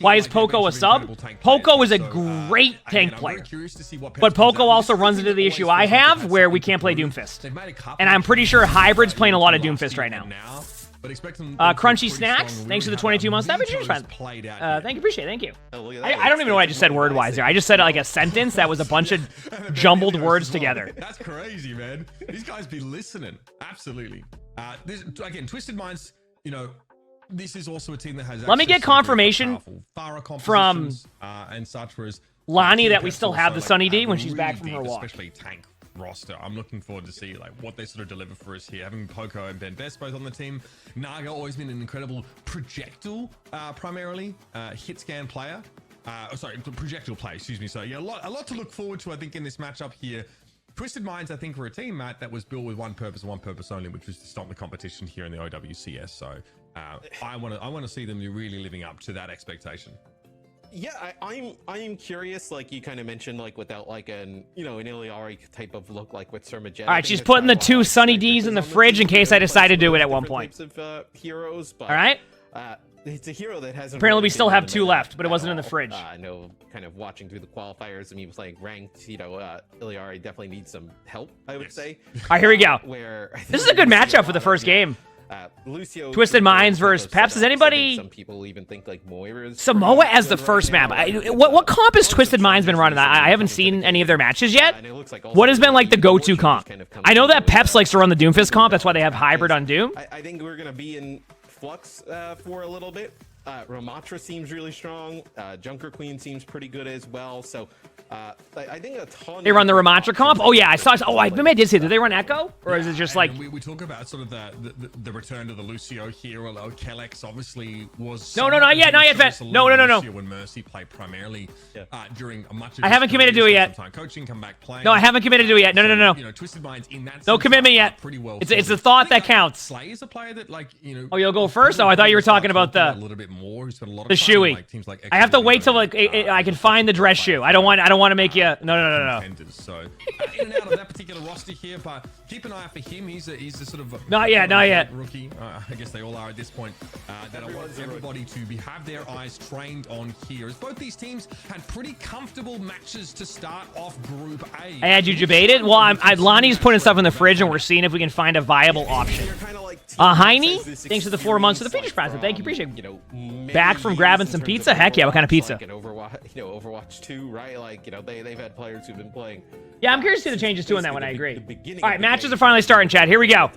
Why is Poco a sub? Poco is a great tank player. But Poco also runs into the issue I have where we can't play Doomfist. And I'm pretty sure Hybrid's playing a lot of Doomfist right now. Crunchy Snacks, thanks for the 22 months. Thank you, appreciate it, thank you. I don't even know what I just said word-wise there. I just said like a sentence that was a bunch of jumbled words together. That's crazy, man. These guys be listening. Absolutely. Again, Twisted Minds, you know, this is also a team that has. Let me get confirmation from and such, whereas Lonnie that we still have the Sunny D when she's back from her walk. Especially tank roster. I'm looking forward to see like what they sort of deliver for us here. Having Poco and Ben Best both on the team. Naga always been an incredible projectile, primarily hit scan player. Projectile player. Excuse me. So yeah, a lot to look forward to. I think in this matchup here. Twisted Minds, I think, were a team, Matt, that was built with one purpose and one purpose only, which was to stop the competition here in the OWCS. So I want to see them really living up to that expectation. Yeah, I'm curious. Like you kind of mentioned, like without like an an Iliari type of look, like with Surmajet. All right, she's putting the two Sunny D's in the fridge in case I decide to do it at one point. Heroes, but, all right. It's a hero that hasn't. Apparently, we still have two left, but it wasn't in the fridge. I know, kind of watching through the qualifiers and me playing ranked, Iliari definitely needs some help, I would say. All right, here we go. Where this is a good matchup for the first game. Lucio, Twisted Minds versus Peps. Does anybody? Some people even think like Moira's Samoa as the first map. What comp has Twisted Minds been running? I haven't seen any of their matches yet. What has been like the go-to comp? I know that Peps likes to run the Doomfist comp. That's why they have Hybrid on Doom. I think we're gonna be in flux for a little bit. Ramatra seems really strong. Junker Queen seems pretty good as well. So I think a ton. They run the Ramatra comp. Oh yeah, I saw. Oh, I did see. Did they run Echo, or is it just like? We talk about sort of the return to the Lucio here. Although Kellex obviously was. No, not yet, Vet. No. Lucio and Mercy play primarily during a much. I haven't committed to it yet. Coaching, come back playing. No, I haven't committed to it yet. No. You know, Twisted Minds in that. No commitment yet. Pretty well. It's the thought that counts. Slay is a player that Oh, you'll go first. Oh, I thought you were talking about the. A little bit more. He's spent a lot of the shoey. Like I have to wait till I can find the dress shoe. I don't want to make you. No. So in and out of that particular roster here, but keep an eye out for him. He's a sort of not yet rookie. I guess they all are at this point. That I want everybody to have their eyes trained on here. As both these teams had pretty comfortable matches to start off Group A. I had you debated. Well, Lonnie's putting stuff in the fridge, and we're seeing if we can find a viable option. Heine, thanks for the 4 months of the features present. Thank you, appreciate it. Back from grabbing some pizza. Heck yeah, what kind of pizza? Overwatch 2, right? Like they've had players who've been playing. Yeah, I'm curious to see the changes too on that one. I agree. All right, matches are finally starting, Chad. Here we go.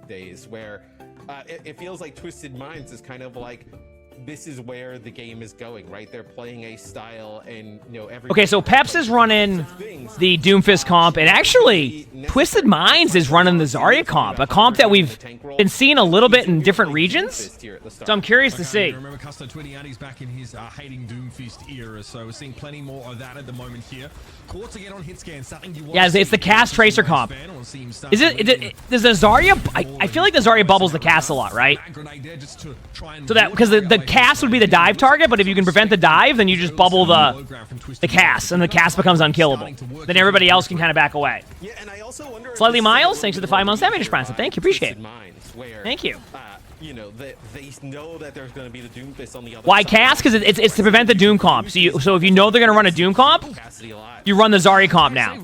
Days where it feels like Twisted Minds is kind of like this is where the game is going, right? They're playing a style, and every. Okay, so Peps is running the Doomfist comp, and actually, Twisted Minds is running the Zarya comp, a comp that we've been seeing a little bit in different regions. So I'm curious to see. Remember, Custo Twitty back in his hating Doomfist era, so we're seeing plenty more of that at the moment here. Quartz again on hit scan, something you want. Yeah, it's the cast tracer comp. Is it? Does the Zarya? I feel like the Zarya bubbles the cast a lot, right? So that because the cast would be the dive target, but if you can prevent the dive, then you just bubble the cast, and the cast becomes unkillable. Then everybody else can kind of back away. Slightly Miles, thanks for the 5 months damage response. Thank you, appreciate it. Thank you. They know that there's going to be the Doomfist on the other Why side. cast? Because it's to prevent the Doom comp. So if you know they're going to run a Doom comp, you run the Zarya comp now.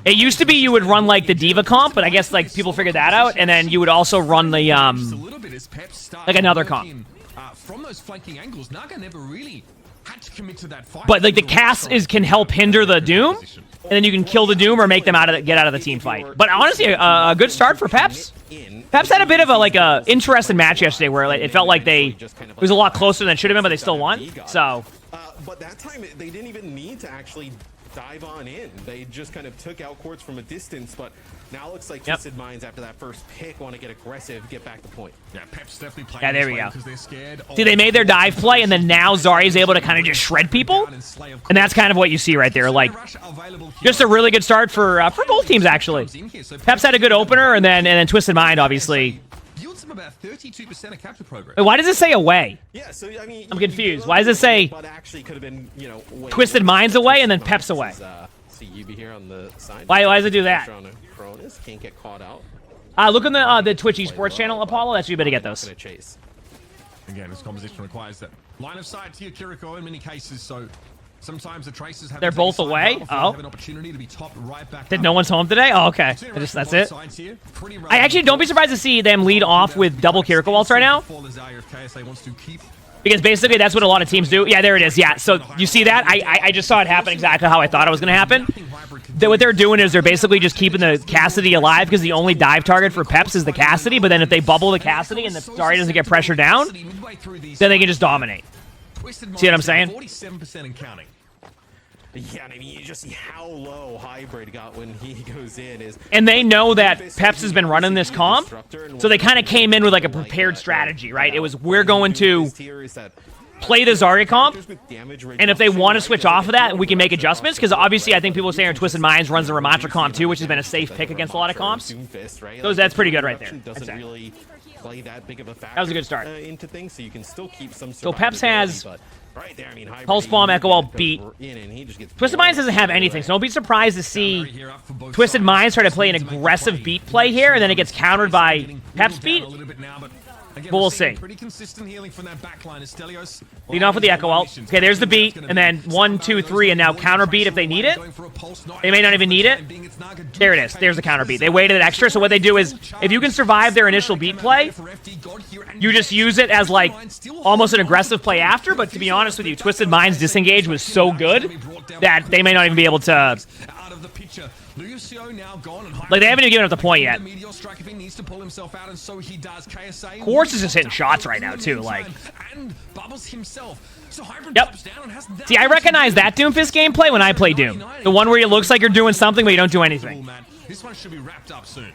It used to be you would run like the Diva comp, but I guess like people figured that out, and then you would also run the like another comp. From those flanking angles, Naga never really had to commit to that fight. But like the cast can help hinder the Doom, and then you can kill the Doom or make them get out of the team fight. But honestly, a good start for Peps. Peps had a bit of a interesting match yesterday where it felt like it was a lot closer than it should have been, but they still won. So. But that time they didn't even need to actually dive on in. They just kind of took out Quartz from a distance, but now it looks like Twisted Minds after that first pick want to get aggressive, get back to point. Yeah, Pep's definitely playing. Yeah, there we go. See, they made their dive play, and then now Zarya's able to kind of just shred people, and that's kind of what you see right there. Like, just a really good start for both teams actually. Peps had a good opener, and then Twisted Mind obviously. About 32% of capture progress. Wait, why does it say away? Yeah, so I mean, I'm confused. Why does it say Twisted Minds away and then Peps away? CUB here on the side. Why does it do that? Can't get caught out. Look on the Twitch esports channel, Apollo. That's you better get those. Again, this composition requires that Line of sight to your Kiriko in many cases, so sometimes the Tracers have They're both away? Oh. have an opportunity to be topped right back Did up. no one's home today? Oh, okay. That's it. I actually don't be surprised to see them lead off with double Kiriko ults right now. Because basically that's what a lot of teams do. Yeah, there it is. Yeah, so you see that? I just saw it happen exactly how I thought it was going to happen. What they're doing is they're basically just keeping the Cassidy alive because the only dive target for Peps is the Cassidy, but then if they bubble the Cassidy and the Zarya doesn't get pressured down, then they can just dominate. See what I'm saying? 47% and counting. Yeah, and I mean, you just see how low Hybrid got when he goes in. And they know that Peps has been running this comp, so they kind of came in with like a prepared strategy, right? It was, we're going to play the Zarya comp, and if they want to switch off of that, we can make adjustments, because obviously I think people are saying Twisted Minds runs the Ramattra comp too, which has been a safe pick against a lot of comps. So that's pretty good right there. That was a good start. So Peps has Pulse Bomb, Echo Wall, Beat. Twisted Minds doesn't have anything, so don't be surprised to see Twisted Minds try to play an aggressive beat play here, and then it gets countered by Pep's beat. But we'll see. Lead off with the Echo Ult. Okay, there's the beat, and then 1, 2, 3, and now counter beat if they need it. They may not even need it. There it is. There's the counter beat. They waited an extra, so what they do is, if you can survive their initial beat play, you just use it as, like, almost an aggressive play after, but to be honest with you, Twisted Minds disengage was so good that they may not even be able to... Like, they haven't even given up the point yet. Quartz is just hitting shots right now, too. Like, yep. See, I recognize that Doomfist gameplay when I play Doom. The one where it looks like you're doing something, but you don't do anything. This one should be wrapped up soon.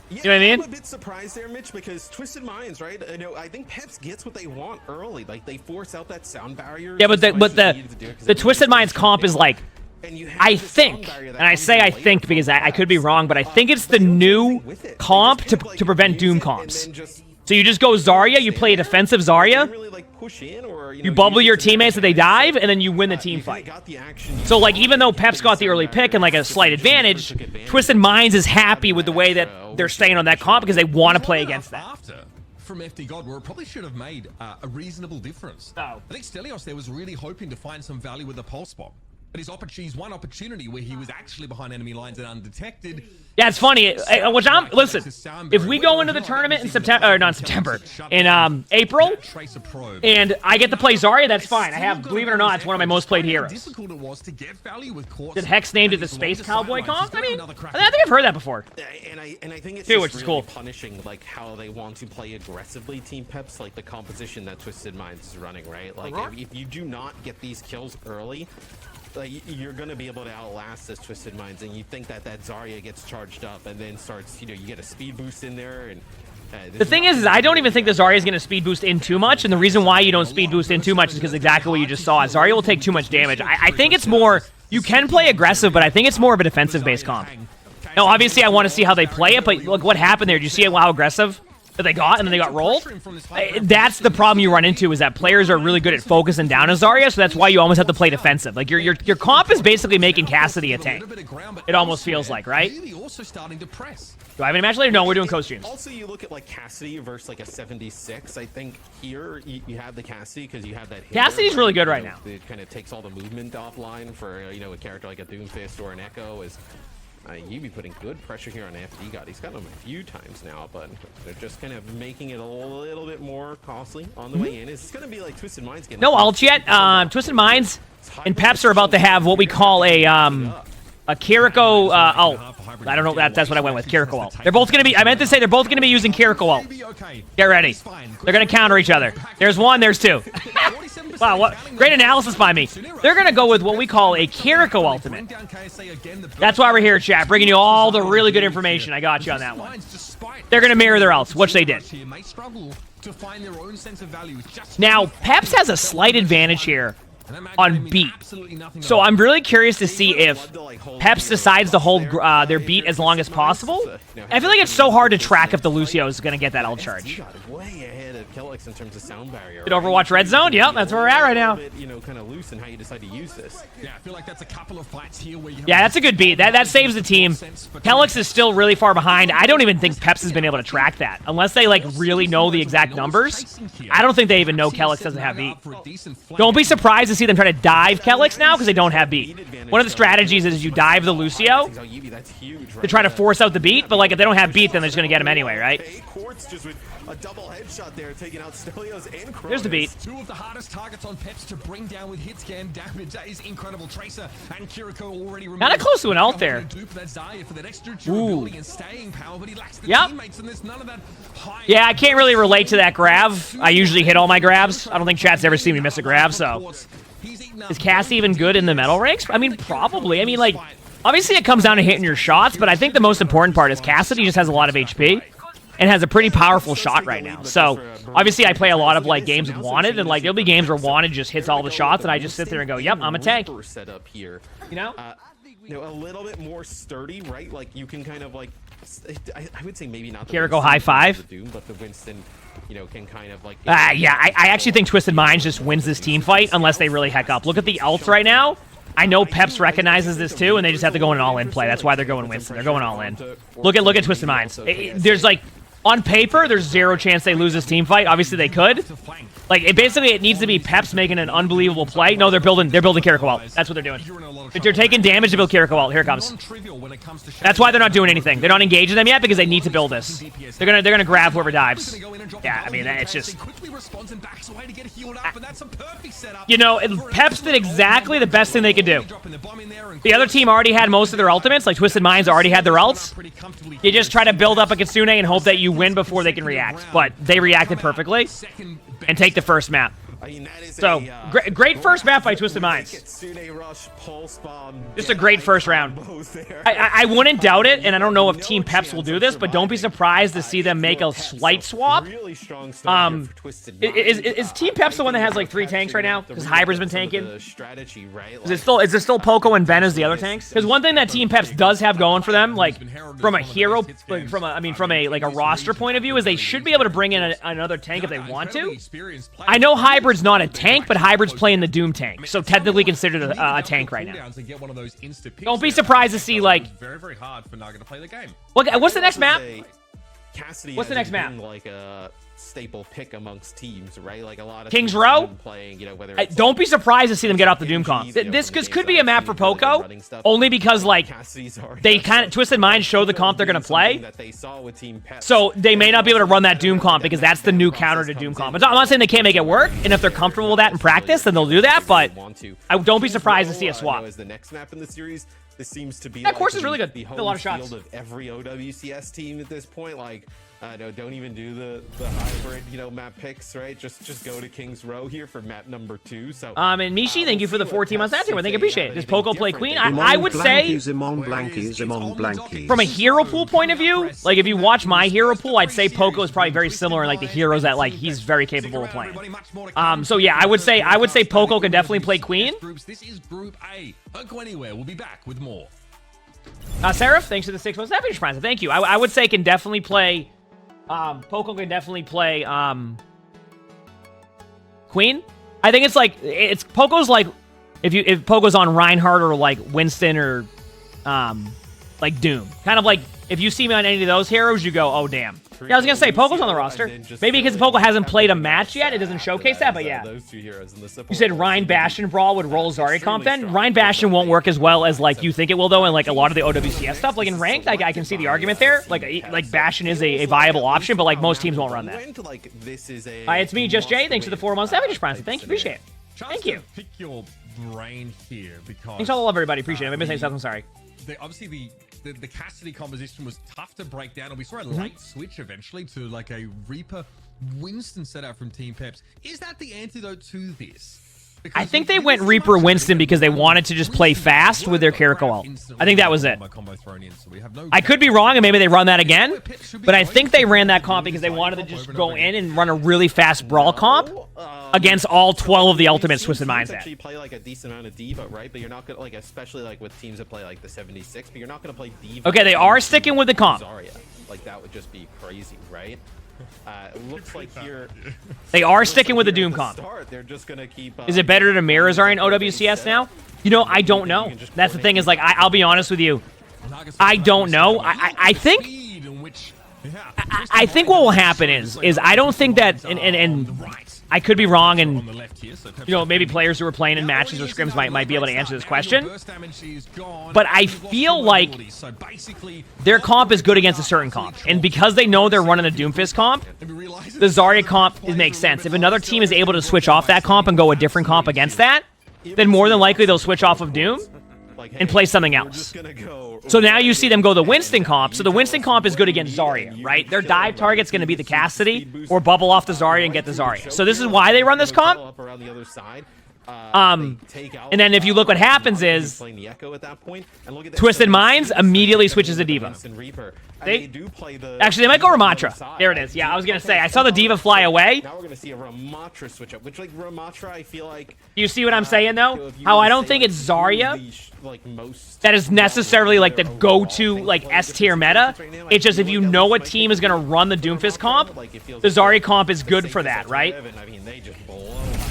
Yeah, you know what I mean? I'm a bit surprised there, Mitch, because Twisted Minds, right? I think Peps gets what they want early. Like, they force out that sound barrier. Yeah, but the Twisted Minds comp is like, I think, and I say I think because I could be wrong, but I think it's the new comp to prevent Doom comps. So you just go Zarya, you play a defensive Zarya, you bubble your teammates so they dive, and then you win the team fight. So, like, even though Pep's got the early pick and, like, a slight advantage, Twisted Minds is happy with the way that they're staying on that comp because they want to play against that. From FD God, where it probably should have made a reasonable difference. I think Stelios there was really hoping to find some value with the Pulse Bomb. But his one opportunity where he was actually behind enemy lines and undetected. Yeah, it's funny. Listen, if we go into the tournament in September, or not September, in April, and I get to play Zarya, that's fine. I have, believe it or not, it's one of my most played heroes. Did Hex named it the Space Cowboy comp? I mean, I think I've heard that before. And I think it's too, just which is really cool. Punishing like how they want to play aggressively, Team Peps, like the composition that Twisted Minds is running, right? Like if you do not get these kills early, like, you're going to be able to outlast this Twisted Minds, and you think that Zarya gets charged up and then starts, you get a speed boost in there. And the thing is I don't even think the Zarya is going to speed boost in too much, and the reason why you don't speed boost in too much is because exactly what you just saw. Zarya will take too much damage. I think it's more, you can play aggressive, but I think it's more of a defensive-based comp. Now, obviously, I want to see how they play it, but look what happened there. Did you see how aggressive that they got, and then they got rolled? That's the problem you run into, is that players are really good at focusing down a Zarya, so that's why you almost have to play defensive. Like, your comp is basically making Cassidy a tank. It almost feels like, right? Do I have any match later? No, we're doing co-streams. Also, you look at, like, Cassidy versus, like, a 76. I think here you have the Cassidy because you have that hitter. Cassidy's really good right now. It kind of takes all the movement offline for, a character like a Doomfist or an Echo. You be putting good pressure here on FD God. He's got him a few times now, but they're just kind of making it a little bit more costly on the way in. Is this going to be like Twisted Minds getting... No ults yet. Twisted Minds and Peps are about to have what we call a Kiriko... I don't know. That's what I went with. Kiriko ult. They're both going to be... I meant to say they're both going to be using Kiriko ult. Get ready. They're going to counter each other. There's one. There's two. Wow, what great analysis by me. They're going to go with what we call a Kiriko ultimate. That's why we're here, chat, bringing you all the really good information. I got you on that one. They're going to mirror their ults, which they did. Now, Peps has a slight advantage here on beat. So I'm really curious to see if Peps decides to hold their beat as long as possible. I feel like it's so hard to track if the Lucio is going to get that ult charge. Calyx in terms of sound barrier. Did Overwatch Red Zone? Yep, that's where we're at right now. Bit, you know, kind of loose in how you decide to use this. Yeah, I feel like that's a couple of fights here where you Yeah, that's a good beat. That saves the team. Calyx is still really far behind. I don't even think Peps has been able to track that. Unless they, like, really know the exact numbers. I don't think they even know Calyx doesn't have beat. Don't be surprised to see them try to dive Calyx now because they don't have beat. One of the strategies is you dive the Lucio to try to force out the beat, but, like, if they don't have beat, then they're just going to get him anyway, right? A double headshot there, taking out Stelios and Kronos. Here's the beat. Two of the hardest targets on Peps to bring down with hit scan damage. That is incredible. Tracer and Kiriko already Kind of close to an ult there. Ooh. Yeah, I can't really relate to that grab. I usually hit all my grabs. I don't think chat's ever seen me miss a grab, so. Is Cass even good in the metal ranks? I mean, probably. I mean, like, obviously it comes down to hitting your shots, but I think the most important part is Cassidy just has a lot of HP. And has a pretty powerful shot right now. So, obviously, I play a lot of, like, games with Wanted, and, like, there'll be games where Wanted just hits all the shots, and I just sit there and go, yep, I'm a tank. Setup here. You know? You know, a little bit more sturdy, right? Like, you can kind of, like, I would say maybe not the Kiriko high five. Doom, but the Winston, you know, can kind of, like... Yeah, I actually think Twisted Minds just wins this team fight unless they really heck up. Look at the ults right now. I know Peps recognizes this too, and they just have to go in an all-in play. That's why they're going Winston. They're going all in. Look at Twisted Minds. There's, like... On paper, there's zero chance they lose this team fight. Obviously, they could. Like, it needs to be Peps making an unbelievable play. No, they're building Kiriko out. That's what they're doing. If they're taking damage to build Kiriko out, here it comes. That's why they're not doing anything. They're not engaging them yet because they need to build this. They're gonna grab whoever dives. Yeah, I mean, it's just... You know, Peps did exactly the best thing they could do. The other team already had most of their ultimates, like Twisted Minds already had their ults. You just try to build up a Kitsune and hope that you win before they can react. But they reacted perfectly and take the first map. So, great first map by Twisted Minds. Just a great first round. I wouldn't doubt it, and I don't know if Team Peps will do this, but don't be surprised to see them make a slight swap. Is Team Peps the one that has like 3 tanks right now? Because Hybrid's been tanking. Is it still Poco and Ben as the other tanks? Because one thing that Team Peps does have going for them, like from a hero, like from a roster point of view, is they should be able to bring in another tank if they want to. I know Hybrid's not a tank, but Hybrid's playing the Doom tank, so technically considered a tank right now. Don't be surprised to see, like... Very, very hard for Naga to play the game. What's the next map? What's the next map? Like a staple pick amongst teams, right? Like a lot of Kings Row? Playing, you know, whether don't be surprised to see them get off the Doom comp. This could be a map for Poco, only because, like, they kind of Twisted Minds show the comp they're going to play, so they may not be able to run that Doom comp because that's the new counter to Doom comp. I'm not saying they can't make it work, and if they're comfortable with that in practice, then they'll do that, but I don't be surprised to see a swap. The next map in the series, this seems to be that course is really good. The a lot of shots. Of every OWCS team at this point, like. No, don't even do the hybrid, you know, map picks, right? Just go to Kings Row here for map number 2. So, and Mishi, thank you for the 14 months after. I think I appreciate it. Does Poco play Queen? I would say, from a hero pool point of view, like if you watch my hero pool, I'd say Poco is probably very similar in like the heroes that like he's very capable of playing. So yeah, I would say Poco can definitely play Queen. This is Group A. Don't go anywhere. We'll be back with more. Seraph, thanks for the 6 months. Thank you. I would say can definitely play. Poco can definitely play Queen. I think it's Poco's like if Poco's on Reinhardt or like Winston or like Doom. Kind of like if you see me on any of those heroes, you go, oh damn. Yeah, I was gonna say Poco's on the roster. Maybe because Poco hasn't played a match yet, it doesn't showcase that. But yeah, you said Ryan Bastion Brawl would roll Zarya comp. Then Ryan Bastion won't work as well as like you think it will though, and like a lot of the OWCS stuff. Like in ranked, I can see the argument there. Like Bastion is a viable option, but like most teams won't run that. Hi, it's me, Just Jay. Thanks for the 4 months. Thank you, appreciate it. Thank you. Pick your brain here because thanks all love everybody. Appreciate it. If I missed anything, I'm sorry. Obviously the Cassidy composition was tough to break down, and we saw a late switch eventually to like a Reaper Winston setup from Team Peps. Is that the antidote to this? I think they went Reaper Winston because they wanted to just play fast with their Kiriko ult. I think that was it. I could be wrong, and maybe they run that again, but I think they ran that comp because they wanted to just go in and run a really fast brawl comp against all 12 of the ultimates Twisted Minds had. Actually play like a decent amount of D.Va, right? But you're not gonna like, especially like with teams that play like the 76, but you're not gonna play D.Va. Okay, they are sticking with the comp. Zarya. Like that would just be crazy, right? Looks like here They are sticking with the Doom comp. They're just gonna keep, Is it better to mirror Zarya in OWCS now? You know, I don't know. That's the thing is, like, I'll be honest with you. I don't know. I think what will happen is I don't think that, and I could be wrong, and you know, maybe players who are playing in matches or scrims might be able to answer this question. But I feel like their comp is good against a certain comp, and because they know they're running a Doomfist comp, the Zarya comp makes sense. If another team is able to switch off that comp and go a different comp against that, then more than likely they'll switch off of Doom and play something else. So now you see them go the Winston comp. So the Winston comp is good against Zarya, right? Their dive target's going to be the Cassidy or bubble off the Zarya and get the Zarya. So this is why they run this comp. And then if you look what happens is Twisted Minds immediately switches to D.Va. Actually, they might go Ramatra. There it is. Yeah, I was going to say, I saw the D.Va fly away. Now we're going to see a Ramatra switch up, which, like, Ramatra, I feel like... You see what I'm saying, though? How I don't think it's Zarya that is necessarily, like, the go-to, like, S-tier meta. It's just if you know what team is going to run the Doomfist comp, the Zarya comp is good for that, right?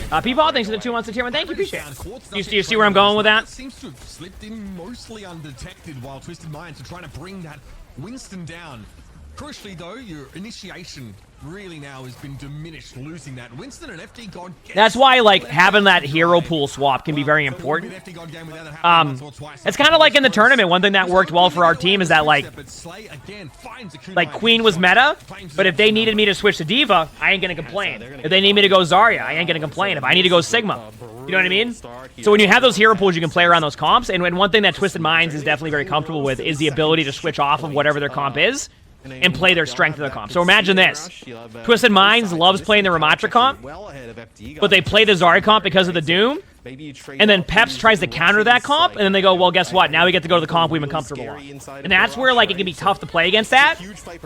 Peepaw, thanks for the 2 months of tier 1. Thank you, appreciate it. Do you see where I'm going with that? Seems to have slipped in mostly undetected while Twisted Minds are trying to bring that Winston down. Crucially, though, your initiation really now has been diminished, losing that. Winston and FD God. That's why, like, having that hero pool swap can be very important. It's kind of like in the tournament. One thing that worked well for our team is that, like Queen was meta, but if they needed me to switch to D.Va, I ain't gonna complain. If they need me to go Zarya, I ain't gonna complain. If I need to go Sigma, you know what I mean? So when you have those hero pools, you can play around those comps. And one thing that Twisted Minds is definitely very comfortable with is the ability to switch off of whatever their comp is and play their strength of their comp. So imagine this. Twisted Minds loves playing the Ramatra comp, but they play the Zarya comp because of the Doom, and then Peps tries to counter that comp, and then they go, well, guess what? Now we get to go to the comp we've been comfortable on. And that's where, like, it can be tough to play against that,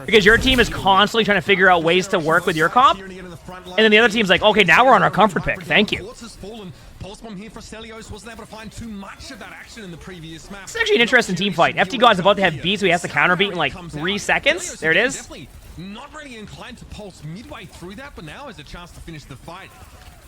because your team is constantly trying to figure out ways to work with your comp, and then the other team's like, okay, now we're on our comfort pick. Thank you. Pulse bomb here for Stelios wasn't able to find too much of that action in the previous map. It's actually an interesting team fight. FT God's about to have beat, so he has to counter beat in like 3 seconds. There it is. Definitely not really inclined to pulse midway through that, but now has a chance to finish the fight.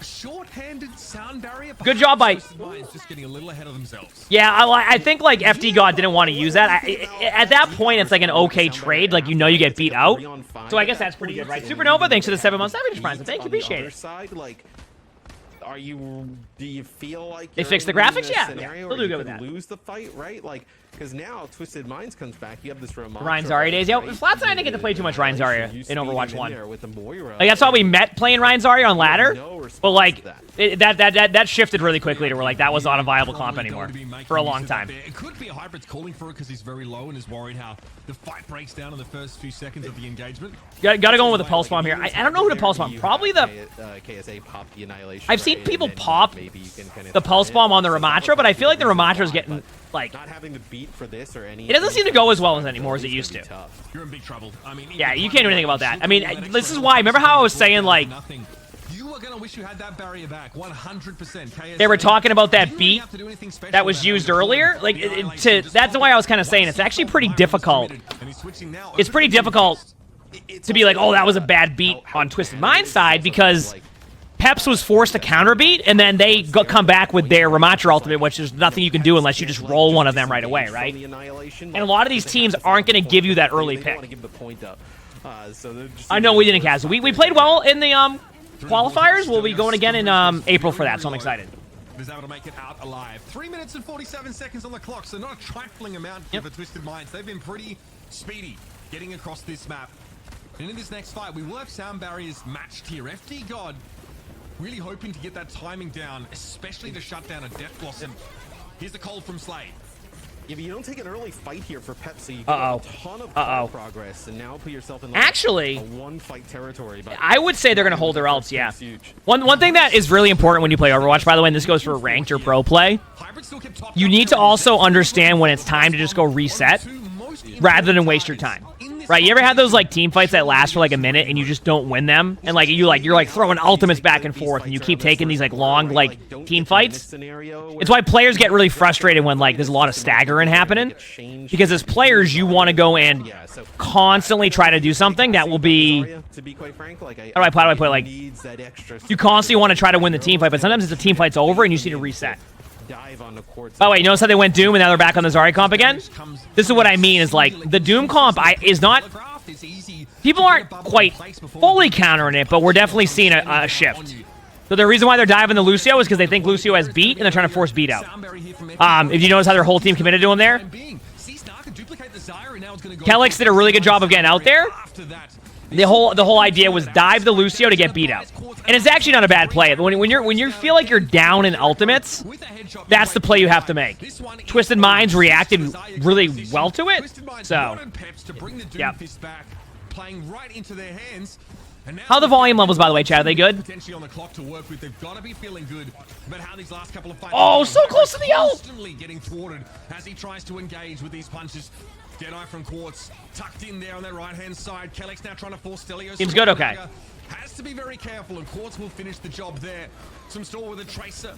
Short-handed sound barrier. Good job by... Just getting a little ahead of themselves. Yeah, I think like FD God didn't want to use that. At that point, it's like an okay trade. Like, you know you get beat out. So I guess that's pretty good, right? Supernova, thanks for the 7 months. Thank you, appreciate it. Do you feel like they fixed the graphics? Yeah, they'll do good with that. Lose the fight, right? Like, because now Twisted Minds comes back. You have this Ryan Zarya days. Yo, Flats and I didn't get to play too much Ryan Zarya in Overwatch 1. Like, that's why we met playing Ryan Zarya on ladder. But like, that shifted really quickly to where like that was not a viable comp anymore for a long time. It could be a Hybrid's calling for it because he's very low and is worried how the fight breaks down in the first few seconds of the engagement. Gotta go with the pulse bomb here. I don't know who to pulse bomb. Probably the KSA pop the annihilation. I've seen people pop the pulse bomb on the Ramatra, but I feel like the Ramatra is getting like not having the beat for this or any. It doesn't seem to go as well as anymore as it used to. You're in big trouble. I mean, yeah, you can't do anything about that. I mean, this is why. Remember how I was saying like. You are gonna wish you had that barrier back, 100%. They were talking about that beat that was used earlier. Like, that's why I was kind of saying it's actually pretty difficult. It's pretty difficult to be like, oh, that was a bad beat on Twisted Mind's side because Peps was forced to counter beat, and then they come back with their Ramatra ultimate, which is nothing you can do unless you just roll one of them right away, right? And a lot of these teams aren't going to give you that early pick. I know we didn't cast. We played well in the qualifiers. We'll be going again in April for that, so I'm excited. Was able to make it out alive. 3 minutes and 47 seconds on the clock, so not a trifling amount for Twisted Minds. They've been pretty speedy getting across this map. And in this next fight, we will have sound barriers matched here. FD God really hoping to get that timing down, especially to shut down a Death Blossom. Here's the call from Slade. Yeah, but you don't take an early fight here for Pepsi. You get a ton of progress, and now put yourself in like a one-fight territory. But I would say they're going to hold their ults, yeah. One thing that is really important when you play Overwatch, by the way, and this goes for ranked or pro play, you need to also understand when it's time to just go reset rather than waste your time. Right? You ever had those like team fights that last for like a minute and you just don't win them, and like you're like throwing ultimates back and forth, and you keep taking these like long like team fights? It's why players get really frustrated when like there's a lot of staggering happening, because as players you want to go and constantly try to do something that will be, how do I put it, like you constantly want to try to win the team fight, but sometimes the team fight's over and you just need to reset. Oh wait, notice how they went Doom and now they're back on the Zarya comp again? This is what I mean, is like the Doom comp is not, people aren't quite fully countering it, but we're definitely seeing a shift. So the reason why they're diving the Lucio is because they think Lucio has beat and they're trying to force beat out. If you notice how their whole team committed to him there, Kelix did a really good job of getting out there. The whole idea was dive the Lucio to get beat out, and it's actually not a bad play. When you feel like you're down in ultimates, that's the play you have to make. Twisted Minds reacted really well to it, so yeah. How are the volume levels, by the way, Chad? Are they good? Oh, so close to the ult! Jedi from Quartz tucked in there on that right-hand side. Kelix now trying to force Stelios. Seems good, okay. Has to be very careful, and Quartz will finish the job there. Some store with a Tracer.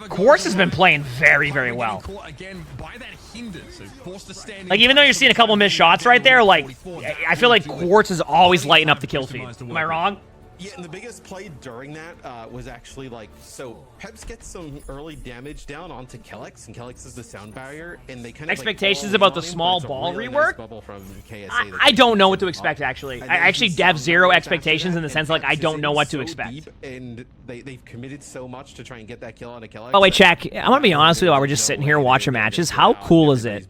Quartz has been playing very, very well. Again, by that hinder, so forced to stand. Like, even though you're seeing a couple missed shots right there, like, I feel like Quartz is always lighting up the kill feed. Am I wrong? Yeah, and the biggest play during that was actually like, so Peps gets some early damage down onto Kelix, and Kelix is the sound barrier, and they kind of expectations like, about the small ball rework. Nice I don't know what to expect, actually. I actually have zero expectations in the sense like I don't know what to expect. And they've committed so much to try and get that kill on a Kelix. Oh wait, check. I'm gonna be honest with you. While we're just sitting here watching matches, how cool is it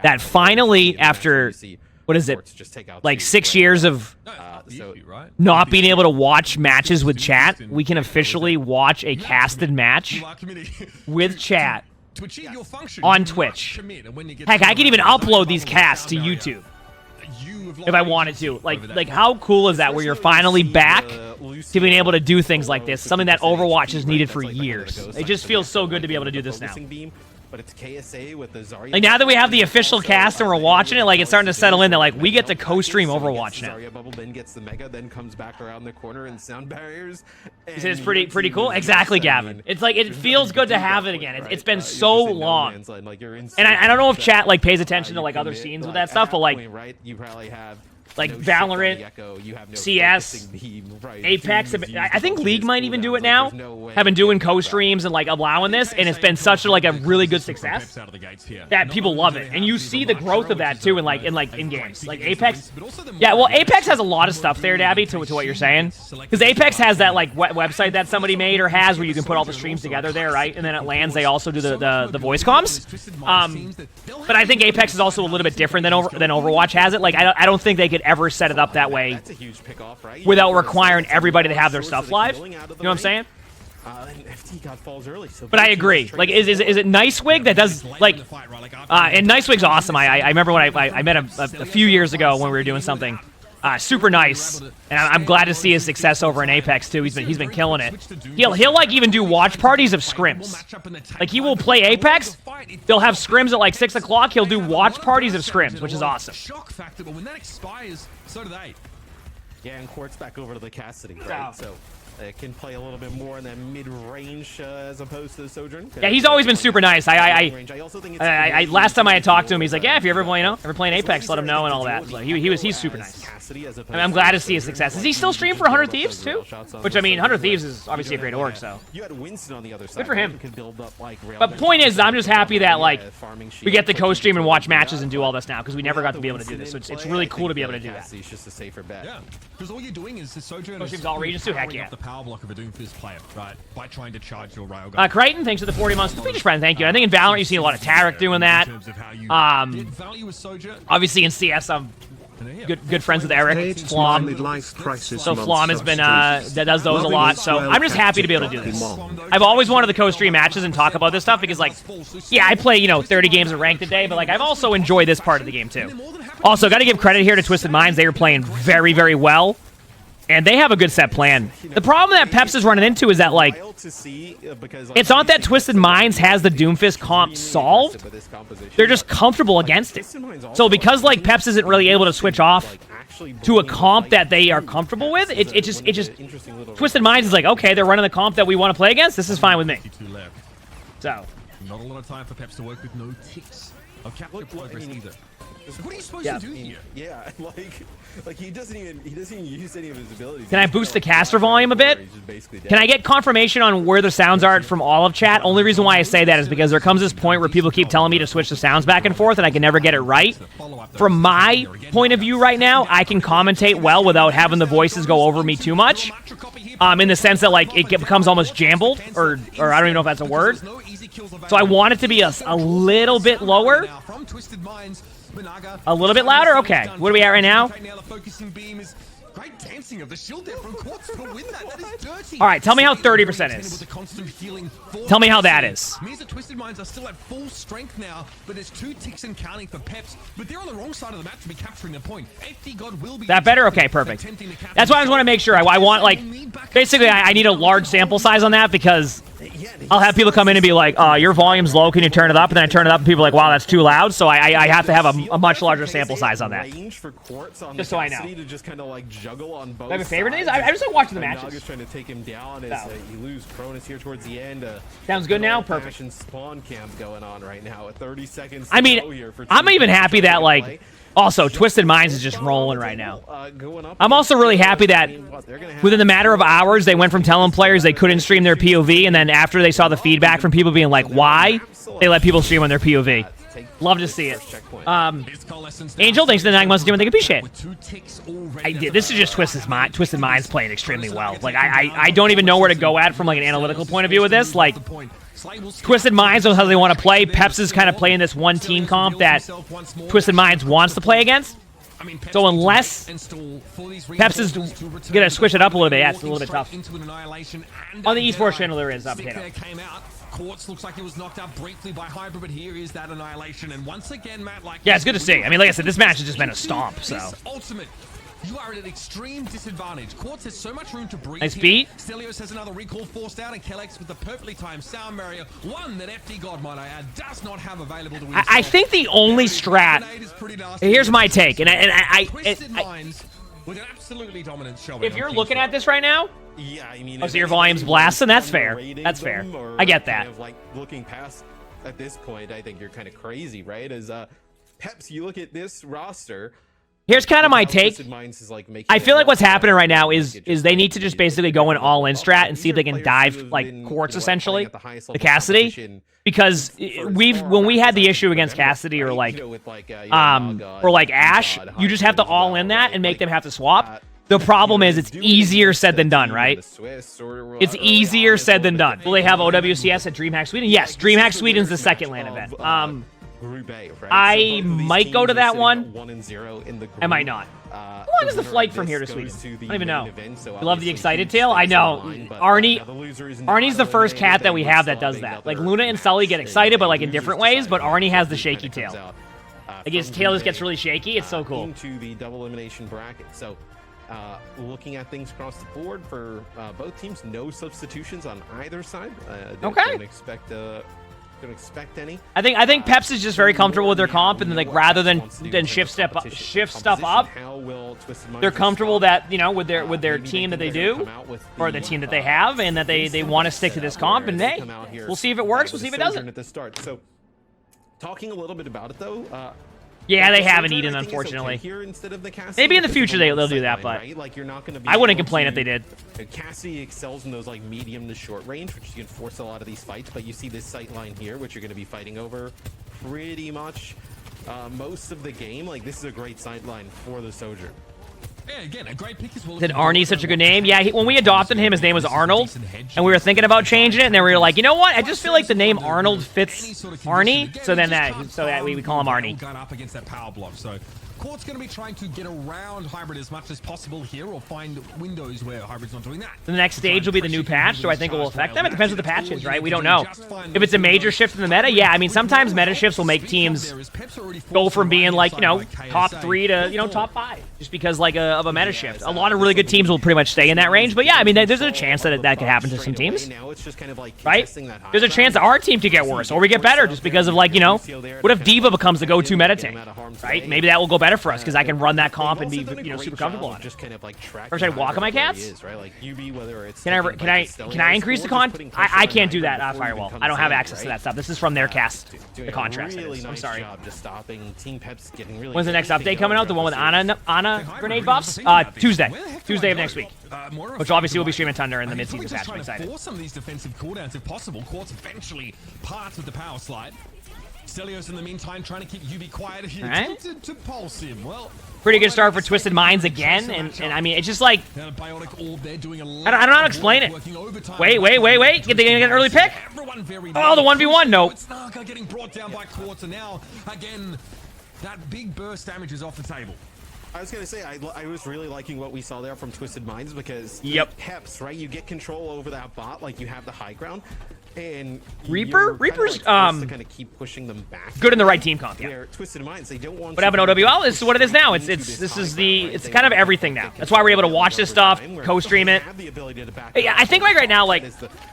that finally after, what is it, like 6 years of not being able to watch matches with chat, we can officially watch a casted match with chat on Twitch. Heck, I can even upload these casts to YouTube if I wanted to. Like how cool is that, where you're finally back to being able to do things like this, something that Overwatch has needed for years. It just feels so good to be able to do this now. But it's KSA with the Zarya. Like, now that we have the official cast and we're watching it, like, it's starting to settle in that, like, we get to co-stream Overwatch now. Zarya bubble, then gets the Mega, then comes back around the corner and sound barriers. You said it's pretty cool? Exactly, Gavin. It's like, it feels good to have it again. It's been so long. And I don't know if chat, like, pays attention to, like, other scenes with that stuff, but, like, you probably have like Valorant, CS, Apex. I think League might even do it now. Have been doing co-streams and like allowing this, and it's been such a really good success that people love it. And you see the growth of that too in games like Apex. Yeah, well, Apex has a lot of stuff there, Dabby, to what you're saying, because Apex has that like website that somebody made or has where you can put all the streams together there, right? And then at LANs they also do the voice comms. But I think Apex is also a little bit different than Overwatch has it. Like I don't think they could ever set it up that way without requiring everybody to have their stuff live. You know what I'm saying? But I agree. Like, is it Nicewig that does, like, and Nicewig's awesome. I remember when I met him a few years ago when we were doing something. Super nice, and I'm glad to see his success over in Apex too. He's been killing it. He'll like even do watch parties of scrims. Like, he will play Apex. They'll have scrims at like 6 o'clock. He'll do watch parties of scrims, which is awesome. Shock factor, but when that expires, so do they. Yeah, and Quartz back over to the Cassidy, right? So it can play a little bit more in that mid-range as opposed to Sojourn. Yeah, he's always been super nice. Last time I had talked to him, he's like, yeah, if you're ever playing Apex, let him know and all that. So he's super nice. I'm glad to see his success. Is he still streaming for 100 Thieves too? Which, I mean, 100 Thieves is obviously a great org, so good for him. But point is, I'm just happy that like we get to co-stream and watch matches and do all this now, because we never got to be able to do this. So it's really cool to be able to do that. Yeah, because all you're doing is Sojourn co-streams all regions too. Heck yeah. Power block of a Doomfist player, right? By trying to charge your railgun. Crichton, thanks for the 40 months. Feature friend, thank you. I think in Valorant you see a lot of Tarek doing that. Obviously in CS I'm good friends with Eric, Flom. So Flom has been that does those a lot. So I'm just happy to be able to do this. I've always wanted to co-stream matches and talk about this stuff because, like, yeah, I play 30 games of ranked a day, but like I've also enjoyed this part of the game too. Also, got to give credit here to Twisted Minds. They were playing very, very well. And they have a good set plan. The problem that Peps is running into is that, like, it's not that Twisted Minds has the Doomfist comp solved. They're just comfortable against it. So because, like, Peps isn't really able to switch off to a comp that they are comfortable with, it just Twisted Minds is like, okay, they're running the comp that we want to play against. This is fine with me. So. Not a lot of time for Peps to work with, no ticks of capture progress either. What are you supposed to do here? Yeah, like he doesn't even use any of his abilities. Can I boost the caster volume a bit? Can I get confirmation on where the sounds are from all of chat? Only reason why I say that is because there comes this point where people keep telling me to switch the sounds back and forth, and I can never get it right. From my point of view right now, I can commentate well without having the voices go over me too much. In the sense that, like, it becomes almost jambled, or I don't even know if that's a word. So I want it to be a little bit lower. A little bit louder? Okay. What are we at right now? All right, tell me how 30% is. Tell me how that is. Means that Twisted Minds are still at full strength now, but there's 2 ticks and counting for Peps, but they're on the wrong side of the map to be capturing the point. FD God will be... That better? Okay, perfect. That's why I just want to make sure. I want, like, basically, I need a large sample size on that because I'll have people come in and be like, your volume's low, can you turn it up? And then I turn it up and people are like, wow, that's too loud. So I have to have a much larger sample size on that. Just so I know. Do I have a favorite of these? I just like watching the matches. Is trying to take him down as you lose Cronus here towards the end. Sounds good now? Perfect. Spawn camp going on right now at 30 seconds. I mean, I'm even happy that, like, also, Twisted Minds is just rolling right now. I'm also really happy that within the matter of hours, they went from telling players they couldn't stream their POV, and then after they saw the feedback from people being like, why, they let people stream on their POV. Love to see it. Angel, thanks for the 9 months of doing. They appreciate it. This is just Twisted Minds playing extremely well. Like, I don't even know where to go at from, like, an analytical point of view with this. Like, Twisted Minds knows how they want to play. Peps is kind of playing this one team comp that Twisted Minds wants to play against. So unless Peps is going to switch it up a little bit, yeah, it's a little bit tough. On the esports channel, there is potato. Quartz looks like it was knocked out briefly by Hybrid, but here is that annihilation. And once again, Matt, like, yeah, it's good to see. I mean, like I said, this match has just been a stomp. So ultimate. You are at an extreme disadvantage. Quartz has so much room to breathe. Nice beat. Stelios has another recall forced out, and Kellex with the perfectly timed sound barrier, one that FD God, might I add, does not have available to win. I think the only strat. Here's my take, and I with an absolutely dominant show. If you're looking at this right now, yeah, I mean, so your volume's blasting. That's fair. That's fair. I get that. Kind of like looking past at this point, I think you're kind of crazy, right? As Peps, you look at this roster. Here's kind of my take. I feel like what's happening right now is they need to just basically go in all-in strat and see if they can dive like Quartz essentially, the Cassidy, because when we had the issue against Cassidy or like Ash, you just have to all-in that and make them have to swap. The problem is it's easier said than done, right? It's easier said than done. Will they have OWCS at DreamHack Sweden? Yes, DreamHack Sweden's the second LAN event. I might go to that one. I might not. How long is the flight from here to Sweden? I don't even know. You love the excited tail? I know. Arnie's the first cat that we have that does that. Like, Luna and Sully get excited, but like in different ways, but Arnie has the shaky tail. Like, his tail just gets really shaky. It's so cool. Into the double elimination bracket. So, looking at things across the board for both teams, no substitutions on either side. Okay. Don't expect any. I think Peps is just very comfortable with their comp, and then, like, rather than shift stuff up, they're comfortable that, you know, with their team that they do, or the team that they have, and that they want to stick to this comp. And hey, we'll see if it works. We'll see if it doesn't. At the start. So, talking a little bit about it though. Yeah, they haven't eaten, unfortunately. Maybe in the future they'll do that, but I wouldn't complain if they did. Cassie excels in those like medium to short range, which you can force a lot of these fights. But you see this sight line here, which you're going to be fighting over pretty much most of the game. Like, this is a great sight line for the Sojourn. Yeah, again, a great pick as well. Did Arnie such a good name? Yeah, when we adopted him, his name was Arnold, and we were thinking about changing it, and then we were like, you know what? I just feel like the name Arnold fits Arnie, so that we call him Arnie. Gun up against that power block. So Court's going to be trying to get around Hybrid as much as possible here, or find windows where Hybrid's not doing that. The next stage will be the new patch. Do I think it will affect them? It depends what the patch is, right? We don't know. If it's a major shift in the meta, yeah. I mean, sometimes meta shifts will make teams go from being like, you know, top 3 to, you know, top 5, just because like of a meta shift. A lot of really good teams will pretty much stay in that range, but yeah, I mean, there's a chance that that could happen to some teams, right? There's a chance that our team could get worse, or we get better, just because of like, you know, what if Diva becomes the go-to meta tank, right? Maybe that will go better for us because I can run that comp and be, you know, super comfortable on it. Or should I walk on my cats? Can I increase the con? I can't do that, Firewall. I don't have access to that stuff. This is from their cast, the contrast. I'm sorry. When's the next update coming out? The one with Ana grenade buffs? Tuesday of next week. Which obviously will be streaming Thunder in the mid-season patch. I'm excited. Force some of these defensive cooldowns if possible. Quartz eventually parts with the power slide. Stelios in the meantime trying to keep UB quiet. He attempted to pulse him. Well, pretty good start for Twisted Minds again, and I mean, it's just like, I don't know how to explain it. Wait, they gonna get an early pick? Oh, the 1v1, no. It's Naga getting brought down by Quartz, and now, again, that big burst damage is off the table. I was gonna say, I was really liking what we saw there from Twisted Minds, because Peps, right? You get control over that bot, like you have the high ground, and Reaper's to kind of keep pushing them back. good in the right team comp, yeah. Twisted Minds, they don't want. But having OWL is what it is now. It's kind of everything now. That's why we're able to watch this stuff, co-stream it. Yeah, I think like right now, like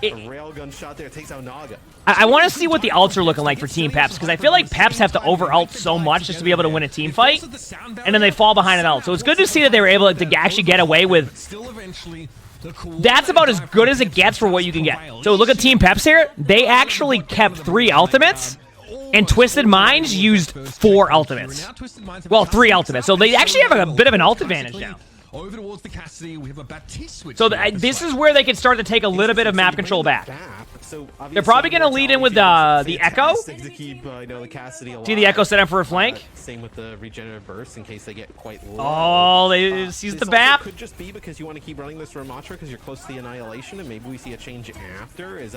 railgun shot there takes out Naga. I want to see what the ults are looking like for Team Peps, because I feel like Peps have to over-ult so much just to be able to win a team fight, and then they fall behind an ult. So it's good to see that they were able to actually get away with. That's about as good as it gets for what you can get. So look at Team Peps here. They actually kept 3 ultimates, and Twisted Minds used 4 ultimates. Well, 3 ultimates. So they actually have a bit of an ult advantage now. Over towards the Cassidy, we have a Baptiste switch. So this is where they can start to take a little bit of map control back. They're probably going to lead in with the Echo. See the Echo set up for a flank? Same with the regenerative burst in case they get quite low. Oh, they sees the BAP. Could just be because you want to keep running this Ramatra because you're close to the Annihilation, and maybe we see a change after as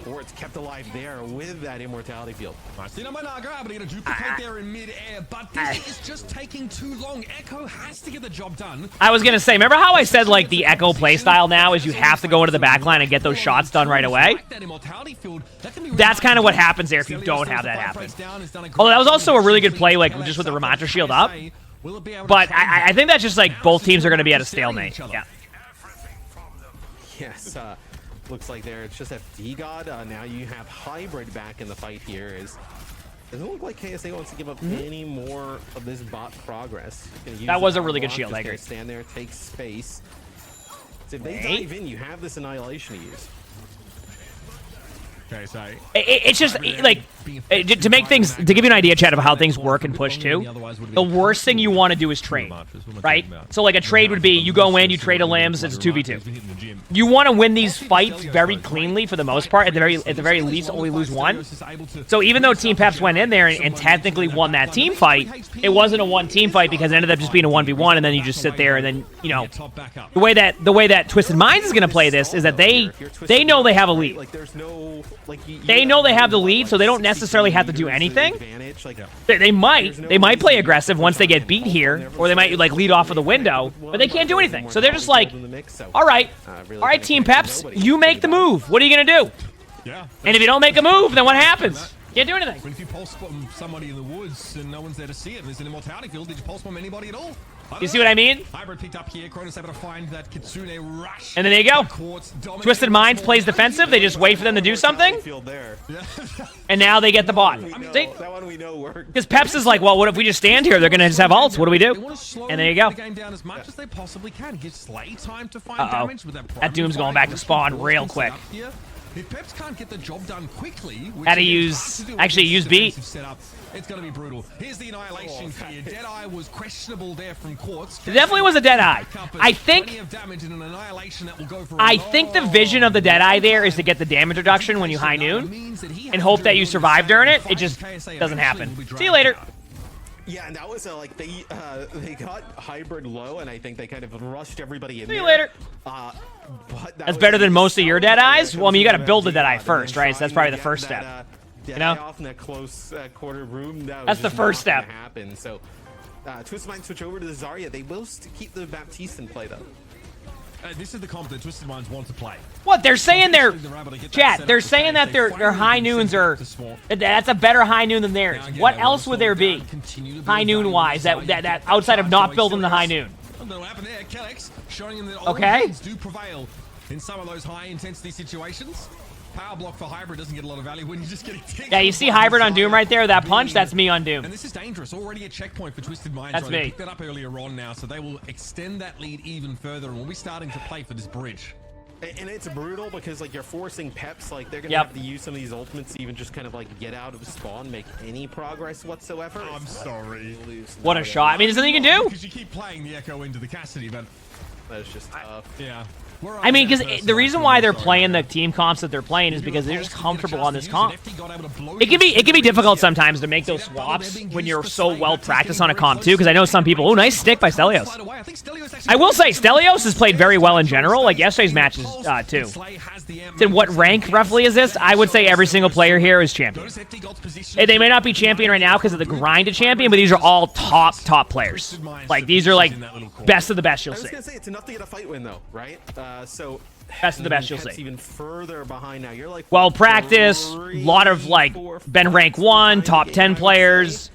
Quartz kept alive there with that immortality field. Duplicate there in mid-air, but this is just taking too long. Echo has to get the job done. I was going to say, remember how I said like the Echo playstyle now is you have to go into the backline and get those shots done right away? That's kind of what happens there if you don't have that happen. Although that was also a really good play, like just with the Ramatra shield up. But I think that's just like both teams are going to be at a stalemate. Yeah. Yes, looks like there it's just FD-God. Now you have Hybrid back in the fight here. Doesn't look like KSA wants to give up any more of this bot progress. That was a really good shield, I agree. Stand there, take space. So if they dive in, you have this Annihilation to use. Okay, so it's just like to make things, to give you an idea, Chad, of how things work and push too. The worst thing you want to do is trade, right? So like a trade would be you go in, you trade a limbs, it's a 2v2. You want to win these fights very cleanly for the most part. At the very least, only lose one. So even though Team Peps went in there and technically won that team fight, it wasn't a one-team fight because it ended up just being a 1v1, and then you just sit there and then, you know, the way that Twisted Minds is going to play this is that they know they have a lead. They know they have the lead, so they don't necessarily have to do anything. They might play aggressive once they get beat here, or they might like lead off of the window, but they can't do anything. So they're just like, all right, Team Peps, you make the move. What are you gonna do? And if you don't make a move, then what happens? Can't do anything. If you pulse bomb somebody in the woods and no one's there to see it, and there's an immortality field, did you pulse bomb anybody at all? You see what I mean? Hybrid picked up here. Kronos able to find that Kitsune rush. And then there you go. Twisted Minds plays defensive. They just wait for them to do something. And now they get the bot. See? Because Peps is like, well, what if we just stand here? They're going to just have ults. What do we do? And there you go. That Doom's going back to spawn real quick. If Peps can't get the job done quickly, had to use beat. It's going to be brutal. Here's the Annihilation here. Deadeye was questionable there from Quartz. It definitely was a Deadeye. I think the vision of the Deadeye there is to get the damage reduction when you high noon and hope that you survive during it. It just doesn't happen. See you later. Yeah, and that was like they got Hybrid low, and I think they kind of rushed everybody in. See you later. But that's better than most of your Deadeyes. Well, I mean, you got to build the Deadeye first, right? So that's probably the first step. You know, off in that close quarter room. That's the first step. Happen. So Twisted Mind switch over to the Zarya. They will keep the Baptiste in play, though. This is the comp that Twisted Minds want to play. What? They're saying they're saying that their high noons are... That's a better high noon than theirs. What else would there be, high noon-wise, that outside of not building the high noon? Okay. Do prevail in some of those high-intensity situations. Power block for Hybrid doesn't get a lot of value when you're just getting ticked. Yeah, you see Hybrid on Doom right there? That punch? That's me on Doom. And this is dangerous. Already a checkpoint for Twisted Minds. That's me. They picked that up earlier on now, so they will extend that lead even further, and we'll be starting to play for this bridge. And it's brutal because, like, you're forcing Peps, like, they're going to have to use some of these ultimates to even just kind of, like, get out of spawn, make any progress whatsoever. Oh, I'm sorry. What a shot. I mean, there's nothing you can do. Because you keep playing the Echo into the Cassidy, but... That's just tough. Yeah. I mean, because the reason why they're playing the team comps that they're playing is because they're just comfortable on this comp. It can be difficult sometimes to make those swaps when you're so well practiced on a comp too. Because I know some people. Oh, nice stick by Stelios. I will say Stelios has played very well in general. Like yesterday's matches too. Then what rank roughly is this? I would say every single player here is champion. They may not be champion right now because of the grind to champion, but these are all top players. Like these are like best of the best. You'll see. I was gonna say it's enough to get a fight win though, right? So best of the best, you'll see. Even further behind now. You're like well practiced, lot of like been rank 1, top 10 players,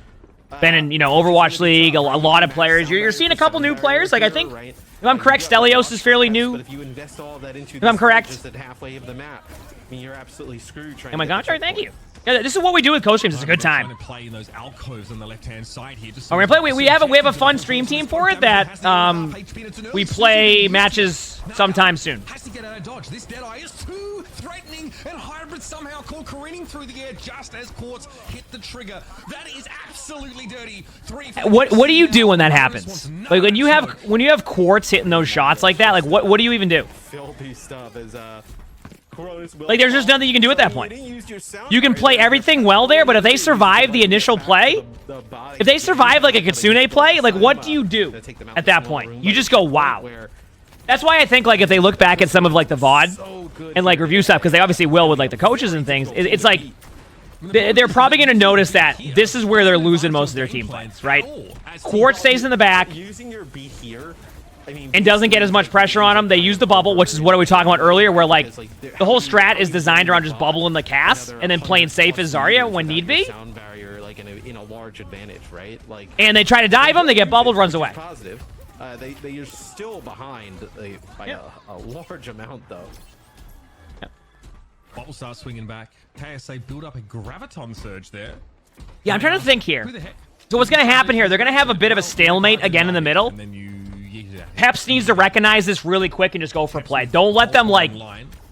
been in Overwatch League, a lot of players. You're seeing a couple new players. Like I think, if I'm correct, Stelios is fairly new. If you invest all that into if I'm correct, just at halfway of the map, I mean you're absolutely screwed. Oh my gosh, thank you. Yeah, this is what we do with co-streams. It's a good time. Play in those alcoves on the left-hand side here. We're gonna play. We have a fun stream team for it that we play matches sometime soon. Has to get out of dodge. This Deadeye is too threatening, and Hybrid somehow called careening through the air just as Quartz hit the trigger. That is absolutely dirty. What do you do when that happens? Like when you have Quartz hitting those shots like that. Like what do you even do? Filthy stuff is like there's just nothing you can do at that point. You can play everything well there, but if they survive the initial play, if they survive like a Kitsune play, like what do you do at that point? You just go, wow. That's why I think like if they look back at some of like the VOD and like review stuff, because they obviously will with like the coaches and things, it's like they're probably going to notice that this is where they're losing most of their team plays, right? Quartz stays in the back and doesn't get as much pressure on them. They use the bubble, which is what we were talking about earlier, where like the whole strat is designed around just bubbling the cast and then playing safe as Zarya when need be. In a large advantage, right? Like, and they try to dive them, they get bubbled, runs away. Positive. They are still behind by a large amount, though. Yep. Bubble starts swinging back. KSA build up a graviton surge there. Yeah, I'm trying to think here. So what's going to happen here? They're going to have a bit of a stalemate again in the middle. And then Peps needs to recognize this really quick and just go for play. Don't let them like...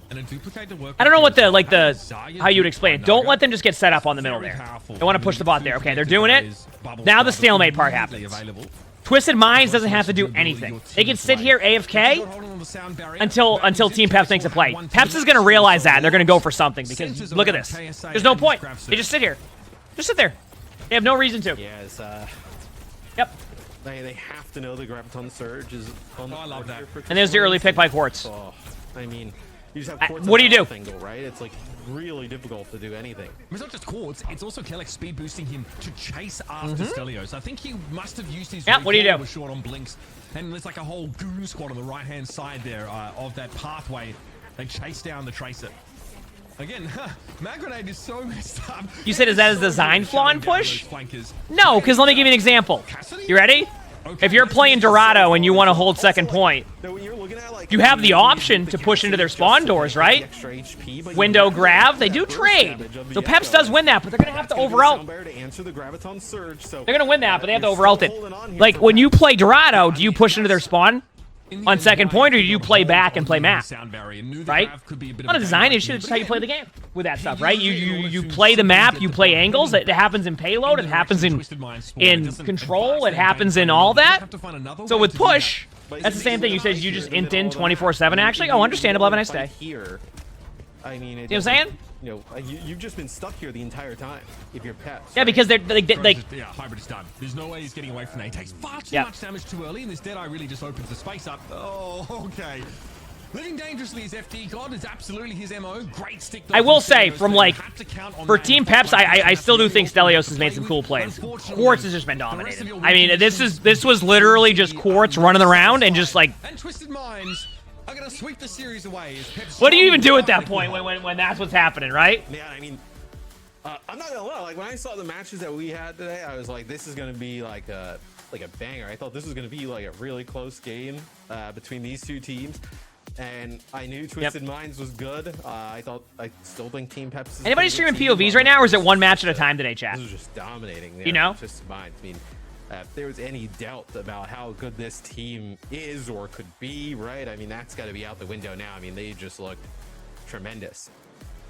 And a duplicate to work. I don't know what how you would explain it. Don't let them just get set up on the middle there. They want to push the bot there. Okay, they're doing it. Now the stalemate part happens. Twisted Minds doesn't have to do anything. They can sit here AFK until Team Peps makes a play. Peps is going to realize that, and they're going to go for something, because look at this. There's no point. They just sit here. Just sit there. They have no reason to. Yeah, yep. They have to know the Graviton Surge is on the I love that. And there's the early pick by Quartz. Oh, I mean, you just have Quartz what do you do? Angle, right? It's like really difficult to do anything. It's not just Quartz, it's also Kellex speed boosting him to chase after Stelios. I think he must have used his what do you do? short on blinks, and there's like a whole goon squad on the right-hand side there of that pathway. They chase down the Tracer. Again, Mag Grenade is so messed up. You said, is that his design flaw in push? No, because let me give you an example. You ready? If you're playing Dorado and you want to hold second point, you have the option to push into their spawn doors, right? Window grab, they do trade. So Peps does win that, but they're going to have to overalt. They're going to win that, but they have to overalt it. Like, when you play Dorado, do you push into their spawn on second point, or do you play back and play map? Right? Not a design issue, it's just how you play the game with that stuff, right? You play the map, you play angles. It happens in payload, it happens in control, it happmes in all that. So with push, that's the same thing. You said you just int in 24/7 actually. Oh, understandable. Have a nice day. I mean, you know what I'm saying? You've just been stuck here the entire time if you're Peps. Yeah, because they're like yeah, Hybrid is done. There's no way he's getting away from that. He takes far too much damage too early, and this Deadeye really just opens the space up. Oh, okay. Living dangerously is FD God. Is absolutely his MO. Great stick. I will say, from like, for Team Peps, I still do think Stelios has made some cool plays. Quartz has just been dominated. I mean, this was literally just Quartz running around and just like. And Twisted Minds are gonna sweep the series away. What do you even do at that point when that's what's happening, right? Yeah, I mean, I'm not gonna lie. Like when I saw the matches that we had today, I was like, this is gonna be like a banger. I thought this was gonna be like a really close game between these two teams. And I knew Twisted Minds was good. I still think Team Peps is Anybody streaming POVs right now, or is it one match at a time today, chat? This was just dominating. You know? Twisted Minds. I mean, if there was any doubt about how good this team is or could be, right? I mean, that's got to be out the window now. I mean, they just looked tremendous.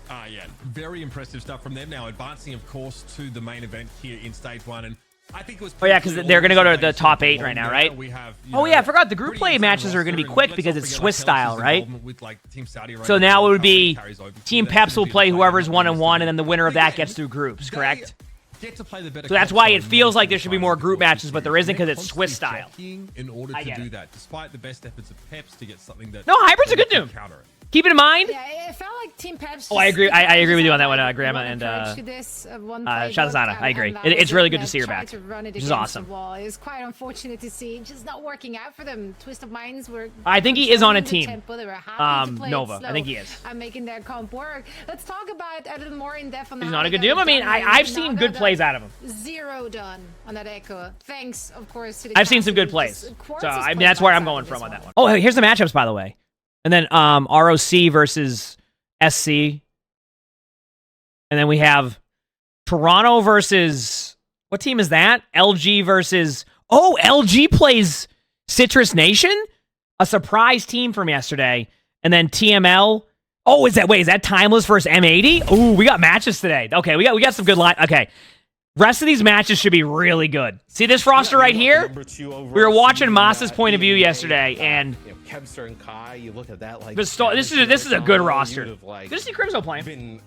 Yeah, very impressive stuff from them. Now advancing, of course, to the main event here in Stage 1. And I think it was... Oh, yeah, because they're going to go to the top 8 right now, right? We have, oh, yeah, I forgot. The group play matches are going to be quick because it's Swiss style, right? So now it would be Team Peps will play whoever's 1-1, and then the winner of that gets through groups, correct? Get to play the better, so that's why it feels like there should be more group matches, but there isn't because it's Swiss style. In order to do that, despite the best efforts of Peps to get something that... No, Hybrid's a good dude. Keep it in mind. Yeah, it felt like Team Peps. Oh, I agree. I agree with you on that one, Grandma and Shazana. I agree. It's really good to see her back, which is awesome. It's quite unfortunate to see just not working out for them. Twisted Minds were. I think he is on a team. Nova. I think he is. I'm making their comp work. Let's talk about a little more in depth on that. He's not a good dude. I mean, I've seen good plays out of him. 0 done on that Echo. Thanks, of course, to the I've seen some good plays. So I mean, that's where I'm going from on that one. Oh, here's the matchups, by the way. And then ROC versus SC. And then we have Toronto versus... What team is that? LG versus... Oh, LG plays Citrus Nation? A surprise team from yesterday. And then TML... Oh, is that Timeless versus M80? Ooh, we got matches today. Okay, we got some good line... Okay. Rest of these matches should be really good. See this roster right here? We were watching Mas's point of view yesterday, and Kevster and Kai, you look at that like this is a good roster. Good to see Crimzo playing. Been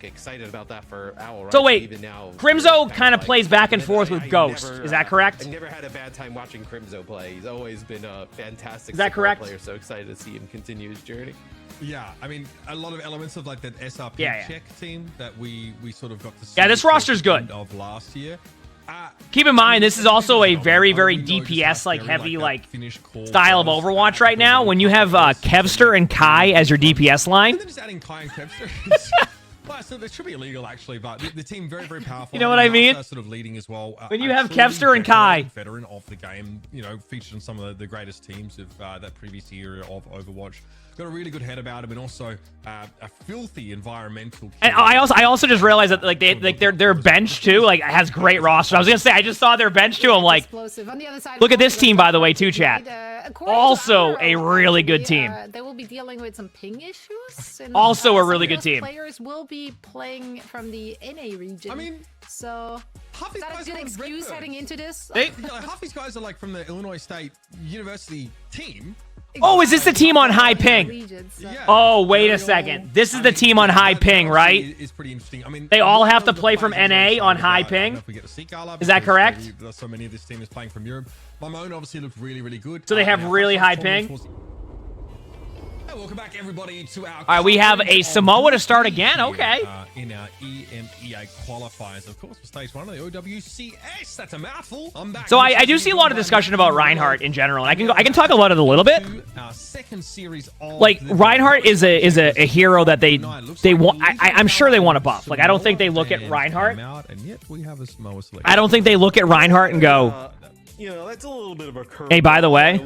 excited about that for Owl. Right? So wait, Crimzo kind of plays back and forth with Ghost. Is that correct? I never had a bad time watching Crimzo play. He's always been a fantastic player. So excited to see him continue his journey. Yeah, I mean, a lot of elements of like that SRP check team that we sort of got to see. Yeah, this roster's good. Of last year. Keep in mind, this is also a very, very DPS like heavy style of Overwatch right now. When you have Kevster and Kai as your DPS line. Just adding Kai and Kevster. Well, so this should be illegal actually, but the team very, very powerful. You know what I mean? Sort of leading as well. When you have Kevster and Kai, veteran of the game, you know, featured in some of the greatest teams of that previous era of Overwatch. Got a really good head about him, and also a filthy environmental. And I also just realized that their bench too has great roster. I was gonna say I just saw their bench too. I'm like, look at this team by the way too, chat. Also a really good team. They will be dealing with some ping issues. Also a really good team. Players will be playing from the NA region. I mean, so is that a good excuse heading into this? Half these guys are like from the Illinois State University team. Oh, is this the team on high ping? Oh, wait a second. This is the team on high ping, right? It's pretty interesting. I mean, they all have to play from NA on high ping. Is that correct? So many of this team is playing from Europe. Mamone obviously looked really, really good. So they have really high ping. Welcome back, everybody, to our... All right, we have a Samoa to start again. Okay. In our EMEA qualifiers, of course, for stage 1 of the OWCS. That's a mouthful. I'm back. So I do see a lot of discussion about Reinhardt in general, and I can talk about it a little bit. Our second series of like Reinhardt is a hero that they want. I'm sure they want to buff. Like I don't think they look at Reinhardt. And yet we have a Samoa selection. I don't think they look at Reinhardt and go, you know, that's a little bit of a curve. Hey, by the way,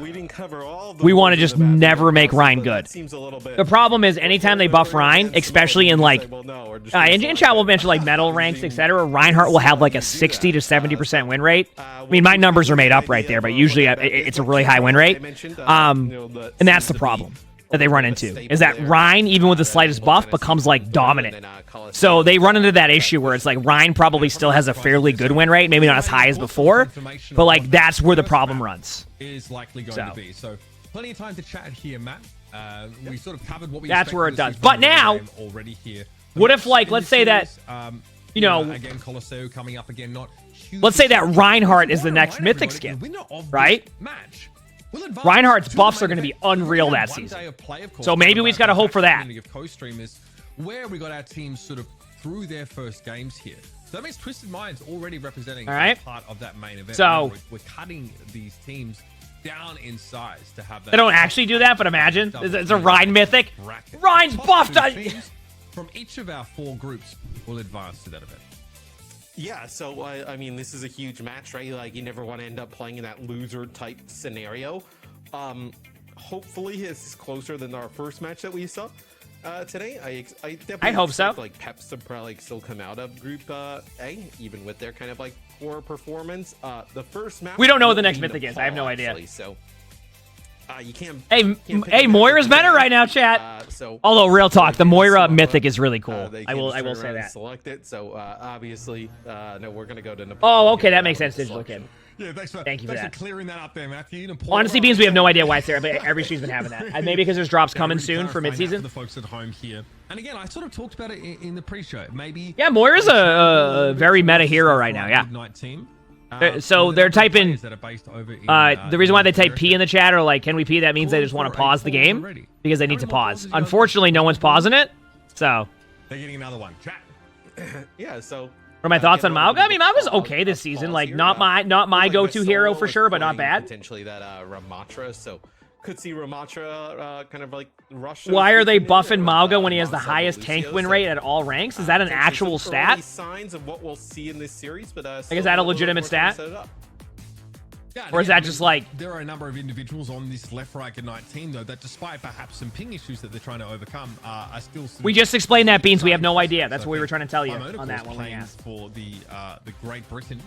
we want to just never make the Ryan good. The problem is anytime they buff Ryan, especially in like, in chat will mention like medal ranks, etc., Reinhardt will have like a 60 to 70% win rate. I mean, my numbers are made up right there, but usually it's a really high win rate. And that's the problem that they run into, is that Ryan, even with the slightest buff, becomes like dominant. So they run into that issue where it's like Ryan probably still has a fairly good win rate, maybe not as high as before, but like that's where the problem runs. Is likely going to be. So plenty of time to chat here, Matt. We sort of covered what we that's where it does. But now, already here. What if like let's say that you know again Colosseo coming up again, not huge. Let's say that Reinhardt is the next mythic skin, right? Match. Reinhardt's buffs are going to be unreal that season. So maybe we just got to hope for that. Where we got our teams sort of through their first games here. So that means Twisted Minds already representing part of that main event. So we're cutting these teams down in size to have that. They don't actually do that, but imagine. It's a Rein mythic. Rein's buffed. From each of our 4 groups will advance to that event. Yeah, so I mean, this is a huge match, right? Like, you never want to end up playing in that loser type scenario. Hopefully, it's closer than our first match that we saw today. I definitely hope so. Like Peps to probably still come out of Group A, even with their kind of like poor performance. The first match. We don't know what the next mythic is. I have no idea. Actually, so. You can't. Hey, Moira's better right now, chat. Although, real talk, the Moira mythic is really cool. I will say that. Select it. So obviously, no, we're gonna go to Nepal. Oh, okay, that makes sense. Digital Kid. Yeah, thank you for that. Clearing that up there, Matthew. Honestly, Beans, we have no idea why it's there, but every stream's been having that. Maybe because there's drops coming soon for midseason. The folks at home here, and again, I sort of talked about it in the pre-show. Maybe. Yeah, Moira's a very meta hero right now. Yeah. Team. So they're typing. The reason why they type P in the chat or like, can we P? That means they just want to pause the game because they need to pause. Unfortunately, no one's pausing it. So. They're getting another one. Chat. Yeah. So. What are my thoughts on Mauga? I mean, Mauga's okay this season. Like, not my go-to hero for sure, but not bad. Potentially that Ramatra. So. Could see Ramatra kind of like rush. Why are they buffing Mauga when he has the highest tank win rate at all ranks? Is that an actual stat? Signs of what we'll see in this series, but like, is that a legitimate stat? Yeah, or is that just like... There are a number of individuals on this left-right Ignite team, though, that despite perhaps some ping issues that they're trying to overcome, are still... We just explained that, Beans. We have no idea. That's what we were trying to tell you on that one. For the Great Britain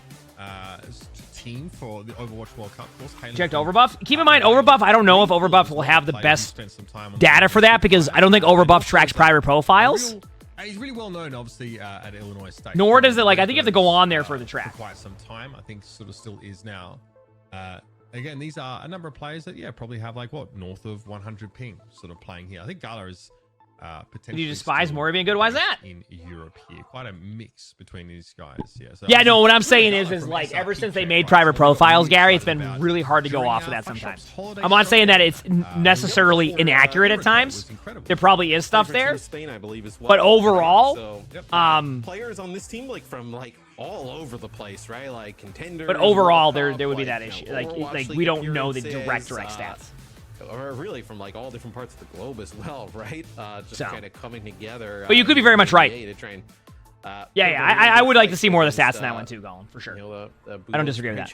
team for the Overwatch World Cup. Checked Overbuff. Keep in mind, Overbuff, I don't know if Overbuff will have the best data for that because I don't think Overbuff tracks private profiles. He's really well known, obviously, at Illinois State. Nor does it, like, I think you have to go on there for the track. For quite some time. I think sort of still is now. Again, these are a number of players that, yeah, probably have, like, what, north of 100 ping sort of playing here. I think Gala is potentially... You despise Moira being good? Why is that? In Europe here. Quite a mix between these guys. Yeah, so yeah, no, what I'm saying is like, ever since they made private profiles, Gary, it's been really hard to go off of that sometimes. I'm not saying that it's necessarily inaccurate at times. There probably is stuff there. But overall... players on this team, like, from, like, all over the place, right? Like, contenders... But overall, there would be that issue. Like we don't know the direct stats. Or really from like all different parts of the globe as well, right? Just kind of coming together. But you could be very much right. To try and, I would like to see more of the stats in that one too, Colin, for sure. I don't disagree with that.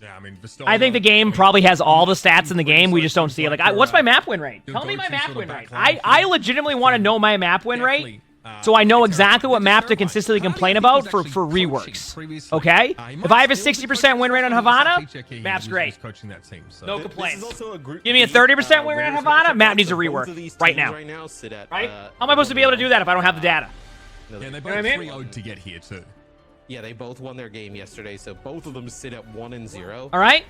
Yeah, I mean, I think the game probably has all the stats in the game. We just don't see it. Like, what's my map win rate? Tell me my map win rate. I legitimately want to know my map win rate. So I know exactly what map to consistently complain about for reworks. Okay? If I have a 60% win rate on Havana, map's great. No complaints. Give me a 30% win rate on Havana, map needs a rework right now. Right? How am I supposed to be able to do that if I don't have the data? Yeah, they both 3-0'd to get here too. Yeah, they both won their game yesterday, so both of them sit at 1-0. All right.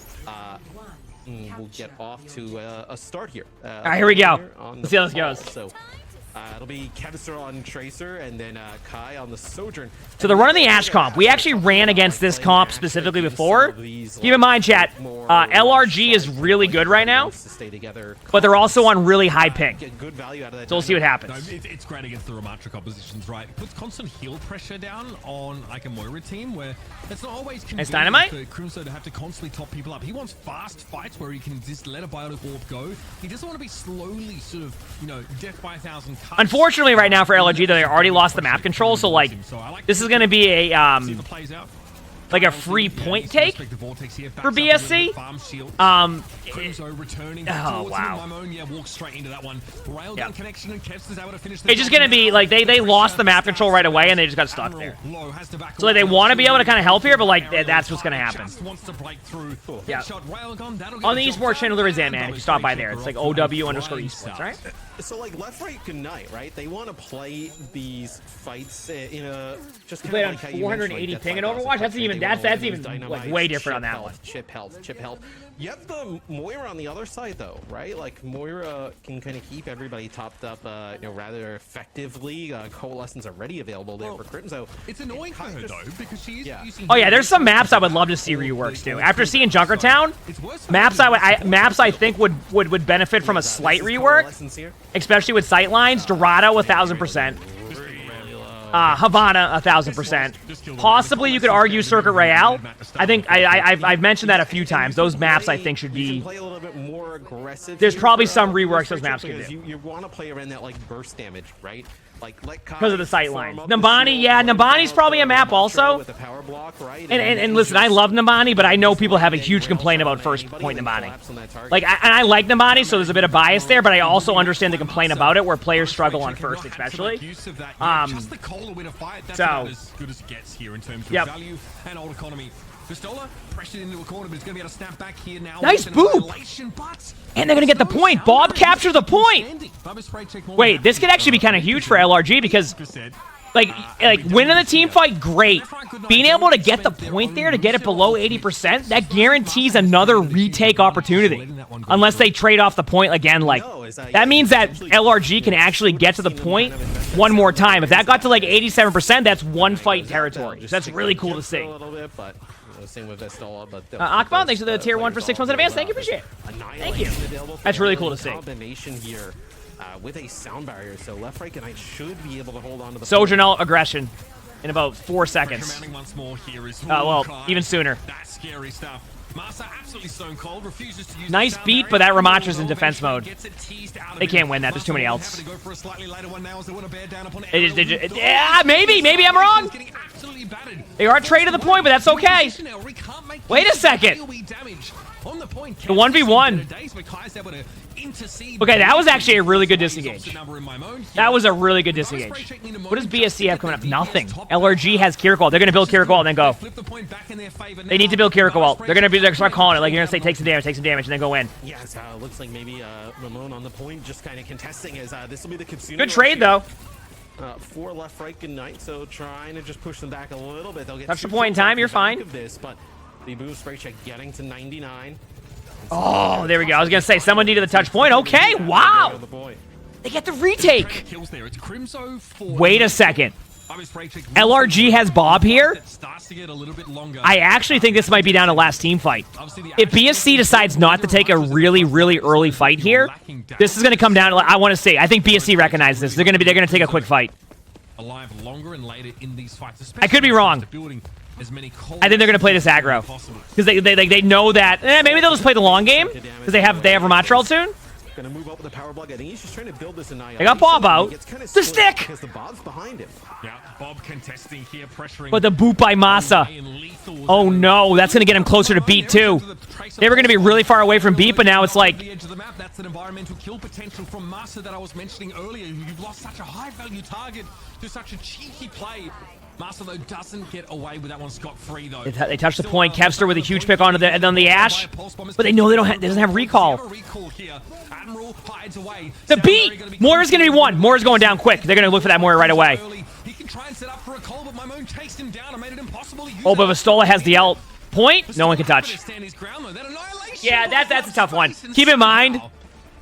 We'll get off to a start here. All right, here we go. Let's see how this goes. So, it'll be Kevster on Tracer and then Kai on the Sojourn. So they're running the Ashe comp. We actually ran against this comp specifically before. Keep in mind, chat, LRG is really good right now, but they're also on really high ping. So we'll see what happens. It's great against the Ramatra compositions, right? It puts constant heal pressure down on like a Moira team where it's not always convenient Dynamite for Crimso to have to constantly top people up. He wants fast fights where he can just let a Biotic Orb go. He doesn't want to be slowly sort of, you know, death by 1,000 cuts. Unfortunately, right now for LRG, they already lost the map control, so like this is going to be a like a free point take for BSC. Oh wow! It's just gonna be like they lost the map control right away and they just got stuck there. So like, they want to be able to kind of help here, but like that's what's gonna happen. Yeah. On the esports channel there is that, man. If you stop by there, it's like OW_esports, right? So like left right Ignite, right? They want to play these fights in a just kind of like 480 ping in Overwatch. That's even that's even like way different on that one. Chip health. You have the Moira on the other side though, right? Like Moira can kind of keep everybody topped up, rather effectively. Coalescence already available there for Critton. So it's annoying for her though because she's using. Oh yeah, there's some maps I would love to see reworks too. After seeing Junkertown, maps I think would benefit from a slight rework, especially with sightlines. Dorado 1000%. Havana 1000%. Possibly you could argue Circuit Royale. I think I've mentioned that a few times. Those maps I think should be. There's probably some reworks those maps can do. You want to play around that like burst damage, right? Because of the sight lines. Nambani, yeah, Nambani's probably a map also. And listen, I love Nambani, but I know people have a huge complaint about first point Nambani. Like, I like Nambani, so there's a bit of bias there, but I also understand the complaint about it, where players struggle on first, especially. So, as good as it gets here in terms of value and old economy. Pistola pressured into a corner, but he's going to be able to snap back here now. Nice boop! And they're going to get the point. Bob capture the point. Wait, this could actually be kind of huge for LRG because, like winning the team fight, great. Being able to get the point there to get it below 80%, that guarantees another retake opportunity. Unless they trade off the point again, like that means that LRG can actually get to the point one more time. If that got to like 87%, that's one fight territory. That's really cool to see. Same with Vestola, but Akbon, thanks for the tier 1 for 6 months in advance. Thank you, appreciate it. Thank you. That's really cool to see. Combination here with a sound barrier, so left, right, and I should be able to hold on to the Sojourner aggression in about 4 seconds. Once more here is well, even sooner. That's scary stuff. Masa absolutely stone cold, refuses to use nice beat, but that Ramatra's in defense mode. They can't win that. There's too many else. Yeah, maybe I'm wrong. They are traded the point, but that's okay. Wait a second. The 1v1. Okay, that was actually a really good disengage. That was a really good disengage. What does BSC have coming up? Nothing. LRG has Kiriko. They're going to build Kiriko and then go. They need to build Kiriko. They're going to start calling it. Like, you're going to say take some damage, and then go in. Yeah, it looks like maybe Ramon on the point just kind of contesting as this will be the Kitsune. Good trade, though. 4 left, right, good night. So trying to just push them back a little bit. They'll get touch the point in time. You're fine. But the boost spray check getting to 99. Oh, there we go. I was going to say, someone needed the touch point. Okay, wow. They get the retake. Wait a second. LRG has Bob here. I actually think this might be down to last team fight. If BSC decides not to take a really, really early fight here, this is going to come down to, I want to see. I think BSC recognizes this. They're going to take a quick fight. I could be wrong. I think they're going to play this aggro. Because they know that, maybe they'll just play the long game. Because they have Ramatra soon. Gonna move up with the power block. I think he's just trying to build this in. They got Bob out. The stick! Because the Bob's behind him. Yeah, Bob contesting here, pressuring. But the boot by Masa. Oh no, that's gonna get him closer to beat too. They were gonna be really far away from beat, but now it's like. The edge of the map, that's an environmental kill potential from Masa that I was mentioning earlier. You've lost such a high value target to such a cheeky play. Masa, though, doesn't get away with that one scot-free, though. They touch the point. Kevster with a huge pick onto the Ash. But they know they doesn't have recall. The beat! Moira's going to be one. Moira's going down quick. They're going to look for that Moira right away. Oh, but Vistola has the ult. Point? No one can touch. Yeah, that's a tough one. Keep in mind,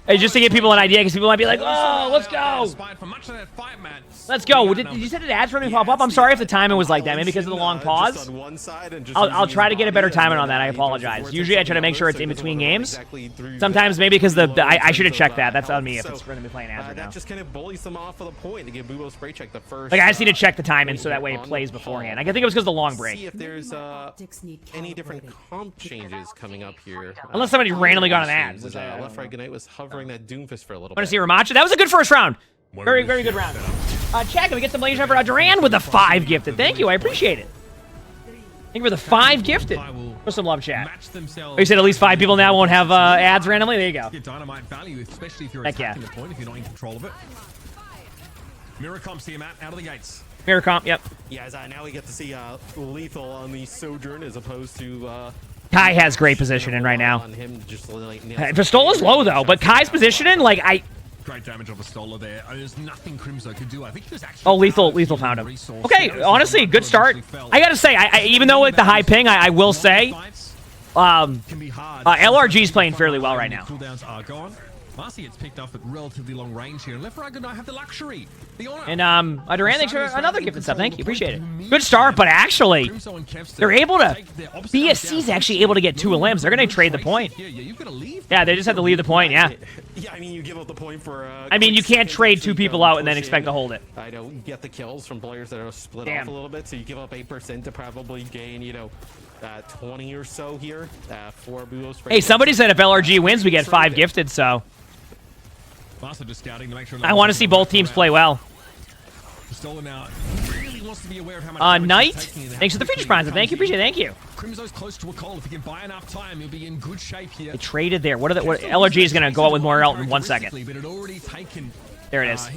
just to give people an idea, because people might be like, oh, let's go. Let's go. Did you say the ads for me pop up? I'm sorry if the timing was like that. Maybe because of the long pause. I'll try to get a better timing on that. I apologize. Usually I try to make sure it's in between games. Sometimes maybe because I should have checked that. That's on me if it's going to be playing ads right now. That just kind of bullies them off of the point to get Bubo spray check the first. Like I just need to check the timing so that way it plays beforehand. I think it was because of the long break. See if there's any different comp changes coming up here. Unless somebody randomly got an ad. Left right Goodnight was hovering that Doomfist for a little bit. Want to see Ramacha? That was a good first round. Very, very good round. Check, can we get some ladies for Duran with the 5 gifted? Thank you, I appreciate it. Thank you for the 5 gifted. For some love chat. Oh, you said at least 5 people now won't have ads randomly? There you go. Dynamite value, especially if you're Heck attacking the point, if you're not in control of it. Mirror comps here, Matt, out of the gates. Mirror comp, yep. Yeah, now we get to see Lethal on the Sojourn as opposed to... Kai has great positioning right now. Pistola's low, though, but Kai's positioning, like, Great damage of a Stoller there. There's nothing Crimzo could do. I think he was actually... Oh, Lethal found him. Okay, honestly, good start. I gotta say, even though with the high ping, I will say, LRG's playing fairly well right now. Cooldowns are gone. Marcy gets picked up at relatively long range here, and Left 4 Good Night have the luxury. The honor. And Duran, thanks for another gift and stuff. Thank you, appreciate it. Good start, but actually, they're able to. BSC's actually able to get 2 limbs. They're gonna trade the point. Yeah, they just have to leave the point. Yeah. Yeah, I mean, you give up the point for. I mean, you can't trade 2 people out and then expect to hold it. I know you get the kills from players that are split off a little bit, so you give up 8% to probably gain, 20 or so here. 4 Buos. Hey, somebody said if LRG wins, we get 5 gifted. So. Just scouting to make sure I want to see both teams play well. Now really wants to be aware of how much Knight, thanks for the feature prize. Thank you, appreciate it. Thank you. Crimzo's close to a call. If he can buy enough time, he'll be in good shape here. They traded there. What LRG is going to go out with more out in 1 second. There it is.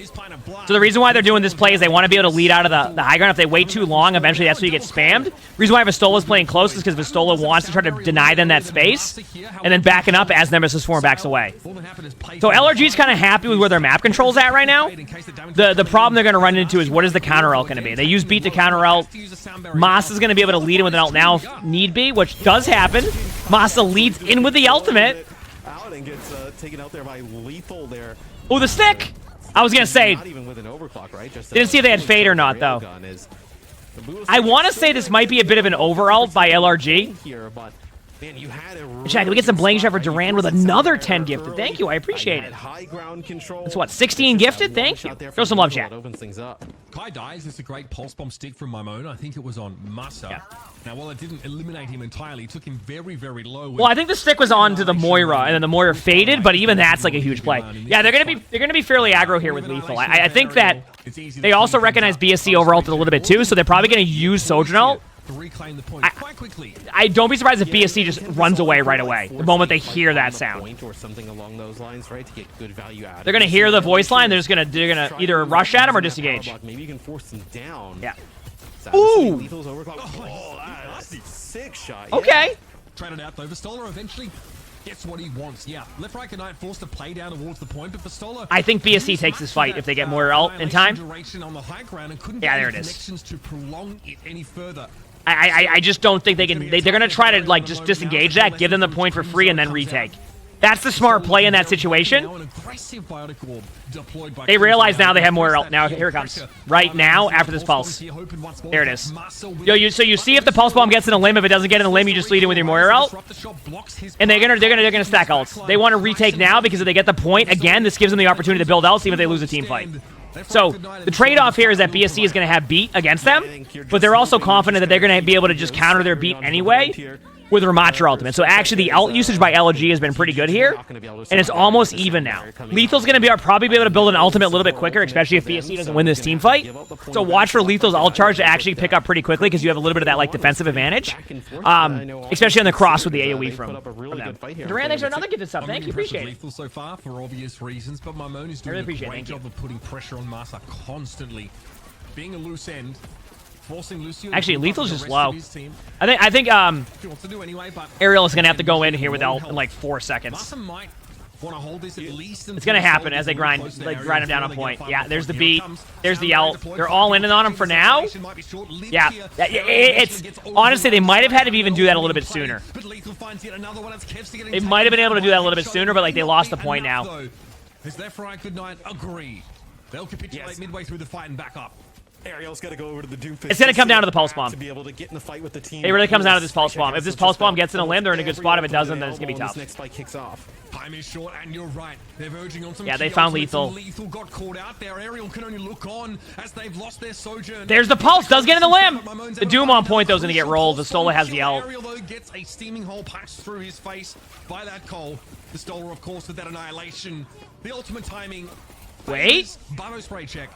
So the reason why they're doing this play is they want to be able to lead out of the high ground. If they wait too long, eventually that's where you get spammed. The reason why Vistola's playing close is because Vistola wants to try to deny them that space and then backing up as Nemesis 4 backs away. So LRG's kind of happy with where their map control's at right now. The problem they're going to run into is what is the counter ult going to be? They use beat to counter ult. Masa is going to be able to lead in with an ult now if need be, which does happen. Masa leads in with the ultimate. Out and gets taken out there by Lethal there. Oh, the stick! I was gonna say, not even with an overclock, right? Just didn't see if they had fade or not, though. I want to say this might be a bit of an over-ult by LRG. Check, we get some blank shot for Duran with another 10 gifted. Thank you, I appreciate it. That's what, 16 gifted? Thank you. Show some love, chat. Kai dies. It's a great pulse bomb stick from Mimone. I think it was on Masa. Yeah. Now, while it didn't eliminate him entirely, it took him very, very low. Well, I think the stick was on to the Moira, and then the Moira faded, but even that's like a huge play. Yeah, they're gonna be fairly aggro here with Lethal. I think that they also recognize BSC over-ulted a little bit too, so they're probably gonna use Sojourn ult. I don't be surprised if BSC just runs away right away the moment they hear that sound. They're gonna hear the voice line. They're gonna either rush at him or disengage. Maybe you can force them down. Yeah. Ooh! Sick shot. Okay. Traded out though. Vistola eventually gets what he wants. Yeah. Left Right Good Night forced to play down towards the point, but Vistola. I think BSC takes this fight if they get more ult in time. Yeah, there it is. To prolong it any further. I just don't think they can. They're gonna try to like just disengage that, give them the point for free, and then retake. That's the smart play in that situation. They realize now they have more ult. Now here it comes. Right now after this pulse. There it is. So you see if the pulse bomb gets in a limb. If it doesn't get in a limb, you just lead in with your Moira ult. And they're gonna stack ults. They want to retake now because if they get the point again, this gives them the opportunity to build ults even if they lose a team fight. So the trade-off here is that BSC is going to have beat against them, but they're also confident that they're going to be able to just counter their beat anyway with Ramatra ultimate. So actually the ult usage by LG has been pretty good here, and it's almost even now. Lethal's going to probably be able to build an ultimate a little bit quicker, especially if BSC doesn't win this team fight. So watch for Lethal's ult charge to actually pick up pretty quickly because you have a little bit of that like defensive advantage, especially on the cross with the AoE from them. Duran, thanks for another gifted sub. Thank you, appreciate it. Lethal so far for obvious reasons, but Mimone is doing a great job of putting pressure on Masa constantly, being a loose end. Actually, Lethal's just low. I think Ariel is gonna have to go in here with ult in like 4 seconds. It's gonna happen as they grind him down a point. Yeah, there's the beat, there's the ult. They're all in on him for now. Yeah, it's honestly they might have had to even do that a little bit sooner. They might have been able to do that a little bit sooner, but like they lost the point now. Is Left Right Good Night agree? They'll capitulate midway through the fight and back up. Ariel's got to go over to the Doomfist. It's going to come down to the pulse bomb. To be able to get in the fight with the team. It really comes down to this pulse bomb. If this pulse bomb gets in a limb, they're in a good spot. If it doesn't, then it's going to be tough. Next fight kicks off. Time is short, and you're right. They're verging on some. Yeah, they found Lethal. Lethal got caught out there. Ariel can only look on as they've lost their Sojourn. There's the pulse. Does get in the limb. The Doom on point though is going to get rolled. The Stola has the ult. Ariel though gets a steaming hole punched through his face by that Cole. The Stola, of course, with that annihilation. The ultimate timing. Wait. Barbo spray check.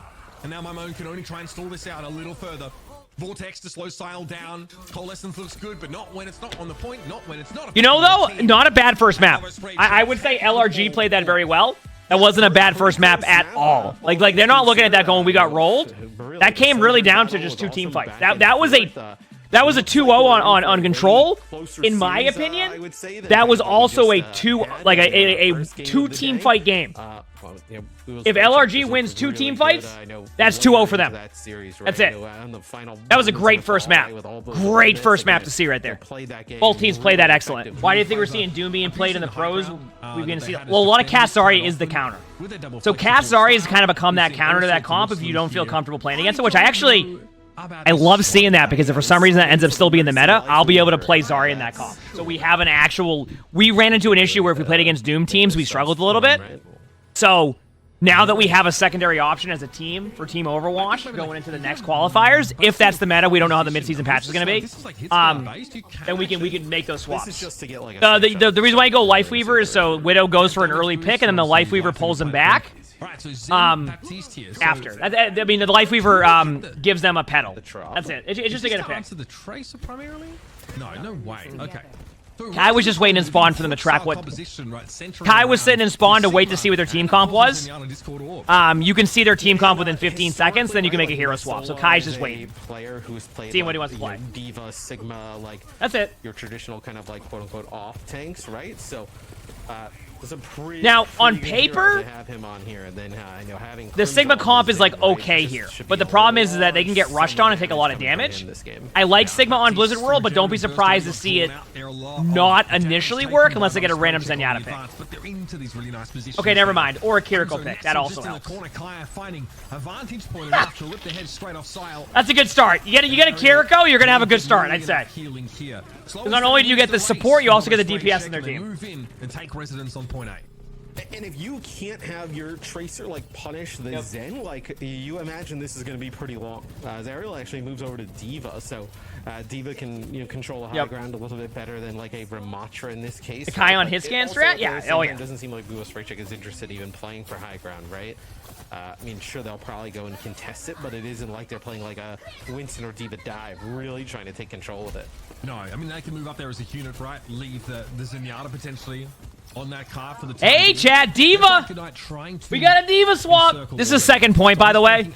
And now Mimone can only try and stall this out a little further. Vortex to slow Sile down. Coalescence looks good, but not when it's not on the point, not when it's not. You know, though, not a bad first map. I would say LRG played that very well. That wasn't a bad first map at all. Like they're not looking at that going, we got rolled. That came really down to just 2 team fights. That was a That was a 2-0 on control. In my opinion, that was also a two-team fight game. If LRG wins 2 team fights, that's 2-0 for them. That's it. That was a great first map. Great first map to see right there. Both teams played that excellent. Why do you think we're seeing Doom being played in the pros? We're going to see. Well, a lot of Cass Zarya is the counter. So Cass Zarya has kind of become that counter to that comp if you don't feel comfortable playing against it, which I love seeing that, because if for some reason that ends up still being the meta, I'll be able to play Zarya in that comp. So we have an actual... We ran into an issue where if we played against Doom teams, we struggled a little bit. So now that we have a secondary option as a team for Team Overwatch going into the next qualifiers, if that's the meta, we don't know how the midseason patch is going to be, then we can make those swaps. The reason why you go Lifeweaver is so Widow goes for an early pick, and then the Lifeweaver pulls him back. After. I mean, the Lifeweaver gives them a pedal. That's it. It's just to get a pick. The Tracer primarily? No way. Okay. Kai was just waiting in spawn for them to track what... Kai was sitting in spawn to wait to see what their team comp was. You can see their team comp within 15 seconds, then you can make a hero swap. So Kai's just waiting. Seeing what he wants to play. Diva, Sigma, like... That's it. Your traditional kind of like quote-unquote off tanks, right? So, now, on paper, the Sigma comp is like okay here, but the problem is that they can get rushed on and take a lot of damage. I like Sigma on Blizzard World, but don't be surprised to see it not initially work unless they get a random Zenyatta pick. Okay, never mind. Or a Kiriko pick. That also helps. That's a good start. You get a Kiriko, you're gonna have a good start, I'd say. Not only do you get the support, you also get the DPS in their team. Point A. And if you can't have your Tracer like punish the Zen, like you imagine this is going to be pretty long. Zariel actually moves over to Diva, so Diva can control the high ground a little bit better than like a Ramatra in this case. The Kai on his scan strat? Yeah, oh yeah. It doesn't seem like Blue Sprite Chick is interested even playing for high ground, right? I mean, sure, they'll probably go and contest it, but it isn't like they're playing like a Winston or Diva dive, really trying to take control of it. No, I mean, they can move up there as a unit, right? Leave the Zenyatta potentially on that car for the team. Hey, Chad, Diva! We got a Diva swap! This is second point, by the way.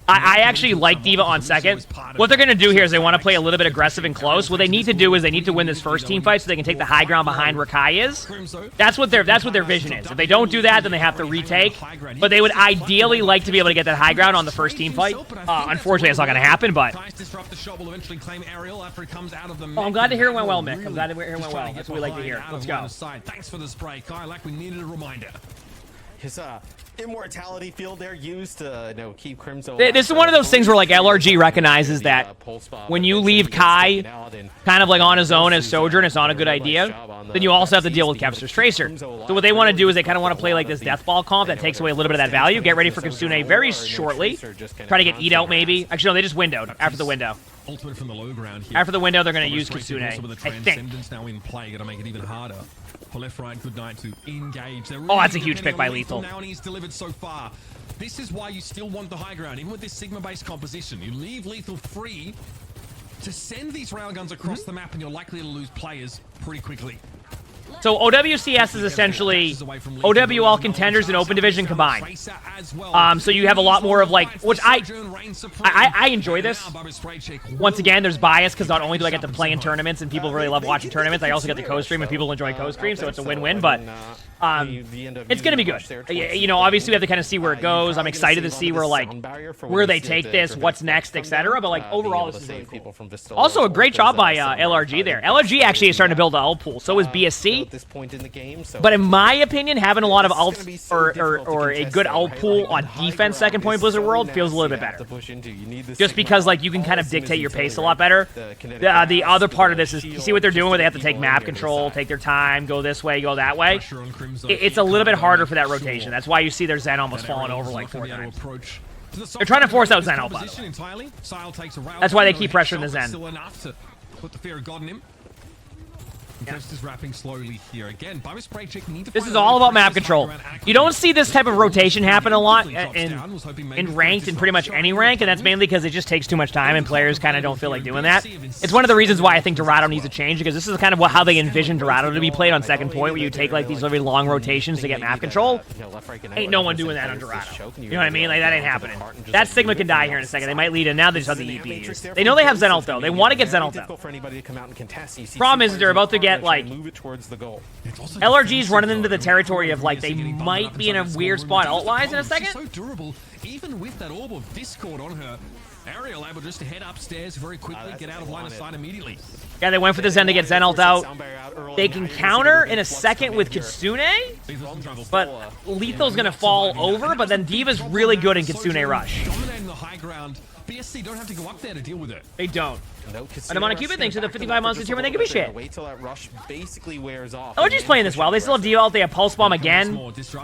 I actually like Diva on second. What they're going to do here is they want to play a little bit aggressive and close. What they need to do is they need to win this first team fight so they can take the high ground behind where Kai is. That's what their vision is. If they don't do that, then they have to retake. But they would ideally like to be able to get that high ground on the first team fight. Unfortunately, it's not going to happen, but... Oh, I'm glad to hear it went well, Mick. I'm glad to hear it went well. That's what we like to hear. Let's go. Thanks for the spray. Kai, like we needed a reminder. His immortality field there used to keep Crimson. This is one of those things where like LRG recognizes that when you leave Kai kind of like on his own as Sojourn, it's not a good idea. Then you also have to deal with Kevster's Tracer. So what they want to do is they kind of want to play like this Deathball comp that takes away a little bit of that value. Get ready for Kitsune very shortly. Try to get Eat Out maybe. Actually, no, they just windowed after the window. Ultimate from the low ground here. After the window, they're going to use Kitsune. I think. Now in play, going to make it even harder. For left, right, good night to engage. Really that's a huge pick by Lethal. Now, and he's delivered so far. This is why you still want the high ground, even with this Sigma-based composition. You leave Lethal free to send these railguns across the map, and you're likely to lose players pretty quickly. So OWCS is essentially OW all contenders and open division combined. So you have a lot more of like, which I enjoy this. Once again, there's bias because not only do I get to play in tournaments and people really love watching tournaments, I also get to co-stream and people enjoy co-stream, so it's a win-win. But it's gonna be good. Obviously we have to kind of see where it goes. I'm excited to see where they take this, what's next, etc. But like overall, this is really cool. Also, a great job by LRG there. LRG actually is starting to build an ult pool. So is BSC. At this point in the game, but in my opinion, having a lot of ults or a good ult pool on defense second point Blizzard World feels a little bit better. Just because like you can kind of dictate your pace a lot better. The other part of this is you see what they're doing where they have to take map control, take their time, go this way, go that way. It's a little bit harder for that rotation. That's why you see their Zen almost falling over like 4 times. They're trying to force out Zen ult, by the way. That's why they keep pressuring the Zen. First is wrapping slowly here again. This is all about map control. You don't see this type of rotation happen a lot in ranked and pretty much any rank, and that's mainly because it just takes too much time and players kind of don't feel like doing that. It's one of the reasons why I think Dorado needs a change, because this is kind of how they envision Dorado to be played on second point, where you take like these really long rotations to get map control. Ain't no one doing that on Dorado. You know what I mean? Like, that ain't happening. That Sigma can die here in a second. They might lead in. Now they just have the EP. They know they have Zen ult though. They want to get Zen ult though. Problem is they're about to get like LRG's running into the territory of like they might be in a weird spot ult-wise in a second. So durable, even with that orb of Discord on her. Ariel able just to head upstairs very quickly, get out of line of sight immediately. Yeah, they went for the Zen to get Zen ult out. They can counter in a second with Kitsune, but Lethal's gonna fall over, but then D.Va's really good in Kitsune Rush. Dominating the high ground. BSC don't have to go up there to deal with it. They don't. And I'm on a Cupid thanks to the 55 months this year when they give me shit. Wait till that rush basically wears off. LG's playing this well. They still have D.Va ult. They have Pulse Bomb again. Oh, that's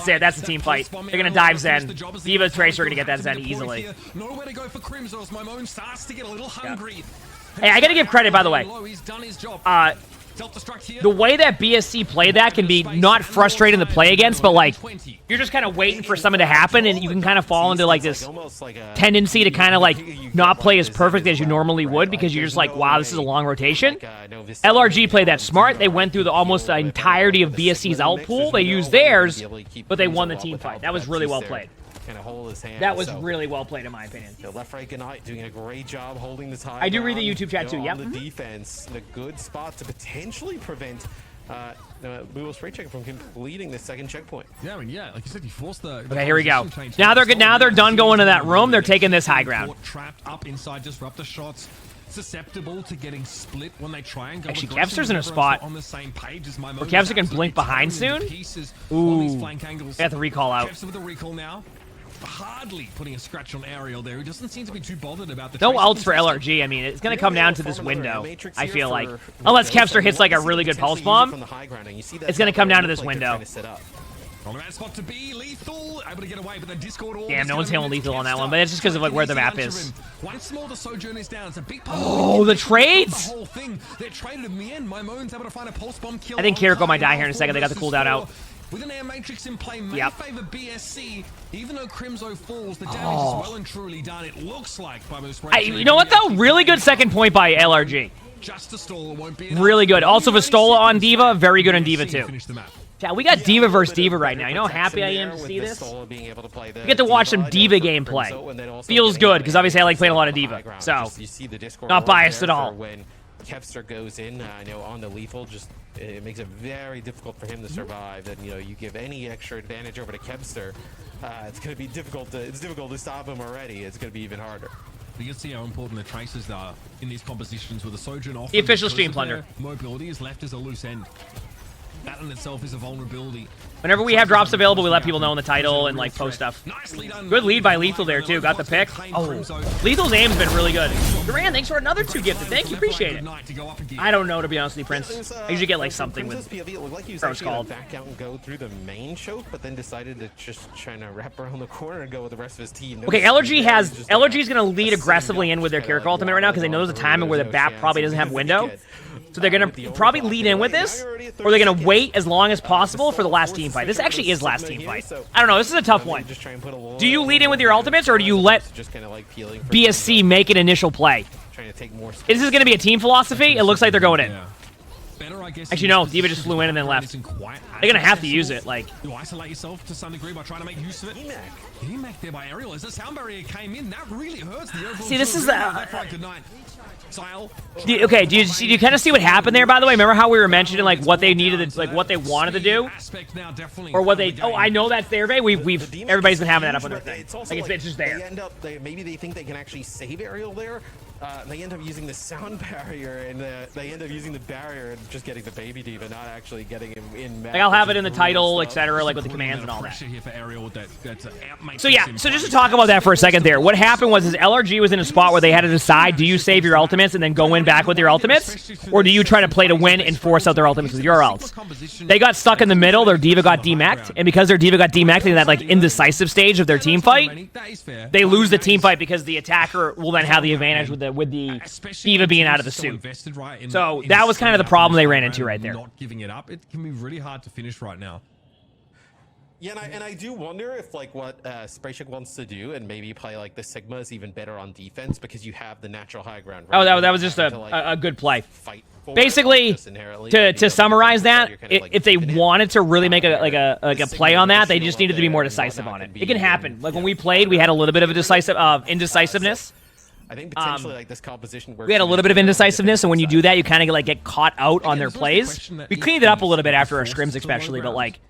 it. That's the team fight. They're gonna dive Zen. D.Va Tracer are gonna get that Zen easily. Nowhere to go for Crimson. My moan starts to get a little hungry. Hey, I gotta give credit, by the way. The way that BSC played that can be not frustrating to play against, but like, you're just kind of waiting for something to happen, and you can kind of fall into like this tendency to kind of like not play as perfect as you normally would, because you're just like, wow, this is a long rotation. LRG played that smart. They went through almost the entirety of BSC's ult pool. They used theirs, but they won the team fight. That was really well played. That was really well played, in my opinion. Left right Ignite doing a great job holding this high. I do read the YouTube chat too. Yep. The defense, the good spot to potentially prevent Blue Spray Checker from completing the second checkpoint. Yeah, I mean, yeah, like you said, you forced the. Okay, here we go. Now they're good. Now they're done going to that room. They're taking this high ground. Trapped up inside, disrupt the shots. Susceptible to getting split when they try and go. Actually, Kevster's in a spot on the same page as my where Kevster can blink behind soon. Ooh, they have to recall out. Kevster with the recall now. Hardly putting a scratch on Ariel there. He doesn't seem to be too bothered about the. No ults for LRG. I mean, it's going to come down to this window, I feel like. Unless Kevster hits like a really good pulse bomb, it's going to come down to this window. Damn, no one's killing Lethal on that one, but it's just because of like where the map is. Oh, the trades! I think Kiriko might die here in a second. They got the cooldown out. With an air matrix in play, may favor BSC. Even though Crimzo falls, the damage is well and truly done. It looks like by most. You know what though? Really good second point by LRG. Just a stall won't be really good. Also Vistola on D.Va, very good on D.Va too. Yeah, we got D.Va versus D.Va right now. You know how happy I am to see this? We get to watch some D.Va gameplay. Feels good, because obviously I like playing a lot of D.Va. So, not biased at all. When Kevster goes in, on the lethal, just it makes it very difficult for him to survive. And you give any extra advantage over to Kevster, it's going to be difficult. It's difficult to stop him already. It's going to be even harder. You can see how important the traces are in these compositions with the Sojourn. The official stream plunder. Mobility is left as a loose end. That in itself is a vulnerability. Whenever we have drops available, we let people know in the title and like post stuff. Good lead by Lethal there too. Got the pick. Oh, Lethal's aim's been really good. Duran, thanks for another 2 gifted. Thank you, appreciate it. I don't know, to be honest with you, Prince. I usually get like something with. It's called. Back out and go through the main choke, but then decided to just trying to wrap around the corner and go with the rest of his team. Okay, LRG's gonna lead aggressively in with their Kiriko ultimate right now because they know there's a time where the BAP probably doesn't have window. So they're going to probably lead in with this, or they're going to wait as long as possible for the last team fight. This actually is last team fight. I don't know. This is a tough one. Do you lead in with your ultimates, or do you let BSC make an initial play? Is this going to be a team philosophy? It looks like they're going in. Actually, no. D.Va just flew in and then left. They're going to have to use it. Like, you isolate yourself to some degree by trying to make use of it. EMEA there by Ariel. As the sound barrier came in, that really hurts the overall. See, this is okay, do you kind of see what happened there? By the way, remember how we were mentioning like what they needed, like what they wanted to do, or what they? Oh, I know that's there, babe. Everybody's been having that up on their thing. Like it's just there. Maybe they think they can actually save Ariel there. They end up using the sound barrier, and they end up using the barrier and just getting getting the baby diva, not actually getting him in. Like, I'll have it in the title, etc., like with the commands and all that. So yeah, so just to talk about that for a second there, what happened was LRG was in a spot where they had to decide, do you save your ultimates and then go in back with your ultimates, or do you try to play to win and force out their ultimates with your ults? They got stuck in the middle, their diva got demeched, and because their diva got demeched in that like indecisive stage of their team fight, they lose the team fight because the attacker will then have the advantage with the diva being out of the suit. So that was kind of the problem they ran into right there. Not giving it up, it can be really hard to finish right now. Yeah, and I do wonder if like what Sprayshik wants to do and maybe play like the Sigma is even better on defense because you have the natural high ground. Right? Oh, that was just a good play. Basically, to summarize that, if they wanted to really make a play on that, they just needed to be more decisive on it. It can happen. Like when we played, we had a little bit of a indecisiveness. I think potentially like this composition works. We had a little bit of indecisiveness, and when you do that, you kind of like get caught out on their plays. We cleaned it up a little bit after our scrims, especially, but like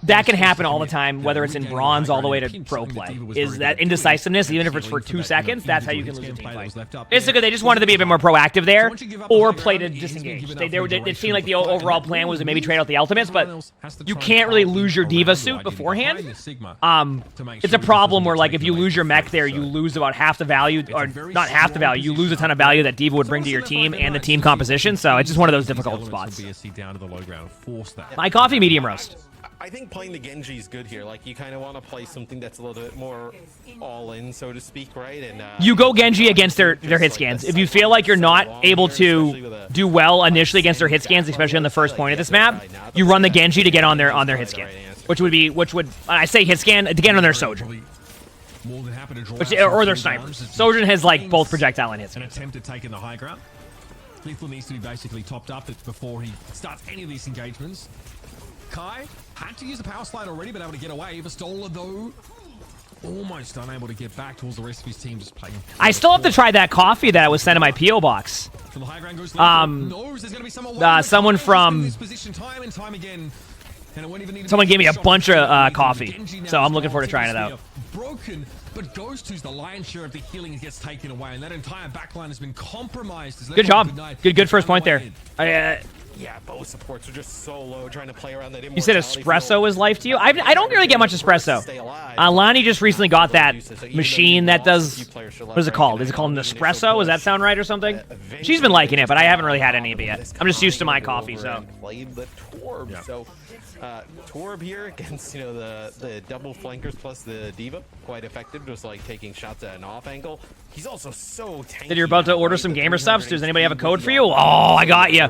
that can happen all the time, whether it's in bronze all the way to pro play. Is that indecisiveness, even if it's for 2 seconds, that's how you can lose a team fight. Basically, they just wanted to be a bit more proactive there, or play to disengage. It seemed like the overall plan was to maybe trade out the ultimates, but you can't really lose your diva suit beforehand. It's a problem where, like, if you lose your mech there, you lose about half the value, or not half the value, you lose a ton of value that diva would bring to your team and the team composition, so it's just one of those difficult spots. My coffee, medium roast. I think playing the Genji is good here. Like, you kind of want to play something that's a little bit more all-in, so to speak, right? And you go Genji against their hit scans. If you feel like you're not able to do well initially against their hit scans, especially on the first point of this map, you run the Genji to get on their hit scan, which would I say hit scan to get on their Sojourn, or their sniper. Sojourn has like both projectile and hit scan. An attempt at taking the high ground. Lethal needs to be basically topped up before he starts any of these engagements. Kai had to use the power slide already, but able to get away. Vastola, though, almost unable to get back towards the rest of his team. Just playing. I still have to try that coffee that I was sent in my PO box. From the high ground goes someone from time and time again. Someone gave me a bunch of coffee, so I'm looking forward to trying it out. Broken, but Ghost, who's the lion's share of the healing, gets taken away, and that entire backline has been compromised. Good job. Good first point there. Yeah, both supports are just so low, trying to play around that. You said espresso is life to you? I don't really get much espresso. Lonnie just recently got that machine that does, what is it called? Is it called an espresso? Does that sound right or something? She's been liking it, but I haven't really had any of it yet. I'm just used to my coffee, so. Played the Torb, so Torb here against, you know, the double flankers plus the diva, quite effective, just like taking shots at an off angle. He's also so tanky. You're about to order some gamer subs. Does anybody have a code for you? Oh, I got you.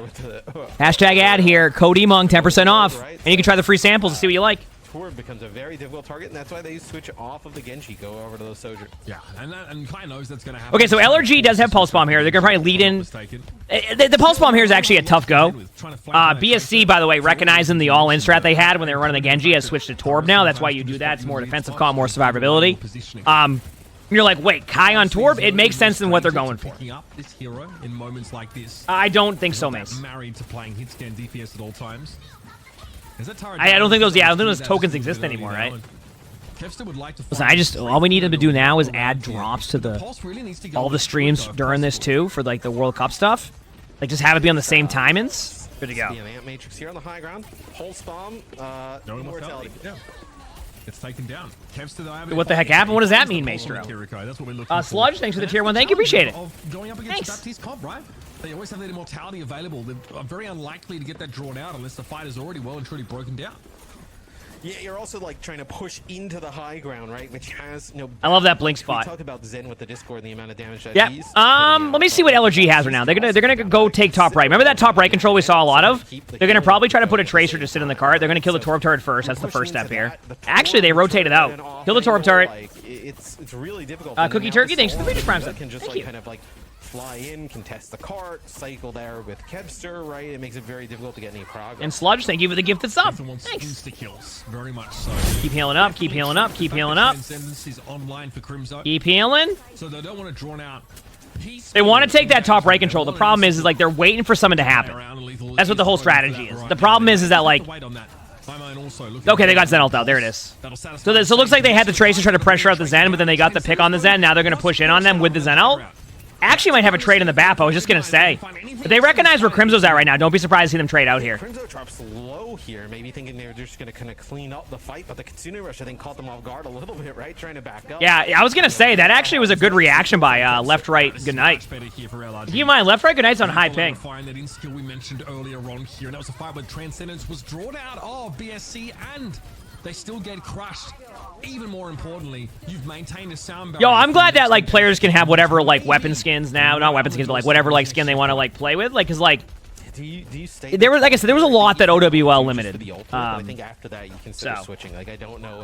Hashtag ad here, code Emongg, 10% off, and you can try the free samples to see what you like. Torb becomes a very difficult target, and that's why they switch off of the Genji, go over to the Sojourn. Yeah, and Kai knows that's going to happen. Okay, so LRG does have Pulse Bomb here. They're going to probably lead in. The Pulse Bomb here is actually a tough go. BSC, by the way, recognizing the all-in strat they had when they were running the Genji, has switched to Torb now. That's why you do that. It's more defensive comp, more survivability. You're like, wait, Kai on Torb? It makes sense in what they're going for. This hero in moments like this. I don't think so, Mace. Married to playing hit scan DPS at all times. I don't think those tokens exist anymore, right? Listen, all we need them to do now is add drops to all the streams during this too for like the World Cup stuff. Like just have it be on the same timings. Good to go. Yeah, Ant Matrix here on the high ground. Pulse bomb. No immortality. Yeah. It's taken down. What the heck happened? What does that mean, Maestro? Sludge, thanks for the tier 1. Thank you, appreciate it. Thanks. They always have that immortality available. They're very unlikely to get that drawn out unless the fight is already well and truly broken down. Yeah, you're also like trying to push into the high ground, right? Which has I love that blink spot. We talk about Zen with the Discord and the amount of damage that he's let me see what LRG has right now. They're gonna go take top right. Remember that top right control we saw a lot of? They're gonna probably try to put a tracer to sit in the cart. They're gonna kill the Torb turret first. That's the first step here. Actually, they rotated out. Kill the Torb turret. It's really difficult. Cookie Turkey, thanks for the Regis Prime. Can just like kind of like fly in, contest the cart, cycle there with Kevster, right? It makes it very difficult to get any progress. And Sludge, thank you for the gifted sub. Thanks. Very much so. Keep healing up, keep healing up, keep healing up. Keep healing. So they don't want to drawn out. They want to take that top right control. The problem is like they're waiting for something to happen. That's what the whole strategy is. The problem is that like okay, they got Zen ult out. There it is. So it looks like they had the Tracer try to pressure out the Zen, but then they got the pick on the Zen. Now they're going to push in on them with the Zen ult. Actually might have a trade in the BAP, I was just going to say. But they recognize where Crimzo's at right now. Don't be surprised to see them trade out here. Crimzo drops low here, maybe thinking they were just going to kind of clean up the fight, but the Kitsune Rush, I think, caught them off guard a little bit, right? Trying to back up. Yeah, I was going to say, that actually was a good reaction by left, right, good night. Keep in mind, left, right, good night's on high ping. That in skill we mentioned earlier on here, and that was a fight where Transcendence was drawn out of BSC, and they still get crushed. Even more importantly, you've maintained a sound barrier. Yo, I'm glad that like players can have whatever like weapon skins now, not weapon skins, but like whatever like skin they want to like play with, like cause like there was, like I said, there was a lot that OWL limited. I think after that you consider switching. Like I don't know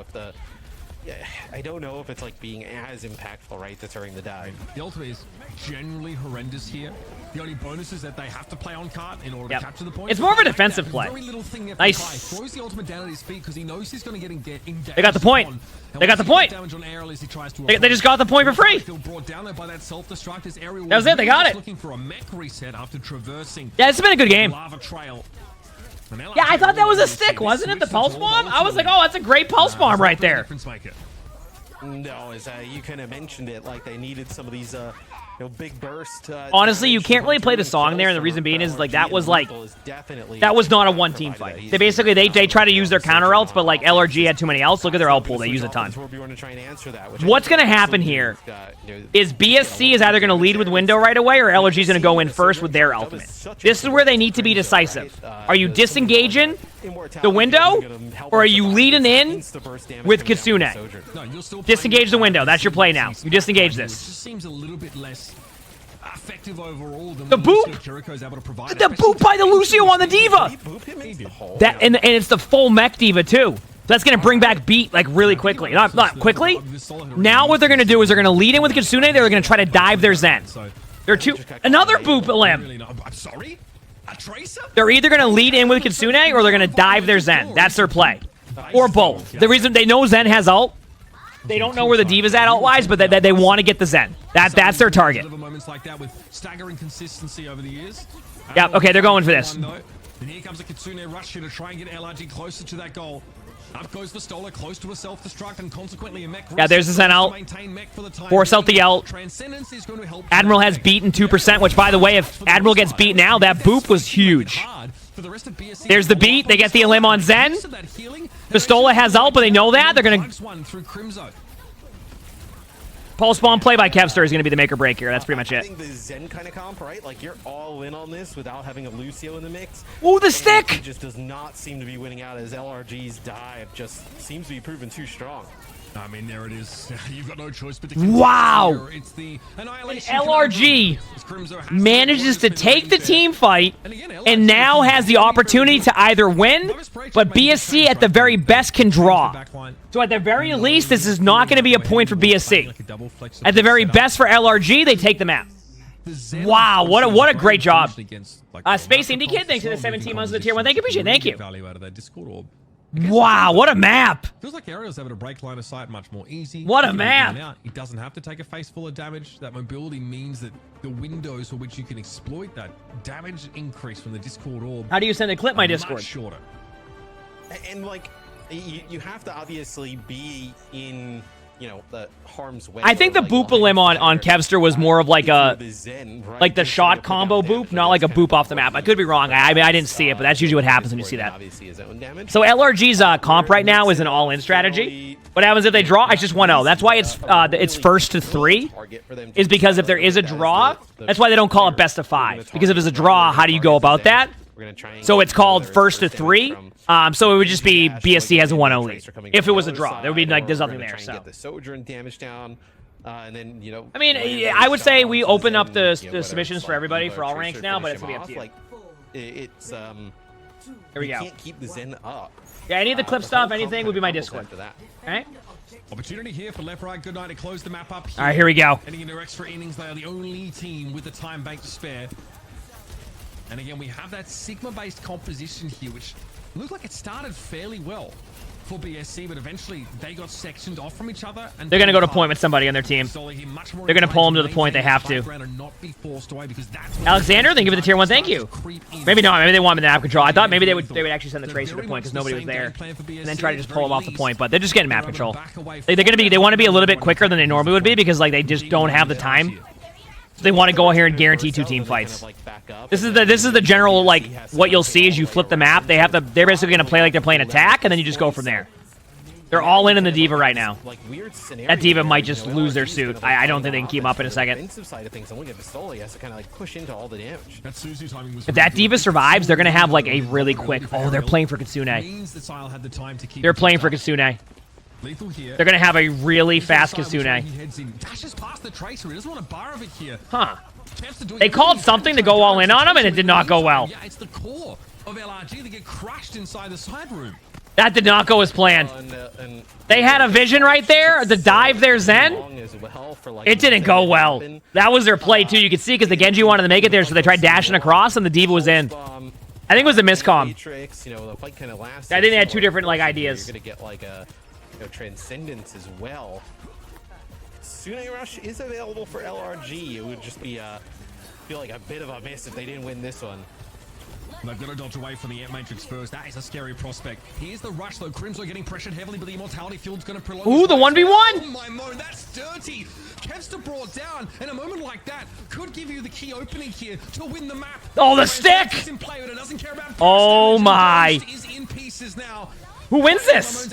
if it's like being as impactful, right, deterring the dive. The ultimate is generally horrendous here. The only bonus is that they have to play on cart in order to capture the point. It's more of a defensive play. Nice. Throws the ultimate down at his feet because he knows he's going to get engaged. They got the point. They got the point. They just got the point for free. That was it. They got it. Looking for a mech reset after traversing. Yeah, it's been a good game. Lava trail. Yeah, I thought that was a stick, wasn't it? The pulse bomb? I was like, oh, that's a great pulse bomb right there. No, as you kind of mentioned it, like they needed some of these big burst. Honestly, you can't really play the song there, and the reason being is like that was not a one-team fight. They basically they try to use their counter ults, but like LRG had too many ults. Look at their ult pool; they use a ton. What's gonna happen here is BSC is either gonna lead with window right away, or LRG is gonna go in first with their ultimate. This is where they need to be decisive. Are you disengaging the window, or are you leading in with Kitsune? Disengage the window. That's your play now. You disengage this. Seems a little bit less effective overall than the boop! The boop by the Lucio on the Diva! That and it's the full mech Diva too. That's gonna bring back beat like really quickly. Not quickly. Now what they're gonna do is they're gonna lead in with Kitsune, they're gonna try to dive their Zen. They're another boop limb. I'm sorry? A tracer? They're either gonna lead in with Kitsune or they're gonna dive their Zen. That's their play. Or both. The reason they know Zen has ult. They don't know where the Diva's at ult-wise, but they want to get the Zen. That's their target. Yeah, okay, they're going for this. And here comes a Kitsune rush here to try and get LRG closer to that goal. Up goes the Stola, close to a self-destruct, and consequently a mech. Yeah, there's the Zen ult. Force out the ult. Admiral has beaten 2%, which, by the way, if Admiral gets beat now, that boop was huge. There's the beat. They get the Elim on Zen. Pistola has ult, but they know that. They're going to... Pulse bomb play by Kevster is going to be the make or break here. That's pretty much it. I think the Zen kind of comp, right? Like, you're all in on this without having a Lucio in the mix. Ooh, the stick! He just does not seem to be winning out as LRG's dive just seems to be proven too strong. I mean, there it is. You've got no choice but to wow! It's the LRG manages to take the team fight and now has the opportunity to either win, but BSC at the very best can draw. So at the very least, this is not going to be a point for BSC. At the very best for LRG, they take the map. Wow, what a great job. Space Indie Kid, thanks for the 17 months of the tier 1. Thank you, appreciate it. Thank you. Wow, what a map! Feels like Ariel's able to break line of sight much more easy. What a map! He doesn't have to take a face full of damage. That mobility means that the windows for which you can exploit that damage increase from the Discord orb. How do you send a clip, my Discord? Much shorter. And like, you have to obviously be in, the harm's way. I think the boop limb on Kevster was more of like a the shot combo boop, not like a boop off the map. I could be wrong. I mean, I didn't see it, but that's usually what happens when you see that. So LRG's comp right now is an all-in strategy. What happens if they draw? It's just 1-0. That's why it's first to 3. Is because if there is a draw, that's why they don't call it best of 5. Because if there's a draw, how do you go about that? So it's called first to 3. So it would just be BSC has a 1-0 lead. If it was a draw, there would be like there's nothing there. So get the Sojourn damage down, and then I mean, I would say we open up the submissions for everybody for all ranks now, but it's gonna be up to you. Like, it's here we go. Can't keep the Zen up. Yeah, any of the clip stuff, anything would be my Discord. All right. Opportunity here for Left Right Good Night to close the map up. All right, here we go. Heading into extra innings, they are the only team with the time bank to spare. And again, we have that Sigma-based composition here, which looked like it started fairly well for BSC, but eventually they got sectioned off from each other. And they're going to go to point with somebody on their team. They're going to pull them to the point they have to. Alexander, thank you for the tier 1. Thank you. Maybe not. Maybe they want him in map control. I thought maybe they would actually send the Tracer to point because nobody was there, and then try to just pull him off the point. But they're just getting map control. They want to be a little bit quicker than they normally would be because like they just don't have the time. So they want to go here and guarantee 2 team fights. This is the general, like, what you'll see is you flip the map. They're basically going to play like they're playing attack, and then you just go from there. They're all in the D.Va right now. That D.Va might just lose their suit. I don't think they can keep up in a second. If that D.Va survives, they're going to have, like, a really quick... Oh, they're playing for Kitsune. They're playing for Kitsune. They're going to have a really fast Kitsune. Huh. They called something to go all in on him, and it did not go well. Yeah, it's the core of LRG that get crushed inside the side room. That did not go as planned. They had a vision right there to dive their Zen. It didn't go well. That was their play, too. You could see because the Genji wanted to make it there, so they tried dashing across, and the D.Va was in. I think it was a miscomm. I think they had 2 different, like, ideas. You're going to get, like, a Transcendence as well. Kitsune Rush is available for LRG. It would just be, feel like a bit of a miss if they didn't win this one. They've got to dodge away from the Ant Matrix first. That is a scary prospect. Here's the rush, though. Crimson getting pressured heavily, but the Immortality Field's going to prolong. Ooh, the 1v1! Oh, my moan, that's dirty. Kevster brought down, and a moment like that could give you the key opening here to win the map. Oh, the stick! Oh, my. Who wins this?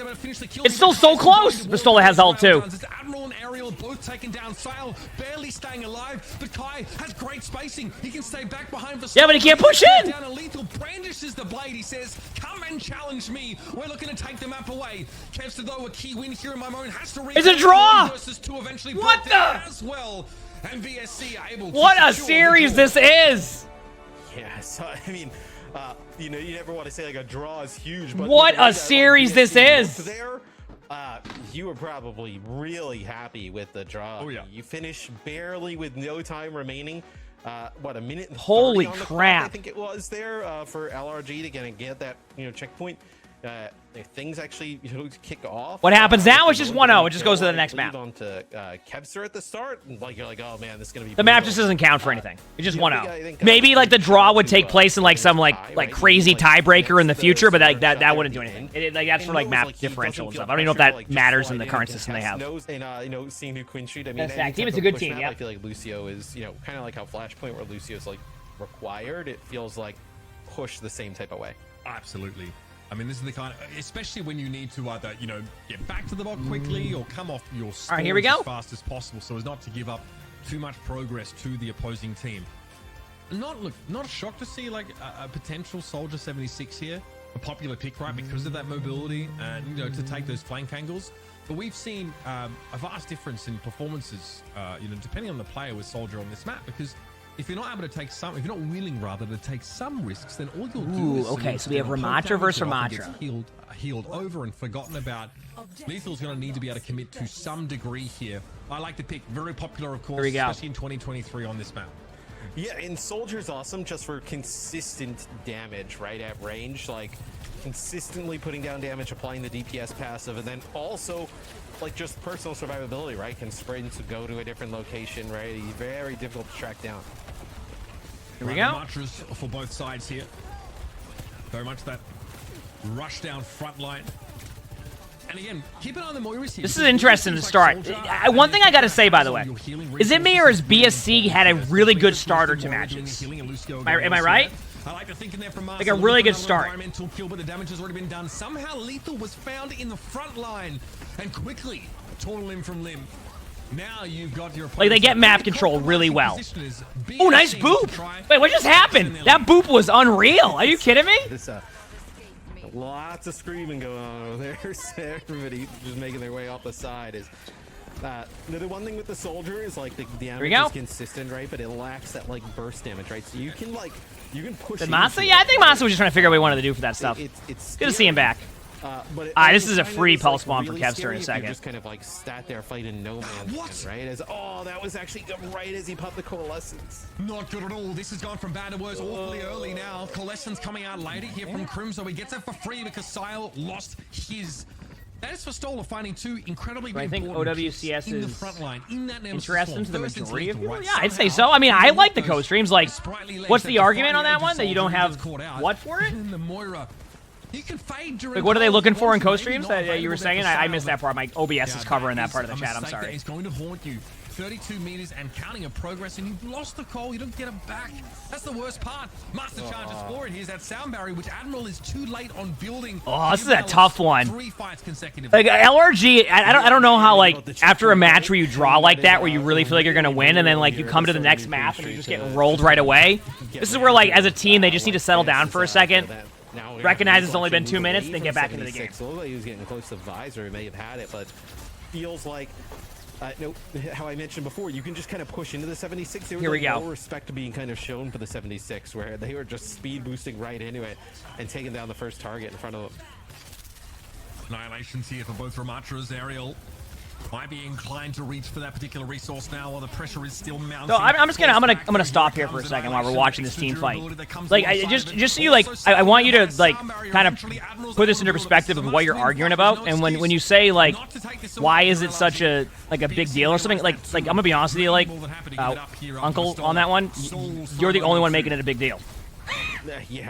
It's still so close. Pistola has ult too. Admiral and Ariel both taken down. Sile barely staying alive, but Kai has great spacing. He can stay back behind for. Yeah, but he can't push in. Down a lethal brandishes the blade. He says, "Come and challenge me. We're looking to take the map away." Kevster, though, a key win here in my own has to. It's a draw. What the? As well, and VSC able. What a series this is. Yeah, so I mean. You know, you never want to say like a draw is huge, but what a series this is! There, you were probably really happy with the draw. Oh yeah. You finish barely with no time remaining. What, a minute and 30 Holy on the crap! clock, I think it was there for LRG to get that checkpoint. If things actually kick off. What happens now is just 1-0. It just goes to the next map. On to Kevster at the start, and you're like, oh man, this is gonna be. The map just doesn't count for anything. It just 1-0. Maybe like the draw would take place in like some like crazy tiebreaker in the future, but like that wouldn't do anything. That's for like map differential and stuff. I don't even know if that matters in the current system they have. And seeing who Queen Street. I mean, that team is a good team. Yeah. I feel like Lucio is kind of like how Flashpoint, where Lucio is like required. It feels like push the same type of way. Absolutely. I mean, this is the kind of, especially when you need to either, get back to the bot quickly or come off your All right, here we go. as fast as possible, so as not to give up too much progress to the opposing team. Not shocked to see like a potential Soldier 76 here, a popular pick, right, because of that mobility and to take those flank angles. But we've seen a vast difference in performances, depending on the player with Soldier on this map, because if you're not able to take if you're not willing rather to take some risks, then all you'll do is. Okay, so we have Ramatra versus Ramatra. Healed over and forgotten about. Lethal's going to need to be able to commit to some degree here. I like the pick, very popular, of course, especially in 2023 on this map. Yeah, and Soldier's awesome just for consistent damage, right, at range, like consistently putting down damage, applying the DPS passive, and then also like just personal survivability, right? Can sprint to go to a different location, right? He's very difficult to track down. Here we go. Mantras for both sides here. Very much that rush down front line. And again, keep an eye on the Moiras here. This is interesting to start. One thing I gotta say, by the way, is EMEA or is BSC had a really good starter to matches? Am I right? I like to think in there from like a really good start. Environmental kill, but the damage has already been done. Somehow Lethal was found in the front line and quickly torn limb from limb. Now you've got your like they get map control really well. Oh, nice boop! Wait, what just happened? That boop was unreal. Are you kidding me? Lots of screaming going on over there. Everybody just making their way off the side. Is the one thing with the Soldier is like the damage is consistent, right? But it lacks that like burst damage, right? So you can push. Did Masa? Yeah, I think Masa was just trying to figure out what he wanted to do for that stuff. It's good to see him back. This is a free pulse bomb for Kevster in a second. Just kind of like sat there fighting no man's land, right? That was actually right as he popped the Coalescence. Not good at all. This has gone from bad to worse awfully early now. Coalescence coming out later here from Crimson. He gets it for free because Sile lost his. That is for Stola finding two incredibly I think OWCS in is the front line, in that interesting to the majority of people. Yeah, I'd say so. I mean, I like the co-streams. Like, what's the argument on that one? That you don't have what for it? The Moira. You can fade like, what are they looking for in co-streams that you were saying? I missed that part. My OBS is covering that part of the chat. I'm sorry. It's going to haunt you. 32 meters and counting of progress, and you've lost the call. You don't get it back. That's the worst part. Master charges forward. Here's that sound barrier, which Admiral is too late on building. Oh, this is a tough one. 3 fights consecutively. Like LRG, I don't know how, like, after a match where you draw like that, where you really feel like you're gonna win, and then like you come to the next map and you just get rolled right away. This is where, like, as a team, they just need to settle down for a second. Recognize it's only been 2 minutes, then get back into the game. It looked like he was getting close to Visor. He may have had it, but feels like, no, how I mentioned before, you can just kind of push into the 76. There was Here we go. No respect being kind of shown for the 76, where they were just speed boosting right into it and taking down the first target in front of them. Annihilations here for both Ramatras. Ariel might be inclined to reach for that particular resource now while the pressure is still mounting. So I'm gonna stop here for a second while we're watching this team fight. Like, just so you, like, I want you to, like, kind of put this into perspective of what you're arguing about. And when you say, like, why is it such a, like, a big deal or something, like I'm gonna be honest with you, like, Uncle, on that one, you're the only one making it a big deal.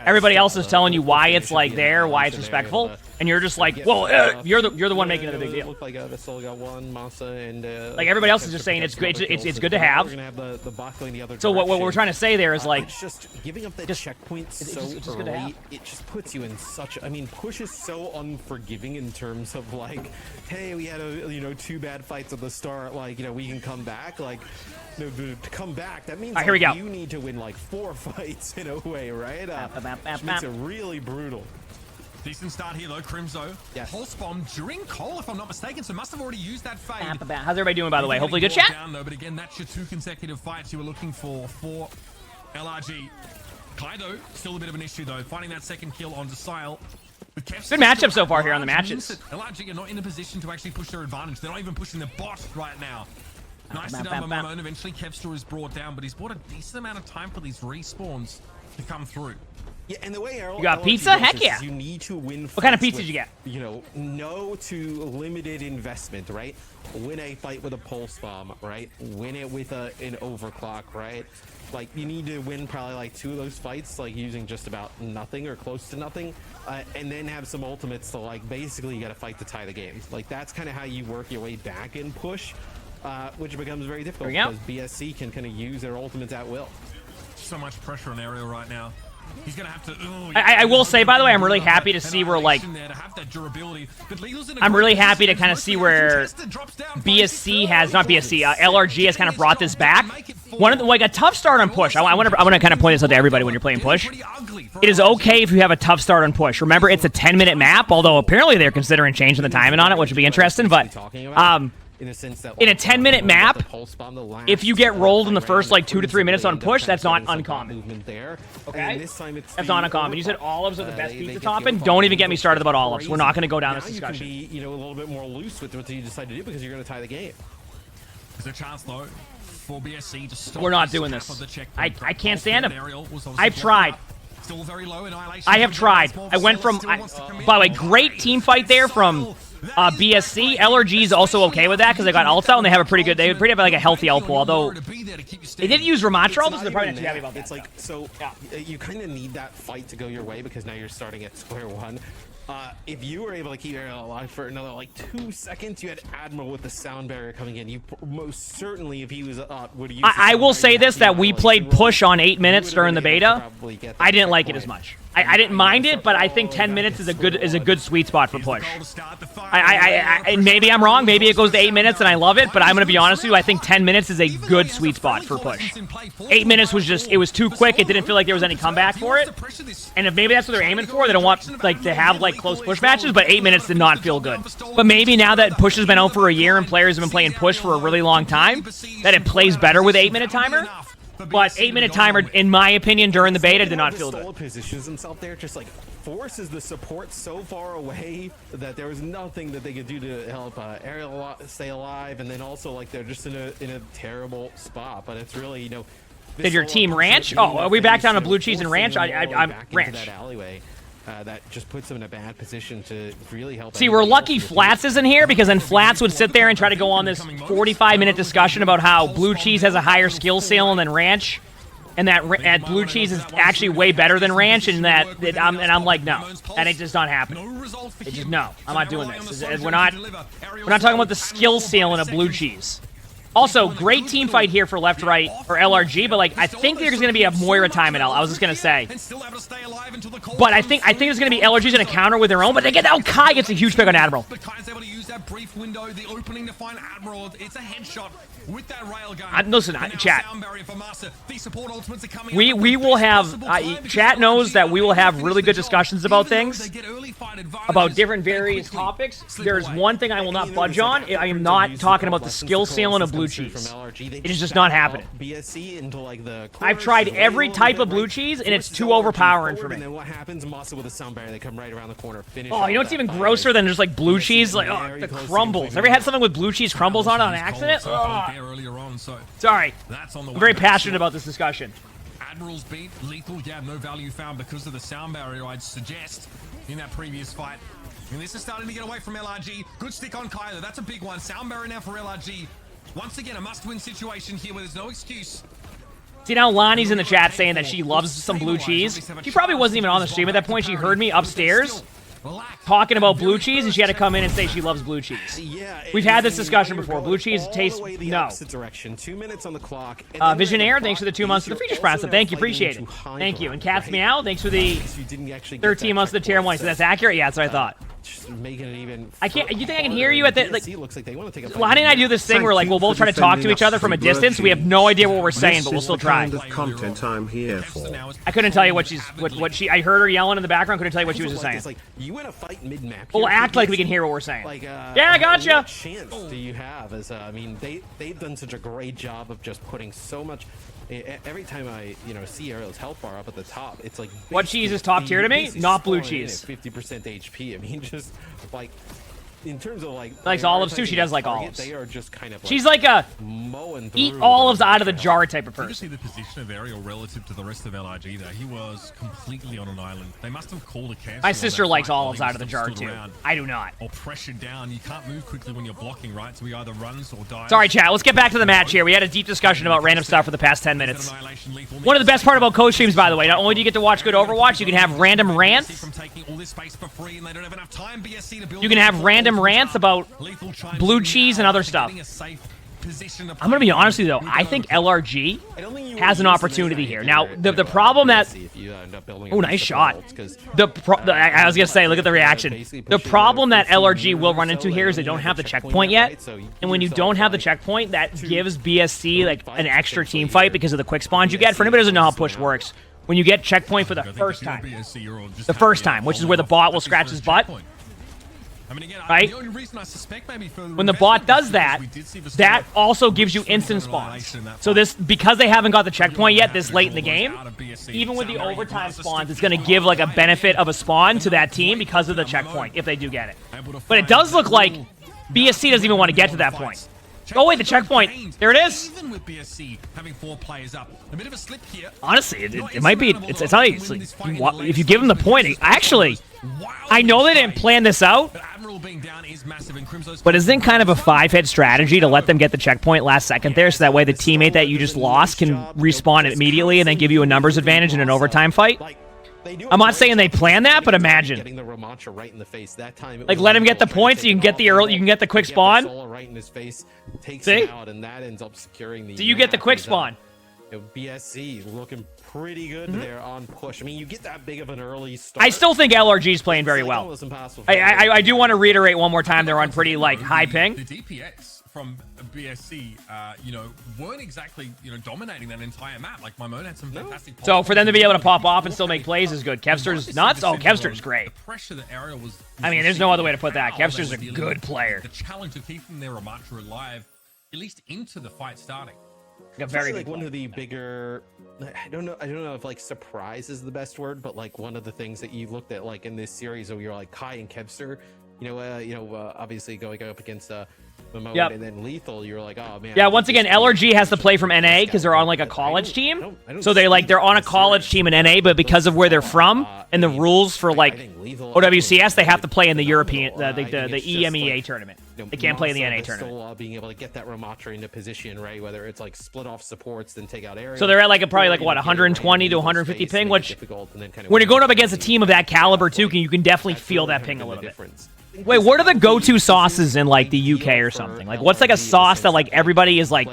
Everybody else is telling you why it's, like, there, why it's respectful, and you're just like, well, you're the one making it a big deal. Looked like Vessel got one, Masa, and like, everybody else is just saying it's good. It's good to have. So what we're trying to say there is, like, it's just giving up that checkpoint so early. It just puts you in such. I mean, Push is so unforgiving in terms of, like, hey, we had a 2 bad fights at the start. Like, we can come back. Like, no, to come back, that means, here we go. You need to win like 4 fights in a way, right? Which makes it really brutal. Decent start here, though. Crimzo. Yes. Pulse bomb during Cole, if I'm not mistaken, so must have already used that fade. How's everybody doing, by the way? Hopefully good chat? Down, though, but again, that's your 2 consecutive fights you were looking for LRG. Kaido, still a bit of an issue, though. Finding that second kill onto Sile. Good matchup so far here on the matches. LRG are not in a position to actually push their advantage. They're not even pushing the bot right now. Nicely done by Momon. Eventually, Kevster is brought down, but he's bought a decent amount of time for these respawns to come through. Yeah, and the way you got pizza? Heck yeah. You need to win. What kind of pizza did you get? No to limited investment, right? Win a fight with a pulse bomb, right? Win it with an overclock, right? Like, you need to win probably like 2 of those fights, like using just about nothing or close to nothing, and then have some ultimates to, like, basically you got to fight to tie the game. Like, that's kind of how you work your way back in Push. Which becomes very difficult because BSC can kind of use their ultimates at will. So much pressure on Ariel right now. He's gonna have to. I will say, by the way, I'm really happy to see where, like, I'm really happy to kind of see where BSC has, not BSC, LRG has kind of brought this back. One of the, like, a tough start on Push. I want to kind of point this out to everybody when you're playing Push. It is okay if you have a tough start on Push. Remember, it's a 10-minute map, although apparently they're considering changing the timing on it, which would be interesting. But in a 10-minute map, if you get rolled in the first, like, 2 to 3 minutes on Push, that's not uncommon. Okay? That's not uncommon. You said olives are the best pizza topping? Don't even get me started about olives. We're not going to go down this discussion. You can be, a little bit more loose with what you decide to do because you're going to tie the game. There's a chance, though, for BSC to stop. We're not doing this. I can't stand him. I've tried. Still very low. I have tried. I went from, by the way, great team fight there from BSC. LRG is also okay with that because they got ults out and they have a pretty good, they pretty have like a healthy ult pool, although they did use Ramatra ults, so they're probably not too happy about that. It's like, so you kind of need that fight to go your way because now you're starting at square one. If you were able to keep Ariel alive for another like 2 seconds, you had Admiral with the sound barrier coming in. You most certainly, if he was would have used I will say this, that we played Push on 8 minutes during the beta. I didn't like it as much. I didn't mind it, but I think 10 minutes is a good sweet spot for Push. Maybe I'm wrong. Maybe it goes to 8 minutes and I love it, but I'm going to be honest with you. I think 10 minutes is a good sweet spot for Push. 8 minutes was just, it was too quick. It didn't feel like there was any comeback for it. And if maybe that's what they're aiming for, they don't want, like, to have, like, close Push matches, but 8 minutes did not feel good. But maybe now that Push has been out for a year and players have been playing Push for a really long time, that it plays better with 8-minute timer. But 8-minute timer, in my opinion, during the beta did not feel good. Positions himself there, just like forces the support so far away that there was nothing that they could do to help Ariel stay alive, and then also like they're just in a terrible spot. But it's really, Did your team ranch? Oh, are we back down to blue cheese and ranch? I'm ranch. That alleyway. That just puts them in a bad position to really help. See, we're lucky Flats isn't here because then Flats would sit there and try to go on this 45-minute discussion about how blue cheese has a higher skill ceiling than ranch, and that blue cheese is actually way better than ranch, and I'm like, no, and it's just not happening. It's just no, I'm not doing this. We're not talking about the skill ceiling of blue cheese. Also, great team fight here for left, right, or LRG, but like I think there's going to be a Moira time in L. I was just going to say. But I think there's going to be LRG's going to counter with their own, but they get out. Kai gets a huge pick on Admiral. But Kai's able to use that brief window, the opening to find Admiral. It's a headshot with that rail gun. Listen, chat. We will have, chat knows that we will have really good discussions about things, about different various topics. There's one thing I will not budge on. I am not talking about the skill ceiling of blue cheese. It is just not happening. I've tried every type of blue cheese, and it's too overpowering for me. Oh, you know what's even grosser than just like blue cheese? Like, oh, the crumbles. Ever had something with blue cheese crumbles on it on accident? Sorry. I'm very passionate about this discussion. Admiral's beat, lethal, yeah, no value found because of the sound barrier, I'd suggest, in that previous fight. And this is starting to get away from LRG. Good stick on Kyler, that's a big one. Sound barrier now for LRG. Once again, a must-win situation here where there's no excuse. See, now Lonnie's in the chat saying that she loves some blue cheese. She probably wasn't even on the stream at that point. She heard me upstairs talking about blue cheese, and she had to come in and say she loves blue cheese. We've had this discussion before. Blue cheese tastes... No. 2 minutes on the clock. Visionaire, thanks for the 2 months of the feature sponsor. Thank you, appreciate it. Thank you. And Cat's Meow, thanks for the 13 months of the tier 1. So that's accurate? Yeah, that's what I thought. I can't. You think I can hear you at the like? Lonnie and I do this thing where like we'll both try to talk to each other from a distance. We have no idea what we're saying, but we'll still try. Content I'm here for. I couldn't tell you what she. I heard her yelling in the background. Couldn't tell you what she was just saying. We'll act like we can hear what we're saying. Yeah, I gotcha. What chance do you have? As I mean, they've done such a great job of just putting so much. Every time I see Ariel's health bar up at the top, it's like what cheese is top tier to me? Not blue cheese. 50% HP. I mean, just like in terms of like likes olives too. She does like olives. They are just kind of. She's like a eat olives out of the jar type of person. You see the position of Ariel relative to the rest of LRG there. He was completely on an island. They must have called a cancel. My sister likes olives out of the jar too. I do not. Or pressured down. You can't move quickly when you're blocking, right? So he either runs or dies. Sorry, chat. Let's get back to the match here. We had a deep discussion about random stuff for the past 10 minutes. One of the best part about co-streams, by the way, not only do you get to watch good Overwatch, you can have random rants. You can have random rants about blue cheese and other stuff. I'm going to be honest with you, though. I think LRG has an opportunity here. Now, the problem that... Oh, nice shot. I was going to say, look at the reaction. The problem that LRG will run into here is they don't have the checkpoint yet. And when you don't have the checkpoint, that gives BSC like an extra team fight because of the quick spawns you get. For anybody who doesn't know how push works, when you get checkpoint for the first time, which is where the bot will scratch his butt, right? When the bot does that, that also gives you instant spawns. So this, because they haven't got the checkpoint yet this late in the game, even with the overtime spawns, it's going to give like a benefit of a spawn to that team because of the checkpoint, if they do get it. But it does look like BSC doesn't even want to get to that point. Oh wait, the checkpoint. There it is. Honestly, it might be. It's not. If you give them the point, actually, I know they didn't plan this out, but isn't it kind of a 5-hit strategy to let them get the checkpoint last second there, so that way the teammate that you just lost can respawn immediately and then give you a numbers advantage in an overtime fight? I'm not saying they plan that, but imagine. Like, let him get the points, so you can get the quick spawn. See? So you get the quick spawn. BSC looking pretty good there on push. I mean, you get that big of an early start. I still think LRG is playing very well. I do want to reiterate one more time, they're on pretty like high ping. The DPX from BSC, weren't exactly, dominating that entire map. Like, Mimone had some fantastic. So for them to be able to pop off and still make plays is good. Kevster's nuts. Oh, Kevster's great. The pressure that Ariel was. I mean, there's no other way to put that. Kevster's a good player. The challenge of keeping their Ramatra alive, at least into the fight starting. A very like one of the bigger, I don't know if like surprise is the best word, but like one of the things that you looked at like in this series where you're like Kai and Kevster, obviously going up against Mimone and then Lethal, you're like, oh man. Yeah, once again, LRG has to play from NA because they're on like a college team. So they're on a college team in NA, but because of where they're from and the rules for like OWCS, they have to play in the European, the EMEA tournament. They can't play in the NA tournament. Still being able to get that Ramatra into position, right? Whether it's like split off supports, then take out areas. So they're at like probably 120 to 150 ping, which when you're going up against a team of that caliber too, you can definitely feel that ping a little bit. Wait, what are the go-to sauces in like the UK or something? Like, what's like a sauce that like everybody is like?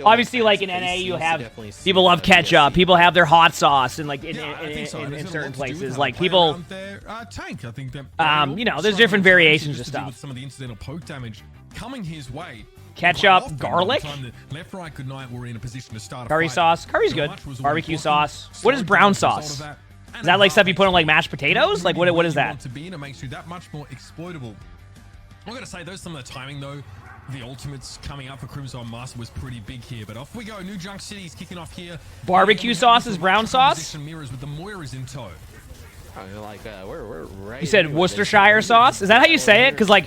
Obviously, like in NA, you have people love ketchup. People have their hot sauce, and like in certain places, like people. Tank, I think you know, there's different variations of stuff. Some of the incidental poke damage coming his way. Ketchup, garlic. Left, right, good night. We're in a position to start. Curry sauce. Curry's good. Barbecue sauce. What is brown sauce? Is that like stuff you put on like mashed potatoes? Like what is that? To be in, it makes you that much more exploitable. I'm gonna say those some of the timing though. The ultimates coming up for Crimson Master was pretty big here, but off we go. New Junk City's kicking off here. Barbecue sauce is brown sauce. Mirrors with the Moiras in tow. Like we're right. You said Worcestershire sauce. Is that how you say it? Because like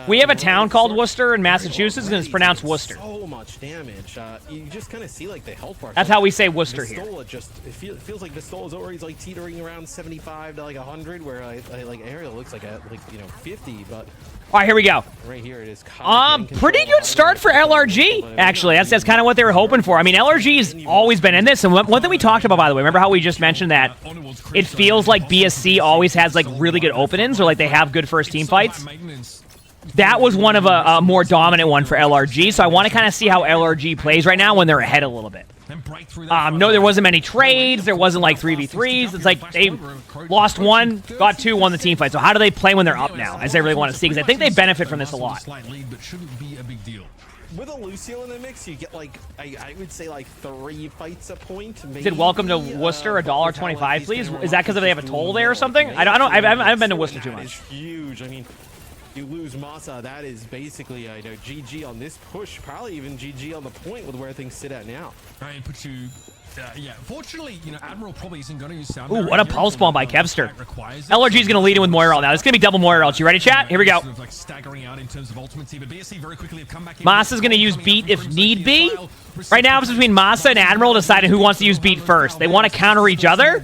we have a town called Worcester in Massachusetts, and it's pronounced Worcester. So much damage. You just kind of see like the health bar. That's how we say Worcester here. It feels like Vistola's always like teetering around 75 to like 100, where like Ariel looks like 50, but. All right, here we go. Right here it is. Pretty good start for LRG, actually. That's kind of what they were hoping for. I mean, LRG's always been in this, and one thing we talked about, by the way, remember how we just mentioned that it feels like BSC always has like really good openings, or like they have good first team fights? That was one of a more dominant one for LRG, so I want to kind of see how LRG plays right now when they're ahead a little bit. No, there wasn't many trades. There wasn't like 3v3s. It's like they lost one, got two, won the team fight. So how do they play when they're up now, as I really want to see? Because I think they benefit from this a lot. With a Lucio in the mix, you get like, I would say like 3 fights a point. Maybe, Did welcome to Worcester $1.25, please? Is that because they have a toll there or something? I haven't been to Worcester too much. It's huge. I mean, you lose Masa, that is basically GG on this push, probably even GG on the point with where things sit at now. Right, put you. Yeah, fortunately, you know, Admiral probably isn't going to use sound. Ooh, what a pulse bomb by Kevster. LRG's going to lead in with Moira now. It's going to be double Moira ults. You ready, chat? Here we go. Masa's going to use Beat if need be. Right now, it's between Masa and Admiral deciding who wants to use Beat first. They want to counter each other.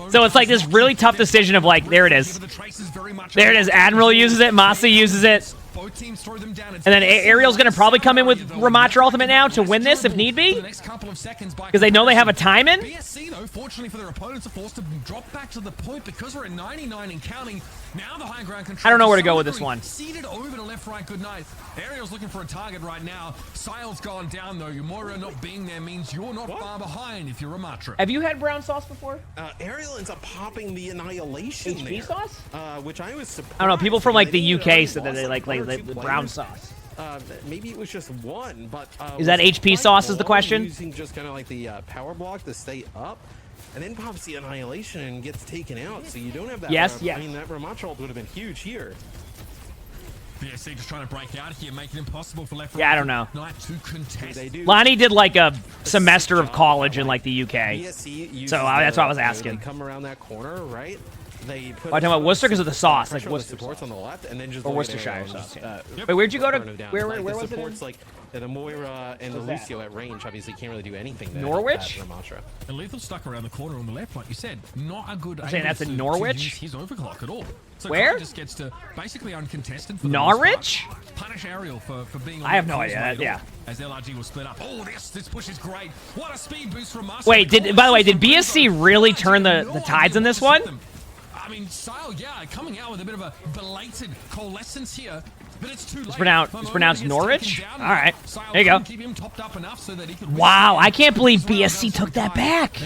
So it's like this really tough decision of like, there it is. There it is. Admiral uses it. Masa uses it. And then Ariel's going to probably come in with Ramatra Ultimate now to win this if need be. Because they know they have a time in. BSC, though, fortunately for their opponents, are forced to drop back to the point because we're at 99 and counting. Now the high ground control. I don't know where to go with this one. Seated over to left, right, good night. Ariel's looking for a target right now. Sile's gone down, though. Moira not being there means you're not far behind if you're Ramatra. Have you had brown sauce before? Ariel ends up popping the Annihilation HP sauce? Which I was surprised. I don't know. People from like the UK said that they like the brown sauce. Maybe it was just one, but is that HP sauce is the question? Using just kind of like the power block to stay up, and then pops the Annihilation and gets taken out. So you don't have that. Yes, yeah. I mean, that Ramatra ult would have been huge here. BSC just trying to break out here, making it impossible for left. Yeah, I don't know. To contest. Lonnie did like a semester of college in like the UK, so that's why I was asking. They come around that corner, right? They put I'm talking about Worcester because of the sauce, like Worcester supports on the left, and then just or Worcestershire sauce. Yeah. Wait, where'd you go to? Where was it? Supports like the Moira and the Lucio at range. Obviously, can't really do anything there. Norwich. And Lethal stuck around the corner on the left, like you said. Not a good. Saying that's in Norwich. His overclock at all. So where? Just gets to basically uncontested. For Norwich. Punish Ariel for being. I have no idea. Yeah. As LRG will split up. Oh, this push is great. What a speed boost from us. Wait, by the way, did BSC really turn the tides in this one? I mean, Sile, yeah, coming out with a bit of a belated coalescence here, but it's too late. It's pronounced Norwich? All right, there you go. Wow, I can't believe BSC took that back.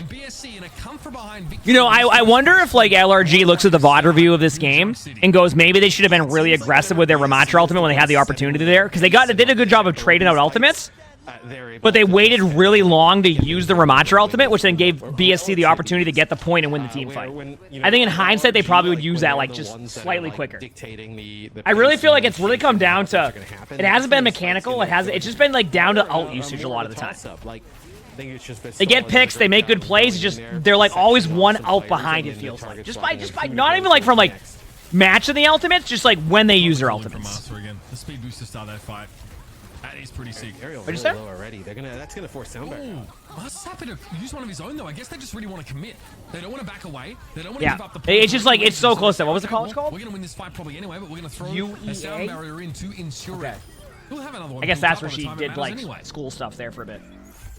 You know, I wonder if, like, LRG looks at the VOD review of this game and goes, maybe they should have been really aggressive with their Ramatra ultimate when they had the opportunity there, because they did a good job of trading out ultimates. But they waited really long to use the Ramatra ultimate, which then gave BSC the opportunity to get the point and win the team fight. I think in hindsight, they probably would use that like just slightly quicker. I really feel like it's really come down to, it hasn't been mechanical, it's just been like down to ult usage a lot of the time. They get picks, they make good plays, they're like always one ult behind, it feels like. Just by not even like from like matching the ultimates, just like when they use their ultimates. The speed boost to start that fight. That is pretty sick. What'd you say? Already. That's gonna force soundback. Must happy to use one of his own though. I guess they just really want to commit. They don't want to back away. They don't want to give up the point. It's just like it's so close to what was the college called? We're gonna win this fight probably anyway, but we're gonna throw EMEA? a sound barrier in to ensure it. We'll have another one. I guess that's where she did like school stuff there for a bit.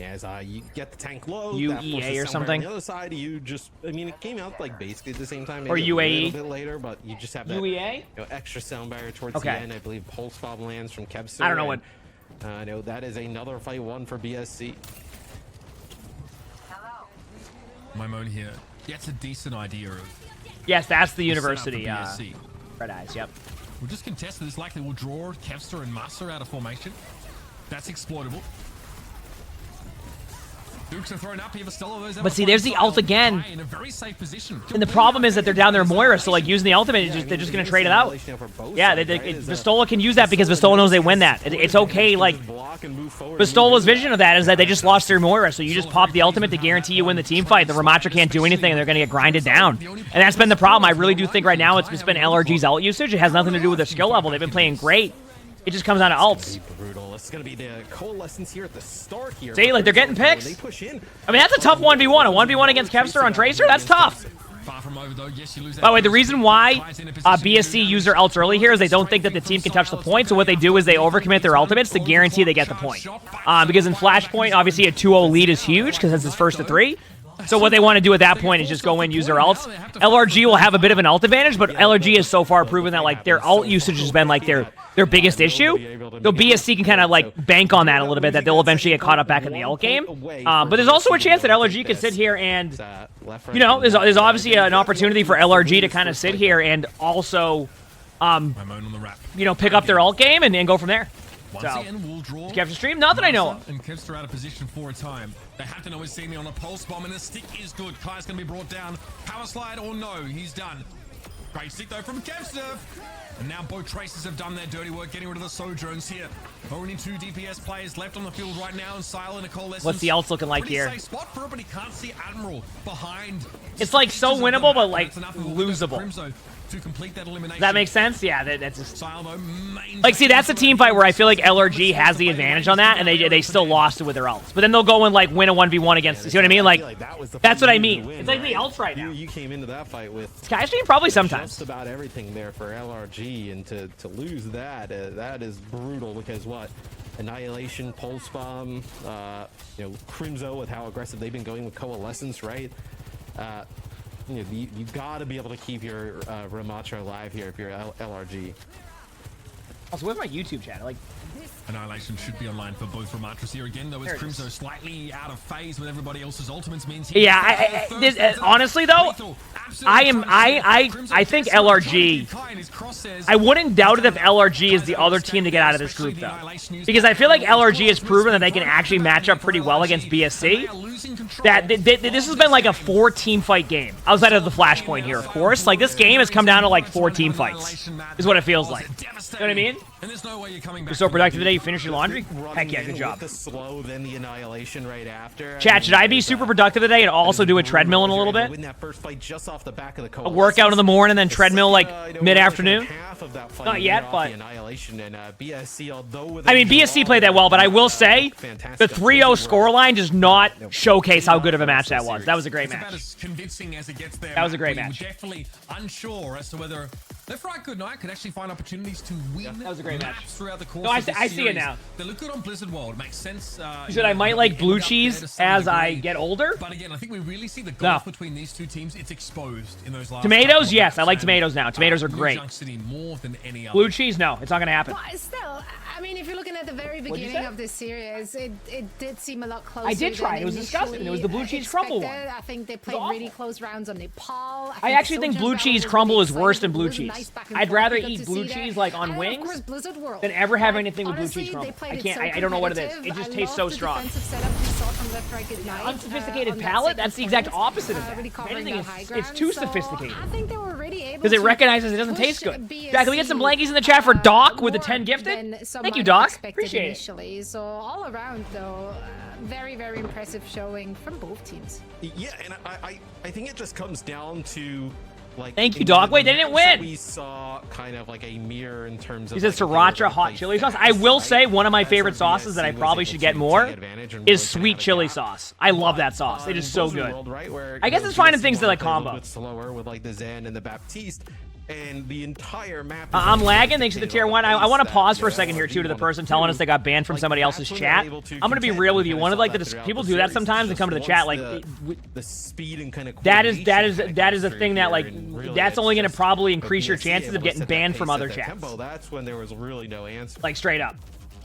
As you get the tank low, UEA or something. On the other side, you just, I mean, it came out like basically at the same time. Or UAE. A little bit later, but you just have that UEA? extra sound barrier towards the end. I believe Pulse Bomb lands from Kevster. I don't know what. No, that is another fight won for BSC. My moan here. Yeah, it's a decent idea of. Yes, that's the university. BSC. Red Eyes, yep. We'll just contest this. Likely we'll draw Kevster and Master out of formation. That's exploitable. Dukes are thrown up here, but see, there's the ult again. In a very safe position. And the problem is that they're down there Moira, so like using the ultimate, they're just going to trade it out. Yeah, Vistola can use that because Vistola knows they win that. It's okay, like, Vistola's vision of that is that they just lost their Moira, so you just pop the ultimate to guarantee you win the team fight. The Ramatra can't do anything, and they're going to get grinded down. And that's been the problem. I really do think right now it's been LRG's ult usage. It has nothing to do with their skill level. They've been playing great. It just comes down to ults. Brutal. It's gonna be the coalescence here at the start here. See, like they're getting picks. They push in. I mean, that's a tough 1v1. A 1v1 against Kevster on Tracer, that's tough. Far from over, though. Yes, you lose that. By the way, the reason why BSC use their ults early here is they don't think that the team can touch the point, so what they do is they overcommit their ultimates to guarantee they get the point. Because in Flashpoint, obviously a 2-0 lead is huge because that's his first to 3. So what they want to do at that point is just go in, use their ults. LRG will have a bit of an ult advantage, but LRG has so far proven that like their ult usage has been like their biggest issue. Though BSC can kind of like bank on that a little bit, that they'll eventually get caught up back in the ult game. But there's also a chance that LRG could sit here and, you know, there's obviously an opportunity for LRG to kind of sit here and also, you know, pick up their ult game and go from there. Once again, we'll draw. Kevster stream? Not that I know of. And Kevster out of position for a time. They have to know he's seeing me on a pulse bomb, and the stick is good. Kai's going to be brought down. Power slide or no, he's done. Great stick though from Kevster. And now both Tracers have done their dirty work, getting rid of the Sojourns here. Only 2 DPS players left on the field right now, and Silent and Coalescence. What's the ults looking like here? Safe spot for it, but he can't see Admiral behind. It's like so winnable, but like losable. To complete that elimination. Does that make sense? Yeah, that's just... Like, see, that's a team fight where I feel like LRG has the advantage on that, and they still lost it with their ults. But then they'll go and, like, win a 1v1 against... You see what I mean? Like, that's what I mean. It's like the ults right now. You came into that fight with... Skystream probably sometimes. Just about everything there for LRG, and to lose that, that is brutal, because what? Annihilation, Pulse Bomb, you know, Crimzo with how aggressive they've been going with Coalescence, right? You know, you gotta be able to keep your Ramatra alive here if you're LRG. Also, where's my YouTube channel? Like, Annihilation should be online for both Ramatras here again, though. As Crimzo slightly out of phase with everybody else's ultimates means. Yeah, honestly though, I think LRG. I wouldn't doubt it if LRG is the other team to get out of this group though, because I feel like LRG has proven that they can actually match up pretty well against BSC. That this has been like a 4-team fight game outside of the Flashpoint here, of course. Like this game has come down to like 4 team fights, is what it feels like. You know what I mean? You're so productive today. You finished your laundry? Heck yeah, good job. The slow, then the annihilation right after. Chat, should I be super productive today and also do a treadmill in a little bit? Win that first fight just off the back of the a workout in the morning, then treadmill like mid-afternoon? Not yet, but... I mean, BSC played that well, but I will say the 3-0 scoreline does not showcase how good of a match that was. That was a great match. That was a great match. Definitely unsure as to whether Left Right Good Night could actually find opportunities to win. That was a great match. Throughout the course no, I see it now. They look good on Blizzard World. It makes sense. You said I might like blue cheese as I get older. But again, I think we really see the gulf between these two teams. It's exposed in those last. Tomatoes, yes, I like tomatoes now. Tomatoes are great. More than any other. Blue cheese, no, it's not gonna happen. But still, I mean, if you're looking at the very beginning of this series, it did seem a lot closer. I did try. It was disgusting. It was the blue cheese crumble one. I think they played really close rounds on Nepal. I actually think blue cheese crumble is worse than blue cheese. I'd rather eat blue cheese like on wings than ever have anything with blue cheese crumble. I can't. I don't know what it is. It just tastes so strong. Unsophisticated palate? That's the exact opposite of that. If anything, it's too sophisticated. I think they were really able because it recognizes it doesn't taste good. Jack, can we get some blankies in the chat for Doc with the 10 gifted? Thank you, Doc. Appreciate it. So all around, though, very, very impressive showing from both teams. Yeah, and I think it just comes down to like. Thank you, Doc. Wait, they didn't win. We saw kind of like a mirror in terms of. He said sriracha hot chili sauce. I will say one of my favorite sauces that I probably should get more is sweet chili sauce. I love that sauce. It is so good. I guess it's finding things that like combo. Slower with like the Zen and the Baptiste. and the entire map. I'm lagging thanks to the tier 1. I want to pause for a second here, too, to the person telling us they got banned from somebody else's chat. I'm going to be real with you. One of, like, people do that sometimes and come to the chat, like, the speed and kind of that is a thing that, like, that's only going to probably increase your chances of getting banned from other chats. That's when there was really no answer. Like, straight up.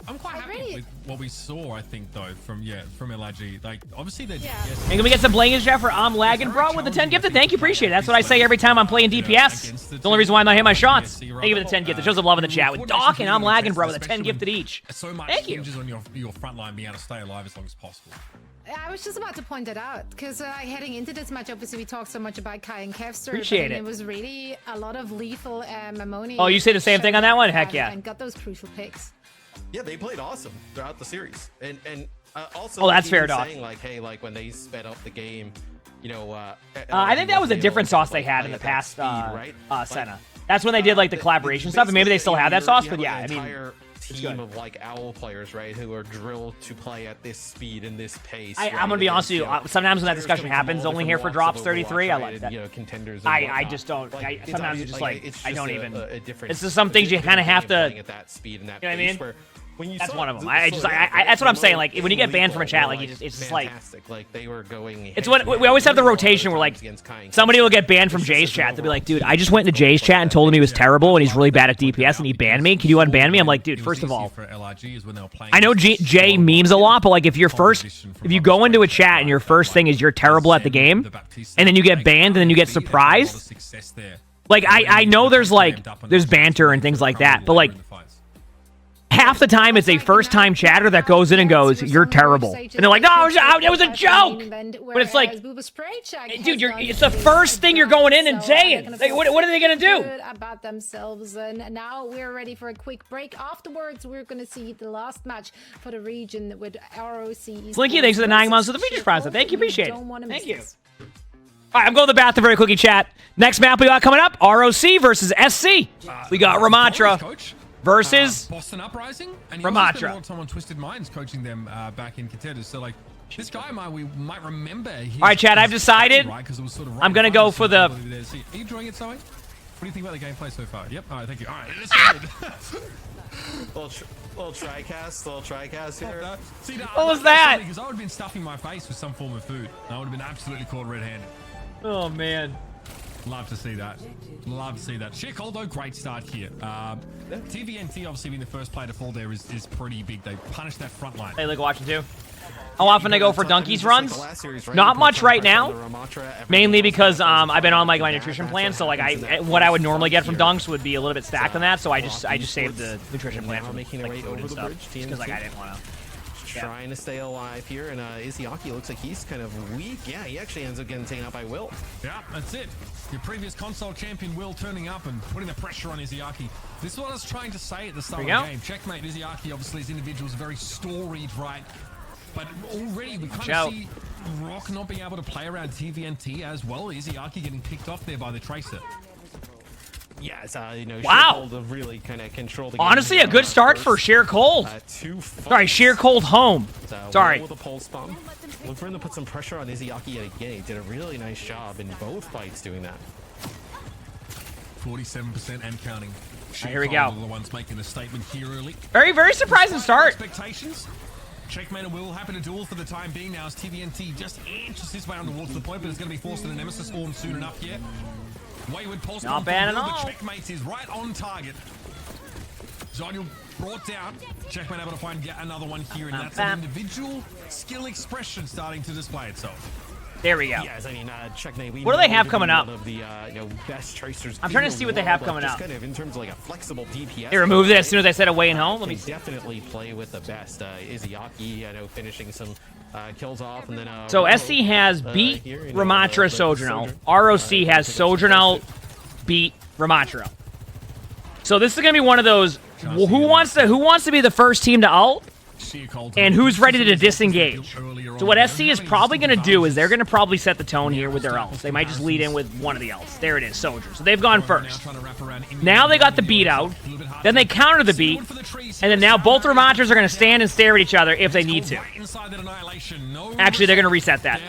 I'm quite happy with what we saw, I think, though, from LIG. Like, obviously, they And can we get some blank chat for I'm lagging, bro, with the 10 gifted? Thank you, appreciate it. That's what I say every time I'm playing DPS. The only reason why I'm not hitting my shots. Thank you for the 10 gifted. It shows some love in the chat with Doc and I'm lagging, bro, with a 10 gifted each. So much Thank you. hinges on your front line being able to stay alive as long as possible. I was just about to point that out because heading into this match, obviously we talked so much about Kai and Kevster. Appreciate it. It was really a lot of lethal Mamoni. Oh, you say the same thing on that one? Heck yeah. And got those crucial picks. Yeah, they played awesome throughout the series, and also. Oh, that's fair, Doc. Saying, like, hey, like when they sped up the game, you know. I think that was a different sauce they had in the past, Senna. That's when they did like the collaboration stuff, and maybe they still have that sauce. But yeah, I mean, team of like owl players, right, who are drilled to play at this speed and this pace. I'm gonna be honest with you. Sometimes when that discussion happens, only here for drops 33. I like that. You know, contenders. I just don't. Sometimes you just like I don't even. It's just some things you kind of have to. You know what I mean? That's one of them. That's what I'm saying. Like when you get banned from a chat, like it's just like they were going. It's when we always have the rotation where like somebody will get banned from Jay's chat. They'll be like, dude, I just went into Jay's chat and told him he was terrible and he's really bad at DPS and he banned me. Can you unban me? I'm like, dude, first of all, I know Jay memes a lot, but like if you go into a chat and your first thing is you're terrible at the game, and then you get banned and then you get surprised. Like I know there's banter and things like that, but like. Half the time, it's a first-time chatter that goes in and goes, "You're terrible," and they're like, "No, it was a joke." But it's like, dude, it's the first thing you're going in and saying. Like, what are they gonna do? About themselves, and now we're ready for a quick break. Afterwards, we're gonna see the last match for the region with ROC. Slinky, thanks for the 9 months of the features prize. Thank you, appreciate it. Thank you. All right, I'm going to the bathroom very quickly, chat. Next map we got coming up: ROC versus SC. We got Ramatra versus Boston Uprising, and Ramatra. spent a lot of time on Twisted Minds coaching them back in contenders. So like this guy, we might remember. All right, Chad, I've decided. Right, it was sort of I'm gonna go for the. Are you enjoying it, Zoe? What do you think about the gameplay so far? Yep. All right, thank you. All right, it's good. little try-cast here. See, what was that? Because I would have been stuffing my face with some form of food. I would have been absolutely caught red-handed. Oh man. Love to see that. Love to see that. Sheer Cold, though, great start here. TVNT obviously being the first player to fall there is pretty big. They punished that front line. Hey, like watching too. How often I go for Dunkies runs? Not much right now. Mainly because I've been on like my nutrition plan, so like what I would normally get from Dunks would be a little bit stacked on that. So I just saved the nutrition plan for like food and stuff, just because like I didn't want to. Trying to stay alive here, and Izzyaki looks like he's kind of weak. Yeah, he actually ends up getting taken out by Will. Yeah, that's it. Your previous console champion Will turning up and putting the pressure on Izzyaki. This is what I was trying to say at the start of the game. Checkmate Izzyaki, obviously, as individuals, very storied, right? But already we kind of see Rock not being able to play around TVNT as well. Izzyaki getting picked off there by the Tracer. Yeah, you know, wow. Really kind of control the honestly, a good start for Sheer Cold. Sorry, Sheer Cold home. Sorry. With a pulse bomb. Look for him to put some pressure on Izzyaki yet again. He did a really nice job in both fights doing that. 47% and counting. Here we go. The ones making the statement here early. Very, very surprising start. Expectations. Checkmate and Will happen to duel for the time being now as TVNT just inches his way on towards the point, but it's going to be forced in a Nemesis form soon enough here. Wayward pulse not bad at all. Checkmate is right on target. Zoniel brought down. Checkmate able to find yet another one here, and that's an individual skill expression starting to display itself. There we go. Yes, I mean, Checkmate. What do they have coming up? One of the best tracers. I'm trying to see what they have coming up. Kind of in terms of like a flexible DPS. They removed it as soon as I said away and home. Let me definitely play with the best. Izzyaki, I know, finishing some kills off, and then. So SC has beat Ramatra Sojournal. ROC has Sojournal beat Ramatra. So this is gonna be one of those. Who wants to be the first team to ult? and who's ready to disengage. So what SC is probably going to do is they're going to probably set the tone here with their ults. They might just lead in with one of the ults. There it is, Soldier. So they've gone first. Now they got the beat out. Then they counter the beat. And then now both Ramatras are going to stand and stare at each other if they need to. Actually, they're going to reset that.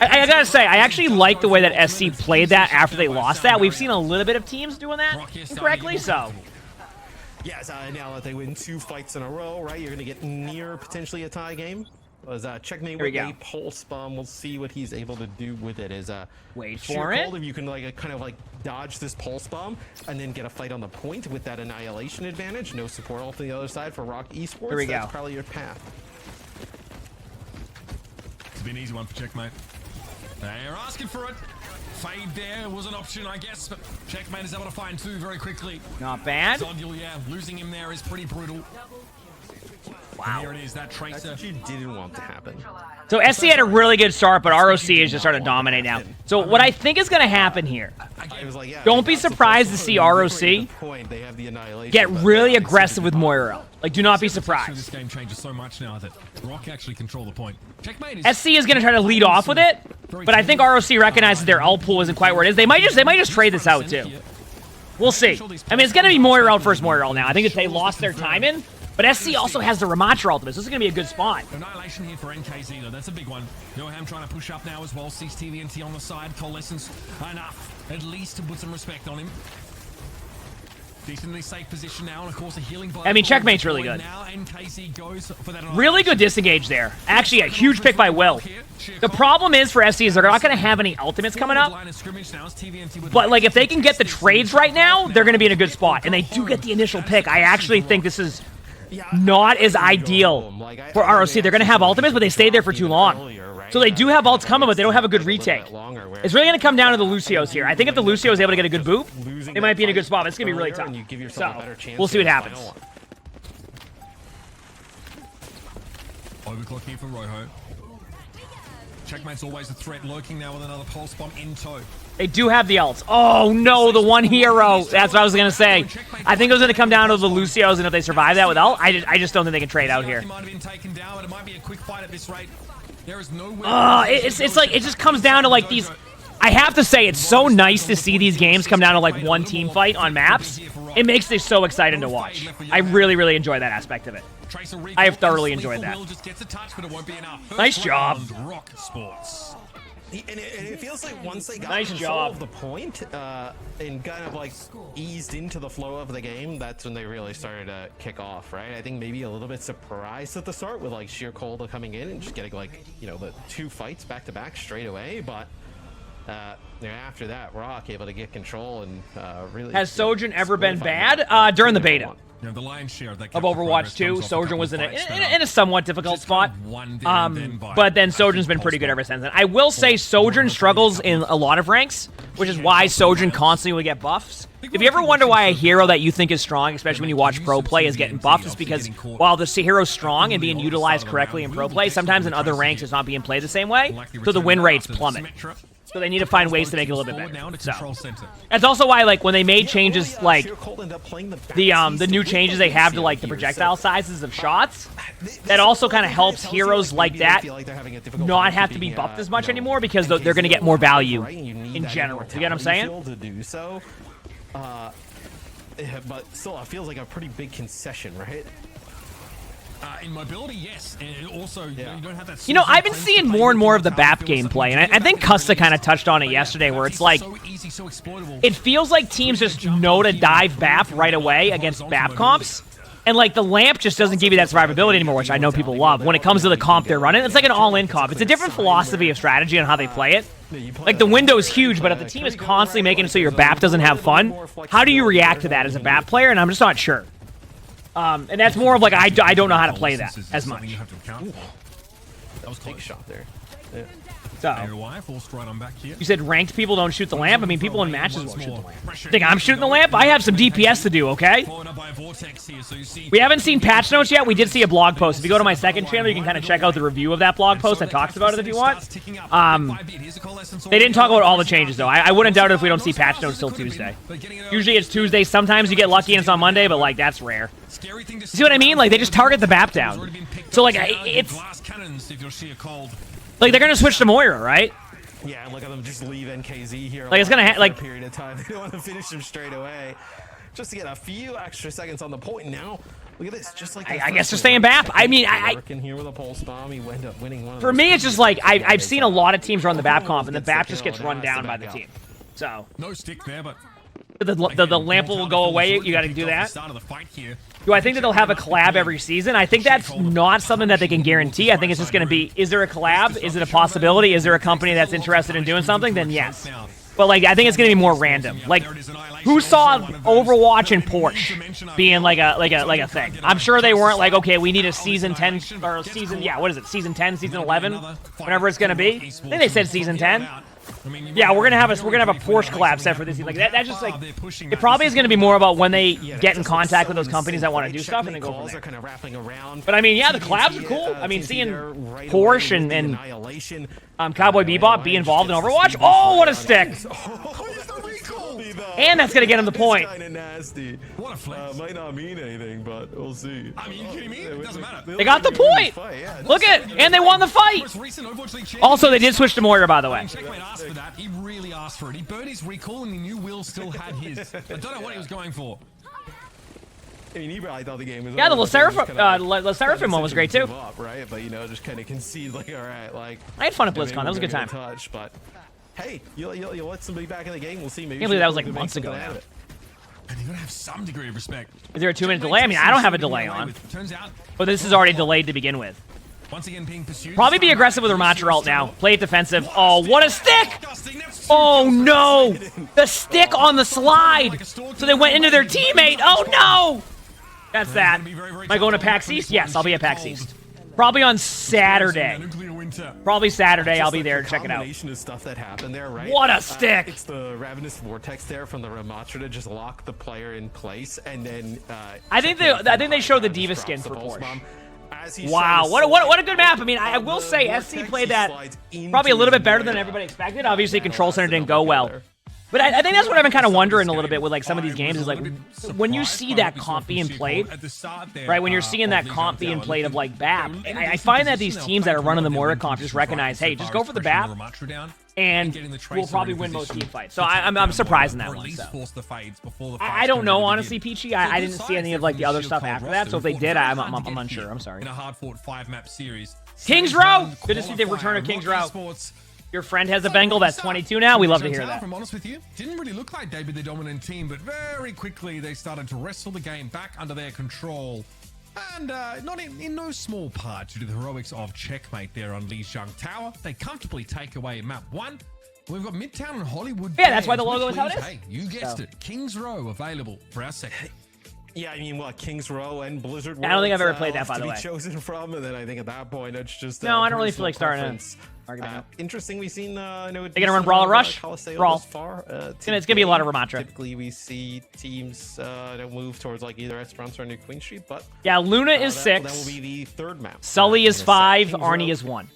I gotta say, I actually like the way that SC played that after they lost that. We've seen a little bit of teams doing that incorrectly, so... Yes, now that they win 2 fights in a row, right? You're going to get near potentially a tie game. As checkmate with a pulse bomb. We'll see what he's able to do with it. As wait for it. If you can kind of dodge this pulse bomb and then get a fight on the point with that annihilation advantage. No support ult on the other side for Rock Esports. Here we That's go. probably your path. It's been an easy one for checkmate. They're asking for it. Fade there was an option, I guess, but checkmate is able to find 2 very quickly. Not bad. Zodul, yeah, losing him there is pretty brutal. Wow. And here it is, that Tracer. That's what you didn't want to happen. So SC had a really good start, but ROC is just starting to dominate now. So what I think is going to happen here, don't be surprised to see ROC get really aggressive with Moira. Like, do not be surprised. This game changes so much now that Rock actually control the point. SC is going to try to lead off with it, but I think ROC recognizes their ult pool isn't quite where it is. They might just trade this out too. We'll see. I mean, it's going to be Moira ult versus Moira ult now. I think if they lost their time in. But SC also has the Ramatra ultimate, so this is going to be a good spot. Annihilation here for NKZ, though. That's a big one. Noham trying to push up now as well. Sees TVNT on the side. Coalescence enough, at least, to put some respect on him. Decently safe position now, and of course a healing. I mean, checkmate's really good. Now NKZ goes for that. Really good disengage there. Actually, a huge pick by Will. The problem is for SC is they're not going to have any ultimates coming up. But like, if they can get the trades right now, they're going to be in a good spot. And they do get the initial pick. I actually think this is not as ideal for ROC. They're going to have ultimates, but they stayed there for too long. So they do have ults coming, but they don't have a good retake. It's really going to come down to the Lucios here. I think if the Lucio is able to get a good boop, they might be in a good spot, but it's going to be really tough. So, we'll see what happens. Overclock here for Rojo. Checkmate's always a threat, lurking now with another pulse bomb in tow. They do have the ults. Oh no, the one hero. That's what I was going to say. I think it was going to come down to the Lucios, and if they survive that with ult, I just don't think they can trade out here. It's like, it just comes down to like these... I have to say, it's so nice to see these games come down to like one team fight on maps. It makes this so exciting to watch. I really, really enjoy that aspect of it. I have thoroughly enjoyed that. Nice job. Rock Sports. And it feels like once they got nice control of the point and kind of like eased into the flow of the game, that's when they really started to kick off, right? I think maybe a little bit surprised at the start with like Sheer Cold coming in and just getting like, you know, the 2 fights back to back straight away, but after that, Rock able to get control and really... Has Sojourn ever been bad? During the beta. Yeah, the lion's share of Overwatch 2, Sojourn was in a somewhat difficult spot. But then Sojourn's been pretty good ever since then. I will say Sojourn struggles in a lot of ranks, which is why Sojourn constantly will get buffs. If you ever wonder why a hero that you think is strong, especially when you watch pro play, is getting buffed, it's because while the hero's strong and being utilized correctly in pro play, sometimes in other ranks it's not being played the same way, so the win rates plummet. So they need to find ways to make it a little bit better. So that's also why, like, when they made changes, like the new changes they have to like the projectile sizes of shots, that also kind of helps heroes like that not have to be buffed as much anymore because they're going to get more value in general. You get what I'm saying? But still, it feels like a pretty big concession, right? In mobility, yes, and also you don't have that. You know, I've been seeing more and more of the BAP gameplay, and I think Custa kind of touched on it yesterday, where it's like, it feels like teams just know to dive BAP right away against BAP comps, and like the lamp just doesn't give you that survivability anymore, which I know people love. When it comes to the comp they're running, it's like an all-in comp. It's a different philosophy of strategy on how they play it. Like, the window is huge, but if the team is constantly making it so your BAP doesn't have fun, how do you react to that as a BAP player? And I'm just not sure. And that's more of like, I don't know how to play that as much. That was a big shot there. Yeah. So, you said ranked people don't shoot the lamp. I mean, people in matches won't shoot the lamp. Think I'm shooting the lamp? I have some DPS to do, okay? We haven't seen patch notes yet. We did see a blog post. If you go to my second channel, you can kind of check out the review of that blog post that talks about it if you want. They didn't talk about all the changes, though. I wouldn't doubt it if we don't see patch notes till Tuesday. Usually it's Tuesday. Sometimes you get lucky and it's on Monday, but, like, that's rare. You see what I mean? Like, they just target the BAP down. So, like, it's... Like, they're going to switch to Moira, right? Yeah, look at them just leave NKZ here. Like, it's going to like a period of time. They don't want to finish him straight away. Just to get a few extra seconds on the point now. Look at this, just like I guess they're staying BAP. I mean, working here with a pulse bomb. He ended up winning one of for me, it's just like I've seen a lot of teams run the BAP comp, and the BAP just gets run down by the team. So no stick there, but the lamp will go away. You got to do that. Do I think that they'll have a collab every season? I think that's not something that they can guarantee. I think it's just going to be: is there a collab? Is it a possibility? Is there a company that's interested in doing something? Then yes. But, like, I think it's going to be more random. Like, who saw Overwatch and Porsche being like a thing? I'm sure they weren't like, okay, we need a season 10 or season, yeah, what is it? Season 10, season 11, whatever it's going to be. I think they said season 10. Yeah, we're gonna have a Porsche collab set for this. Like that's just like it probably is gonna be more about when they get in contact with those companies that want to do stuff and then go from there. But I mean, yeah, the collabs are cool. I mean, seeing Porsche and Cowboy Bebop be involved in Overwatch. Oh, what a stick! And that's gonna get him the point. What a flex. Might not mean anything, but we'll see. I mean, you kidding me? It doesn't matter. They got the point. Look at, and they won the fight. Also, they did switch to Moira, by the way. Asked for that. He really asked for it. He burned his recall, and he knew Will still had his. I don't know what he was going for. I mean, he probably thought the game was yeah, the LeSeraphim one was great too. Right, but you know, just kind of concede like, all right, like. I had fun at BlizzCon. That was a good time. But hey, you'll let somebody back in the game. We'll see. Maybe I can't believe that was like months ago now. And you're gonna have some degree of respect. Is there a 2-minute delay? I mean, I don't have a delay on. Turns out, but this is already delayed to begin with. Once again, being pursued. Probably be aggressive with Ramatra ult now. Play it defensive. Oh, what a stick! Oh no! The stick on the slide! So they went into their teammate. Oh no! That's that. Am I going to PAX East? Yes, I'll be at PAX East. Probably on Saturday. Probably Saturday. I'll be there to check it out. Of stuff that happened there, right? What a stick! It's the Ravenous Vortex there from the Ramatra to just lock the player in place, and then. I think they showed the Diva skin for Porsche. Wow, what a good map. I mean, I will say SC played that probably a little bit better than everybody expected. Obviously, Control Center didn't go well. But I think that's what I've been kind of wondering a little bit with like some of these games is like when you see that comp being played, right? When you're seeing that comp being played of like BAP, I find that these teams that are running the Moira comp just recognize, hey, just go for the BAP, and we'll probably win most team fights. So I'm surprised in that one. So. I don't know, honestly, Peachy. I didn't see any of like the other stuff after that. So if they did, I'm unsure. I'm sorry. In a hard-fought 5-map series. Kings Row. Good to see the return of Kings Row. Your friend has a Bengal that's 22 now. We love to hear that. If I'm honest with you, didn't really look like they'd be the dominant team, but very quickly they started to wrestle the game back under their control. And not in no small part due to the heroics of Checkmate there on Lijiang Tower. They comfortably take away map 1. We've got Midtown and Hollywood. Yeah, that's why the logo is how it is. Hey, you guessed it. Kings Row available for our second. Yeah, I mean, what, Kings Row and Blizzard World? I don't think I've ever played that, by the way. Chosen from, and then I think at that point it's just. No, I don't really feel like starting an argument. Interesting, we've seen. They're gonna run Brawl or Rush? Brawl. It's gonna be a lot of Ramatra. Typically, we see teams move towards like either Esperanza or New Queen Street, but yeah, Luna is 6. That will be the third map. Sully is 5. Arnie is 1.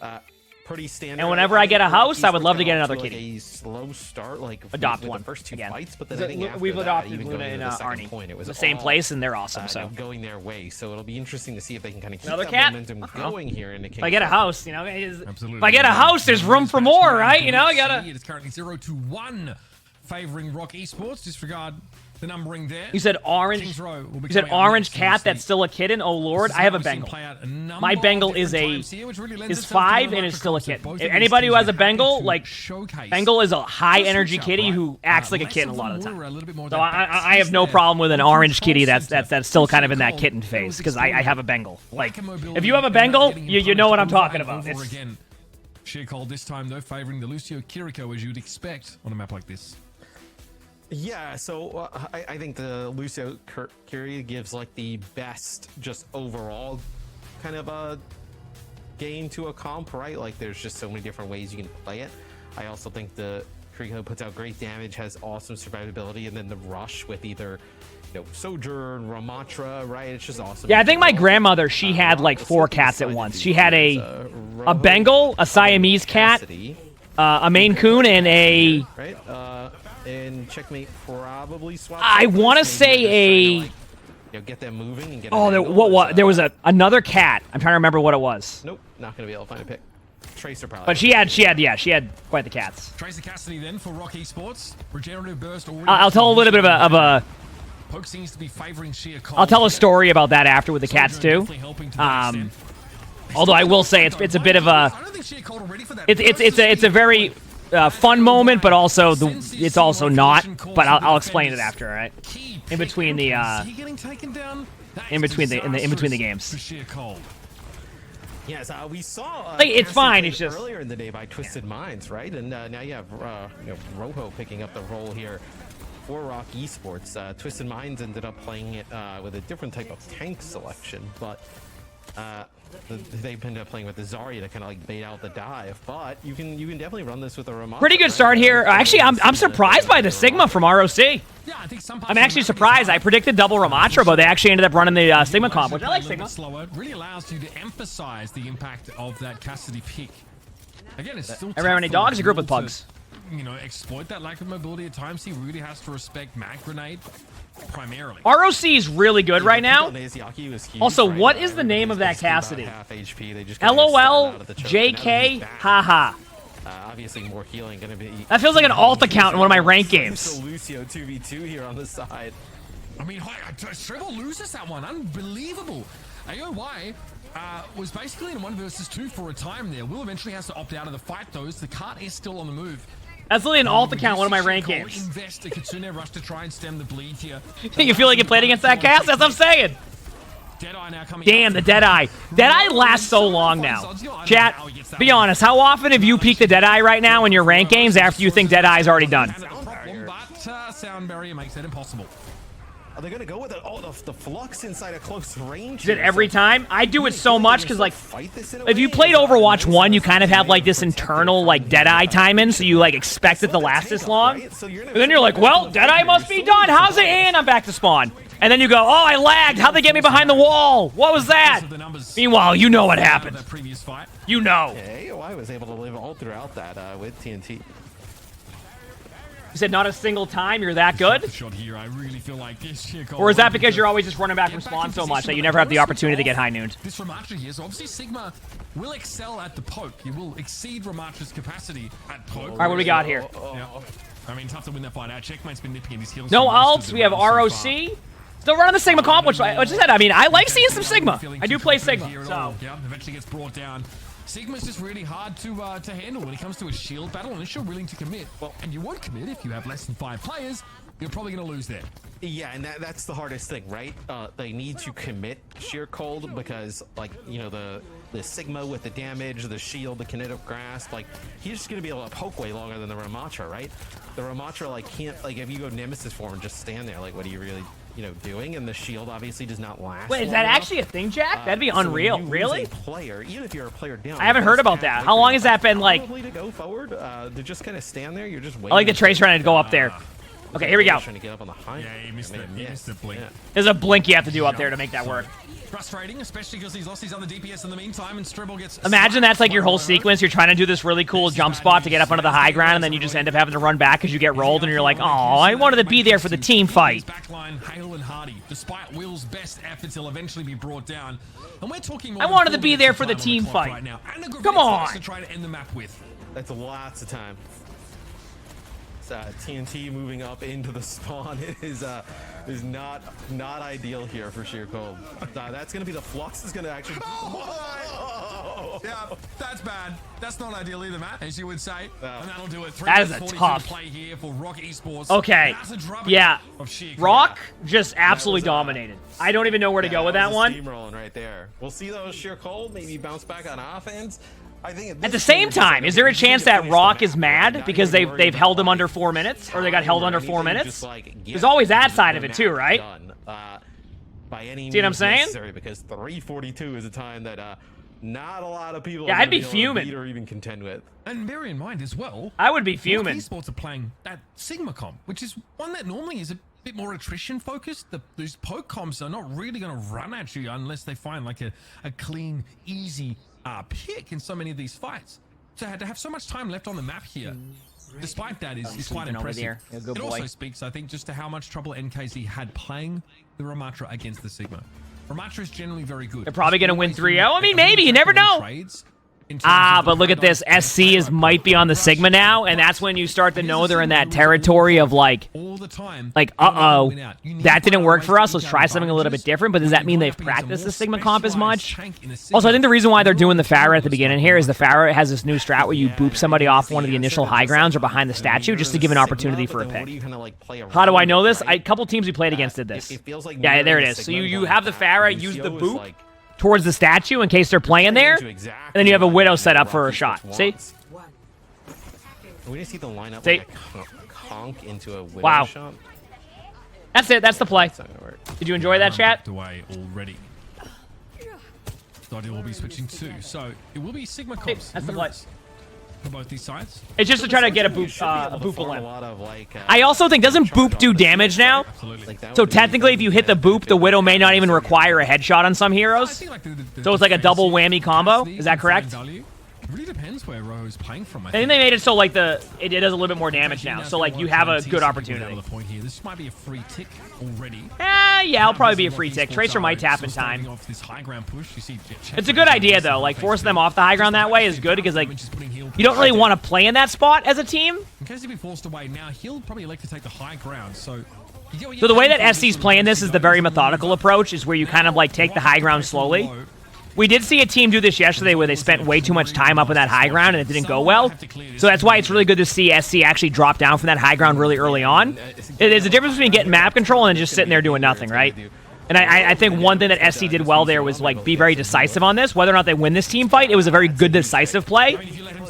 Pretty standard. And whenever I get a house, I would love to get another kitty. A slow start, like adopt one the first 2 again. fights, but then we've adopted Luna and Arnie. It was the same place, and they're awesome. So going their way. So it'll be interesting to see if they can kind of keep another that cat momentum going here in the Kings. If I get a house, you know, if I get a house, there's room for more, right? You know, I gotta. It is currently 0-1, favoring Rock Esports. Disregard the numbering there. You said orange. You said orange cat that's still a kitten. Oh Lord, I have a Bengal. My Bengal is 5 and is still a kitten. Anybody who has a Bengal, like Bengal is a high energy kitty who acts like a kitten a lot of the time. So I have no problem with an orange kitty that's still kind of in that kitten phase because I have a Bengal. Like if you have a Bengal, you know what I'm talking about. Sheer cold this time though, favoring the Lucio Kiriko as you'd expect on a map like this. Yeah, so I think the Lucio Curie gives like the best just overall kind of gain to a comp, right? Like there's just so many different ways you can play it. I also think the Kriho puts out great damage, has awesome survivability, and then the rush with either Sojourn, Ramatra, right? It's just awesome. Yeah, I think my grandmother, she had like 4 cats at once. She had a Bengal, a Siamese cat, a Maine Coon, and a... Right? And Checkmate probably swapped. I want to say a... get them moving and get. Oh, there was another cat. I'm trying to remember what it was. Nope, not gonna be able to find a pick. Tracer probably. But she had quite the cats. Tracer Cassidy then for Rock Esports. Regenerative burst. I'll tell a little bit of a Poke seems to be favoring sheer cold. I'll tell a story about that after with the cats too. Although I will say it's a bit of a it's a very fun moment, but also it's also not. But I'll explain it after, all right? In between the in between the games. Yes, we saw. Like, it's fine. It's just earlier in the day by Twisted Minds, right? And now you have Rojo picking up the role here for Rock Esports. Twisted Minds ended up playing it with a different type of tank selection, but they've ended up playing with the Zarya to kind of like bait out the dive. But you can definitely run this with a Ramatra. Pretty good start here. Actually, I'm surprised by the Sigma from ROC. Yeah, I think I'm actually surprised. I predicted double Ramatra, but they actually ended up running the Sigma comp, which I like Sigma. Slower. It really allows you to emphasize the impact of that Cassidy pick. Again, it's still Around many dogs, a group with pugs. Exploit that lack of mobility at times. He really has to respect Mag Grenade primarily. ROC is really good right now. Also, what is the name of that Cassidy? LOL JK haha. Obviously, more healing gonna be. That feels like an alt account in one of my ranked games. Lucio 2v2 here on the side. I mean, Trevor loses that one. Unbelievable. AOY was basically in 1 versus 2 for a time there. Will eventually has to opt out of the fight, though, as the cart is still on the move. That's literally an alt account, one of my ranked games. Invest a Kitsune rush to try and stem the bleed here. You feel like you played against that cast? That's what I'm saying. Deadeye now coming. Damn, the Deadeye. Deadeye lasts so long now. Chat, be honest, how often have you peeked the Deadeye right now in your ranked games after you think Deadeye's already done? But sound barrier makes that impossible. Are they gonna go with the flux inside a close range? Is it every time? I do it so much because, like, if you played Overwatch 1, you kind of have, like, this internal, like, Deadeye timing, so you, like, expect it to last this long. And then you're like, well, Deadeye must be done. How's it? And I'm back to spawn. And then you go, oh, I lagged. How'd they get me behind the wall? What was that? Meanwhile, you know what happened. You know. Okay, I was able to live all throughout that with TNT. You said not a single time you're that good? Shot here. I really feel like this or is that because you're always just running back from spawn so much that you never have the opportunity to get high nooned? This Ramatra here, so obviously Sigma will excel at the poke. He will exceed Ramatra's capacity at poke. All right, what do we got here? Yeah. I mean, tough to win that fight out. Checkmate's been nipping in his heels. No ults. We have ROC. Still running the Sigma comp, which I just said. I mean, I like seeing some Sigma. I do play Sigma. So. Yeah, eventually gets brought down. Sigma's just really hard to handle when it comes to a shield battle, unless you're willing to commit. Well, and you won't commit if you have less than 5 players. You're probably going to lose there. Yeah, and that's the hardest thing, right? They need to commit sheer cold because, like, the Sigma with the damage, the shield, the kinetic grasp, like, he's just going to be able to poke way longer than the Ramatra, right? The Ramatra, like, can't, like, if you go Nemesis form and just stand there, like, what are you really, doing? And the shield obviously does not last. Wait, is that actually a thing, Jack? That'd be unreal. Really? Player, even if you're a player down. I haven't heard about that. How long has that been, like? Probably to go forward, to just kind of stand there. You're just waiting. I like the Tracer trying to go up there. Okay, here we go. Trying to get up on the high. Yeah, he missed the blink. Yeah. There's a blink you have to do up there to make that work. Frustrating, especially because he's lost his other DPS in the meantime, and Stribble gets... Imagine that's like your whole sequence. You're trying to do this really cool jump spot to get up onto the high ground, and then you just end up having to run back because you get rolled, and you're like, oh, I wanted to be there for the team fight. Backline, Hale and Hardy, despite Will's best efforts, he'll eventually be brought down. And we're talking... I wanted to be there for the team fight. Right now. And come on! To try to end the map with. That's lots of time. TNT moving up into the spawn is not ideal here for sheer cold. That's gonna be the flux is gonna actually. Yeah, that's bad. That's not ideal either, Matt, as you would say. And that'll do it. That is a tough play here for Rock Esports. Okay. Yeah. Rock just absolutely dominated. I don't even know where to go with that one. Steamrolling right there. We'll see those sheer cold. Maybe bounce back on offense. I think at the same time, is there a chance that Rock is mad because they've held him under 4 minutes, or they got held under 4 minutes? There's always that side of it too, right? By any see what I'm saying? because 3:42 is a time that not a lot of people. Yeah, are I'd be gonna able to fuming. beat or even contend with. And bear in mind as well, I would be fuming. Esports are playing at Sigma comp, which is one that normally is a bit more attrition focused. Those poke comps are not really going to run at you unless they find like a clean, easy pick in so many of these fights. So to have so much time left on the map here, despite that, is quite impressive. Yeah, good it boy. also speaks, I think, just to how much trouble NKZ had playing the Ramatra against the Sigma. Ramatra is generally very good. They're probably going to win 3-0. I mean, maybe. You never know. But look at this. SC might be on the Sigma now, and that's when you start to know they're in that territory of like, uh-oh, that didn't work for us. Let's try something a little bit different. But does that mean they've practiced the Sigma comp as much? Also, I think the reason why they're doing the Pharah at the beginning here is the Pharah has this new strat where you boop somebody off one of the initial high grounds or behind the statue just to give an opportunity for a pick. How do I know this? A couple teams we played against did this. Yeah, there it is. So you have the Pharah use the boop towards the statue in case they're playing there, and then you have a Widow set up for a shot. See? We just see the lineup See? like a conk into a Widow Wow. shot. That's it. That's the play. That's not gonna work. Did you enjoy that, chat? Away already. Dottie will be switching too, so it will be Sigma comps. That's the play. For both these sides. It's just to try to get a You should be able boop to farm in. a lot of, like, I also think, doesn't boop do damage now? Absolutely. like, that So would be technically, if you hit the boop, the Widow may not even require a headshot on some heroes. So it's like a double whammy combo. Is that correct? It really depends where Roho's playing from. I think they made it so like it does a little bit more damage now. So like you have a good opportunity. Point here. This might be a free tick already. Yeah, it'll probably be a free tick. Tracer might tap in time. It's a good idea though. Like forcing them off the high ground that way is good because like you don't really want to play in that spot as a team. In case he be forced away now, he'll probably elect to take the high ground. So the way that SC's playing this is the very methodical approach, is where you kind of like take the high ground slowly. We did see a team do this yesterday where they spent way too much time up in that high ground and it didn't go well. So that's why it's really good to see SC actually drop down from that high ground really early on. There's a difference between getting map control and just sitting there doing nothing, right? And I think one thing that SC did well there was like be very decisive on this. Whether or not they win this team fight, it was a very good decisive play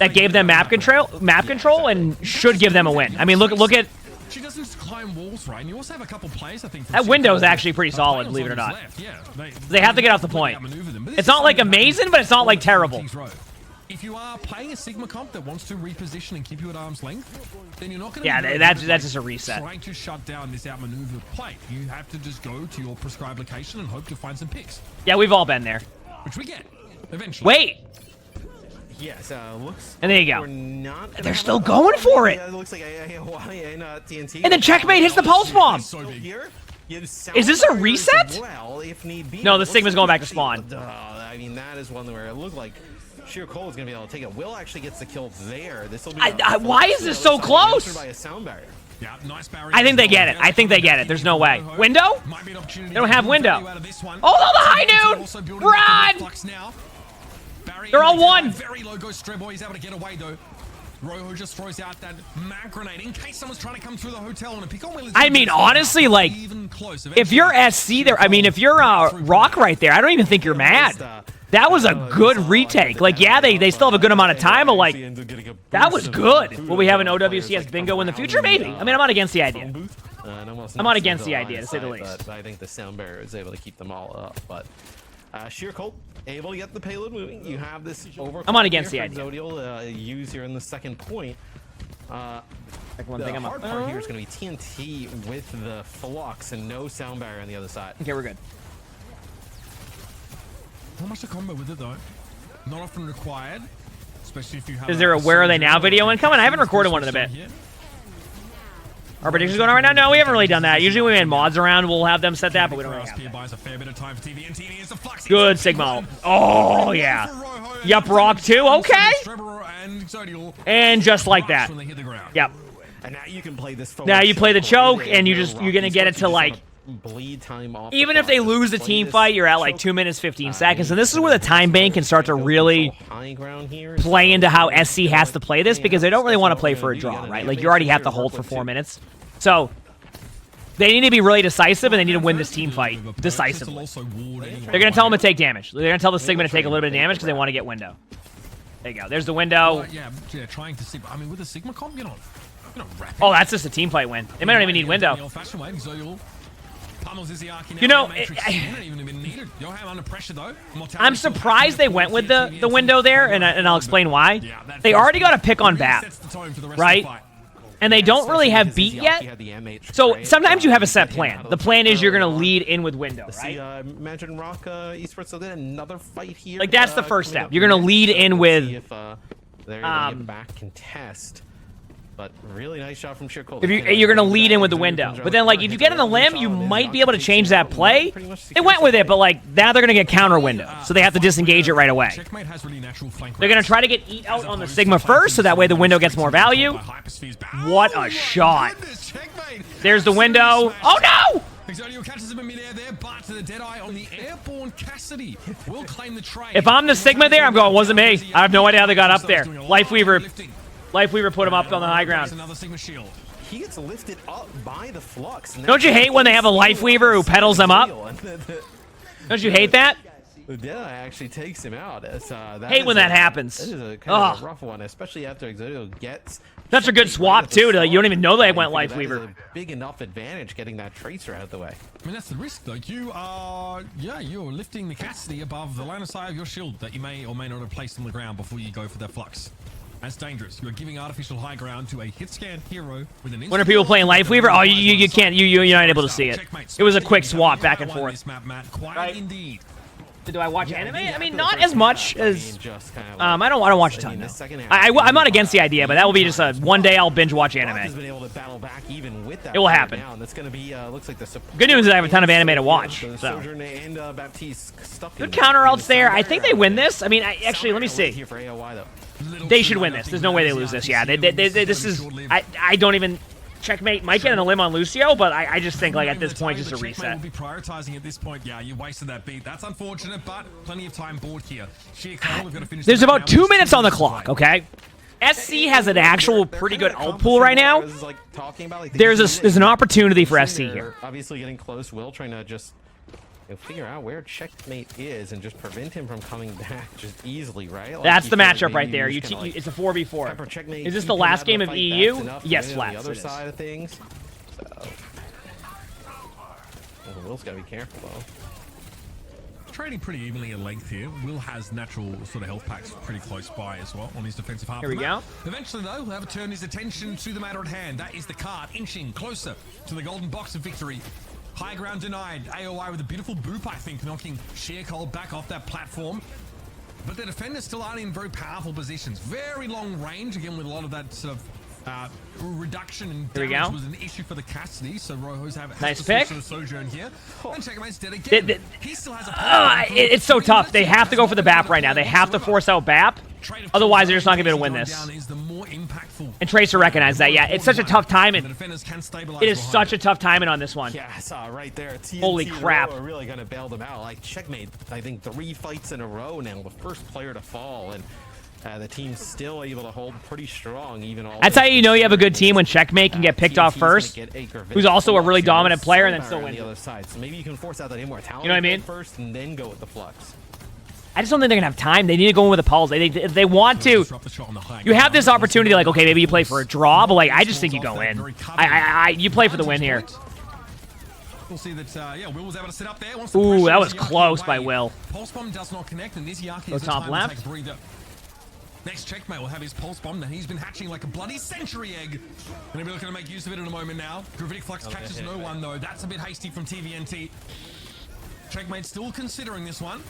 that gave them map control and should give them a win. I mean, look at she doesn't climb walls, right? And you also have a couple players, I think. That window's actually pretty solid, believe it or not. Yeah, they have to get off the point. It's not like amazing, but it's not like terrible. If you are playing a Sigma comp that wants to reposition and keep you at arm's length, then you're not going to. Yeah, that's just a reset. Trying to shut down this outmaneuver play, you have to just go to your prescribed location and hope to find some picks. Yeah, we've all been there. Which we get eventually. Wait. Yes, looks. And there you go. We're not They're still going for it. Yeah, it looks like TNT. And then Checkmate hits the pulse bomb. So big. Is this a reset? Well, if need be. No, the Sigma's going back to spawn. I mean, that is one where it looked like Sheer Cole is going to be able to take it. Will actually gets the kill there. This will be. Why is this so close? By a sound barrier. Yeah, nice barrier. I think they get it. I think they get it. There's no way. Window? They don't have window. Oh, no, the high noon! Run! They're all one. Very low goes Streboy. He's able to get away though. Roho just throws out that mag grenade in case someone's trying to come through the hotel on a pick on. I mean, honestly, like, if you're SC there, I mean, if you're Rock right there, I don't even think you're mad. That was a good retake. Like, yeah, they still have a good amount of time, but like, that was good. Will we have an OWCS bingo in the future? Maybe. I mean, I'm not against the idea. I'm not against the idea, to say the least. But I think the sound barrier is able to keep them all up. But Sheer Colt able to get the payload moving. You have this over. I'm not against the idea. Zodial use here in the second point. The hard part here is going to be TNT with the flux and no sound barrier on the other side. Okay, we're good. Not much to combo with it though. Not often required, especially if you have. Is there a Where Are They Now video incoming? I haven't recorded one in a bit. Our predictions going on right now? No, we haven't really done that. Usually when we have mods around, we'll have them set that, but we don't really have that. Good, Sigma. Oh, yeah. Yup, Rock too. Okay. And just like that. Yep. And now you can play this. Now you play the choke, and you're going to get it to like. Bleed time off. Even if they lose the team fight, you're at like 2 minutes 15 seconds, and this is where the time bank can start to really play into how SC has to play this, because they don't really want to play for a draw, right? Like you already have to hold for 4 minutes, so they need to be really decisive, and they need to win this team fight decisively. They're gonna tell them to take damage. They're gonna tell the Sigma to take a little bit of damage because they want to get window. There you go. There's the window. Yeah, trying to see. I mean, with the Sigma comp, you're not Oh, that's just a team fight win. They might not even need window. You know, I'm surprised they went with the window there, and I'll explain why. They already got a pick on BAP, right? And they don't really have beat yet. So sometimes you have a set plan. The plan is you're going to lead in with window, right? Imagine Rock Esports, so then another fight here. Like, that's the first step. You're going to lead in with... They're going to get back contest. But really nice shot from Sheer-Cold. You're going to lead in with the window. But then, like, if you get on the limb, you might be able to change that play. They went with it, but, like, now they're going to get counter window. So they have to disengage it right away. They're going to try to get Eat out on the Sigma first, so that way the window gets more value. What a shot. There's the window. Oh, no! If I'm the Sigma there, I'm going, wasn't me. I have no idea how they got up there. Lifeweaver put him up on the high ground. He gets lifted up by the Flux. Don't you hate when they have a Lifeweaver who pedals them up? Don't you hate that? The Deadeye actually takes him out. Hate when that happens. That is a kind of a rough one, especially after Exodio gets... That's a good swap, too. You don't even know they went Lifeweaver. That is a big enough advantage getting that Tracer out of the way. I mean, that's the risk, though. You're lifting the Cassidy above the line of sight of your shield that you may or may not have placed on the ground before you go for that Flux. That's dangerous. You're giving artificial high ground to a hit scan hero with an... When are people playing Lifeweaver? Oh, you can't. You're not able to see it. It was a quick swap back and forth. Right. Indeed. Do I watch anime? I mean, not as much as... I don't watch a ton, no. I'm not against the idea, but that will be just a one day I'll binge watch anime. It will happen. Good news is I have a ton of anime to watch, so. Good counter outs there. I think they win this. I mean, actually, let me see. They should win this. There's no way they lose this. Yeah, this is... I don't even... Checkmate might get on a limb on Lucio, but I just think, like, at this point, just a reset. Will be prioritizing at this point. Yeah, you wasted that beat. That's unfortunate, but plenty of time board here. There's about 2 minutes on the clock, okay? SC has an actual pretty good ult pool right now. There's an opportunity for SC here. Obviously getting close. Will trying to just figure out where Checkmate is and just prevent him from coming back just easily, right? Like, that's the matchup right there. It's a 4v4. Is this the last game of EU? Yes, Flats. The other side of things. So, Will's got to be careful, though. Trading pretty evenly in length here. Will has natural sort of health packs pretty close by as well on his defensive half. Here we go. Eventually, though, he'll have to turn his attention to the matter at hand. That is the card inching closer to the golden box of victory. High ground denied. AOI with a beautiful boop, I think, knocking Sheer-Cold back off that platform. But the defenders still aren't in very powerful positions. Very long range, again, with a lot of that sort of reduction in damage was an issue for the Cassidy. So Rojo's have nice pick. Sojourn here. And Checkmate's dead again. He still has a it's so tough. They have to go for the BAP right now. They have to force out BAP. Otherwise, they're just not going to be able to win this. And Tracer recognized that. Yeah, it's such a tough timing. It is such a tough timing on this one. Yeah, I saw right there. TNT Holy crap. are really going to bail them out. Like, Checkmate, I think 3 fights in a row now. The first player to fall. And the team's still able to hold pretty strong. Even all that's how you know you have a good team when Checkmate can get picked off first. Who's also a really dominant player and then still wins. The other side. So maybe you can force out that immortality. You know what I mean? First and then go with the Flux. I just don't think they're going to have time. They need to go in with a pulse. They want to. You have this opportunity, like, okay, maybe you play for a draw, but, like, I just think you go in. You play for the win here. We'll see that, Will was able to sit up there. Ooh, that was close by Will. Pulse bomb does not connect, and this Yaki is top left. Next Checkmate will have his pulse bomb that he's been hatching like a bloody century egg. Gonna be looking to make use of it in a moment now. Gravitic Flux catches no one, though. That's a bit hasty from TVNT. Checkmate still considering this one.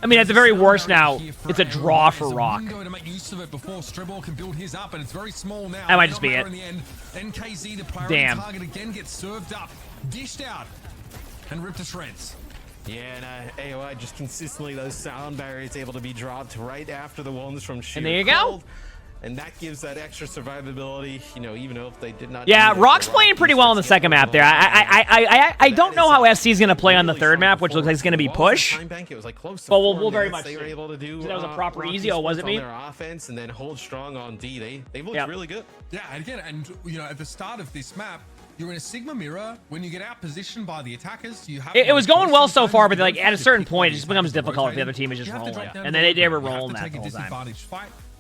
I mean, at the very worst now, it's a draw for Rock. To make use of it before Strebor can build his up, and it's very small now. That might just be it. NKZ, the priority target, again gets served up, dished out, and ripped to shreds. Yeah, and AOI just consistently, those sound barriers able to be dropped right after the ones from Sheer. And there you go. And that gives that extra survivability, you know, even though if they did not... Yeah, Rock's playing pretty well on the second map there. I don't know how SC's going to play on the third map, which looks like it's going to be push. But we'll very much see. So that was a proper easy, oh, was it me? Their offense and then hold strong on D. They looked really good. Yeah, and again, and you know, at the start of this map, you're in a Sigma mirror. When you get out positioned by the attackers, you have... It was going well so far, but like at a certain point, it just becomes difficult if the other team is just rolling. And then they were rolling that the whole time.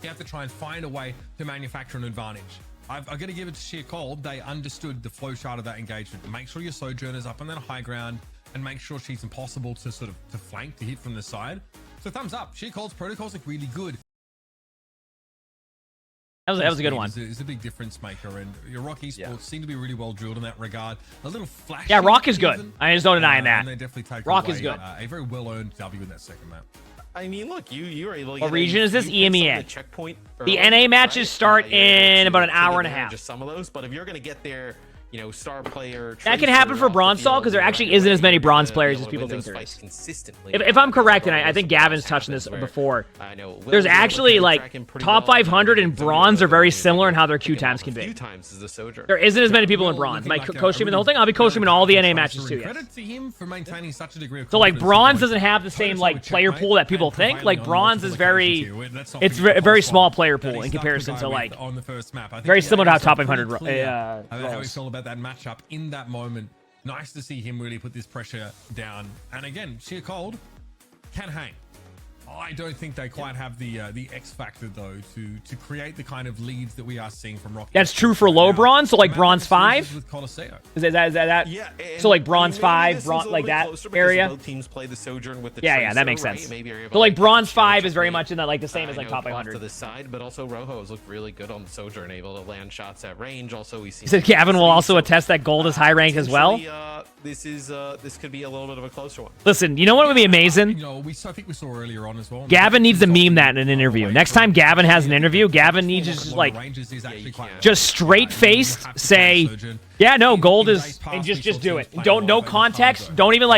You have to try and find a way to manufacture an advantage. I've got to give it to Sheer Cold. They understood the flow chart of that engagement. Make sure your Sojourner's up on that high ground and make sure she's impossible to sort of to flank, to hit from the side. So thumbs up. Sheer Cold's protocols look really good. That was a good one. It's a big difference maker, and your Rock Esports seem to be really well drilled in that regard. A little flashy. Yeah, Rock is good. I just don't deny that. And they definitely take Rock away, is good. A very well-earned W in that second map. I mean, look, you were able to What region is this? EMEA. Checkpoint The NA matches start in about an hour and a half. Just some of those, but if you're going to get there, you know, star player. That can happen for Bronze Stall because there actually isn't as many bronze players as people think there is. If I'm correct, and I think Gavin's touched on this before, there's actually like top 500 and bronze are very similar in how their queue times can be. There isn't as many people in bronze. Am I co-streaming the whole thing? I'll be co-streaming all the NA matches too. Yes. Credit to him for maintaining such a degree of So like bronze doesn't have the same like player pool that people think. Like bronze is it's a very small player pool in comparison to like very similar to how top 500 rolls. How we feel about that matchup in that moment. Nice to see him really put this pressure down. And again, Sheer Cold can hang. I don't think they quite have the X factor though to create the kind of leads that we are seeing from Rocky. That's true for low bronze, so like bronze 5. With Colosseo. Is that? Yeah. So like bronze 5, bronze like that area. Both teams play the Sojourn with the Yeah, that makes Tracer, sense. right? Maybe you're able So like to bronze get 5 is very checkpoint. much in that like the same as like top off 500. to the side, but also Rojo has looked really good on the Sojourn, able to land shots at range. Also, we see. He said Gavin will also attest that gold is high ranked as well. This could be a little bit of a closer one. Listen, you know what would be amazing? You know, I think we saw earlier on as well. Gavin needs to meme that in an interview. Next time Gavin has an interview, Gavin needs to just like just straight faced say, yeah, no, gold is, and just do it. Don't no context. Don't even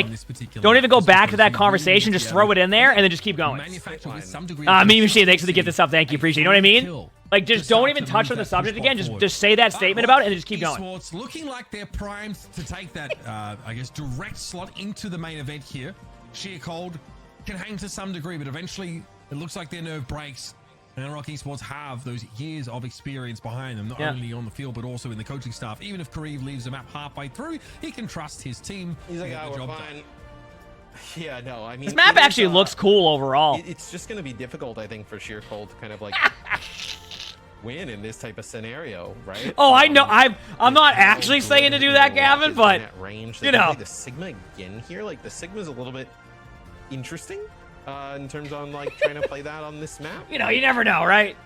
go back to that conversation. Just throw it in there and then just keep going. Meme Machine, thanks for the gift and stuff. Thank you, appreciate it. You know what I mean? Like, just don't even touch on the subject again. Just say that statement about it and just keep going. Esports looking like they're primed to take that, I guess, direct slot into the main event here. Sheer Cold can hang to some degree, but eventually it looks like their nerve breaks. And Rock Esports have those years of experience behind them, not only on the field, but also in the coaching staff. Even if Kareev leaves the map halfway through, he can trust his team. He's like, we're fine. Yeah, no, I mean... This map actually looks cool overall. It's just going to be difficult, I think, for Sheer Cold to kind of, like... win in this type of scenario, right? Oh, I know. I'm not actually saying to do that, Gavin, but you know, the Sigma again here. Like the Sigma's a little bit interesting in terms on like trying to play that on this map. You know, you never know, right?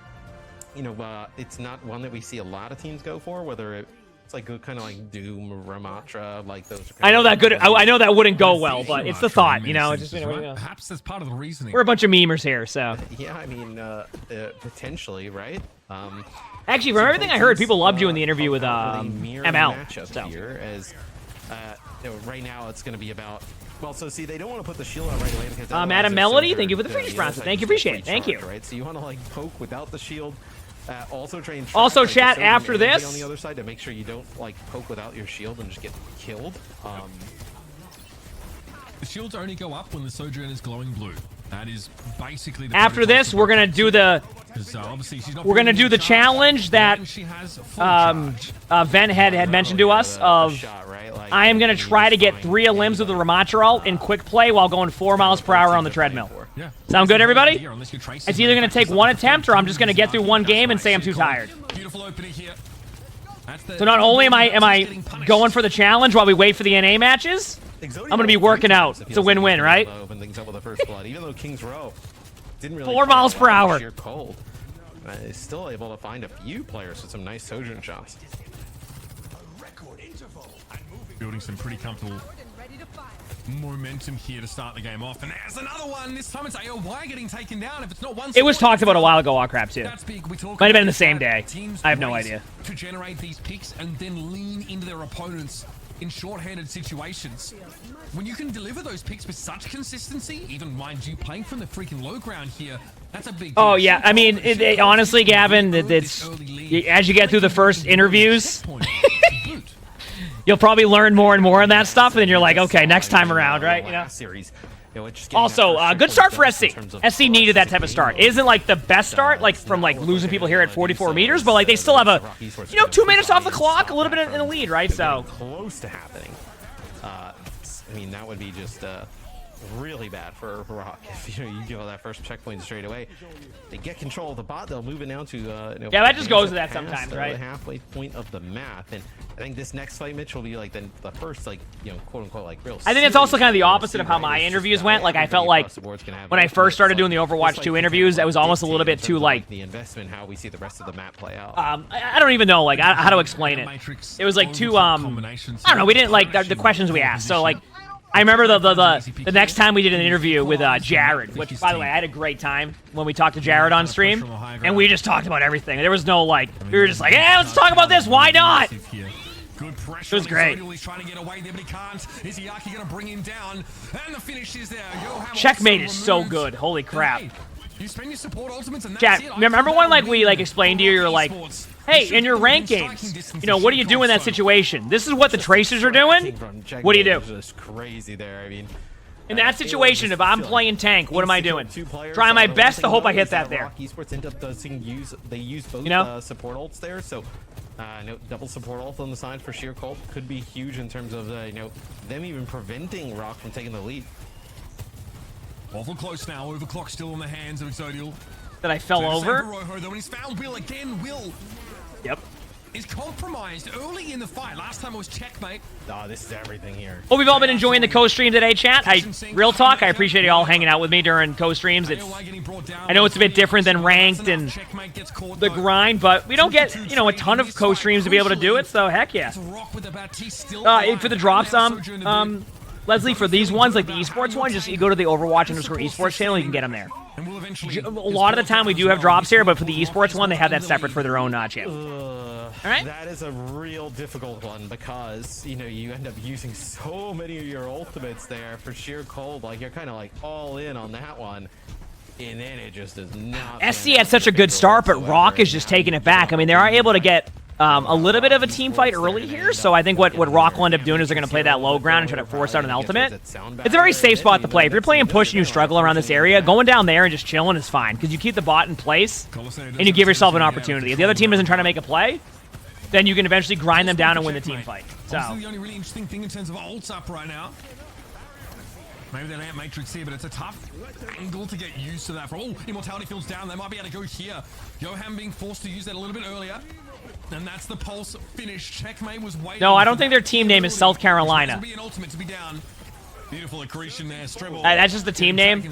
You know, it's not one that we see a lot of teams go for. Whether it's like good kind of like Doom, Ramatra, like those. Are I know that good. I know that wouldn't go well, but it's the thought, you know. It's just perhaps that's part of the reasoning. We're a bunch of memers here, so yeah. I mean, potentially, right? Actually, from everything I heard, people loved you in the interview with ML. So. Here as right now, it's going to be about. Well, so see, they don't want to put the shield on right away because Madam Melody, thank you for the free sponsor. Thank you, appreciate it. Thank you. Right, so you want to like poke without the shield. Also train. Also, chat after this on the other side to make sure you don't like poke without your shield and just get killed. The shields only go up when the Sojourn is glowing blue. That is basically the after this, we're gonna do the challenge that Ven had mentioned to us of I am gonna try to get 3 limbs with the Ramatra ult in quick play while going 4 miles per hour on the treadmill. Yeah. Sound good, everybody? It's either gonna take 1 attempt or I'm just gonna get through 1 game and say I'm too tired. Beautiful opening here. So not only am I going for the challenge while we wait for the NA matches, I'm gonna be working out. It's a win-win, right? Even though King's Row didn't really 4 miles per hour. Sheer Cold, is still able to find a few players with some nice Sojourn shots. Building some pretty comfortable momentum here to start the game off. And there's another one. This time it's AOY getting taken down. If it's not one, it was talked about a while ago, Warcrap too. That's big. Might have been the same day. I have no idea. To generate these picks and then lean into their opponents in short-handed situations. When you can deliver those picks with such consistency, even mind you playing from the freaking low ground here, that's a big deal. Oh yeah, I mean, honestly, Gavin, it's as you get through the first interviews, you'll probably learn more and more on that stuff, and then you're like, okay, next time around, right? You know. Also, good start for SC. SC needed that type of start. It isn't like the best start, like from like losing people here at 44 meters, but like they still have a, 2 minutes off the clock, a little bit in the lead, right? So close to happening. I mean, that would be just really bad for Rock if you go that first checkpoint straight away. They get control of the bot, they'll move it now to yeah, that just goes to that sometimes, right? The halfway point of the map, and I think this next fight, Mitch, will be like the first, like, you know, quote unquote, like real. I think it's also kind of the opposite of how my interviews went. Like, I felt like when I first started doing the Overwatch 2 interviews, I was almost a little bit too like the investment, how we see the rest of the map play out. I don't even know like how to explain it. It was like too I don't know. We didn't like the questions we asked. So like, I remember the next time we did an interview with Jared, which, by the way, I had a great time when we talked to Jared on stream, and we just talked about everything. There was no, like, we were just like, yeah, let's talk about this, why not? Good pressure. It was great. He's trying to get away there, but he can't. Is Yaki going to bring him down? And the finish is there. Checkmate is so good. Holy crap. You spend your support ultimates and Chat, remember when like we like explained to you, you're like, hey, in your rank games, you know, what do you do in that situation? This is what the Tracers are doing. What do you do? Just crazy there. I mean, in that situation, if I'm playing tank, what am I doing? Trying my best to hope I hit that there. Esports end up they use both support ults there, so no, double support ult on the side for Sheer Cold could be huge in terms of you know, them even preventing Rock from taking the lead. Awful close now. Overclock still in the hands of Exodial. That I fell over. Rojo, though, when he's found Will again. Will. Yep. Is compromised early in the fight. Last time it was checkmate. Oh, this is everything here. Well, we've all been enjoying the co-stream today, chat. Real talk, I appreciate you all hanging out with me during co-streams. I know it's a bit different than ranked and the grind, but we don't get, you know, a ton of co-streams to be able to do it, so heck yeah. For the drops, Leslie, for these ones, like the esports one, just you go to the Overwatch _esports channel, you can get them there. A lot of the time we do have drops here, but for the esports one, they have that separate for their own channel. All right? That is a real difficult one because, you know, you end up using so many of your ultimates there for Sheer Cold. Like, you're kind of like all in on that one. And then it just does not. SC had such a good start, but Rock is just taking it back. I mean, they are able to get a little bit of a team fight early here, so I think what Rock will end up doing is they're going to play that low ground and try to force out an ultimate. It's a very safe spot to play. If you're playing push and you struggle around this area, going down there and just chilling is fine, because you keep the bot in place and you give yourself an opportunity. If the other team isn't trying to make a play, then you can eventually grind them down and win the team fight. So the only really interesting thing in terms of ults up right now. Maybe they land Matrix here, but it's a tough angle to get used to that. Oh, Immortality Field's down. They might be able to go here. Johan being forced to use that a little bit earlier. And that's the Pulse finish. Checkmate was waiting. No, I don't think their team name is South Carolina. Be an ultimate to be down. Beautiful accretion there. That's just the team name.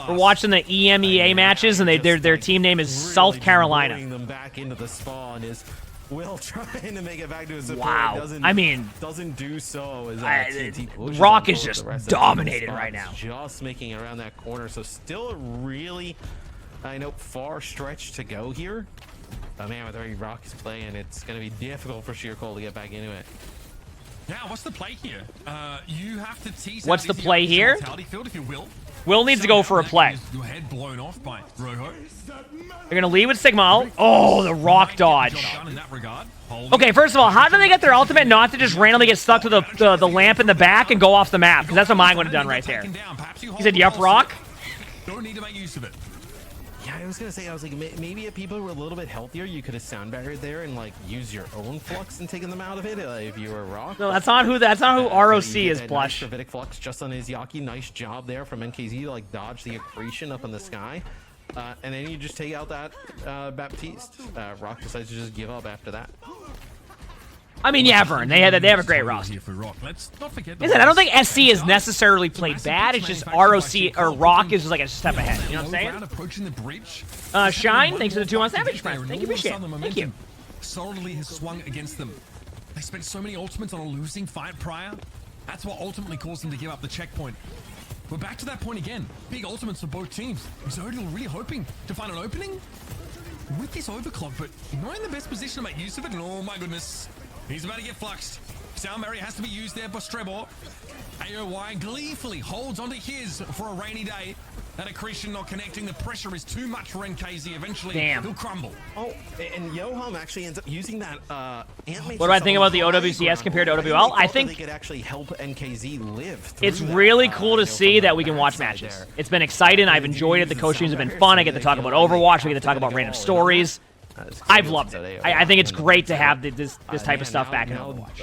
We're watching the EMEA matches, and their team name is South Carolina. Them back into the spawn is Will trying to make it back to his support. Wow. I mean, doesn't do so. Rock is just dominated right now. Just making it around that corner. So still a really, far stretch to go here. But man, with the way Rock is playing, it's going to be difficult for Sheer Cold to get back into it. Now, what's the play here? You have to tease. What's the play here? Field, if you will. Will needs to go for a play. Your head blown off by Rojo. They're going to lead with Sigma. Oh, the Rock dodge. Okay, first of all, how do they get their ultimate not to just randomly get stuck to the lamp in the back and go off the map? Because that's what mine would have done right there. He said, yup, Rock. Don't need to make use of it. Yeah, I was gonna say, I was like, maybe if people were a little bit healthier, you could have sound barriered there and like use your own flux and taken them out of it if you were Rock. No, that's not who ROC is. Plush. Nice flux just on his Yaki. Nice job there from NKZ to like dodge the accretion up in the sky, and then you just take out that Baptiste. Rock decides to just give up after that. I mean, yeah, Vern, they have a great roster. Let's not forget. I don't think SC has necessarily played bad. It's just ROC or Rock is just like a step ahead. You know what I'm saying? Shine, thanks for the 2 months average, friend. Thank you, appreciate it. Thank you. Solidly has swung against them. They spent so many ultimates on a losing fight prior. That's what ultimately caused them to give up the checkpoint. We're back to that point again. Big ultimates for both teams. Exodial really hoping to find an opening with this overclock, but not in the best position to make use of it. And oh my goodness. He's about to get fluxed. Sound barrier has to be used there by Strebor. AOY gleefully holds onto his for a rainy day. That accretion not connecting. The pressure is too much for NKZ. Eventually, he'll crumble. Oh, and Yoham actually ends up using that What do I think about the OWCS compared to OWL? I think they could actually help NKZ live. It's really cool to see that we can watch matches. It's been exciting. I've enjoyed it. The co-streams have been fun. I get to talk about Overwatch. We get to talk about random stories. I've loved it. I think it's great to have this type of stuff back in Overwatch.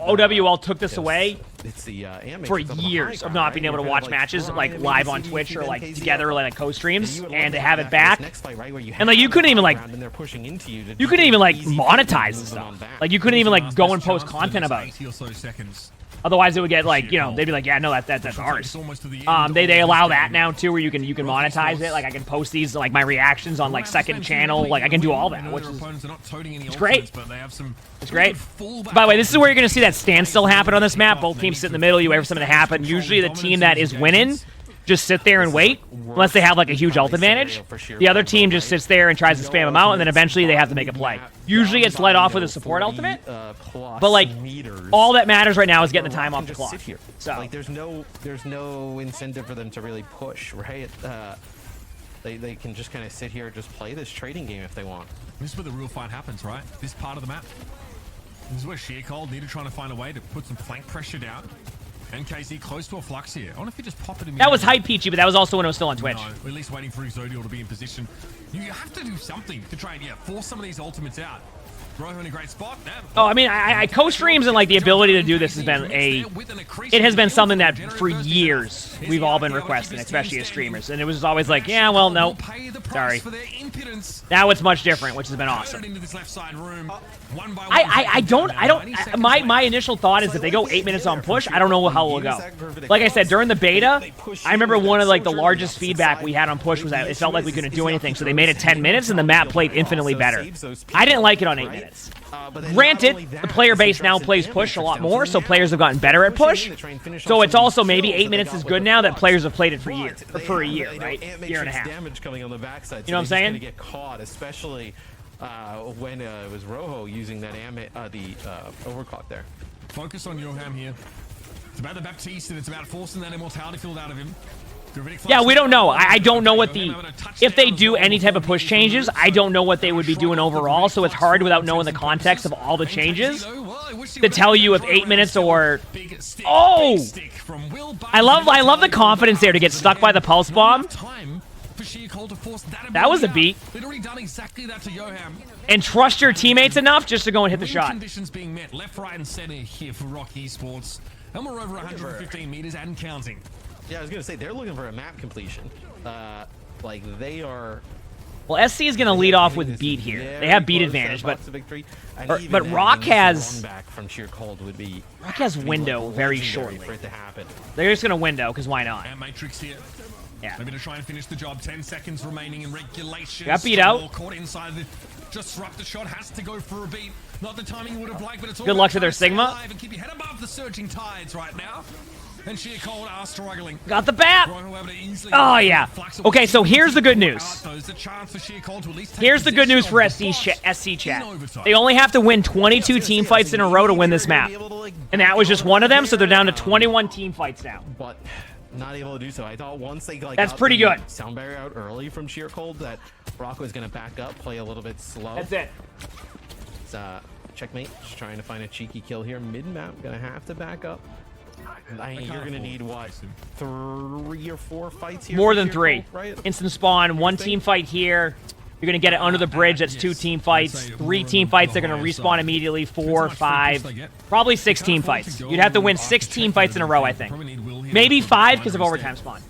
OWL took this away. it's the Emongg for that's on the high years of ground, not right? being able to You're watch kinda, like, matches trying like to live maybe on see Twitch who or can like phase together out. like co-streams, You would and to love have it after back. this next fight, right, where you And like you have couldn't them even on like the ground and they're pushing into you to you do couldn't even like easy monetize moves the on stuff. back. Like you couldn't even like go and post Chance for content this about it. 80 or so seconds. Otherwise, it would get like, you know, they'd be like, yeah, no, that's ours. It's almost to the end They of allow this that game. now too, where you can monetize it. Like I can post these like my reactions on like second channel. Like I can do all that, which is it's great. But they have some it's great. By the way, this is where you're gonna see that standstill happen on this map. Both teams sit in the middle. You wait for something to happen. Usually, the team that is winning just sit there and wait, unless they have like a huge ult advantage. The other team just sits there and tries to spam them out, and then eventually they have to make a play. Usually it's led off with a support ultimate, but like all that matters right now is getting the time off the clock. So like there's no incentive for them to really push, right? They can just kind of sit here and just play this trading game if they want. This is where the real fight happens, right? This part of the map. This is where Sheercold needed trying to find a way to put some flank pressure down. And KZ close to a flux here. I wonder if he just pop it immediately. that was hype peachy, but that was also when it was still on Twitch. No, at least waiting for Exodial to be in position. You have to do something to try and force some of these ultimates out. Roho in a great spot. Oh, I mean, I co-streams and like the ability to do this has been it has been something that for years we've all been requesting, especially as streamers. And it was always like, yeah, well, no, sorry. Now it's much different, which has been awesome. My initial thought is if they go 8 minutes on push, I don't know how it will go. Like I said, during the beta, I remember one of like the largest feedback we had on push was that it felt like we couldn't do anything. So they made it 10 minutes and the map played infinitely better. I didn't like it on 8 minutes. Granted, the player base now plays push a lot more, so players have gotten better at push. So it's also maybe 8 minutes is good now that players have played it for years, or for a year, right? Year and a half. You know what I'm saying? Get caught, especially when it was Roho using that the overclock there. Focus on Johan here. It's about the Baptiste and it's about forcing that immortality field out of him. Yeah, we don't know. I don't know what if they do any type of push changes, I don't know what they would be doing overall, so it's hard without knowing the context of all the changes to tell you if 8 minutes or... Oh! I love the confidence there to get stuck by the pulse bomb. That was a beat. And trust your teammates enough just to go and hit the shot. Conditions being met left, right, and center here for Rock Esports. And we're over 115 meters and counting. Yeah, I was gonna say they're looking for a map completion. Like they are. Well, SC is gonna lead off with beat here. They have beat advantage, but Rock has Rock has window very shortly. For it to happen. They're just gonna window because why not? And Matrix here. Yeah. Maybe to try and finish the job. 10 seconds remaining in regulation. Got beat out. Caught inside the disrupt the shot. Has to go for a beat. Not the timing you would have liked, but it's all good luck to their Sigma. And keep your head above the surging tides right now. And Sheercold are struggling. Got the bat. Oh yeah. Okay, so here's the good news. Here's the good news for SC chat. They only have to win 22 team fights in a row to win this map, and that was just one of them. So they're down to 21 team fights now. But not able to do so. I thought once they like that's pretty good. Sound barrier out early from Sheercold that Brock was gonna back up, play a little bit slow. That's it. It's checkmate. Just trying to find a cheeky kill here mid map. Gonna have to back up. You're gonna need what, 3 or 4 fights here? More than 3. Right? Instant spawn, 1 team fight here. You're gonna get it under the bridge. That's 2 team fights. 3 team fights. They're gonna respawn immediately. 4, 5, probably 6 team fights. You'd have to win 6 team fights in a row, I think. Maybe 5 because of overtime spawn.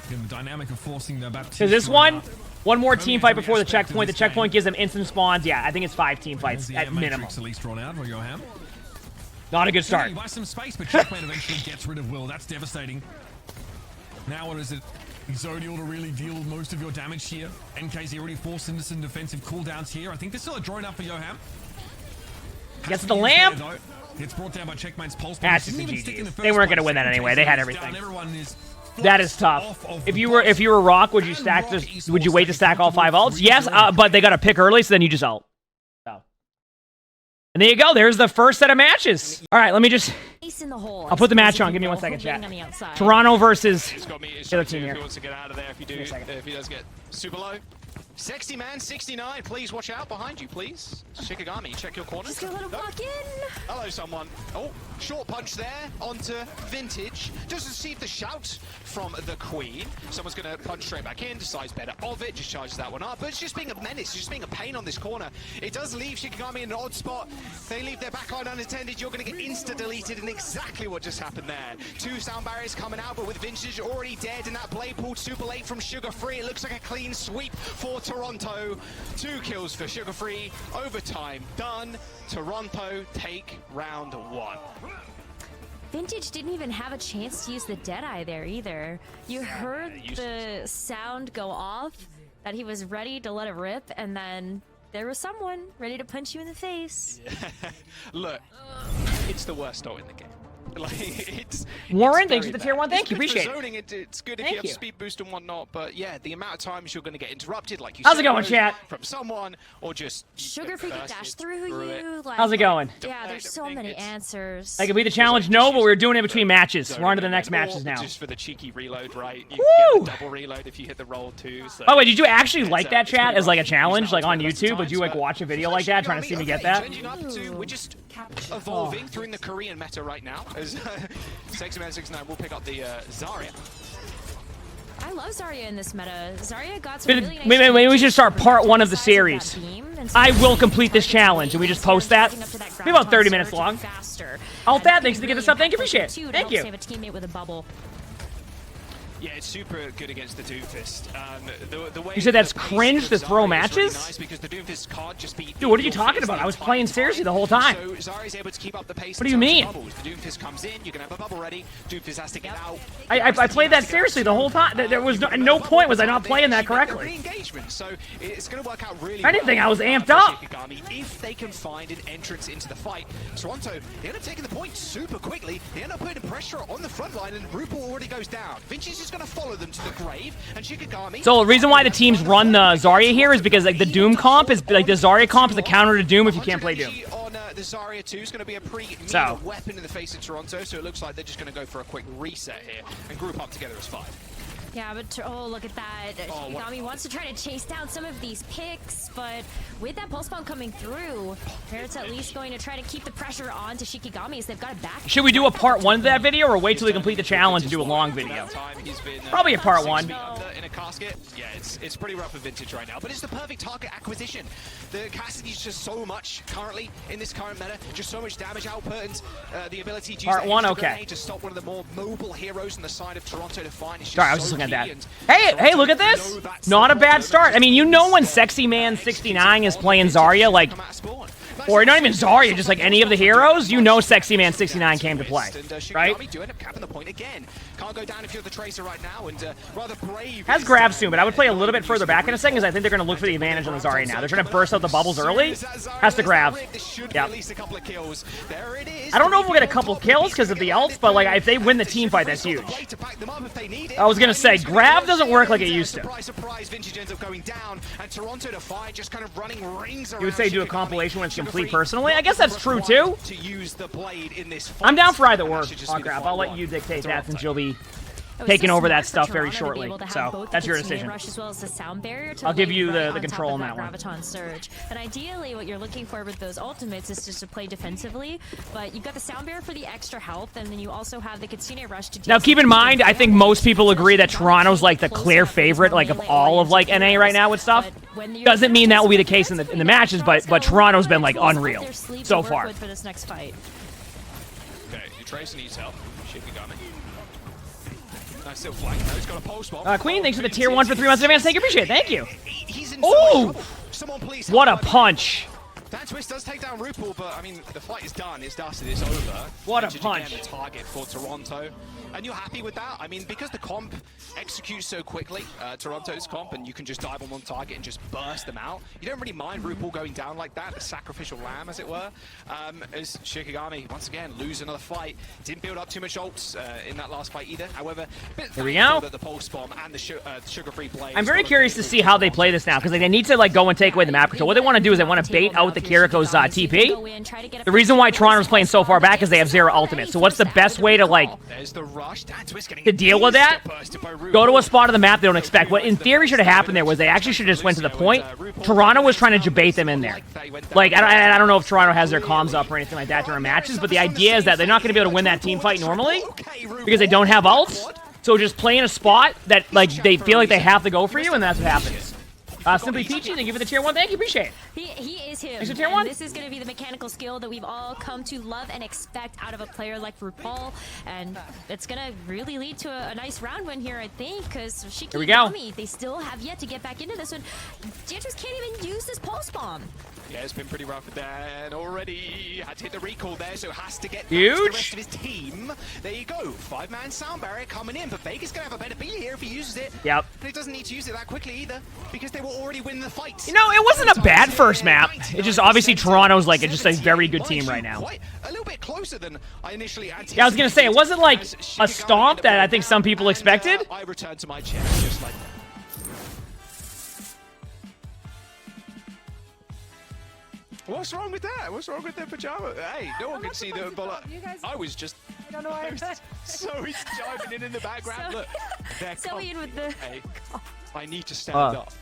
Because this one more team fight before the checkpoint. The checkpoint gives them instant spawns. Yeah, I think it's 5 team fights at minimum. Not a good start. He buys some space, but Checkmate eventually gets rid of Will. That's devastating. Now what is it? Exodial to really deal with most of your damage here. NK's already forced into some defensive cooldowns here. I think there's still a drone up for Johan. Gets the lamp. It's brought down by Checkmate's pulse. That's just a GG. They weren't going to win that anyway. They had everything. That is tough. If you were Rock, would you stack this? Would you wait to stack all 5 ults? Yes, but they got a pick early, so then you just ult. And there you go. There's the first set of matches. All right, let me just... I'll put the match on. Give me 1 second, chat. Toronto versus the other team here. If he wants to get out of there, if he does get super low. Sexy Man 69, please watch out behind you, please. Shikigami, check your corner. Just go let him walk in. Hello, someone. Oh, short punch there onto Vintage. Just receive the shout from the Queen. Someone's going to punch straight back in, decides better of it, just charges that one up. But it's just being a menace, just being a pain on this corner. It does leave Shikigami in an odd spot. They leave their backline unattended. You're going to get insta-deleted, and exactly what just happened there. 2 sound barriers coming out, but with Vintage already dead, and that blade pulled super late from Sugar Free. It looks like a clean sweep for Toronto. 2 kills for Sugar Free. Overtime done. Toronto take round 1. Vintage didn't even have a chance to use the Deadeye there either. You heard the sound go off, that he was ready to let it rip, and then there was someone ready to punch you in the face. Look, it's the worst ult in the game. Like, Warren, thanks for the tier 1. Thank you, appreciate it. Zoning, it's good if you have speed boost and whatnot, but yeah, the amount of times you're going to get interrupted, like you How's said, it going, chat? From someone, or just Sugar Free could dash through you. Like, How's it going? Yeah, there's so many answers. I could be the challenge, no, but we're doing it between matches. We're on to the next matches now. Just for the cheeky reload, right? You Woo! get the double reload if you hit the roll too. So Oh wait, did you actually like that chat as like a challenge, like on YouTube? Would you like watch a video like that, trying to see me get that? We're just evolving through in the Korean meta right now, as Sexy Man 69 will pick up the Zarya. I love Zarya in this meta. Zarya got some really nice Maybe we should start part 1 of the series. I will complete this challenge, and we just post that. Be about 30 minutes long. Alt that, thanks for the gift up. Thank you, appreciate it. Thank you. Save a teammate with a bubble. Yeah, it's super good against the Doomfist. The way You said that's the pace cringe of to throw Zarya is matches? really nice because the Doomfist can't just be Dude, what are you in your talking face about? the I was entire playing time. seriously the whole time. So Zarya's able to keep up the pace. What do you mean? Bubbles. The Doomfist comes in, you can have a bubble ready. Doomfist has to get out. I played that seriously the whole time. There was no, at no point was I not playing that correctly. Re-engagement. So it's going to work out really If anything, well I was amped for up. Shikigami if they can find an entrance into the fight. Toronto, they end up taking the point super quickly. They end up putting pressure on the front line, and Rupal already goes down. Vinci is just going to follow them to the grave, and Shikigami... So the reason why the teams run the Zarya here is because like the Doom comp is like the Zarya comp is the counter to Doom if you can't play Doom. On the Zarya 2 is going to be a pretty So. weapon in the face of Toronto, so it looks like they're just going to go for a quick reset here and group up together as 5. Yeah, but oh, look at that. Shikigami wants to try to chase down some of these picks, but with that pulse bomb coming through, Parrot's at least going to try to keep the pressure on to Shikigami as they've got it back. Should we do a part 1 of that video or wait till we complete the challenge and do a long video? Probably a part 1. In a casket. Yeah, it's pretty rough with Vintage right now, but it's the perfect target acquisition. The Cassidy's just so much currently in this current meta, just so much damage output, and the ability to use Part 1, okay. to stop one of the more mobile heroes on the side of Toronto to find. It's just Sorry, I was just so looking at key, that. Hey, look at this. Not a bad start. I mean, you know when Sexy Man 69 is playing Zarya, like, or not even Zarya, just like any of the heroes, you know Sexy Man 69 came to play, right? Can't go down if you're the Tracer right now, and rather brave. Has grab soon, but I would play a little bit further back in a second because I think they're going to look for the advantage on the Zarya now. They're trying to burst out the bubbles early. Has to grab. Yeah. I don't know if we'll get a couple kills because of the ults, but like if they win the team fight, that's huge. I was going to say, grab doesn't work like it used to. You would say do a compilation when it's complete personally? I guess that's true too. I'm down for either or. I'll grab. I'll let you dictate that since you'll be taking over that stuff very shortly. So that's your decision. As well as the sound barrier to I'll give you lay the control on that one. Graviton Surge. And ideally, what you're looking for with those ultimates is just to play defensively. But you've got the sound barrier for the extra health, and then you also have the Kitsune Rush to deal. Now keep in mind, I think most people agree that Toronto's like the clear favorite, like of all of like NA right now with stuff. Doesn't mean that will be the case in the matches, but Toronto's been like unreal so far. For this next fight. Okay, Tracer needs help. Shikigami. Nice little flank. He's got a pulse bomb. Queen, thanks for the tier 1 for 3 months in advance. Thank you, appreciate it. Thank you. He's in Ooh! Someone please. What a punch. Dan Twist does take down Rupal, but I mean, the fight is done. It's dusted. It's over. What a Vintage punch. again, the target for Toronto. And you're happy with that? I mean, because the comp executes so quickly, Toronto's comp, and you can just dive on one target and just burst them out. You don't really mind Rupal going down like that, the sacrificial lamb, as it were. As Shikigami, once again, lose another fight. Didn't build up too much ults in that last fight either. However, here we go. The pulse bomb and the sugar-free blade. I'm very curious to see how they play this now because like, they need to like go and take away the map control. What they want to do is they want to bait out the carry Jericho's TP. Go in, try to get a The reason why Toronto's playing so far back is they have 0 ultimate. So what's the best way to, like, There's the rush. to deal with that? Go to a spot of the map they don't expect. What in theory should have happened there was they actually should have just went to the point. Toronto was trying to debate them in there. Like, I don't know if Toronto has their comms up or anything like that during matches, but the idea is that they're not going to be able to win that team fight normally because they don't have ults. So just play in a spot that, like, they feel like they have to go for you, and that's what happens. Simply Peachy, thank you for the tier 1. Thank you, appreciate it. He is him. Thanks for tier 1. This is going to be the mechanical skill that we've all come to love and expect out of a player like RuPaul, and it's going to really lead to a nice round win here, I think, because Shikigami, they still have yet to get back into this one. Jantus can't even use this pulse bomb. Yeah, it's been pretty rough with that, and already had to hit the recall there, so has to get huge. The rest of his team. There you go, 5-man sound barrier coming in, but Vegas gonna have a better beat here if he uses it. Yep. But he doesn't need to use it that quickly either, because they were already winning the fight. You know, it wasn't a bad first map. It's just obviously Toronto's like just a very good team right now. A little bit closer than I initially anticipated. Yeah, I was gonna say it wasn't like a stomp that I think some people expected. I returned to my chair, just like. What's wrong with that? What's wrong with the pajama? Hey, no one can see the bullet. I was just. I don't know why. So he's jiving in the background. Look, they're Ian with the. Hey, I need to stand up.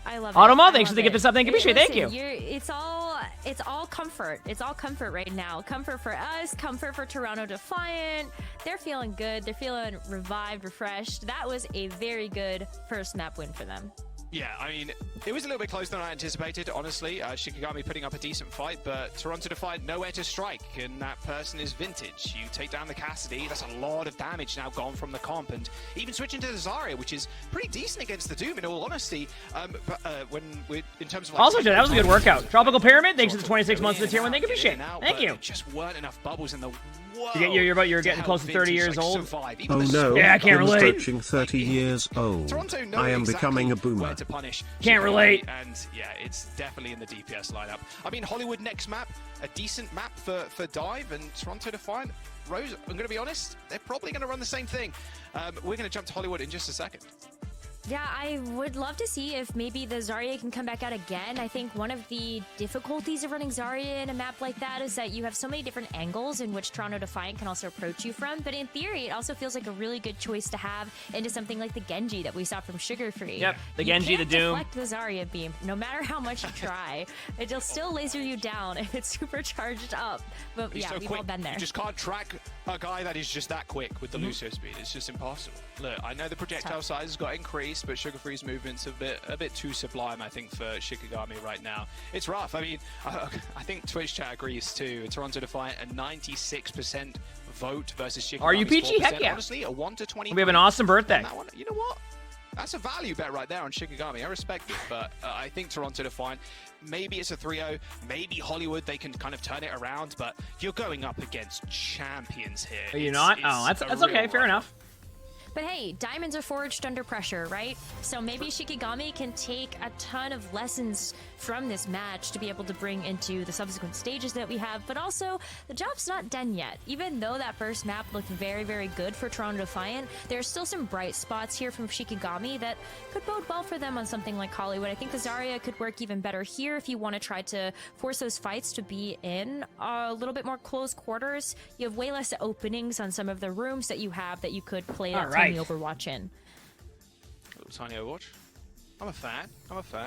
I love it. Automa, thanks for the gift of sub. Thank you, appreciate it. Thank you. It's all comfort. It's all comfort right now. Comfort for us. Comfort for Toronto Defiant. They're feeling good. They're feeling revived, refreshed. That was a very good first map win for them. Yeah, I mean, it was a little bit closer than I anticipated, honestly. Shikigami putting up a decent fight, but Toronto Defiant nowhere to strike, and that person is Vintage. You take down the Cassidy, that's a lot of damage now gone from the comp, and even switching to the Zarya, which is pretty decent against the Doom, in all honesty. When we're in terms of like, also, that was a good workout. Tropical Pyramid, thanks for the 26 months of the tier 1. Thank you, appreciate it. Thank you. Just weren't enough bubbles in the world. You're getting close to 30 years old. Oh no, yeah, I can't relate. Approaching 30 years old. I am becoming a boomer. Can't relate. And yeah, it's definitely in the DPS lineup. I mean, Hollywood next map, a decent map for Dive, and Toronto Defiant. Rose, I'm going to be honest, they're probably going to run the same thing. We're going to jump to Hollywood in just a second. Yeah, I would love to see if maybe the Zarya can come back out again. I think one of the difficulties of running Zarya in a map like that is that you have so many different angles in which Toronto Defiant can also approach you from. But in theory, it also feels like a really good choice to have into something like the Genji that we saw from Sugar Free. Yep, the Genji, the Doom. You can't deflect the Zarya beam, no matter how much you try. It'll still laser you down if it's supercharged up. But yeah, we've all been there. You just can't track a guy that is just that quick with the Lucio speed. It's just impossible. Look, I know the projectile size has got increased, but Sugar Free's movement's a bit too sublime, I think, for Shikigami right now. It's rough. I mean, I think Twitch chat agrees too. Toronto Defiant a 96% vote versus Shikigami. Are you peachy? Heck yeah. Honestly, a 1 to 20. We have an awesome birthday. You know what? That's a value bet right there on Shikigami. I respect it, but I think Toronto Defiant, maybe it's a 3-0, maybe Hollywood, they can kind of turn it around, but you're going up against champions here. Are you not? Oh, that's okay. Fair enough. But hey, diamonds are forged under pressure, right? So maybe Shikigami can take a ton of lessons from this match to be able to bring into the subsequent stages that we have, but also the job's not done yet. Even though that first map looked very, very good for Toronto Defiant, there's still some bright spots here from Shikigami that could bode well for them on something like Hollywood. I think the Zarya could work even better here if you want to try to force those fights to be in a little bit more close quarters. You have way less openings on some of the rooms that you have that you could play that tiny Overwatch in. Tiny Overwatch? I'm a fan.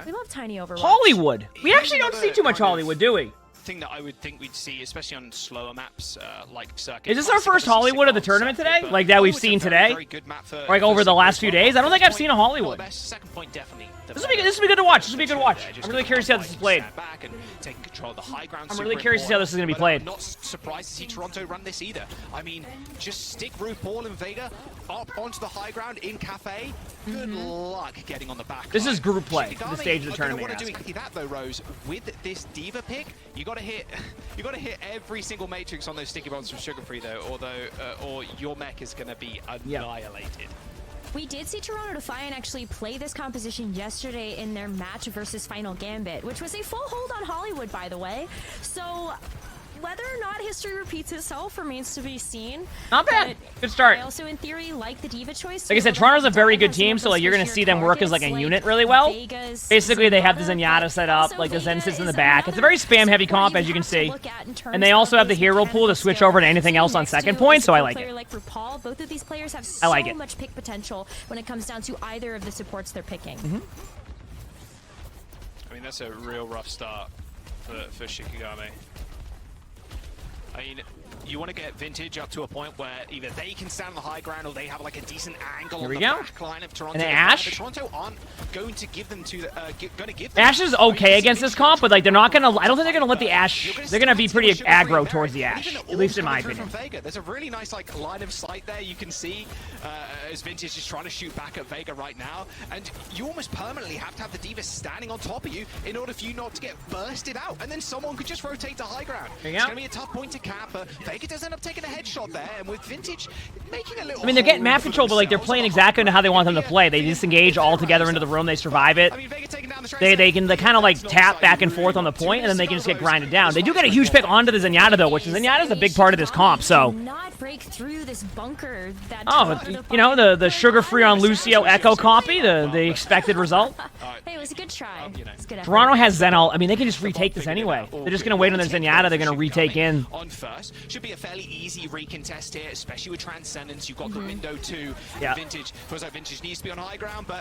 We love tiny Overwatch. Hollywood. We actually don't see too much Hollywood, do we? Thing that I would think we'd see, especially on slower maps like Circuit. Is this our first Hollywood of the tournament today? Like that we've seen today? Like over the last few days? I don't think I've seen a Hollywood. Second point, definitely. This will be good to watch. This will be a good watch. I'm really curious to see how this is played. I'm really curious to see how this is going to be played. I'm not surprised to see Toronto run this either. I mean, just stick RuPaul and Vega up onto the high ground in Cafe. Good luck getting on the back. This is group play for the stage of the tournament. Want to do exactly that though, Rose. With this Diva pick, you got to hit every single matrix on those sticky bombs from Sugar Free though, or your mech is going to be annihilated. We did see Toronto Defiant actually play this composition yesterday in their match versus Final Gambit, which was a full hold on Hollywood, by the way. So whether or not history repeats itself remains to be seen. Not bad. Good start. I also, in theory, like the diva choice. Like I said, Toronto's a very good team, so like you're gonna see them work as like a unit really well. Basically, they have the Zenyatta set up, like the Zen sits in the back. It's a very spam-heavy comp, as you can see. And they also have the hero pool to switch over to anything else on second point, so I like it. Both of these players have I like it. so much pick potential when it comes down to either of the supports they're picking. I mean, that's a real rough start for Shikigami. I mean, you want to get Vintage up to a point where either they can stand on the high ground or they have like a decent angle on the back line of Toronto. And Ashe? Toronto aren't going to give them to the, going to give them. Ashe is okay against this comp, but like they're not gonna. I don't think they're gonna let the Ashe. They're gonna be pretty aggro towards the Ashe, at least in my opinion. Vega. There's a really nice like line of sight there. You can see as Vintage is trying to shoot back at Vega right now, and you almost permanently have to have the D.Va standing on top of you in order for you not to get bursted out, and then someone could just rotate to high ground. It's gonna be a tough point to cap, but Vega does end up taking a headshot there, and with Vintage making a little. I mean, they're getting map control, but like they're playing exactly how they want them to play. They disengage all together into the room. They survive it. They can kind of like tap back and forth on the point, and then they can just get grinded down. They do get a huge pick onto the Zenyatta though, which Zenyatta is a big part of this comp. So. Not break through this bunker that you know the sugar-free on Lucio Echo copy, the expected result. Hey, it was a good try. It's good effort. Toronto has Zen ult. I mean, they can just retake this anyway. They're just gonna wait on their Zenyatta. They're gonna retake in. On first should be a fairly easy recontest here, especially with Transcendence. You've got the window to Vintage. Feels like Vintage needs to be on high ground, but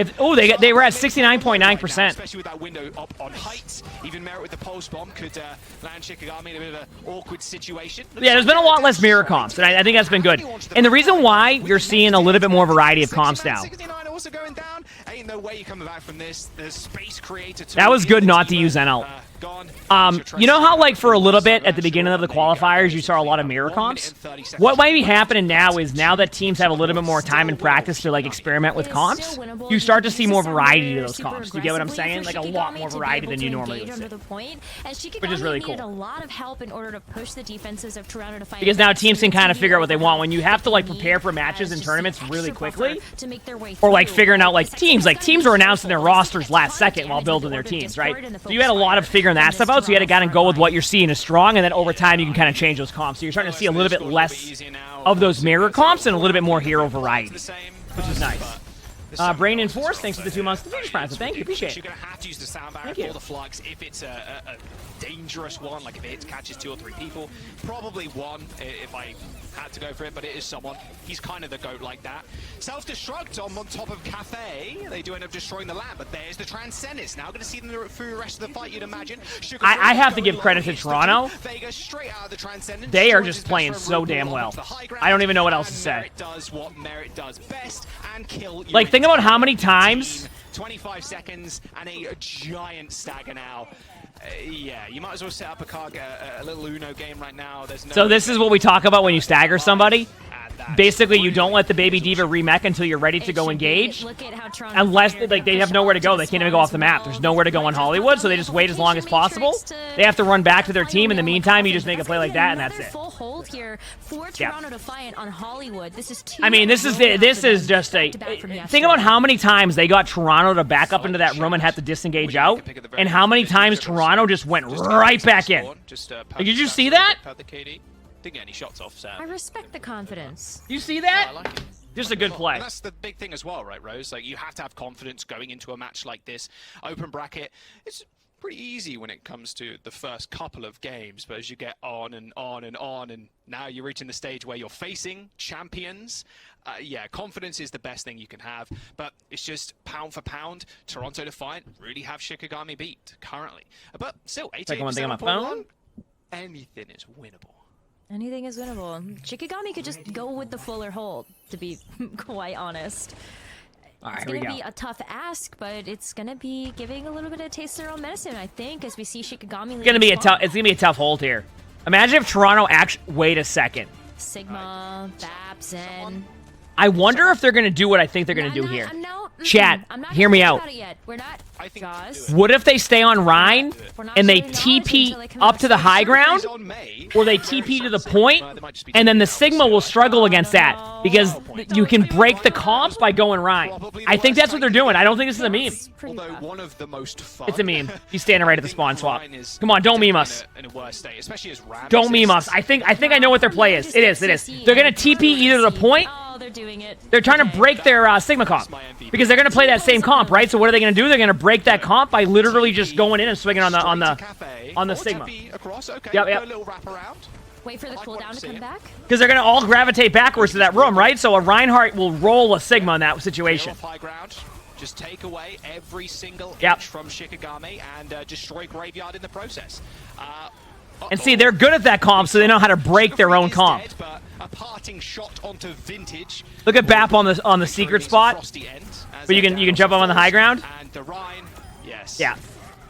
they were at 69.9%. Especially with that window up on height. Even Merit with the pulse bomb could land Shikigami in a bit of an awkward situation. Yeah, there's been a lot less mirror comps, and I think that's been good. And the reason why you're seeing a little bit more variety of comps now. 69 also going down. Ain't no way you're coming back from this. The space creator. That was good not to use Zen ult. You know how like for a little bit at the beginning of the qualifiers you saw a lot of mirror comps? What might be happening now is now that teams have a little bit more time and practice to like experiment with comps, you start to see more variety to those comps. You get what I'm saying? Like a lot more variety than you normally would see. Which is really cool. A lot of help in order to push the defenses of Toronto to fight. Because now teams can kind of figure out what they want. When you have to like prepare for matches and tournaments really quickly, or like figuring out like teams are announcing their rosters last second while building their teams, right? So you had a lot of figuring that stuff out, so you had to kind of go with what you're seeing is strong, and then over time you can kind of change those comps. So you're starting to see a little bit less of those mirror comps and a little bit more hero variety, which is nice. Brain and Force, thanks for the 2 months to Future Prize. Thank you, appreciate it. You're going to have to use the sound barrier for the flux if it's a dangerous one, like if it catches 2 or 3 people. Probably one if I had to go for it, but it is someone. He's kind of the GOAT like that. Self-destruct on top of Cafe. They do end up destroying the lab, but there's the Transcendence. Now going to see them through the rest of the fight, you'd imagine. I have to give credit to Toronto. Vega straight out of the Transcendence. They are just playing so damn well. I don't even know what else to say. Merit does what Merit does best and kill. Like, think about how many times... 25 seconds and a giant stagger now. Yeah, you might as well set up a little Uno game right now. There's no. So this is what we talk about when you stagger somebody. Basically, you don't let the baby diva remech until you're ready to go engage. Unless like they have nowhere to go, they can't even go off the map. There's nowhere to go in Hollywood, so they just wait as long as possible. They have to run back to their team. In the meantime, you just make a play like that, and that's it. Full hold here for Toronto Defiant on Hollywood. This is I mean, this is just a. Think about how many times they got Toronto to back up into that room and had to disengage out, and how many times Toronto just went right back in. Did you see that? Didn't get any shots off, Sam. I respect the confidence. You see that? Yeah, I like it. Just a good play. And that's the big thing as well, right, Rose? Like, you have to have confidence going into a match like this. Open bracket, it's pretty easy when it comes to the first couple of games, but as you get on and on and on, and now you're reaching the stage where you're facing champions, yeah, confidence is the best thing you can have, but it's just pound for pound, Toronto Defiant really have Shikigami beat currently. But still, 88%, anything is winnable. Anything is winnable. Shikigami could just go with the fuller hold, to be quite honest. All right, it's going to be a tough ask, but it's going to be giving a little bit of taste of their own medicine, I think, as we see Shikigami. It's going to be a tough hold here. Imagine if Toronto actually... Wait a second. Sigma, Bap, Zen... I wonder if they're going to do what I think they're going to do here. Chat, hear me out. I think What if they stay on Rhine and they TP up to the high ground, or they TP to the point, and then the Sigma will struggle against that because you can break the comp by going Rhine. I think that's what they're doing. I don't think this is a meme. Although one of the most fun, It's a meme. He's standing right at the spawn swap. Come on, don't meme us. in a worse state, especially as Ram Don't meme us. I think I know what their play is. It is. They're gonna TP either to the point. Oh, they're doing it. They're trying to break their Sigma comp because they're gonna play that same comp, right? So what are they gonna do? They're gonna break that comp by literally just going in and swinging on the Sigma. Yep. Wait for the cooldown to come back. Because they're gonna all gravitate backwards to that room, right? So a Reinhardt will roll a Sigma in that situation. High ground. Just take away every single Yep. inch from Shikigami and destroy Graveyard in the process. And see, they're good at that comp, so they know how to break their own comp. Dead, but a parting shot onto Vintage. Look at Bap on the secret spot, but you can jump up on the high ground. And the Rhine, yes. Yeah.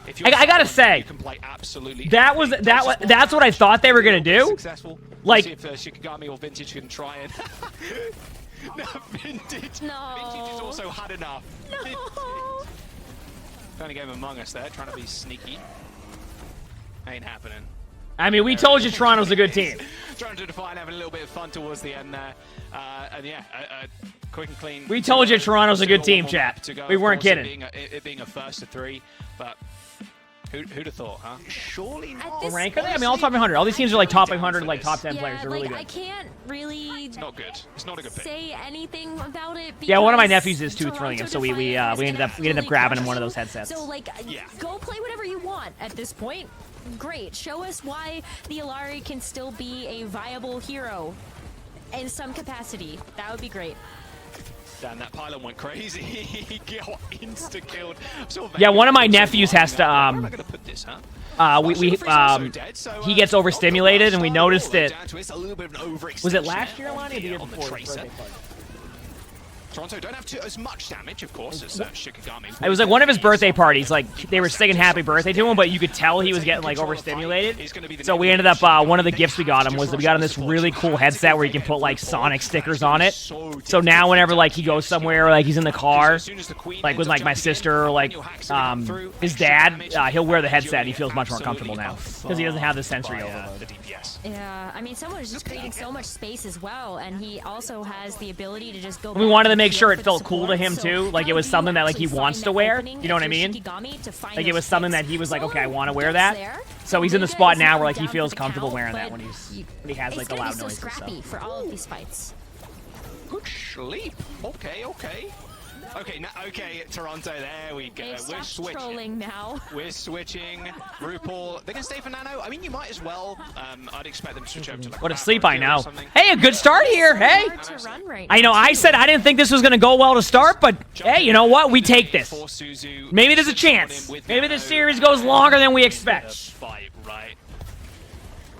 If you're I gotta say, you can play absolutely that's what I thought they were gonna do. Successful. Like, see if Shikigami or Vintage can try it. No, Vintage. No. Vintage has also had enough. No. Trying to game Among Us there, trying to be sneaky. Ain't happening. I mean, we told you Toronto's a good team. Trying to define, having a little bit of fun towards the end there. And yeah, quick and clean. We told you Toronto's a good team, chat. We weren't kidding. It being a first to 3, but who'd have thought, huh? Surely not. This Rank are they? I mean, all top 100. All these teams are like top 100, like top 10 players. They're really I good. can't really It's not good. It's not a good pick. say anything about it. Yeah, one of my because nephews is too thrilling, so we Toronto ended up Defiant grabbing him really one of those crushed. headsets. So like, Yeah. go play whatever you want at this point. Great, show us why the Alari can still be a viable hero in some capacity. That would be great. Damn, that pylon went crazy. He got insta-killed. Yeah, one of my nephews has to, Where am I gonna put this, huh? he gets overstimulated, and we noticed it. It's a little bit of an Was it overextension last there year, Lonnie, or the year on the before? Tracer. Toronto don't have as much damage, of course, as Shikigami. It was like one of his birthday parties. Like, they were singing happy birthday to him, but you could tell he was getting like overstimulated. So we ended up, one of the gifts we got him was that we got him this really cool headset where you can put like Sonic stickers on it. So now whenever like he goes somewhere, like he's in the car, like with like my sister or like his dad, he'll wear the headset. He feels much more comfortable now because he doesn't have the sensory overload. Yeah, I mean, someone is just creating so much space as well, and he also has the ability to just go. We wanted to make sure it felt cool to him too, like it was something that like he wants to wear. You know what I mean? Like it was something that he was like, okay, I want to wear that. So he's in the spot now where like he feels comfortable wearing that when he has like the loud noises. It's gonna be so scrappy for all of these fights. Good sleep. Okay. Okay, Toronto, there we go. We're switching. Trolling now. We're switching. RuPaul, they're going to stay for Nano. I mean, you might as well. I'd expect them to switch over to like What a sleep I know. or something. Hey, a good start here. Hey. Hard to run right I know I said I didn't think this was going to go well to start, but hey, you know what? We take this. For Suzu, Maybe there's a chance. Maybe this series goes longer than we expect. Fight, right?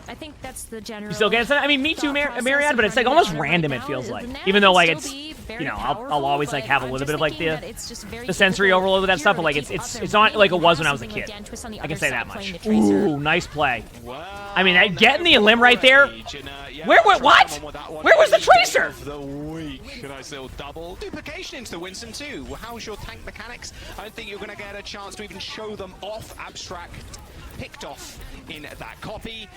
I think that's the general. You still get it? I mean, me too, Marianne, but it's like almost random, it feels like. Even though like it's, you know, I'll always like have a little bit of like the sensory overload with that stuff, but like it's not like it was when I was a kid. I can say that much. Ooh, nice play. I mean, getting the limb right there. What? Where was the Tracer? Of the week. Nice little double duplication into the Winston too. Well, how's your tank mechanics? I don't think you're going to get a chance to even show them off. Abstract picked off in that copy,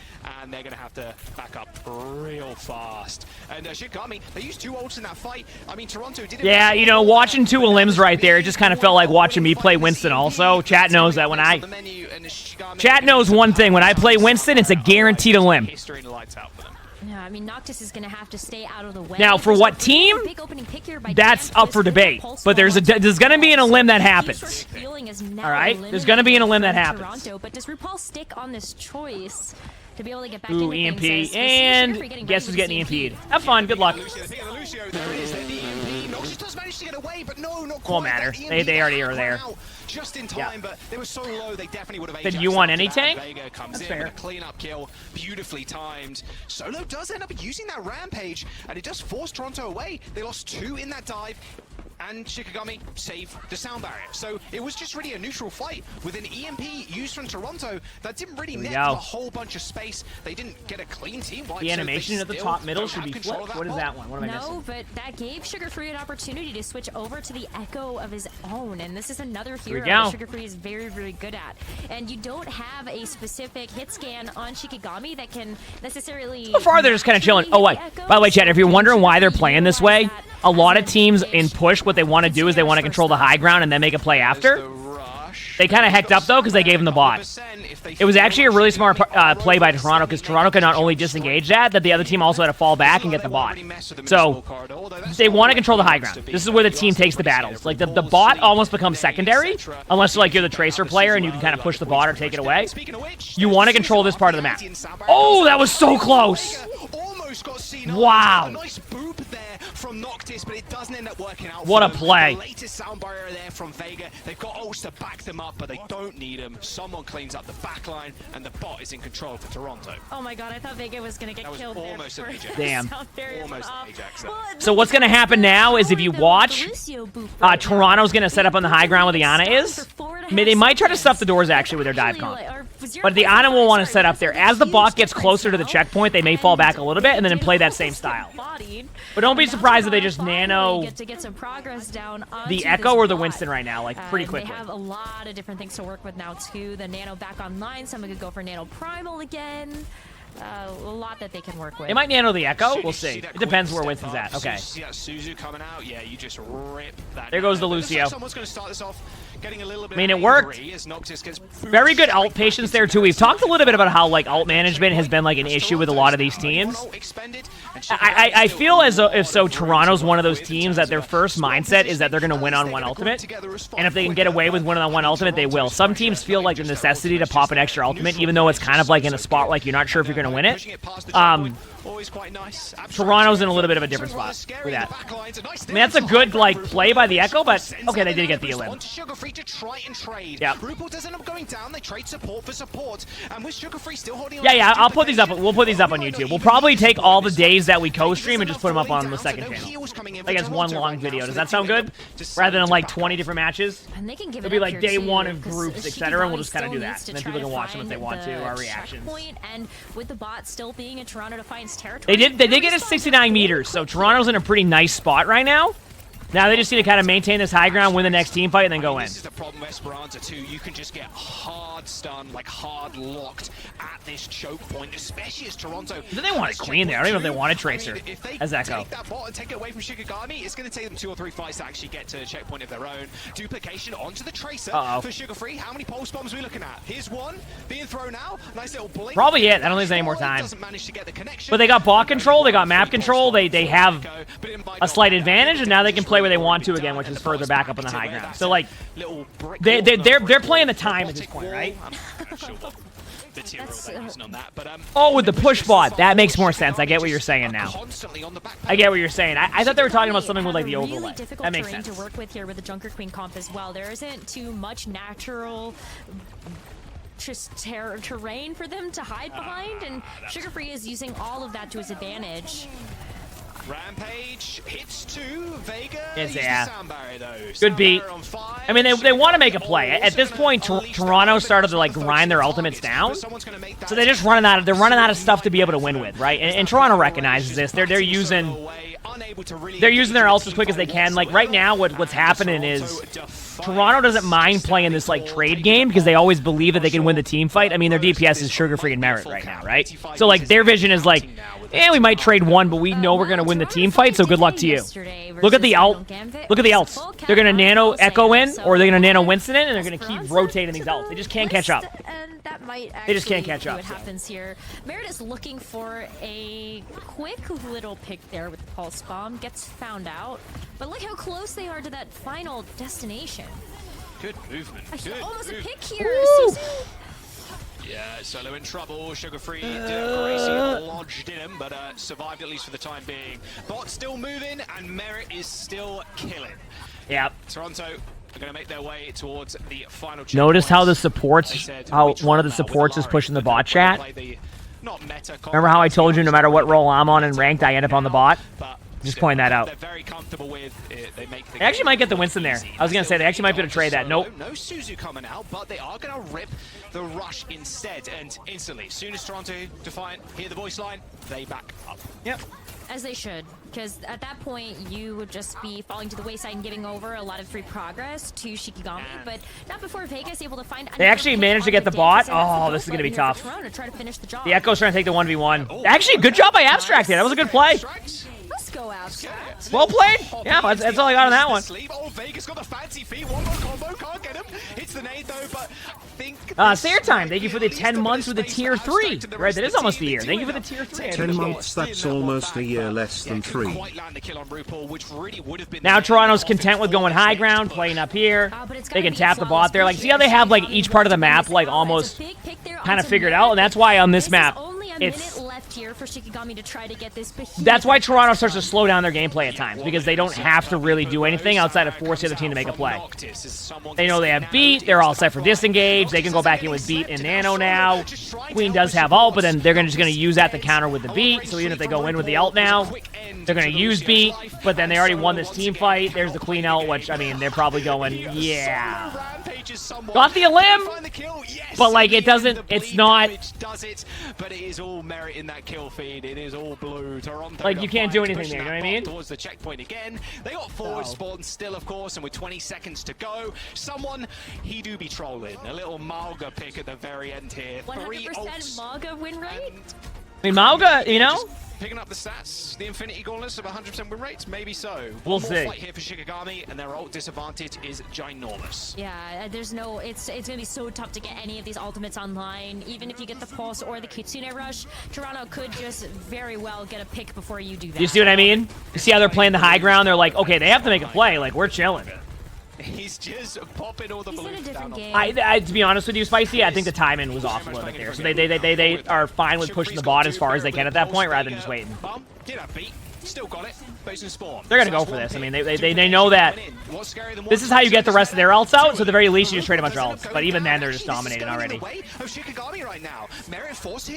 and they're going to have to back up real fast. And Shikigami, they used 2 ults in that fight. I mean, Toronto did it. Yeah, you know, watching 2 limbs right there, it just kind of felt like watching me play Winston also. Chat knows that when Chat knows one thing. When I play Winston, it's a guaranteed a limb. History and lights out for them. Yeah, I mean, Noctis is going to have to stay out of the way. Now, for what team? That's up for debate. But there's going to be an limb that happens. All right? There's going to be an limb that happens. But does RuPaul stick on this choice to be able to get back Ooh, into EMP. things And guess who's getting EMP'd? Have fun. Good luck. Lucio, there it is, the EMP. Noxus does manage to get away, but no, not quite. Won't matter. That EMP They already are there. Just in time, but they were so low, they definitely would have Then Ajaxed you want after any that. tank? Vega comes That's in fair. with a clean-up kill, beautifully timed. Solo does end up using that rampage, and it does force Toronto away. They lost 2 in that dive. and Shikigami saved the sound barrier. So it was just really a neutral fight with an EMP used from Toronto that didn't really net them a whole bunch of space. They didn't get a clean team wipe. The animation at the top middle should be flipped. What is that one? What am I missing? No, but that gave Sugar Free an opportunity to switch over to the Echo of his own, and this is another hero that Sugar Free is very, very good at. And you don't have a specific hit scan on Shikigami that can necessarily... So far, they're just kind of chilling. Oh, wait. By the way, Chad, if you're wondering why they're playing this way, a lot of teams in push, what they want to do is they want to control the high ground and then make a play after. They kind of hecked up, though, because they gave him the bot. It was actually a really smart play by Toronto, because Toronto could not only disengage that the other team also had to fall back and get the bot. So, they want to control the high ground. This is where the team takes the battles. Like, the bot almost becomes secondary, unless like, you're the Tracer player and you can kind of push the bot or take it away. You want to control this part of the map. Oh, that was so close! Wow. Nice boop there from Noctis, but it doesn't end up working out. What a play. The latest sound barrier there from Vega. They've got ults to back them up, but they don't need them. Someone cleans up the backline, and the bot is in control for Toronto. Oh my god, I thought Vega was going to get killed there. Almost an Ajax. Damn. Almost an Ajax. So what's going to happen now is if you watch, Toronto's going to set up on the high ground where the Ana is. They might try to stuff the doors, actually, with their dive comp. But the Ana will want to set up there. As the bot gets closer to the checkpoint, they may fall back a little bit and then play that same style. But don't be surprised if they just nano the Echo or the Winston right now, like, pretty quickly. They have a lot of different things to work with now, too. The Nano back online. Someone could go for Nano Primal again. A lot that they can work with. They might nano the Echo. We'll see. It depends where Winston's at. Okay. Suzu coming out. Yeah, you just rip that. There goes the Lucio. Someone's going to start this off. Getting a little bit I mean, it worked. Very good ult patience there, too. We've talked a little bit about how, like, ult management has been, like, an issue with a lot of these teams. I feel as though Toronto's one of those teams that their first mindset is that they're going to win on one ultimate. And if they can get away with winning on one ultimate, they will. Some teams feel like the necessity to pop an extra ultimate, even though it's kind of like in a spot like you're not sure if you're going to win it. Toronto's in a little bit of a different spot with that. I mean, that's a good, like, play by the Echo, but okay, they did get the elim. Yeah. Yeah, I'll put these up. We'll put these up on YouTube. We'll probably take all the days that we co-stream and just put them up on the second channel. Like, it's one long video. Does that sound good? Rather than, like, 20 different matches? It'll be, like, day one of groups, etc., and we'll just kind of do that. And then people can watch them if they want to, our reactions. And with the bot still being in Toronto Defiance territory, They did get us 69 meters, so Toronto's in a pretty nice spot right now. Now they just need to kind of maintain this high ground, win the next team fight, and then go in. This is the problem with Esperanza too. You can just get hard stunned, like hard locked at this choke point, especially as Toronto. They want a queen there. I don't even know if they want a Tracer as Echo. Take that bot and take it away from Shikigami. It's going to take them 2 or 3 fights to actually get to a checkpoint of their own. Duplication onto the Tracer for Sugar Free. How many pulse bombs are we looking at? Here's one being thrown out. Nice little blink. Probably it. I don't think there's any more time. But they got bot control. They got map control. They have a slight advantage, and now they can play where they want to again, which is further back up on the high ground. So, like, they're playing the time at this point, right? Oh, with the push bot. That makes more sense. I get what you're saying now. I get what you're saying. I thought they were talking about something with, like, the overlay. That makes sense. To work with here with the Junker Queen comp as well. There isn't too much natural just terrain for them to hide behind, and Sugar Free is using all of that to his advantage. Rampage hits 2. Vega. Yeah. Good beat. I mean, they want to make a play. At this point, Toronto started to, like, grind their ultimates down, so they're just running out of stuff to be able to win with, right? And Toronto recognizes this. They're using their ults as quick as they can. Like, right now, what's happening is Toronto doesn't mind playing this, like, trade game because they always believe that they can win the team fight. I mean, their DPS is Sugar Free and Merit right now, right? So, like, their vision is like, we might trade one, but we know we're going to win the team fight, so good luck to you. Look at the ult. Look at the ults. They're going to nano Echo in, or they're going to nano Winston in, and they're going to keep rotating these ults. They just can't catch up. They just can't catch up. What happens here? Merit is looking for a quick little pick there with the pulse bomb. Gets found out, but look how close they are to that final destination. Good movement. Almost a pick here. Yeah, Solo in trouble. Sugar Free Gracie lodged in him, but survived at least for the time being. Bot still moving, and Merit is still killing. Yep. Toronto are going to make their way towards the final. Notice how the supports, how one of the supports is pushing the bot chat. Remember how I told you no matter what role I'm on in ranked, I end up on the bot? Just point that out. They're very comfortable with it. They make the They actually might get the Winston there. I was gonna say they actually might be able to trade that. Nope. No Suzu coming out, but they are gonna rip the rush instead, and instantly, as soon as Toronto Defiant hear the voice line, they back up. Yep. As they should, because at that point you would just be falling to the wayside and giving over a lot of free progress to Shikigami, but not before Vegas able to find. They actually managed to get the bot. Oh, this is gonna be tough. The Echo's trying to take the 1v1. Actually, good job by Abstract here. That was a good play. Let's go, Abstract. Well played. Yeah, that's all I got on that one. Oh, Vegas got the fancy feet. One more combo, can't get him. Hits the nade though, but I think. Sayer Time, thank you for the 10 months with the tier 3. Right, that is almost a year. Thank you for the tier 3. 10 months, that's almost a year less than 3. Now Toronto's content with going high ground, playing up here. They can tap the bot there. Like, see how they have like each part of the map like almost kind of figured out, and that's why on this map it's left here for Shikigami to try to get this. That's why Toronto starts to slow down their gameplay at times, because they don't have to really do anything outside of force the other team to make a play. They know they have beat, they're all set for disengage, they can go back in with beat and nano now. Queen does have ult, but then they're just going to use that to counter with the beat, so even if they go in with the ult now, they're going to use beat, but then they already won this team fight. There's the Queen ult, which, I mean, they're probably going, yeah. Got the limb, but like it doesn't, it's not. But it is all merit in that kill feed. It is all blue. Toronto like you can't do anything there, you know what I mean? Towards the checkpoint again. They got forward spawn still, of course, and with 20 seconds to go, he do be trolling. A little Malga pick at the very end here. 100% Malga win rate. I mean, Malga, you know. Picking up the stats, the Infinity Gauntlets of 100% win rates, maybe so. We'll One see. more fight here for Shikigami, and their ult disadvantage is ginormous. Yeah, there's no. It's gonna be so tough to get any of these ultimates online. Even if you get the pulse or the Kitsune rush, Toronto could just very well get a pick before you do that. You see what I mean? You see how they're playing the high ground? They're like, okay, they have to make a play. Like, we're chilling. He's just popping all the He's in a balloons different down. game. To be honest with you, Spicy, I think the timing was off a little bit there. So they are fine with pushing the bot as far as they can at that point, rather than just waiting. Get that beat. Still got it. Basin spawn. They're gonna go for this. I mean, they know that this is how you get the rest of their ults out. So at the very least, you just trade a bunch of ults. But even then, they're just dominating already.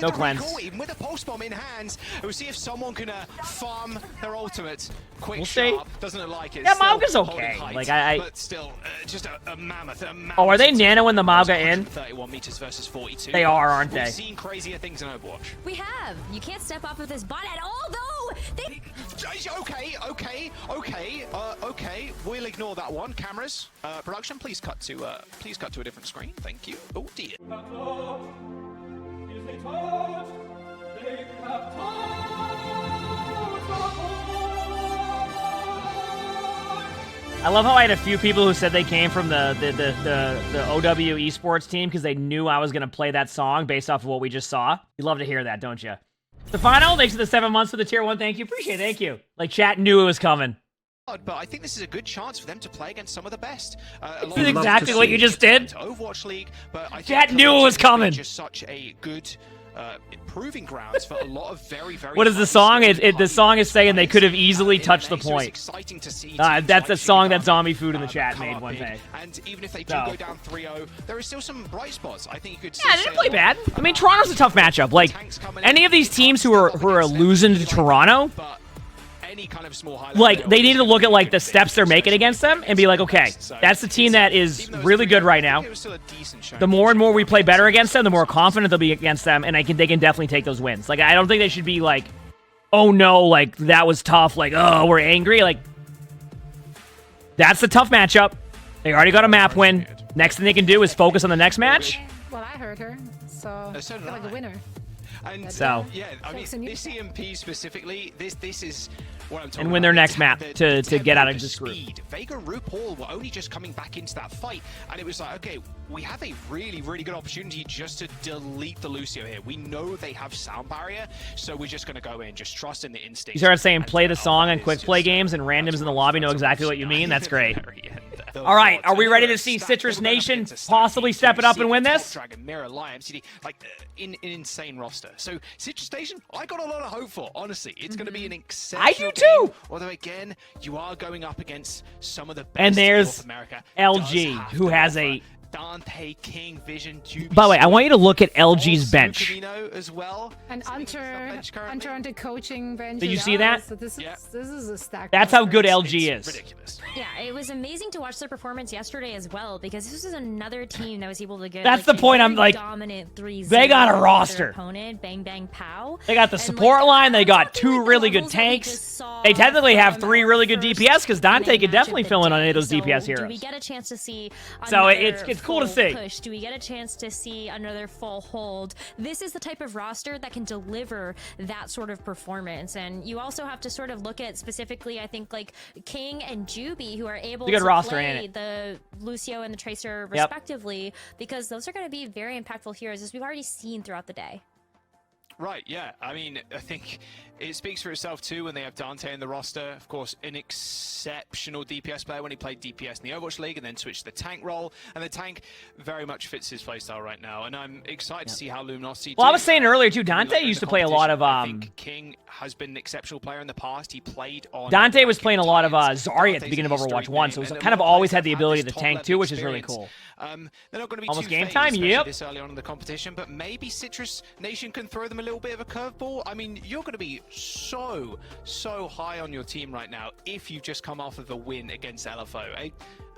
No cleanse. Even with a pulse bomb in hand, we'll see if someone can farm their ultimate. Quick, We'll see. sharp. Doesn't look like it. Yeah, Still Malga's holding okay. height, Like but still, just a mammoth. Oh, are they nanoing the Malga in? 31 meters versus 42. They are, aren't they? We've seen crazier things in Overwatch. We have. You can't step off with this bot at all, though. They. Okay. We'll ignore that one. Cameras, production, please cut to a different screen. Thank you. Oh dear. I love how I had a few people who said they came from the OW esports team because they knew I was gonna play that song based off of what we just saw. You love to hear that, don't you? Stefano, thanks for the 7 months for the tier 1. Thank you. Appreciate it. Thank you. Like, chat knew it was coming. But I think this is a good chance for them to play against some of the best. This is exactly what you just did. Overwatch League, but I think Chat knew it was coming. Just such a good improving grounds for a lot of very. What is the song? The song is saying they could have easily touched the point. That's a song that Zombie Food in the chat made one day. And even if they do go down 3-0, there is still some bright spots. I think you could. Yeah, they didn't play bad. I mean, Toronto's a tough matchup. Like, any of these teams who are losing to Toronto, kind of small like, they need to look at like the steps they're making against them and be like, okay, that's the team that is really good right now. The more and more we play better against them, the more confident they'll be against them, and they can definitely take those wins. Like, I don't think they should be like, oh no, like that was tough, like, oh, we're angry. Like, that's a tough matchup. They already got a map win. Next thing they can do is focus on the next match. Well, I heard her, so I feel like a winner. And so, yeah, I mean, this EMP specifically, this is what I'm talking and win their next map to get out of this group. Vega and RuPaul were only just coming back into that fight, and it was like, okay, we have a really, really good opportunity just to delete the Lucio here. We know they have sound barrier, so we're just going to go in, just trust in the instinct. You started saying play the song on quick play games, and randoms in the lobby know exactly what you mean. That's great. All right, are we ready to see Citrus Nation possibly step it up and win this? Dragon, Mirror, Lion, City, like an insane roster. So Citrus Nation, I got a lot of hope for. Honestly, it's going to be an exceptional I do too. game, although again, you are going up against some of the best And there's North America LG, who has a Dante, King, Vision, Juby. By the way, I want you to look at LG's bench. Camino as well. And Hunter on the coaching bench. Did you see that? So this is a stack. That's how good LG is. Ridiculous. Yeah, it was amazing to watch their performance yesterday as well, because this is another team that was able to get. That's like, the point. I'm like, dominant 3-0 they got a over roster. their opponent, bang bang pow. They got the And, support like, line. They got something 2 like the really good levels that we tanks. just saw They technically have from 3 really good our DPS because first Dante could matchup definitely the fill in on day. any of those So DPS Do we heroes. get a chance to see? So it's another cool to full see. Push? Do we get a chance to see another full hold? This is the type of roster that can deliver that sort of performance, and you also have to sort of look at specifically, I think, like King and Juby, who are able It's a good to roster, ain't play it? the Lucio and the Tracer Yep. respectively, because those are going to be very impactful heroes, as we've already seen throughout the day. Right, yeah. I mean, I think it speaks for itself too when they have Dante in the roster. Of course, an exceptional DPS player when he played DPS in the Overwatch League and then switched to the tank role. And the tank very much fits his playstyle right now. And I'm excited to see how Luminosity Well, I do. was saying earlier too, When we Dante look at used the to play a lot of competition, I think King has been an exceptional player in the past. He played on Dante was Ranked playing a lot of Titans. Zarya at the Dante's beginning a of Overwatch history 1, so name, he's and kind of a lot always players had the have ability this to tank top-level too, which is really experience. cool. They're not going to be Almost too game phased, time, especially yep. this early on in the competition, but maybe Citrus Nation can throw them a little bit of a curveball. I mean, you're going to be so high on your team right now if you just come off of a win against LFO.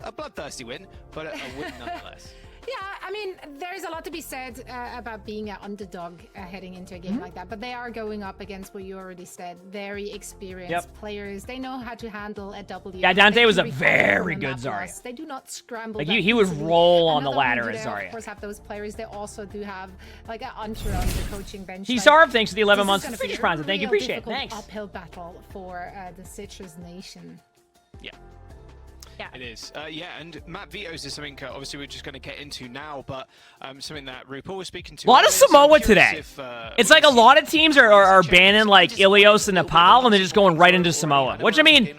A bloodthirsty win, but a win nonetheless. Yeah, I mean, there's a lot to be said about being an underdog heading into a game like that, but they are going up against what you already said, very experienced players. They know how to handle a W. Yeah, Dante They was can a recover very from good that Zarya. loss. They do not scramble. Like, that he would easily. roll on the Not only ladder do as they, Zarya. Of course, have those players. They also do have like an Hunter on the coaching bench. He Like, Sarv, thanks for the 11 this months is of gonna be Twitch a Prime. Thank you, real appreciate it. difficult Thanks. Uphill battle for the Citrus Nation. Yeah. Yeah. It is. Yeah, and map vetoes is something obviously we're just going to get into now, but something that RuPaul was speaking to. A lot of earlier, so I'm Samoa curious today. if, It's like a lot of teams are banning like Ilios and Nepal, and they're just going right into Samoa. Which, I mean,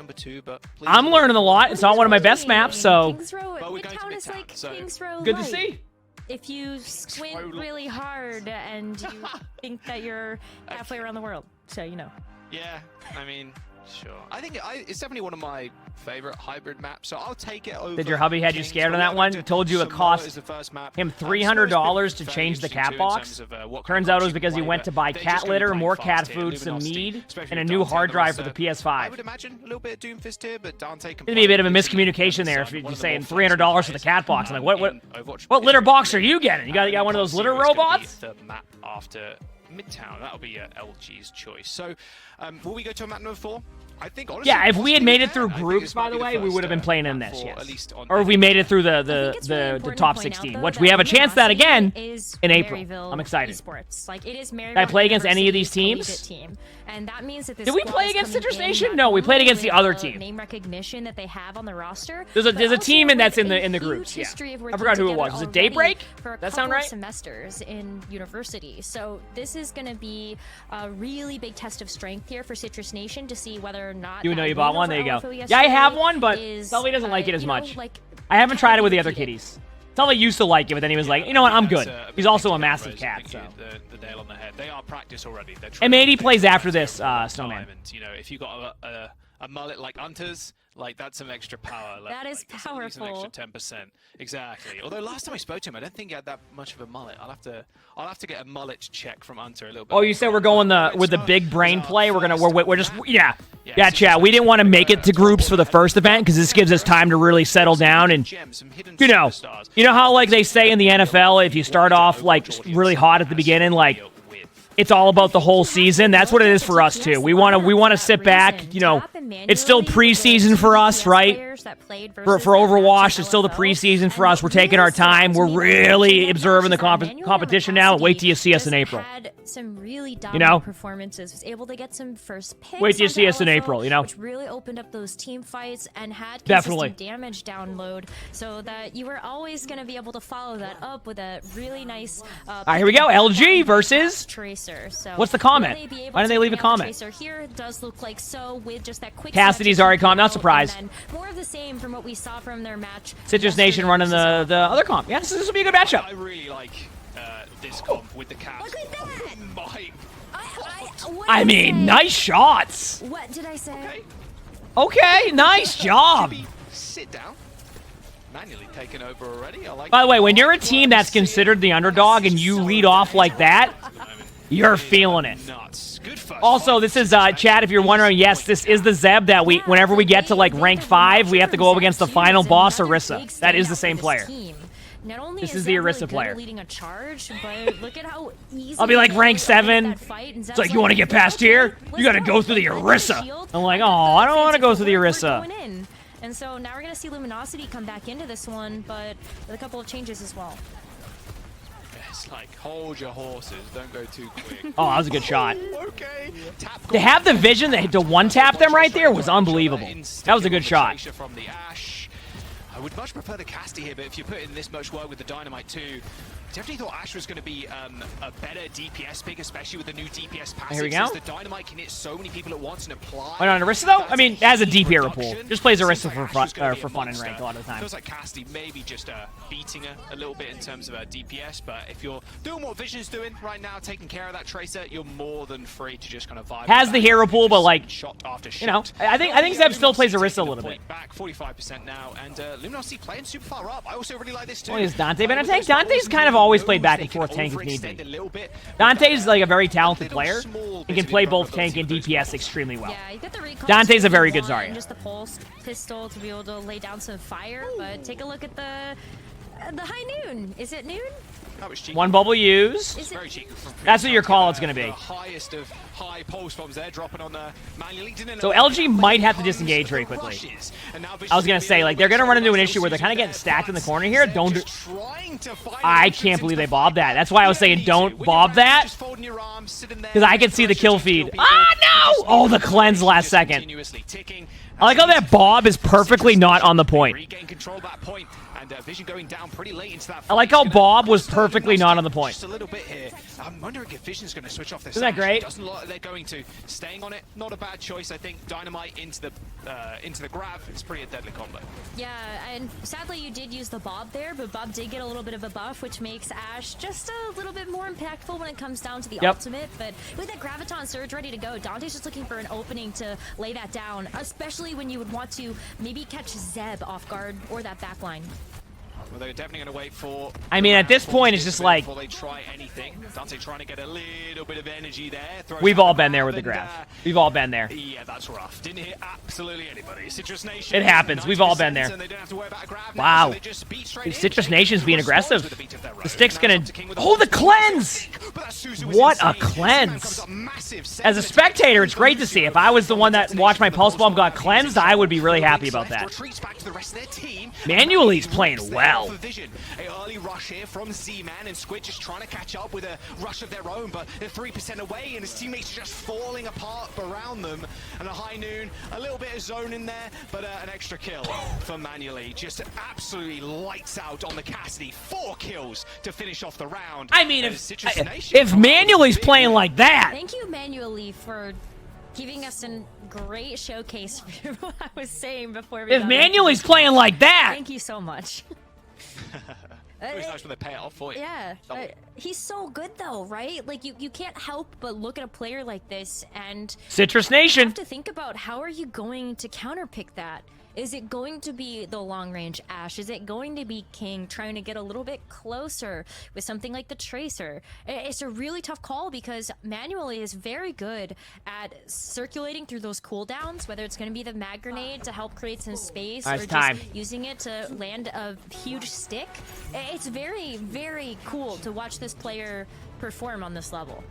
I'm learning a lot. It's not one of my best maps, so Kings Row, Well, we're going to Midtown is Midtown, like so- Kings Row good to light. see. If you squint really hard and you think that you're halfway around the world, so you know. Yeah, I mean, sure. I think it's definitely one of my favorite hybrid maps, so I'll take it over. Did your hubby had you Kings, scared but on that we're one? going to Told you it Samoa cost as the first map. him Samoa's been $300 to fairly change the interesting cat too in box. terms of, what kind Turns of out it was box you because he play, went but to buy they're cat just gonna be litter, playing more fast cat here. food, some Luminosity, mead, especially and a with new Dante hard on drive for the roster. I PS5. would imagine a little bit of Doomfist here, but Dante can There'd be a bit of a play miscommunication there if one you're of the saying more $300 for the flexible cat box. I'm like, in Overwatch. what litter box are you getting? You got one of those litter robots? The map after Midtown, that'll be LG's choice. So, will we go to a map number 4? I think honestly, Yeah, if we had made it through I think groups, this by might the be way, we first, would have been playing in map this, four, at yes. least on Or if we made it through I think it's really the important top to point out, 16, though, which that we have a chance that Luminosity again is in April. Maryville I'm excited. Esports. Like, it is Maryville Did I play against any of these University's teams? collegiate team. And that means that this Did we squad play is against coming Citrus in Nation? not No, we played only against the with other the team. Name recognition that they have on the roster. There's a but also team and that's with in a the huge groups. Yeah, history of I working forgot who it together was. Was it already Daybreak? for a That sound couple of right? semesters in university. So this is going to be a really big test of strength here for Citrus Nation to see whether or not. You know that you bought win one? over There you go. LFO Yeah, I have yesterday one, but is, Sully doesn't like it as you know, much. like, I haven't tried it with the other repeated. kitties. Sully used to like it, but then he was like, you know what, I'm good. He's also a massive I cat, think so. you hit the nail on the head. They are practice already. They're M80 training plays for after this, time, Snowman. And, you know, if you got a mullet like Hunters, like that's some extra power. That is like, at least an powerful. extra 10%. Exactly. Although last time I spoke to him, I don't think he had that much of a mullet. I'll have to get a mullet check from Hunter a little bit. Oh, you said we're going with the big brain play. We're just yeah, chat. We didn't want to make it to groups for the first event because this gives us time to really settle down and you know how like they say in the NFL, if you start off like really hot at the beginning, like it's all about the whole season. That's what it is for us too. We want to sit back. You know, it's still preseason for us, right? For Overwatch, it's still the preseason for us. We're taking our time. We're really observing the competition now. Wait till you see us in April. Some really You know? performances, was able to get some first picks. Wait till you onto see us in LFO, April, you know? Which really opened up those team fights and had Definitely. consistent damage download, so that you were always going to be able to follow that up with a really nice. All right, here we go. LG versus. Tracer. So What's the comment? will they be able Why didn't they to leave a bring out the comment? Tracer here does look like so with just that quick. Cassidy's selection already to comment. Not go, surprised. and then more of the same from what we saw from their match. Citrus Nation yesterday running versus the other comp. Yeah, this will be a good matchup. I really like this comp with the cat. Look at that! My. What I did mean, say? nice shots. What did I say? Okay. Okay, nice job. Jimmy, sit down. Manually taken over already. I like By the way, when you're a team that's considered the underdog and you lead off like that, you're feeling it. Also, this is, Chad, if you're wondering, yes, this is the Zeb that whenever we get to, like, rank 5, we have to go up against the final boss, Orisa. That is the same player. Not only This is the Orisa player. Leading a charge, but look at how easy I'll be like rank 7. It's like, you want to get past here? You got to go through the Orisa. I'm like, oh, I don't want to go through the Orisa. And so now we're going to see Luminosity come back into this one, but with a couple of changes as well. It's like, hold your horses, don't go too quick. Oh, that was a good shot. Okay. To have the vision to one-tap them right there was unbelievable. That was a good shot. From the Ash. I would much prefer the Casty here, but if you put in this much work with the Dynamite too, definitely thought Ash was going to be a better DPS pick, especially with the new DPS passive. Here we go. The Dynamite can hit so many people at once and apply. Wait, on Orisa though? I mean, it has a DP hero pool. Just plays Orisa for fun and rank a lot of the time. Feels like Casty maybe just beating her a little bit in terms of DPS, but if you're doing what Vision's doing right now, taking care of that Tracer, you're more than free to just kind of vibe. Has the hero pool, but like, shot after shot. you know, I think Zeb still plays Orisa a little bit. Back 45% now, and Luminosity playing super far up. I also really like this too. Well, is Dante been a tank? Dante's kind of always played back and forth tank if need be. Dante's like a very talented player and can play both tank and DPS extremely well. Yeah, you got the recon Dante's a very good Zarya. Just the pulse pistol to be able to lay down some fire, but take a look at the high noon. Is it noon? One bubble used. That's what your call it's going to be. Highest of high pulse bombs there, dropping on manually. So LG might have to disengage very quickly. I was going to say, like, they're going to run into an issue where they're kind of getting stacked in the corner here. Don't do... I can't believe they bobbed that. That's why I was saying don't bob that. Because I can see the kill feed. Ah, no! Oh, the cleanse last second. I like how that bob is perfectly not on the point. Vision going down pretty late into that. I like how Bob was perfectly not on the point. Just a little bit here. I'm wondering if Vision's going to switch off this. Isn't that great? Doesn't look like they're going to. Staying on it, not a bad choice. I think Dynamite into the grab. It's pretty a deadly combo. Yeah, and sadly you did use the Bob there, but Bob did get a little bit of a buff, which makes Ash just a little bit more impactful when it comes down to the ultimate. But with that Graviton Surge ready to go, Dante's just looking for an opening to lay that down, especially when you would want to maybe catch Zeb off guard or that backline. Well, they're definitely going to wait for... I mean, at this point, it's just like... Before they try anything. Dante trying to get a little bit of energy there. We've all been there with the grab. We've all been there. Yeah, that's rough. Didn't hit absolutely anybody. Citrus Nation... It happens. We've all been there. Wow. Citrus Nation's being aggressive. The stick's going to... Oh, the cleanse! What a cleanse! As a spectator, it's great to see. If I was the one that watched my Pulse Bomb got cleansed, I would be really happy about that. Manuelly's playing well. Vision. A early rush here from Z-Man, and Squid just trying to catch up with a rush of their own, but they're 3% away and his teammates are just falling apart around them. And a high noon, a little bit of zone in there, but an extra kill for Manually. Just absolutely lights out on the Cassidy. 4 kills to finish off the round. I mean, if Manuelly's playing like that. Thank you, Manually, for giving us a great showcase for what I was saying before. If Manuelly's playing like that. Thank you so much. It's nice when they pay it off for you. Yeah, he's so good though, right? Like you can't help but look at a player like this and Citrus Nation. You have to think about how are you going to counterpick that. Is it going to be the long-range Ash? Is it going to be King trying to get a little bit closer with something like the Tracer? It's a really tough call because Manually is very good at circulating through those cooldowns, whether it's going to be the mag grenade to help create some space or just using it to land a huge stick. It's very, very cool to watch this player perform on this level.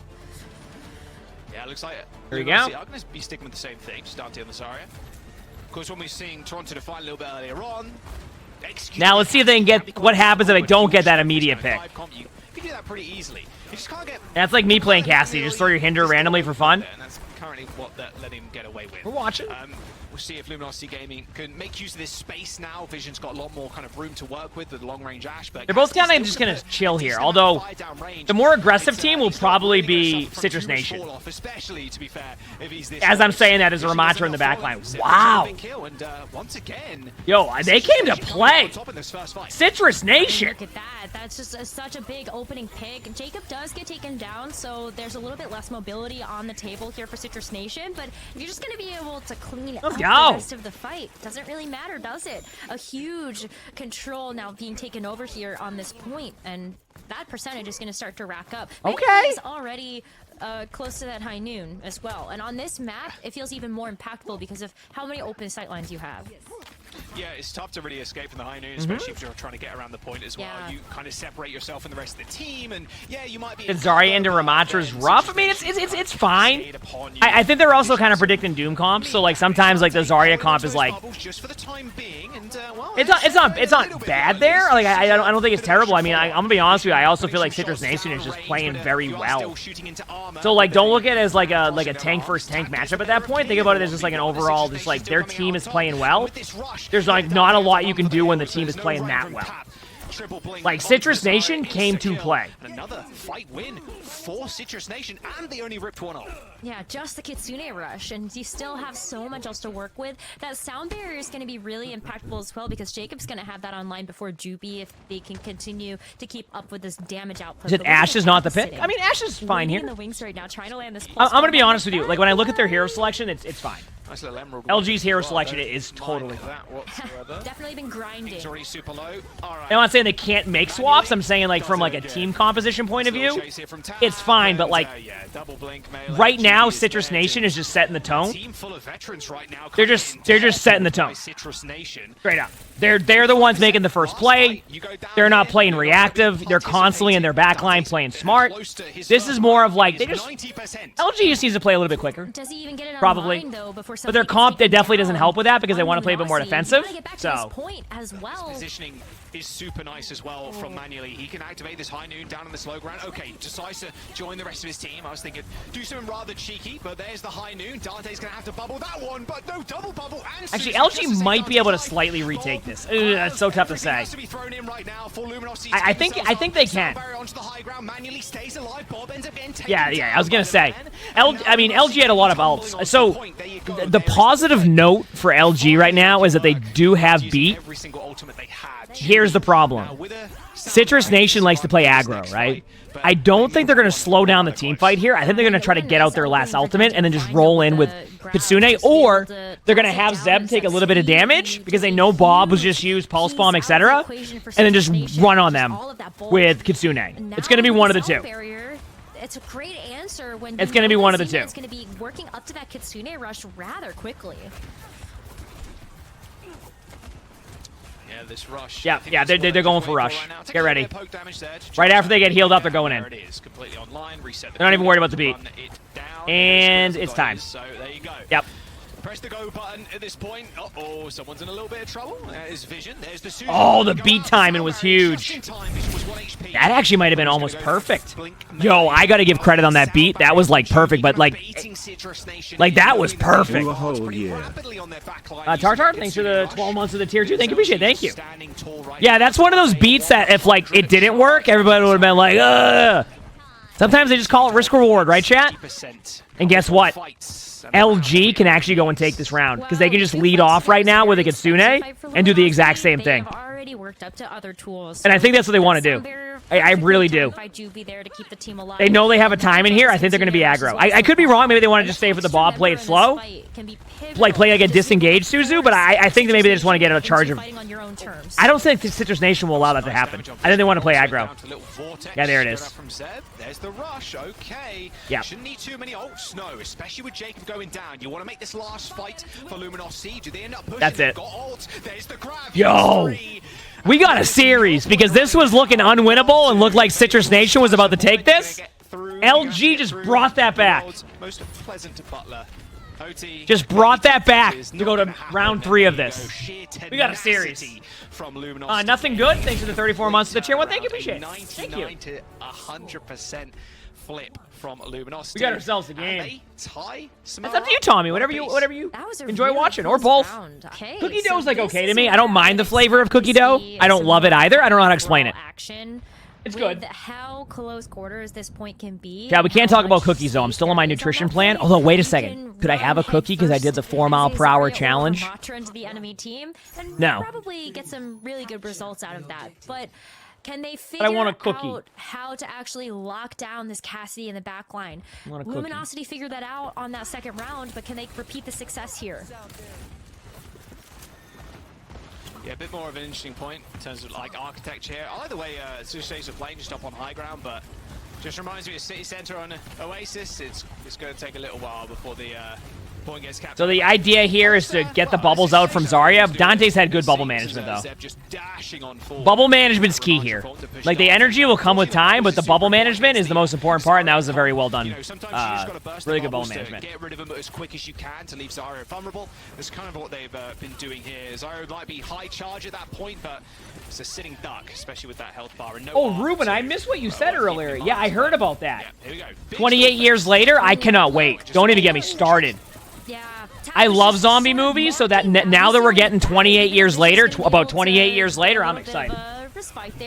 Yeah, it looks like it. There you go. I'm going to be sticking with the same thing, just Dante on the Zarya. Of course, when we're seeing Toronto define a little bit earlier on. Now let's see if they can get what happens if they don't get that immediate pick. You can do that pretty easily. You just can't get. That's like me playing Cassie. Just throw your hinder randomly for fun. And that's currently what they're letting him get away with. We're watching. We'll see if Luminosity Gaming can make use of this space now. Vision's got a lot more kind of room to work with the long-range Ash. But they're both kind of just going to chill here, although the more aggressive team will probably be Citrus Nation. Especially, to be fair, if he's this as I'm saying that, as a Ramattra in the backline. Wow. Yo, they came to play. Citrus Nation. Look at that. That's just such a big opening pick. Jacob does get taken down, so there's a little bit less mobility on the table here for Citrus Citrus Nation, but if you're just going to be able to clean up Let's the go. rest of the fight, doesn't really matter, does it? A huge control now being taken over here on this point, and that percentage is going to start to rack up. Okay. He's already close to that high noon as well, and on this map, it feels even more impactful because of how many open sightlines you have. Yeah, it's tough to really escape from the high noon, especially if you're trying to get around the point as well. Yeah. You kind of separate yourself from the rest of the team, and yeah, you might be. Zarya into Ramatra's rough. I mean, it's fine. I think they're also kind of predicting Doom comps, so like sometimes like the Zarya comp is like just for the time being, and well, it's not bad there. Like I don't think it's terrible. I mean, I'm gonna be honest with you. I also feel like Citrus Nation is just playing very well. So like, don't look at it as like a tank versus tank matchup at that point. Think about it as just like an overall, just like their team is playing well. There's like not a lot you can do when the team is playing that well. Like Citrus Nation came to play. Another fight win for Citrus Nation, and they only ripped one off. Yeah, just the Kitsune rush, and you still have so much else to work with. That sound barrier is going to be really impactful as well, because Jacob's going to have that online before Juby if they can continue to keep up with this damage output. Is it Ashe is not the pick? I mean, Ashe is fine here. In the wings right now, trying to land this. I'm gonna be honest with you. Like when I look at their hero selection, it's fine. Nice little emerald. LG's hero selection is totally fine. Definitely been grinding. It's already super low. All right. I'm not saying they can't make swaps. I'm saying like from like a team composition point of view, it's fine. But like right now, Citrus Nation is just setting the tone. They're just setting the tone. Straight up. They're the ones making the first play. They're not playing reactive. They're constantly in their backline playing smart. This is more of like LG just needs to play a little bit quicker. Does he even get it Probably. online, though, before But their comp, it definitely doesn't help with that because they want to play a bit more defensive. So point as well. Positioning is super nice as well from Manually. He can activate this high noon down on this low ground. Okay, decides to join the rest of his team. I was thinking, do something rather cheeky, but there's the high noon. Dante's going to have to bubble that one, but no double bubble. And actually, LG might be able to slightly retake this. That's so tough to say. I think they can. Yeah, I was going to say. LG had a lot of ults. So the positive note for LG right now is that they do have beat. Here's the problem. Citrus Nation likes to play aggro, right? I don't think they're going to slow down the team fight here. I think they're going to try to get out their last ultimate and then just roll in with Kitsune, or they're going to have Zeb take a little bit of damage because they know Bob was just used Pulse Bomb, etc., and then just run on them with Kitsune. It's going to be one of the two. It's a great answer when it's going to be one of the two. It's going to be working up to that Kitsune rush rather quickly. Yeah, this rush. Yeah, they're going for rush. Get ready. Right after they get healed up, they're going in. They're not even worried about the beat. And it's time. So there you go. Yep. Press the go button at this point. Uh-oh, someone's in a little bit of trouble. There's Vision. There's the oh, the beat timing was huge. That actually might have been almost perfect. Yo, I got to give credit on that beat. That was like perfect, but like that was perfect. Tartar, thanks for the 12 months of the tier 2. Thank you, appreciate it. Thank you. Yeah, that's one of those beats that if like it didn't work, everybody would have been like, ugh. Sometimes they just call it risk reward, right, chat? And guess what? LG can actually go and take this round because they can just lead off right now with a Kitsune and do the exact same thing. And I think that's what they want to do. I really do. They know they have a time in here. I think they're going to be aggro. I could be wrong. Maybe they want to just stay for the ball, play it slow. Like play like a disengaged Suzu, but I think that maybe they just want to get a charge of... I don't think the Citrus Nation will allow that to happen. I think they want to play aggro. Yeah, there it is. There's the rush. Okay. Yeah. Shouldn't need too many ults. No, especially with Jacob going down. You want to make this last fight for Luminosity. Do they end up pushing? That's it. There's the grab. Yo. We got a series because this was looking unwinnable and looked like Citrus Nation was about to take this. LG just brought that back. Most pleasant to Butler. Just brought that back to go to round 3 of this. We got a series. Nothing good. Thanks for the 34 months of the tier 1. Thank you, appreciate it. Thank you. 99 to 100% flip from Luminosity. We got ourselves a game. That's up to you, Tommy. Whatever you enjoy watching, or both. Cookie dough's like okay to me. I don't mind the flavor of cookie dough. I don't love it either. I don't know how to explain it. It's good. How close quarters this point can be. Yeah, we can't talk about cookies though. I'm still on my nutrition plan. Although, wait a second. Could I have a cookie because I did the 4-mile-per-hour challenge? Into the enemy team and no. Probably get some really good results out of that. But Can they But I figure want a cookie. out how to actually lock down this Cassidy in the back line? I want a cookie. Luminosity figured that out on that second round, but can they repeat the success here? Yeah, a bit more of an interesting point in terms of like architecture here. Either way, Sushi's are playing just up on high ground, but just reminds me of City Center on Oasis. It's going to take a little while before the point gets captured. So the idea here is to get the bubbles out from Zarya. Dante's had good bubble management, though. Bubble management's key here. Like, the energy will come with time, but the bubble management is the most important part, and that was a very well done, really good bubble management. Get rid of them as quick as you can to leave Zarya vulnerable. That's kind of what they've been doing here. Zarya might be high charge at that point, but it's a sitting duck, especially with that health bar. And no Oh, Ruben, I missed what you said earlier. Yeah, I heard about that. Yeah, here we go. 28 years later, I cannot wait. Don't even get me started. Yeah. I love zombie movies, so that now that we're getting 28 years later, about 28 years later, I'm excited.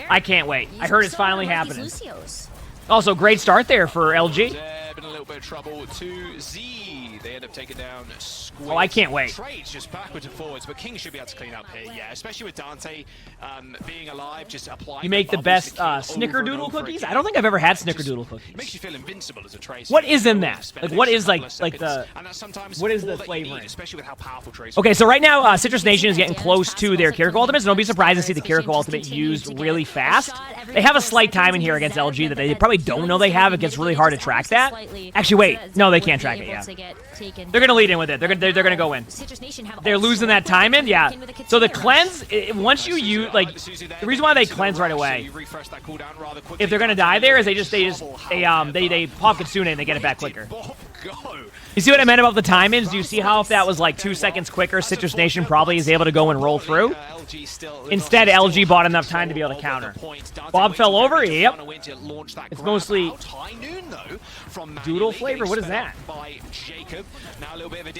I can't wait. I heard it's finally happening. Also, great start there for LG. Zeb in a little bit of trouble to Z. They end up taking down Squid. Oh, I can't wait. Trades just backwards and forwards, but King should be able to clean up here. Yeah, especially with Dante being alive, just applying. You make the best snickerdoodle cookies? I don't think I've ever had snickerdoodle cookies. It makes you feel invincible as a tracer. What is in that? Like, what is like the? What is the flavoring? Especially with how powerful tracer. Okay, so right now, Citrus Nation is getting close to their Kiriko ultimates. Don't be surprised to see the Kiriko ultimate used really fast. They have a slight time in here against LG that they probably don't know they have. It gets really hard to track that. Actually, wait. No, they can't track it, yeah. They're going to lead in with it. They're going to go in. They're losing that time in, yeah. So the cleanse, once you use, like, the reason why they cleanse right away, if they're going to die there, is they pop Kitsune and they get it back quicker. You see what I meant about the time-ins? Do you see how if that was like 2 seconds quicker, Citrus Nation probably is able to go and roll through? Instead, LG bought enough time to be able to counter. Bob fell over? Yep. It's mostly doodle flavor. What is that?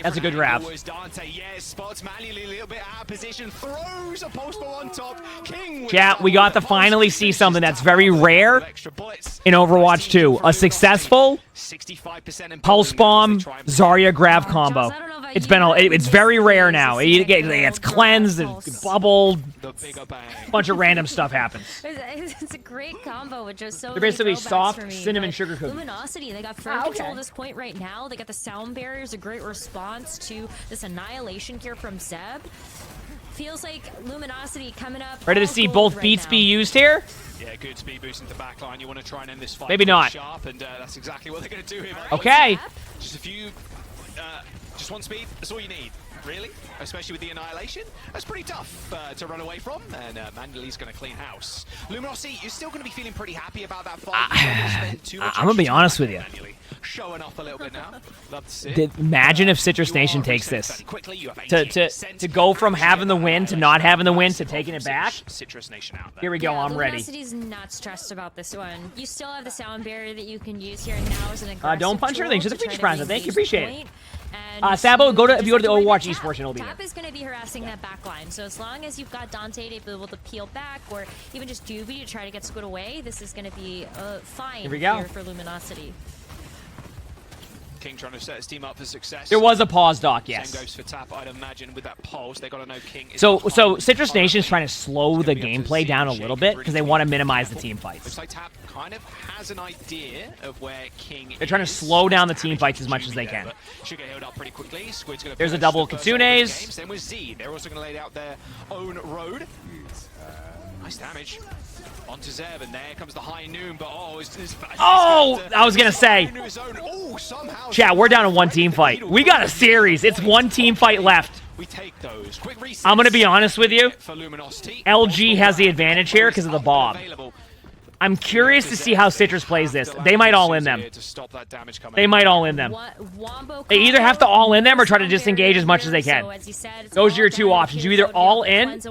That's a good grab. Chat, we got to finally see something that's very rare in Overwatch 2. A successful Pulse Bomb Zarya grab combo. It's very rare now. It's cleansed, it's bubbled, a bunch of random stuff happens. It's a great combo with just so They're basically many throwbacks soft for me, cinnamon but sugar cookies. Luminosity, they got first control at this point right now. They got the sound barriers, a great response to this annihilation here from Zeb. Feels like Luminosity coming up. Ready to see both beats be used here? Yeah, good speed boost into backline. You want to try and end this fight. Maybe not. Sharp, and that's exactly what they're going to do here. Okay. Just a few, just one speed. That's all you need, really. Especially with the annihilation, that's pretty tough to run away from. And Mandalay's going to clean house. Luminosity, you're still going to be feeling pretty happy about that fight. I'm gonna be honest with you. Showing off a little bit now. Love to see. Imagine if Citrus Nation takes this. To go from having the win to not having the win to taking it back. Citrus Nation out there. Here we go. I'm ready. Luminosity's not stressed about this one. You still have the sound barrier that you can use here now as an aggressive don't punch her. Thanks for the tool to feature try to prize. Thank you. engage Appreciate point. it. And Sabo, if you go to the disappointed Overwatch Tap. esports, it'll be Tap there. is going to be harassing that back line. So as long as you've got Dante to be able to peel back, or even just Doobie to try to get Squid away, this is going to be fine Here we go. here for Luminosity. King trying to set his team up for success. There was a pause dock, yes. Same goes for Tap, I'd imagine, with that pulse. They got to know King. So Citrus Nation is trying to slow the gameplay down a little bit because they want to minimize the team fights. Looks like Tap kind of has an idea of where King. They're trying to slow down the team fights as much as they can. Should get healed up pretty quickly. Squid's gonna There's a double Kitsunes. Same with Z. They're also going to lay out their own road. Nice damage. Onto Zeb, and there comes the high noon, but I was gonna say, chat, we're down to one team fight. We got a series. It's one team fight left. We take those. Quick reset. I'm gonna be honest with you. For Luminosity. LG has the advantage here because of the Bob. I'm curious to see how Citrus plays this. They might all in them. They might all in them. They either have to all in them or try to disengage as much as they can. Those are your two options. You either all in,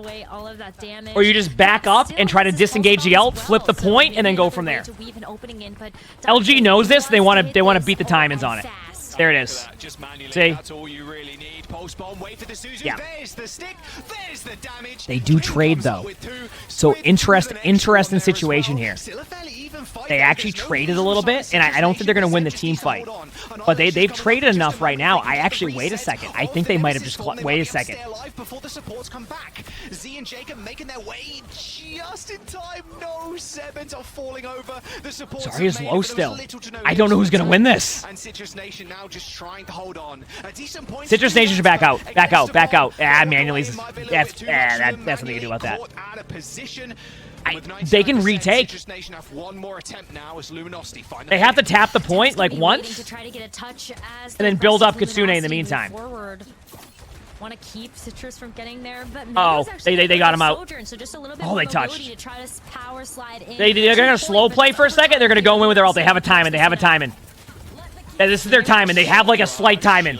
or you just back up and try to disengage the ult, flip the point, and then go from there. LG knows this. They want to beat the time-ins on it. There it is. Just manually, See? that's all you really need. Pulse bomb, wait for the Suzu. Yeah. There's the stick. There's the damage. They do trade, though. So interesting situation here. They actually traded a little bit, and I don't think they're going to win the team fight. But they've traded enough right now. Wait a second. I think they might have just... Wait a second. Before the supports come back. Z and Jacob making their way just in time. No, Sevens are falling over. The supports Zarya's low still. I don't know who's going to win this. And Citrus Nation now just trying to hold on. A decent point. Citrus Nation should back out. Back out. Back out. Manually. That's nothing you can do about that. They can retake. They have to tap the point like once, and then build up Kitsune in the meantime. Want to keep Citrus from getting there, but they got him out. Oh, they touched. They're gonna slow play for a second. They're gonna go in with their ult. They have a timing. Yeah, this is their timing. They have like a slight timing.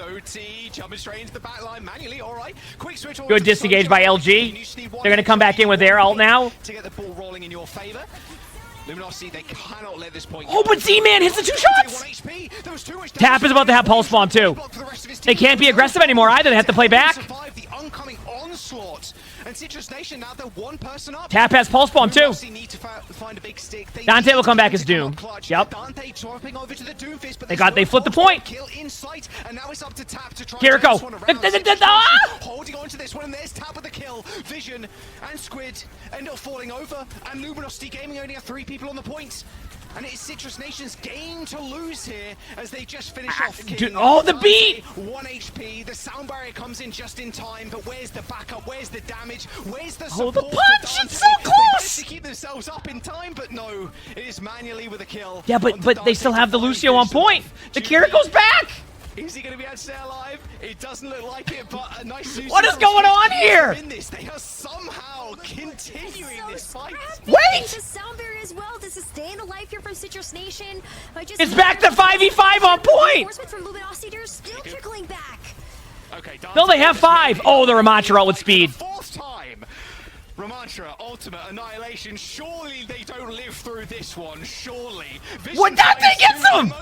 OT jumping straight into the back line manually. All right, quick switch. Good disengage by LG. They're gonna come back in with their ult now to get the ball rolling in your favor. Luminosity, they cannot let this point. Oh, but Z-Man hits the 2 shots. Tap is about to have pulse bomb too. They can't be aggressive anymore either. They have to play back. The oncoming onslaught. And Citrus Nation now they're one person up. Tap has pulse bomb too. Dante will come back as Doom. Yep. They flipped the point. Kiriko. Holding on to this one, and there's Tap with the kill. Vision and Squid end up falling over, and Luminosity Gaming only have 3 people on the point. And it's Citrus Nation's game to lose here as they just finish off. Oh, the beat! 1 HP. The sound barrier comes in just in time, but where's the backup? Where's the damage? Where's the support? Oh, the punch! It's so close! They managed to keep themselves up in time, but no, it is manually with a kill. Yeah, but they still have the Lucio on point. The Kiriko's back. Is he going to be able to stay alive? It doesn't look like it, but a nice... What is going on here? They are somehow continuing this fight. Wait! The sound barrier as well to sustain alive here from Citrus Nation. It's back to 5v5 on point. Reinforcement from Luminosity, they're still trickling back. Okay, No, they have 5. Oh, the Ramantra ult with speed. 4th time. Ramantra, ultimate annihilation. Surely they don't live through this one. Surely. What? Dante gets him!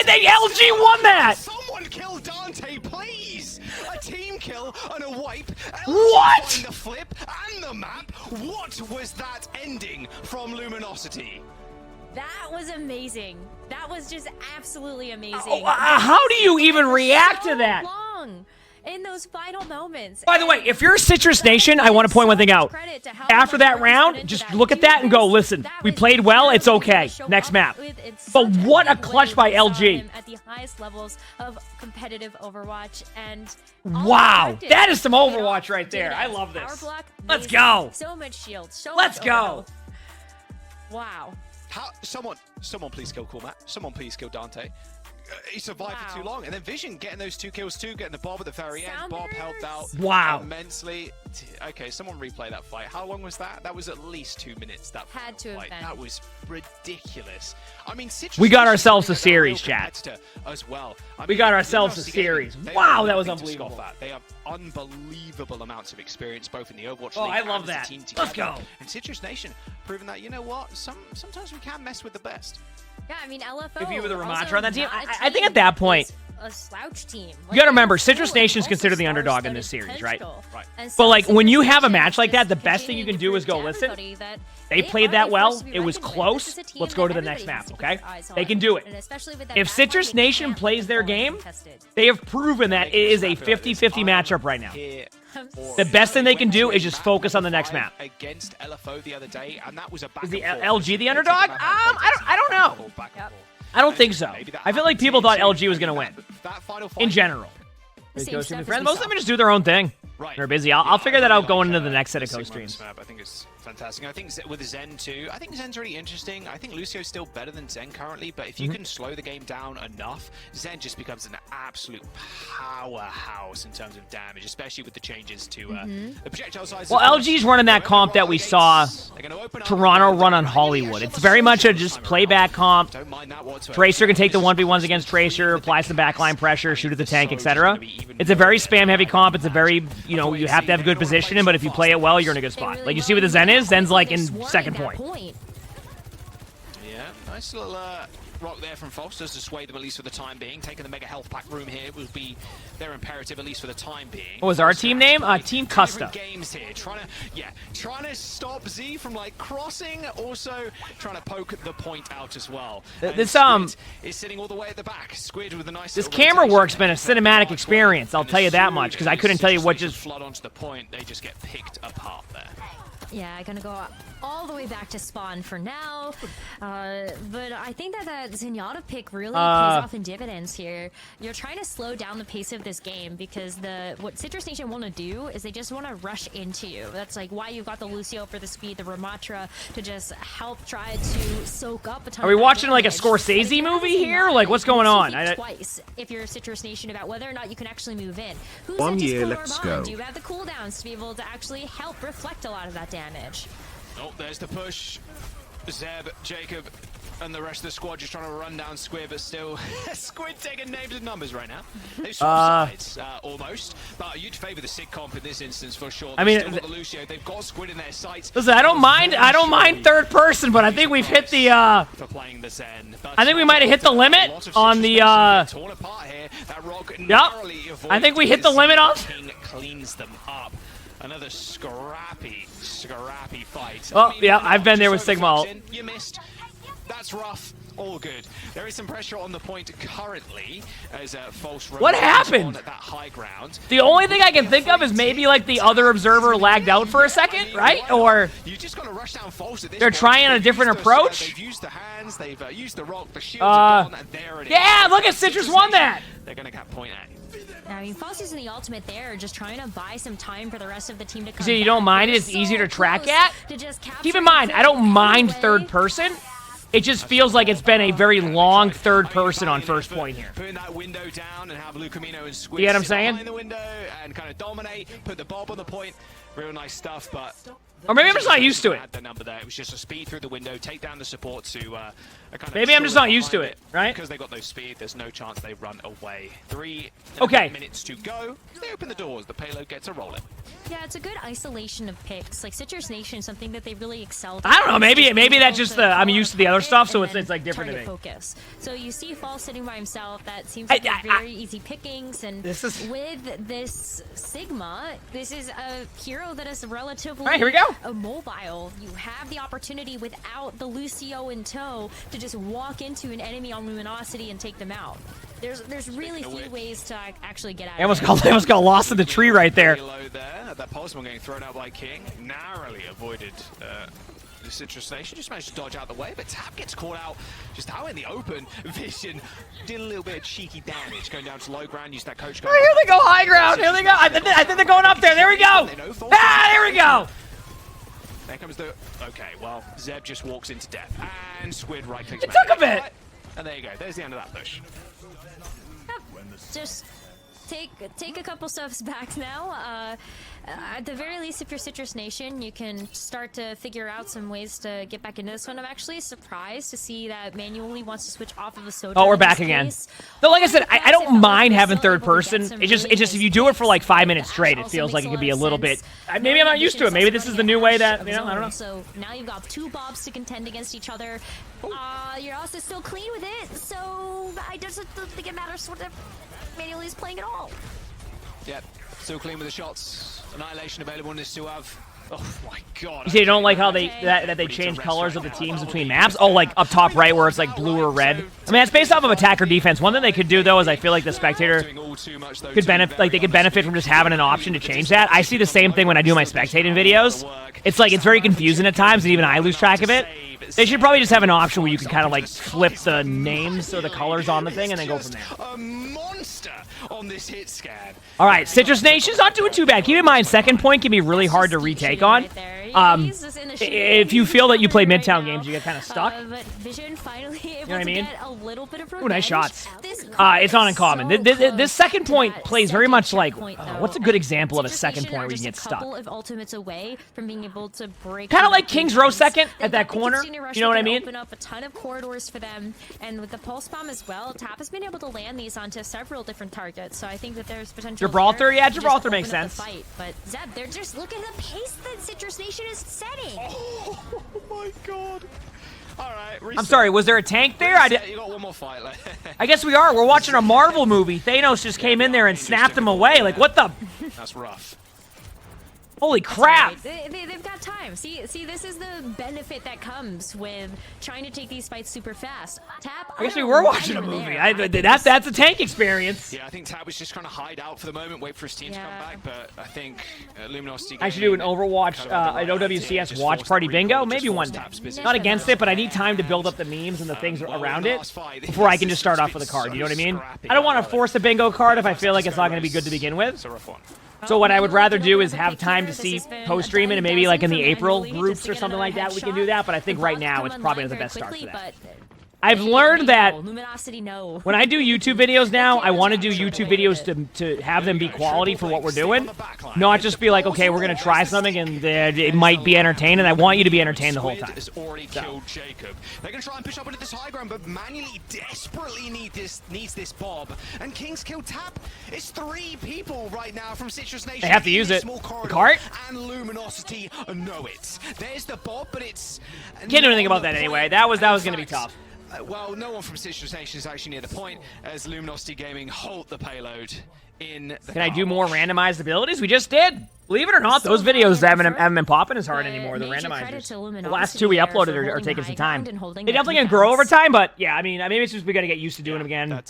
They LG won that! Someone kill Dante, please! A team kill and a wipe. What? The flip and the map. What was that ending from Luminosity? That was amazing. That was just absolutely amazing. How do you even react to that? Long in those final moments. By the way, if you're a Citrus Nation, I want to point one thing out. After that round, just look at that and go, listen, we played well, it's okay. Next map. But what a clutch by LG. At the highest levels of competitive Overwatch, and wow, that is some Overwatch right there. I love this. Let's go. So much shield. Let's go. Wow. Someone please kill Cool Matt. Someone please kill Dante. He survived for too long, and then Vision getting those 2 kills too, getting the Bob at the very end. Bob helped out immensely. Okay, someone replay that fight. How long was that? That was at least 2 minutes. That had to have been. That was ridiculous. I mean, we got ourselves a series, chat. As well. We got ourselves a series. Wow, that was unbelievable. They have unbelievable amounts of experience, both in the Overwatch League and I love the that. team together. Let's go. And Citrus Nation proving that, you know what, sometimes we can mess with the best. Yeah, I mean, LFO. If you were the Ramantra on that team, I think at that point, a slouch team. You gotta remember, Citrus Nation's considered the underdog in this series, right? But like, when you have a match like that, the best thing you can do is go, listen, they played that well, it was close, let's go to the next map, okay? They can do it. If Citrus Nation plays their game, they have proven that it is a 50-50 matchup right now. The best thing they can do is just focus on the next map. Against LFO the other day, and that was a is the LG the underdog? I don't know. I don't think so. I feel like people thought LG was going to win. In general. Most of them just do their own thing. They're busy. I'll figure that out going into the next set of co-streams. I think it's fantastic. I think with Zen too, I think Zen's really interesting. I think Lucio's still better than Zen currently, but if you can slow the game down enough, Zen just becomes an absolute powerhouse in terms of damage, especially with the changes to the projectile size. Well, LG's running that comp that we saw Toronto run on Hollywood. It's very much a just playback comp. Tracer can take the 1v1s against Tracer, apply some backline pressure, shoot at the tank, etc. It's a very spam-heavy comp. It's a very, you know, you have to have good positioning, but if you play it well, you're in a good spot. Like, you see what the Zen is? Zen's like in second point. Yeah, nice little rock there from False does dissuade them at least for the time being. Taking the mega health pack room here will be their imperative at least for the time being. What was our team name? Team Custa. Games here, trying to stop Z from like crossing, also trying to poke the point out as well. This Squid is sitting all the way at the back. Squid with a nice. This camera work's been a cinematic experience. I'll tell you that much because I couldn't tell you what just flood onto the point. They just get picked apart there. Yeah, I'm gonna go all the way back to spawn for now. But I think that Zenyatta pick really pays off in dividends here. You're trying to slow down the pace of this game because what Citrus Nation want to do is they just want to rush into you. That's like why you've got the Lucio for the speed, the Ramatra to just help try to soak up a ton. Are we watching like a Scorsese movie here? Like what's going on? Twice if you're a Citrus Nation about whether or not you can actually move in. Who's 1 year, let's go. Do you have the cooldowns to be able to actually help reflect a lot of that damage? Oh, there's the push. Zeb, Jacob, and the rest of the squad just trying to run down Squid, but still, Squid taking names and numbers right now. They've swapped sides, almost, but you'd favor the Sig comp in this instance for sure. I mean, still got the Lucio. They've got Squid in their sights. Listen, I don't mind third person, but I think we've hit the for playing the Zen. I think we might have hit the limit on the torn apart here. That rock yep. I think we hit the limit on. King cleans them up. Another scrappy fight. Oh, yeah, I've been there with Sigma. You missed. That's rough. All good. There is some pressure on the point currently as False. What happened? At that high ground. The only thing I can think of is maybe like the other observer lagged out for a second, right? Or you just got to rush down False at this they're point. trying a different approach. They've used the hands. They've used the rock. The shields are gone. And there it is. Yeah, look at Citrus won that. They're gonna get point at. I mean, False using the ultimate there, just trying to buy some time for the rest of the team to come So you back. don't mind it? It's easier to track at? Keep in mind, I don't mind third person. It just feels like it's been a very long third person on first point here. Putting that window down and have Lucamino and Squid You get what I'm sit saying? behind the window and kind of dominate, put the bob on the point. Real nice stuff, but Or maybe I'm just not used to it. Had the number there. It was just a speed through the window, take down the support to a kind of Maybe I'm just not used to it, right? Because they got no speed, there's no chance they run away. 3 minutes to go. They open the doors. The payload gets a roll in. Yeah, it's a good isolation of picks. Like Citrus Nation, something that they really excelled. I don't know. Maybe that's just I'm used to the other stuff, so it's like different to me. Focus. So you see Fall sitting by himself. That seems like very easy pickings. And with this Sigma, this is a hero that is relatively here we go. Mobile. You have the opportunity without the Lucio in tow to just walk into an enemy on Luminosity and take them out. There's really few ways to actually get out. I almost got lost in the tree right there. That pulse one getting thrown out by King narrowly avoided the Citrus Nation. Just managed to dodge out the way, but Tap gets caught out just out in the open. Vision did a little bit of cheeky damage going down to low ground. Used that coach. Oh, here they go, high ground. Here they go. I think they're going up there. There we go. There we go. There comes the. Okay, well, Zeb just walks into death, and Squid right clicks. It took a bit. And there you go. There's the end of that push. Just take a couple steps back now. At the very least, if you're Citrus Nation, you can start to figure out some ways to get back into this one. I'm actually surprised to see that Manually wants to switch off of a Sojourn. Oh, we're back again. No, like I said, I don't mind having third person. It's just if you do it for like 5 minutes straight, it feels like it could be a little bit. Maybe I'm not used to it. Maybe this is the new way that I don't know. So now you've got two Bobs to contend against each other. You're also still clean with it, so I just don't think it matters what Manually is playing at all. Yep, still clean with the shots. Annihilation available in this Suave. Oh my god. You say you don't like how they change colors of the teams between maps? Oh, like up top right where it's like blue or red. I mean, it's based off of attack or defense. One thing they could do though is I feel like the spectator could benefit, like they could benefit from just having an option to change that. I see the same thing when I do my spectating videos. It's like it's very confusing at times, and even I lose track of it. They should probably just have an option where you can kind of like flip the names or the colors on the thing and then go from there. A monster on this hit scan. All right, Citrus Nation's not doing too bad. Keep in mind, second point can be really hard to retake on. If you feel that you play Midtown games, you get kind of stuck. But Vision finally able You know what I mean? to get a little bit of Ooh, nice shots. This It's not uncommon. so This second point plays very much like point, what's a though. good example of a Citrus second Nation point are where you just get a couple stuck? of ultimates away from being able to break. Kind of through like the King's Row defense. second They've at that got the corner. Casino Rush You know what that I can mean? Open up a ton of corridors for them, and with the pulse bomb as well, Tap has been able to land these onto several different targets. So I think that there's potential. Gibraltar? there Yeah, to just Gibraltar makes open up sense. the fight. But Zeb, they're just look at the pace that Citrus Nation is setting. Oh my god. All right, I'm sorry, was there a tank there? You got one more fight. I guess we are. We're watching a Marvel movie. Thanos just came in there and snapped him away. Like, what the? That's rough. Holy crap! They've got time. See, this is the benefit that comes with trying to take these fights super fast. Tap. I guess we were watching a movie. That's a tank experience. Yeah, I think Tab was just trying to hide out for the moment, wait for his team to come back. But I think Luminosity. I should do an Overwatch, an OWCS watch party bingo, maybe one day. Not against it, but I need time to build up the memes and the things around it before I can just start off with a card. You know what I mean? I don't want to force a bingo card if I feel like it's not going to be good to begin with. So what I would rather do is have time to see post-stream it, and maybe like in the April groups or something like that, we can do that. But I think right now it's probably the best start for that. I've learned that when I do YouTube videos now, I want to do YouTube videos to have them be quality for what we're doing, not just be like, okay, we're going to try something and it might be entertaining. I want you to be entertained the whole time. Killed Jacob. They're going to try and push up into this high ground, but manually desperately needs this Bob. And King's killed Tap. It's 3 people right now from Citrus Nation. They have to use it. The cart? And Luminosity know it. There's the Bob, but it's... Can't do anything about that anyway. That was going to be tough. Well, no one from Citrus Nation is actually near the point, as Luminosity Gaming halt the payload in the Can I do more randomized abilities? We just did. Believe it or not, those videos haven't been popping as hard anymore, the randomizers. The last 2 we uploaded are taking some time. They definitely going to grow over time, but yeah, I mean, maybe it's just we got to get used to doing them again.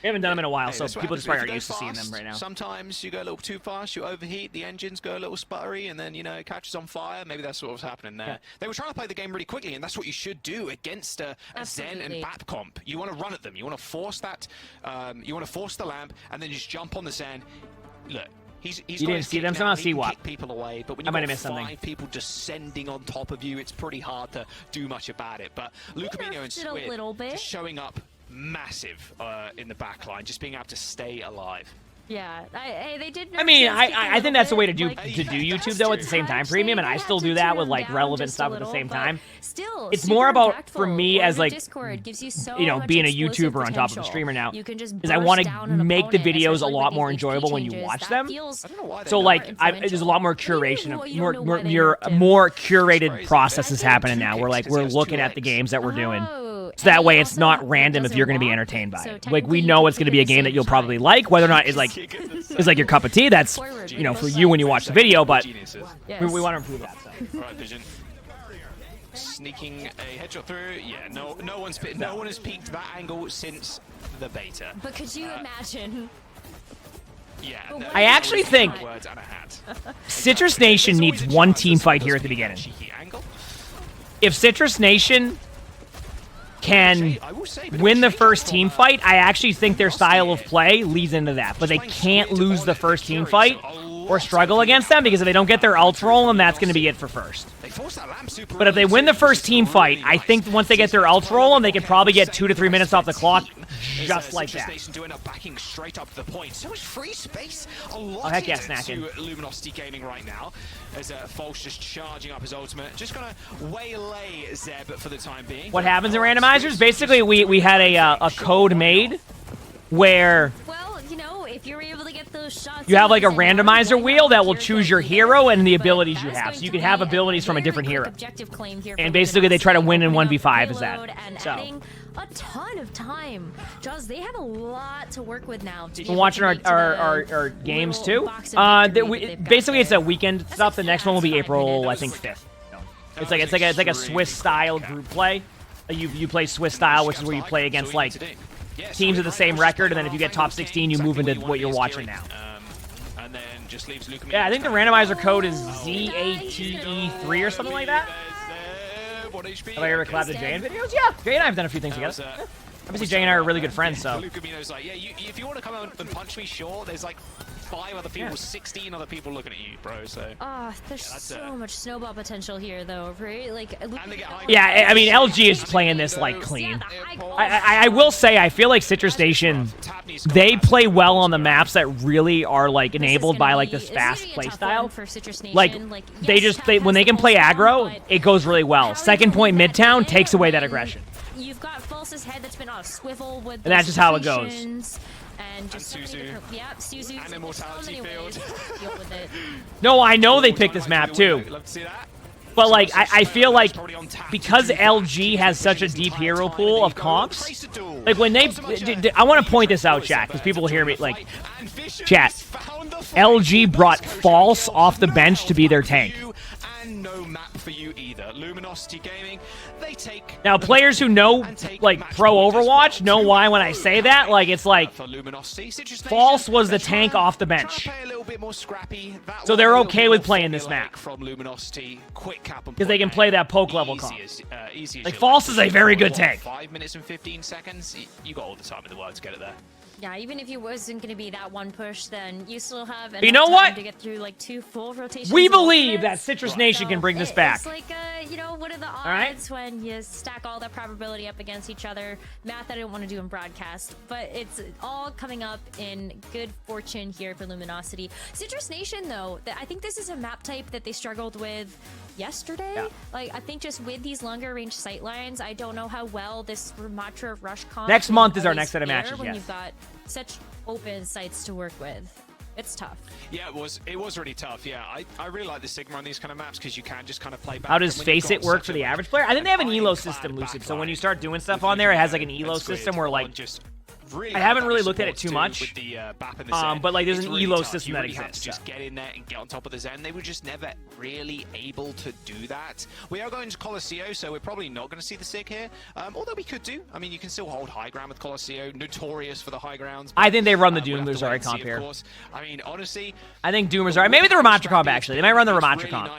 We haven't done them in a while, so people just probably aren't used to seeing them right now. Sometimes you go a little too fast, you overheat, the engines go a little sputtery, and then, you know, it catches on fire. Maybe that's what was happening there. Yeah. They were trying to play the game really quickly, and that's what you should do against a Zen and BAP comp. You want to run at them. You want to force that, you want to force the lamp, and then just jump on the Zen. Look. You didn't see them somehow? See what? People away, but when I might you've have missed got 5 something. people descending on top of you, it's pretty hard to do much about it. But Lucamino and Squid just showing up massive in the back line, just being able to stay alive. Yeah, they did. I mean, I think that's the way to do YouTube though at the same time, premium, and I still do that with like relevant stuff at the same time. Still, it's more about for me as like gives you, so you know, being a YouTuber on top of a streamer now. Is I want to make the videos a lot more enjoyable when you watch them. So like, there's a lot more curation, more curated processes happening now. We're looking at the games that we're doing. So that way it's not random if you're going to be entertained by it. Like, we know it's going to be a game that you'll probably like, whether or not it's like your cup of tea. That's, you know, for you when you watch the video, but we want to improve that. So. Right, Vision. Sneaking a headshot through. Yeah, no one has peeked that angle since the beta. But could you imagine? Yeah. I actually think Citrus Nation needs one team fight here at the beginning. If Citrus Nation can win the first team fight, I actually think their style of play leads into that. But they can't lose the first team fight or struggle against them, because if they don't get their ults rolling, that's going to be it for first. But if they win the first team fight, I think once they get their ults rolling, they can probably get 2 to 3 minutes off the clock just like that. Oh, heck yeah, snacking. Luminosity Gaming right now, as False just charging up his ultimate, just gonna waylay Zeb for the time being. What happens in randomizers? Basically, we had a code made where, well, you know, if you're able to get those shots, you have like a randomizer wheel that will choose your hero and the abilities you have. So you can have abilities from a different hero. And basically, they try to win in 1v5 as that. So. A ton of time. Jaws, they have a lot to work with now. We're watching our games too. Basically, it's a weekend stuff. The next one will be April, I think, 5th. It's like a Swiss style group play. You play Swiss style, which is where you play against like teams of the same record, and then if you get top 16, you move into what you're watching now. Yeah, I think the randomizer code is ZATE3 or something like that. Have I ever collabed with Jay in videos? Yeah, Jay and I have done a few things together. Obviously, Jay and I are really good friends, so. Lucamino's like, yeah, if you want to come out and punch me, sure. There's like 5 other people, 16 other people looking at you, bro. So. There's so much snowball potential here, though, right? Like. Yeah, I mean, LG is playing this like clean. I will say, I feel like Citrus Nation, they play well on the maps that really are like enabled by like this fast play style. Like when they can play aggro, it goes really well. Second point Midtown takes away that aggression. You've got False's head that's been on a swivel with, and that's just how it goes. And just Suzu. Yeah, Suzu. And Immortality Field. Deal with it. No, I know they picked this map too. Love to see that. But like, I feel like because LG has such a deep hero pool of comps, like when they, I want to point this out, chat, because people will hear me like, chat. LG brought False off the bench to be their tank. No map for you either. Luminosity Gaming, they take now players who know like pro Overwatch know why when I say that. Like it's like False was the tank off the bench, so they're okay with playing this map because they can play that poke level comp. Like False is a very good tank. 5 minutes and 15 seconds. You got all the time in the world to get it there. Yeah, even if you wasn't going to be that one push, then you still have enough you know time what? to get through like 2 full rotations. We believe that Citrus Nation can bring this back. It's like, you know, what are the odds when you stack all that probability up against each other? Math I didn't want to do in broadcast, but it's all coming up in good fortune here for Luminosity. Citrus Nation, though, I think this is a map type that they struggled with yesterday. Yeah. Like, I think just with these longer range sight lines, I don't know how well this Ramatra Rush comp Next month is our next set of matches, when yes. you've got such open sights to work with. It's tough. Yeah, it was really tough. Yeah, I really like the Sigma on these kind of maps because you can just kind of play back. How does Face It work for the average player? I think they have an elo system, Lucid. So when you start doing stuff on there, it has like an elo system where like I haven't really looked at it too much, but like there's an elo system that exists. Just get in there and get on top of the Zen. They were just never really able to do that. We are going to Colosseo, so we're probably not going to see the Sig here. Although we could do. I mean, you can still hold high ground with Colosseo, notorious for the high grounds. I think they run the Doom Lazari comp here. I mean, honestly, I think Doom Lazari, maybe the Ramatra comp actually. They might run the Ramatra comp.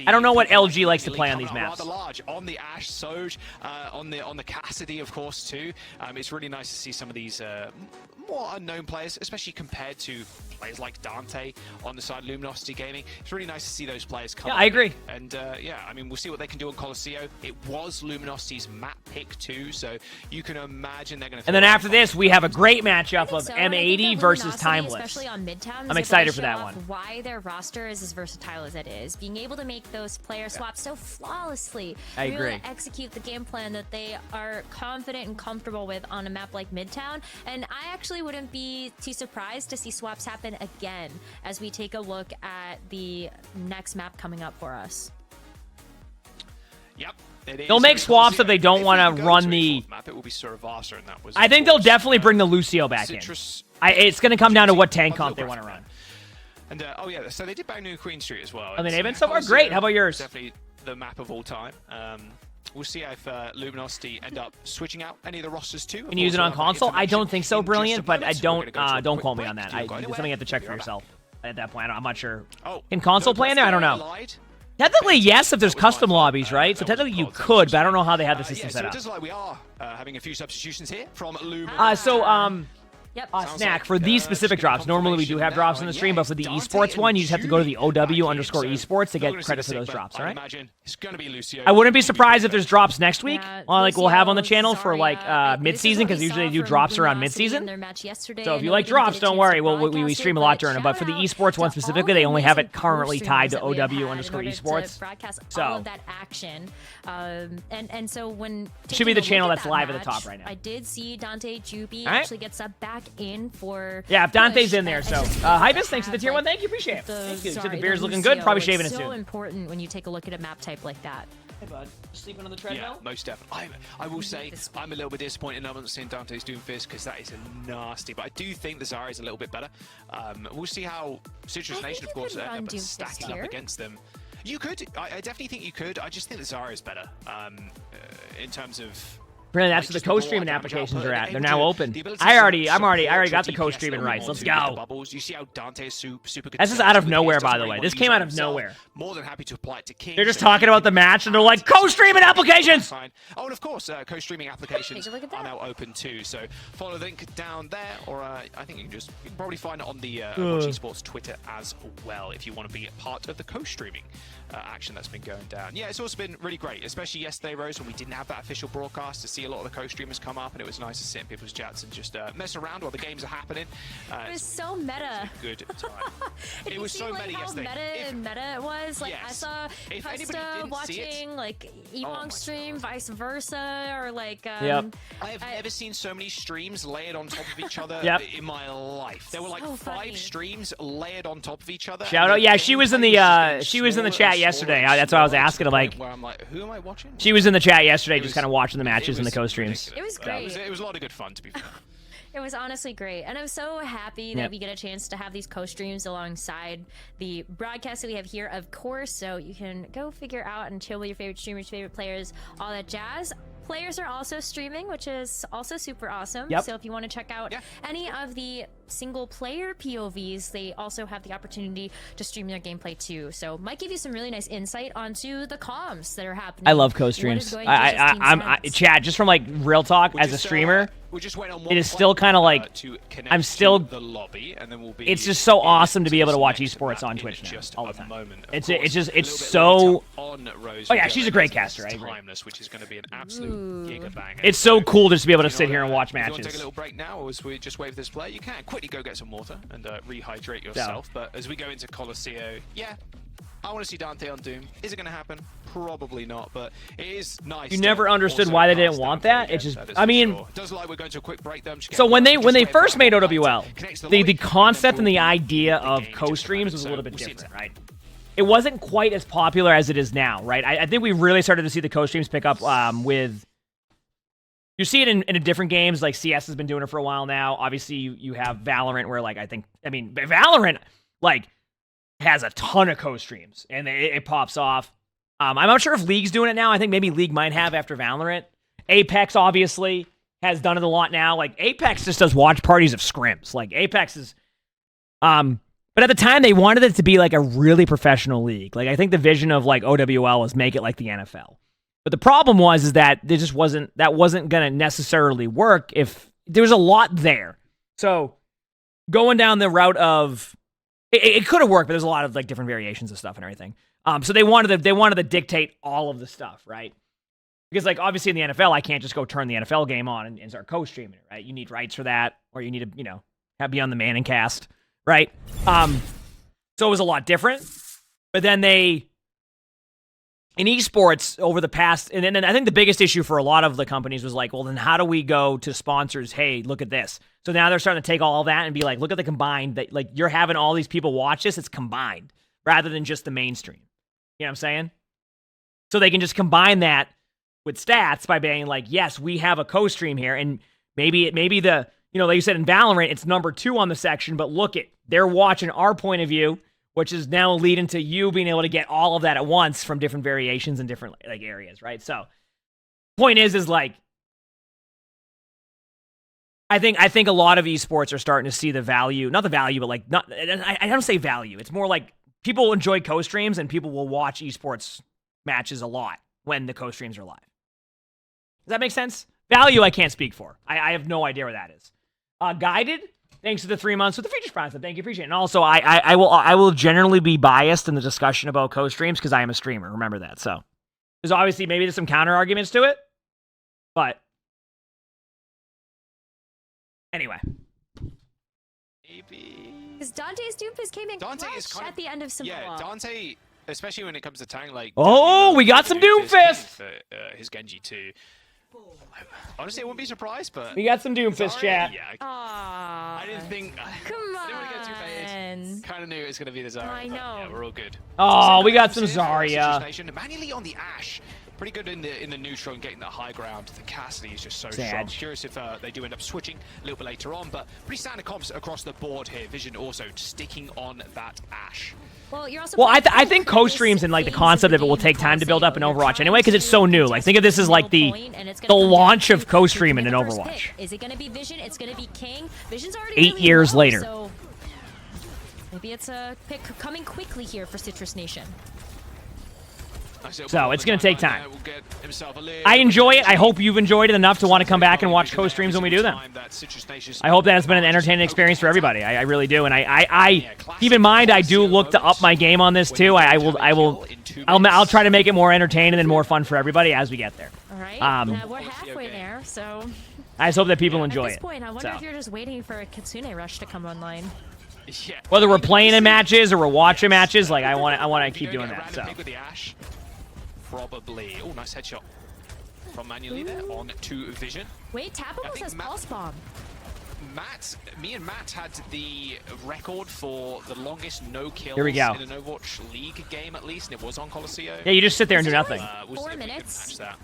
I don't know what LG likes to play on these maps. Large on the Ashe, Soj, on the Cassidy, of course, too. It's really nice to see some of these more unknown players, especially compared to players like Dante on the side of Luminosity Gaming. It's really nice to see those players come. Yeah, I agree. And yeah, I mean, we'll see what they can do on Colosseo. It was Luminosity's map pick too, so you can imagine they're going to. And then after this, we have a great matchup of so. M80 versus Timeless. Especially on Midtown, I'm excited for that one. Why their roster is as versatile as it is, being able to make those player swaps so flawlessly. I agree. Really execute the game plan that they are confident and comfortable with on a map like Midtown, and I actually wouldn't be too surprised to see swaps happen again as we take a look at the next map coming up for us. Yep. They'll make swaps if they don't want to run the. It will be Survivor, and that was. I think they'll definitely bring the Lucio back in. It's going to come down to what tank comp they want to run. And oh yeah, so they did bang new Queen Street as well. I mean, they've been so far great. How about yours? Definitely the map of all time. We'll see if Luminosity end up switching out any of the rosters too. Can you use it on console? I don't think so, Brilliant, but I don't quote me on that. It's something you have to check for yourself at that point. I'm not sure. Can console play in there? I don't know. Technically, yes, if there's custom lobbies, right? So technically you could, but I don't know how they have the system set up. It does like we are having a few substitutions here from Luminosity. Yep. Snack, for these specific drops, normally we do have drops in the stream, but for the esports one, you just have to go to the OW_esports to get credit for those drops, all right? I wouldn't be surprised if there's drops next week, like we'll have on the channel for like mid-season, because usually they do drops around mid-season. So if you like drops, don't worry, we stream a lot during them, but for the esports one specifically, they only have it currently tied to OW_esports. So that action, and so when it should be the channel that's live at the top right now. I did see Dante Juby actually get subbed back in for. Yeah, if Dante's in there, so Hypus, thanks for the tier 1. Thank you, appreciate it. Thank you. So the beard's looking good. Probably shaving it soon. So important when you take a look at a map type like that. Hey bud, sleeping on the treadmill? Yeah, most definitely. I will say I'm a little bit disappointed I haven't seen Dante's Doomfist because that is a nasty. But I do think the Zarya is a little bit better. We'll see how Citrus Nation, of course, end up stacking up against them. You could. I definitely think you could. I just think the Zarya is better in terms of. Really, that's where the co-streaming applications are at. They're now open. I already got the co-streaming rights. Let's go. You see how Dante is super good. This is out of nowhere, by the way. This came out of nowhere. More than happy to apply it to King. They're just talking about the match, and they're like, co-streaming applications! Oh, and of course, co-streaming applications are now open too. So follow the link down there, or I think you can probably find it on the OWCS Twitter as well if you want to be part of the co-streaming action that's been going down. Yeah, it's also been really great, especially yesterday, Rose, when we didn't have that official broadcast, to see see a lot of the co-streamers come up, and it was nice to sit in people's chats and just mess around while the games are happening. It was so meta. Good time. It was so like meta how yesterday. Meta it was. Like, Yes. I saw If anybody Costa didn't see watching like Oh my Emongg stream, vice versa, or like Yep. I have never seen so many streams layered on top of each other Yep. in my life. There were like So 5 funny. streams layered on top of each other. Shout and out. the Yeah, she was in the gameplay just she was in the getting chat smaller yesterday. and That's what I was smaller asking. to I'm the like, point where I'm like, who am I watching? she was in the chat yesterday, It just was- kind of watching the it matches in the was co-streams. It was ridiculous. great. It was a lot of good fun, to be fair. It was honestly great, and I'm so happy that Yep. we get a chance to have these co-streams alongside the broadcast that we have here, of course, so you can go figure out and chill with your favorite streamers, favorite players, all that jazz. Players are also streaming, which is also super awesome. Yep. So if you want to check out any of the single player POVs, they also have the opportunity to stream their gameplay too. So might give you some really nice insight onto the comms that are happening. I love What co-streams. is going through this team's I'm heads. Chat, just from like real talk We'll as a just, streamer. we'll just wait on it one is still player, kind of like to connect I'm still. to the lobby, and then we'll be It's just so in awesome to be able to watch next esports map on in Twitch now just all the a time. moment. Of It's course, just a it's little bit so. later on Rose, Oh yeah, we she's go a great into caster. I agree. Timeless, which is going to be an absolute giga banger. It's so cool just to be able to You sit know, here and watch if you want to take a matches. little break now, or as we just wait for this play, you can quickly go get some water and rehydrate yourself. But as we go into Colosseo, yeah, I want to see Dante on Doom. Is it going to happen? Probably not, but it is nice. You to never understood also why they pass didn't want down that. again, It's just, that is I for mean, sure. Does like we're going to a quick break though. Just so get when they just when they wait for first that made one OWL, connects the lobby, concept and the then we'll idea the of game just co-streams was a so little bit we'll see different, that. right? It wasn't quite as popular as it is now, right? I think we really started to see the co-streams pick up with. You see it in different games, like CS has been doing it for a while now. Obviously, you have Valorant, where like Valorant like has a ton of co-streams, and it pops off. I'm not sure if League's doing it now. I think maybe League might have after Valorant. Apex obviously has done it a lot now. Like Apex just does watch parties of scrims. Like Apex is, but at the time they wanted it to be like a really professional league. Like I think the vision of like OWL was make it like the NFL. But the problem was that there just wasn't gonna necessarily work if there was a lot there. So going down the route of it could have worked, but there's a lot of like different variations of stuff and everything. So they wanted to dictate all of the stuff, right? Because like obviously in the NFL, I can't just go turn the NFL game on and start co-streaming it, right? You need rights for that, or you need to be on the Manning cast, right? So it was a lot different. But then in esports over the past, and then I think the biggest issue for a lot of the companies was like, well, then how do we go to sponsors? Hey, look at this. So now they're starting to take all of that and be like, look at the combined, that like you're having all these people watch this, it's combined rather than just the mainstream. You know what I'm saying? So they can just combine that with stats by being like, yes, we have a co-stream here, and maybe the, like you said in Valorant, it's number 2 on the section, but look it, they're watching our point of view, which is now leading to you being able to get all of that at once from different variations in different like areas, right? So point is like, I think a lot of esports are starting to see the value, not the value, but like I don't say value. It's more like people enjoy co-streams and people will watch esports matches a lot when the co-streams are live. Does that make sense? Value I can't speak for. I have no idea where that is. Guided, thanks for the 3 months with the features concept. Thank you, appreciate it. And also, I will generally be biased in the discussion about co-streams because I am a streamer. Remember that. So there's obviously maybe there's some counter arguments to it, but anyway. Maybe. Because Dante's Doomfist came in Dante clutch is kind of, at the end of Simple. Yeah, Dante, especially when it comes to tank, like. Oh, we got some Doomfist! For his Genji too. Honestly, I wouldn't be surprised, but. We got some Doomfist, chat. Yeah. Aww. I didn't think. Come I didn't want to get too faded. Kind of knew it was going to be the Zarya. I but know. Yeah, we're all good. Oh, we got some Citrus Zarya. Nation, manually on the Ashe. Pretty good in the neutral and getting that high ground. The Cassidy is just so strong. Curious if they do end up switching a little bit later on, but pretty standard comps across the board here. Vision also sticking on that Ashe. Well, I think co-streams and like the concept of it will take time to build up in Overwatch anyway, because it's so new. Like think of this as like the launch of co-streaming in Overwatch. Is it going to be Vision? It's going to be King. Vision's already 8 really years low, later. So maybe it's a pick coming quickly here for Citrus Nation. So it's going to take time. I enjoy it. I hope you've enjoyed it enough to want to come back and watch co-streams when we do them. I hope that has been an entertaining experience for everybody. I really do. And I keep in mind, I do look to up my game on this too. I'll try to make it more entertaining and more fun for everybody as we get there. All right. We're halfway there, so. I just hope that people enjoy At this point, I wonder So. if you're just waiting for a Kitsune Rush to come online. Yeah. Whether we're playing in matches or we're watching matches, like I want to keep doing that. So. Pick with the Ash. Probably. Oh, nice headshot from Manually there on to Vision. Wait, Tap almost has Pulse Bomb. Me and Matt had the record for the longest no kills Here we go. in an Overwatch League game, at least, and it was on Colosseo. Yeah, you just sit there and do nothing. We'll 4 see if we can minutes. match that.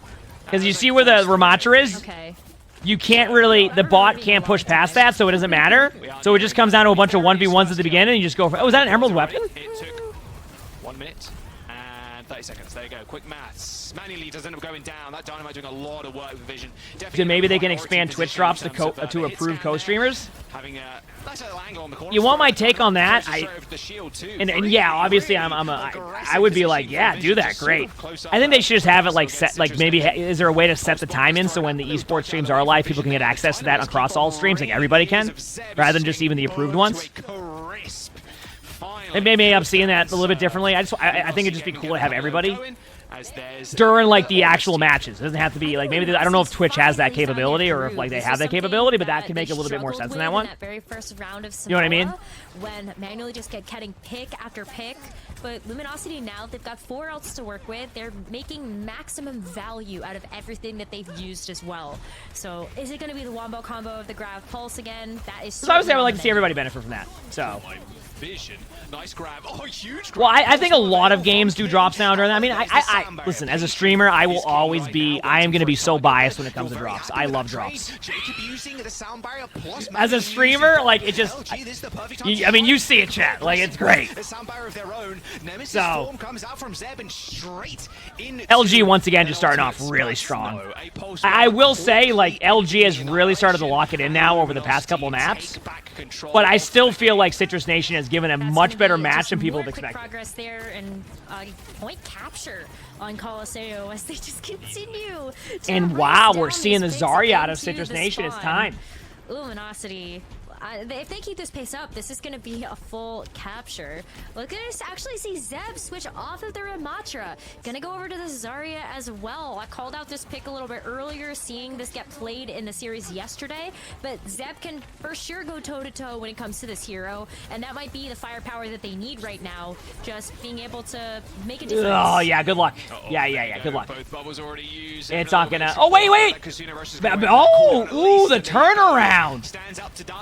Because you see where the Ramatra is? Okay. You can't really, the bot can't push past that, so it doesn't matter. So it just comes down to a bunch of 1v1s at the beginning, and you just go for, oh, is that an Emerald weapon? It took 1 minute and 30 seconds. There you go. Quick maths. Manually does end up going down. That Dynamite doing a lot of work with Vision. Then maybe they can expand Twitch drops to approved co-streamers. Having a nice little angle on the corner. You want my take on that? And yeah, obviously I would be like, yeah, do that, great. I think they should just have it like set, like maybe is there a way to set the time in so when the esports streams are live, people can get access to that across all streams, like everybody can, rather than just even the approved ones. They may end up seeing that a little bit differently. I think it'd just be cool to have everybody during like the actual matches. It doesn't have to be like maybe I don't know if Twitch has that capability or if like they have that capability, but that can make a little bit more sense in that one. Very first round of You know what I mean? When Manually just kept getting pick after pick, but Luminosity now they've got 4 ults to work with. They're making maximum value out of everything that they've used as well. So is it going to be the wombo combo of the Grav Pulse again? That is. So obviously I would like to see everybody benefit from that. So. Vision. Nice grab. Oh, huge grab. Well, I think a lot of games do drops now during that. I mean, I listen, as a streamer, I will always be, I am going to be so biased when it comes to drops. I love drops. As a streamer, like, it just, I mean, you see it, chat. Like, it's great. So, LG, once again, just starting off really strong. I will say, like, LG has really started to lock it in now over the past couple maps. But I still feel like Citrus Nation has given a much better match than people have expected. Progress there and point capture on Colosseo as they just continue. And wow, we're seeing the Zarya out of Citrus Nation. It's time. Luminosity. If they keep this pace up, this is going to be a full capture. Look at us actually see Zeb switch off of the Ramatra. Gonna go over to the Zarya as well. I called out this pick a little bit earlier, seeing this get played in the series yesterday, but Zeb can for sure go toe-to-toe when it comes to this hero, and that might be the firepower that they need right now, just being able to make a difference. Oh, yeah, good luck. Yeah, good luck. Both bubbles already used. It's not gonna... Oh, wait! Oh, ooh, the turnaround!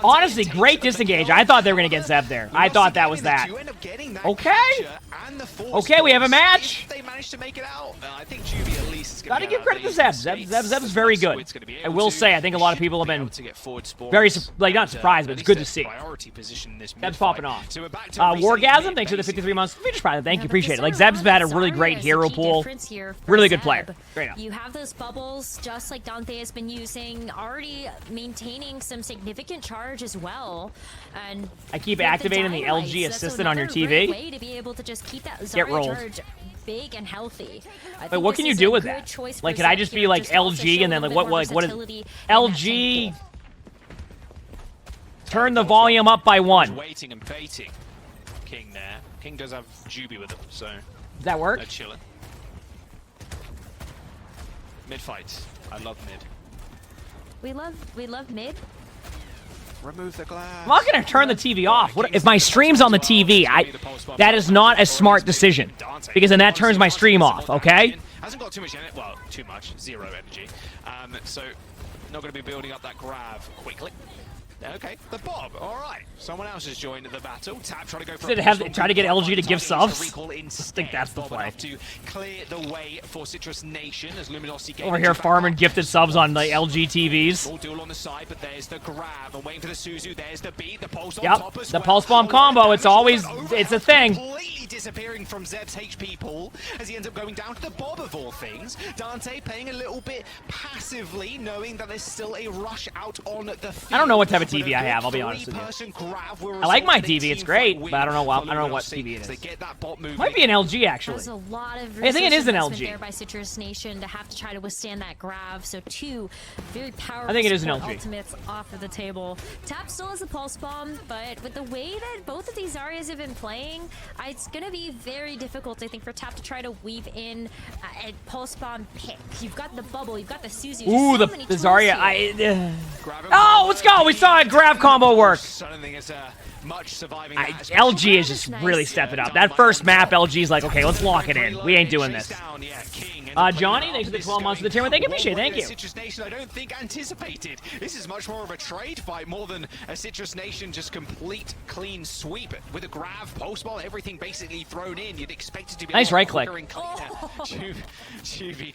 Honestly, great disengage. I thought they were going to get Zeb there. I thought that was that. Okay. Okay, we have a match. Gotta give credit to Zeb. Zeb's very good. I will say, I think a lot of people have been very, like, not surprised, but it's good to see. Zeb's popping off. Wargasm, thanks for the 53 months. Finish Private, thank you, appreciate it. Like, Zeb's had a really great hero pool. Really good player. Great up. You have those bubbles, just like Dante has been using, already maintaining some significant charge as well. And I keep activating the LG assistant on your TV. Way to be able to just keep that Get rolled. charge big and healthy. Wait, what can you do with that? Like, could I just be like LG and then like what is LG? Turn the volume up by 1. Waiting and baiting. King there. King does have Juby with him, so. Does that work? They're chilling. Mid fight. I love mid. We love mid. Remove the glass. I'm not gonna turn the TV off. What if my stream's on the TV? That is not a smart decision because then that turns my stream off. Okay. Hasn't got too much energy. Well, too much. 0 energy. So not going to be building up that grab quickly. Okay, the Bob. All right. Someone else has joined the battle. Tap trying to go for try to get LG to give subs. I think that's the play. To clear the way for Citrus Nation as Luminosity over here farming gifted subs on the LG TVs. All duel on the side, but there's the grab and waiting for the Suzu. There's the beat. The pulse on top as the well. pulse bomb combo. It's always it's a thing. Completely disappearing from Zeb's HP pool as he ends up going down to the Bob of all things. Dante playing a little bit passively, knowing that there's still a rush out on the field. I don't know what type of TV I have. I'll be honest with you. I like my TV. It's great, but I don't know what TV it is. Might be an LG actually. There's a lot of I think it is an resource LG. there by Citrus Nation to have to try to withstand that grav. So 2 very powerful I think it is an support LG. ultimates off of the table. Tap still has a pulse bomb, but with the way that both of these Zaryas have been playing, it's going to be very difficult, I think, for Tap to try to weave in a pulse bomb pick. You've got the bubble, you've got the Susie. Ooh, the Zarya. Oh, let's go. We saw a grab combo work. LG is just really stepping up. That first map, LG's like, okay, let's lock it in. We ain't doing this. Johnny, thanks for the 12 months of the tier. Thank you, appreciate it. Thank you. Citrus Nation, I don't think anticipated. This is much more of a trade fight, more than a Citrus Nation just complete clean sweep with a grab, pulse ball, everything basically thrown in. You'd expect it to be nice right click.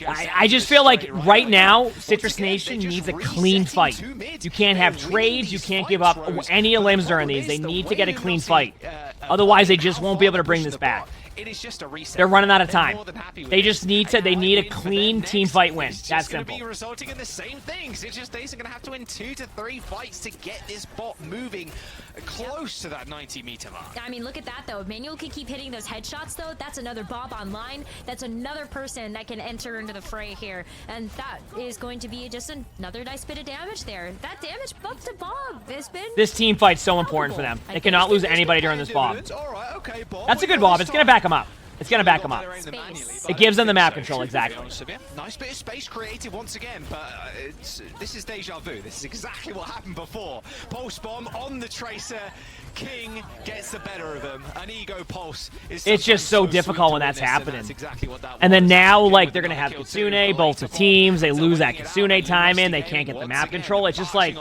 I just feel like right now, Citrus Nation needs a clean fight. You can't have trades. You can't give up any limbs during these. They need to get a clean fight. Otherwise, they just won't be able to bring this back. It is just a reset. They're running out of time. They just need to. They need a clean team fight win. That's simple. Be resulting in the same things. It's just Days are going to have to win 2 to 3 fights to get this bot moving close to that 90-meter mark. I mean, look at that though. Manuel can keep hitting those headshots though. That's another Bob online. That's another person that can enter into the fray here, and that is going to be just another nice bit of damage there. That damage buff to Bob has been. This team fight's so important for them. They cannot lose anybody during this Bob. That's a good Bob. It's gonna back him up. It's going to back them up. It gives them the map control, exactly. Nice bit of space created once again, but this is deja vu. This is exactly what happened before. Pulse bomb on the Tracer. King gets the better of him. An ego pulse is it's just so difficult when that's happening. And then now, like, they're going to have Kitsune, both the teams. They lose that Kitsune time in. They can't get the map control. It's just like...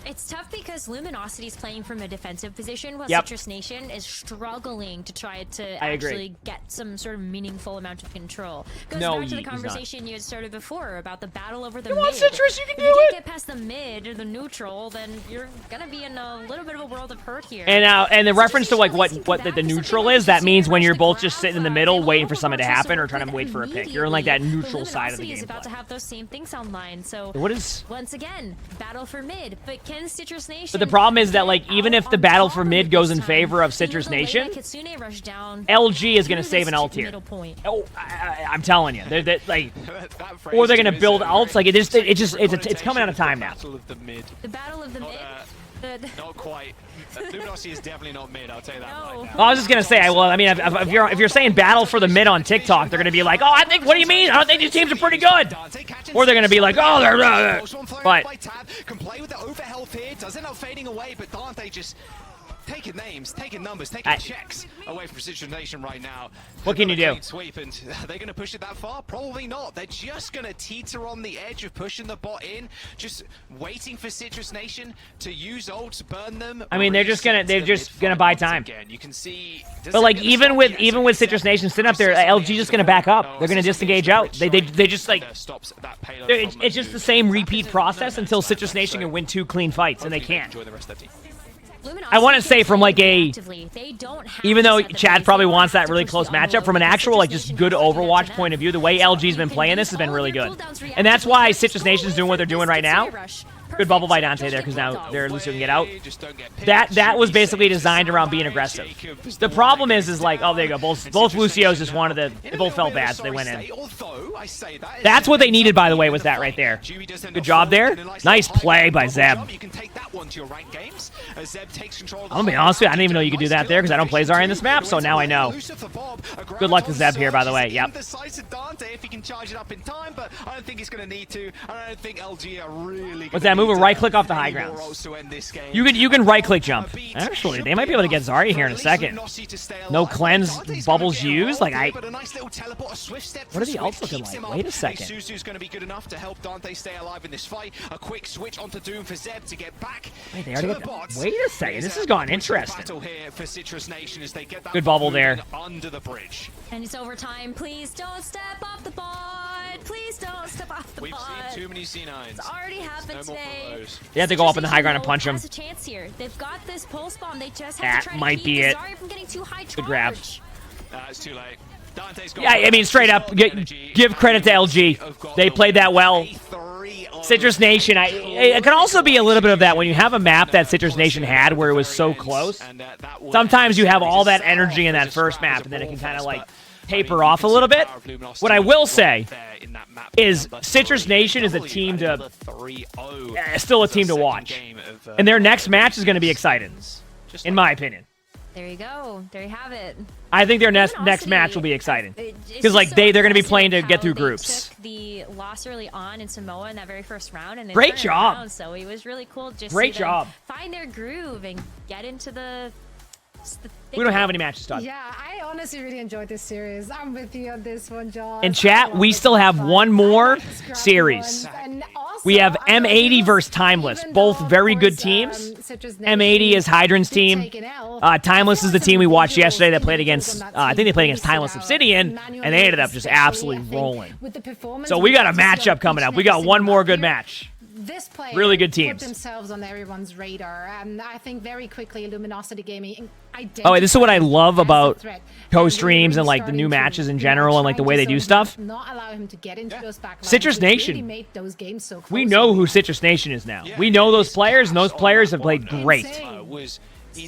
It's tough because Luminosity's playing from a defensive position while Citrus Nation is struggling to try to actually get some sort of meaningful amount of control. Goes back to the conversation you had started before about the battle over the mid. Come on, Citrus, you can do it! If you can't get past the mid or the neutral, then you're gonna be in a little bit of a world of hurt here. And the reference to like what the neutral is, that means when you're both just sitting in the middle waiting for something to happen or trying to wait for a pick. You're in like that neutral side of the game. Is about to have those same things online. So what is once again battle for mid, but can Citrus Nation? But the problem is that like even if the battle for mid goes in favor of Citrus Nation, LG is gonna save an ult here. Oh, I'm telling you, they're like, or they're gonna build ults. Like it's coming out of time now. The battle of the mid. Not quite. Luminosity is definitely not mid. I'll tell you that right now. I was just gonna say, well, I mean, if you're saying battle for the mid on TikTok, they're gonna be like, oh, I think. What do you mean? I don't think these teams are pretty good. Or they're gonna be like, oh, they're. But can play with the overhealth here. Does end up fading away, but Dante just taking names, taking numbers, taking checks away from Citrus Nation right now. What can you do? Sweep, and are they going to push it that far? Probably not. They're just going to teeter on the edge of pushing the bot in, just waiting for Citrus Nation to use ults, burn them. I mean, they're just gonna buy time. Again. You can see, but like even with Citrus Nation sitting up there, LG just gonna back up. They're gonna disengage out. They just like it's just the same repeat process until Citrus Nation can win 2 clean fights, and they can't. I want to say from like even though Chad probably wants that really close matchup, from an actual like just good Overwatch point of view, the way LG's been playing this has been really good. And that's why Citrus Nation's doing what they're doing right now. Good bubble by Dante there, because now they're Lucio can get out. That was basically designed around being aggressive. The problem is like, oh, there you go. Both Lucios just wanted to, they both felt bad, so they went in. That's what they needed, by the way, was that right there. Good job there. Nice play by Zeb. I'm gonna be honest with you, I didn't even know you could do that there, because I don't play Zarya in this map, so now I know. Good luck to Zeb here, by the way. Yep. What's that move? A right click off the high ground. You can right click jump. Actually, they might be able to get Zarya here in a second. No cleanse bubbles used. Like what are the ults looking like? Wait a second. Suzu's going to be good enough to help Dante stay alive in this fight. A quick switch onto Doom for Zeb to get back. Wait, they already got that. Wait a second. This has gone interesting. Good bubble there. Under the bridge. And it's overtime. Please don't step off the bot. Please don't step off the bot. We've seen too many C9s. It's already happened today. They have to go up in the high ground and punch him. Has a chance here. They've got this pulse bomb. They just have to try might to be keep it. Zarya from getting too high charge. Good grab. It's too late. Yeah, I mean, straight up, give credit to LG. They played that well. Citrus Nation, it can also be a little bit of that when you have a map that Citrus Nation had where it was so close. Sometimes you have all that energy in that first map, and then it can kind of like taper off a little bit. What I will say is Citrus Nation is a team to still a team to watch, and their next match is going to be exciting, in my opinion. There you go. There you have it. I think their next match will be exciting because like they're going to be playing to get through groups. Took the loss early on in Samoa in that very first round, and they great turned job. Around, so it was really cool. Just great see them job. Find their groove and get into the we don't have any matches done. Yeah, I honestly really enjoyed this series. I'm with you on this one, John. In chat, we still have one more series. We have M80 versus Timeless, both very good teams. M80 is Hydran's team. Timeless is the team we watched yesterday that played against, I think they played against Timeless Obsidian, and they ended up just absolutely rolling. So we got a matchup coming up. We got one more good match. This player really good teams. Put themselves on everyone's radar, and I think very quickly Luminosity Gaming. Oh, this is what I love about co-streams and like the new matches in general and like the way they do stuff. Not allow him to get into those backlines. Citrus Nation. Really made those games so close. We know who Citrus Nation is now. We know those players, and those players have played great.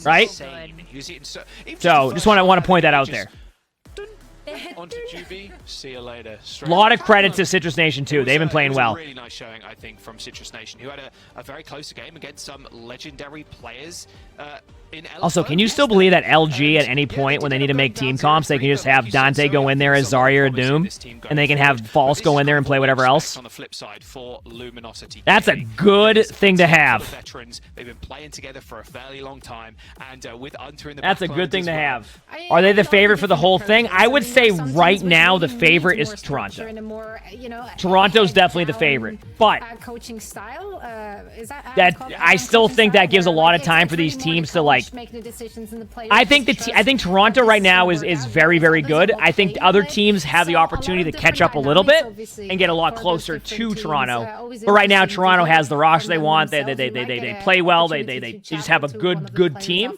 Right? So just want to point that out there. Onto Juby. See you later. A lot of credit to Citrus Nation too. They've been playing well. Really nice showing, I think, from Citrus Nation, who had a very close game against some legendary players. Also, can you still believe that LG at any point when they need to make team comps, they can just have Dante go in there as Zarya or Doom, and they can have False go in there and play whatever else? On the flip side for Luminosity, that's a good thing to have. Veterans, they've been playing together for a fairly long time, and with Unter in the that's a good thing to have. Are they the favorite for the whole thing? I would say right now the favorite is Toronto. Toronto's definitely the favorite, but coaching style that I still think that gives a lot of time for these teams to like. I think Toronto right now is very, very good. I think other teams have the opportunity to catch up a little bit and get a lot closer to Toronto. But right now, Toronto has the roster they want. They play well. They just have a good team.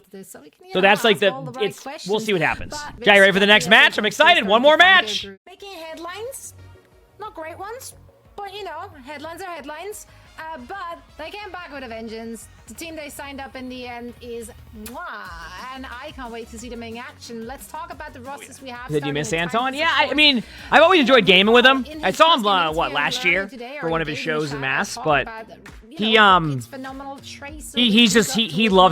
So that's like we'll see what happens. Okay, ready for the next match? I'm excited. One more match. Making headlines, not great ones, but you know, headlines are headlines. But they came back with a vengeance. The team they signed up in the end is Mwah, and I can't wait to see them in action. Let's talk about the rosters we have. Did you miss Anton? Yeah, I mean, I've always enjoyed gaming with him. I saw him last year for one of his shows in Mass, but he loves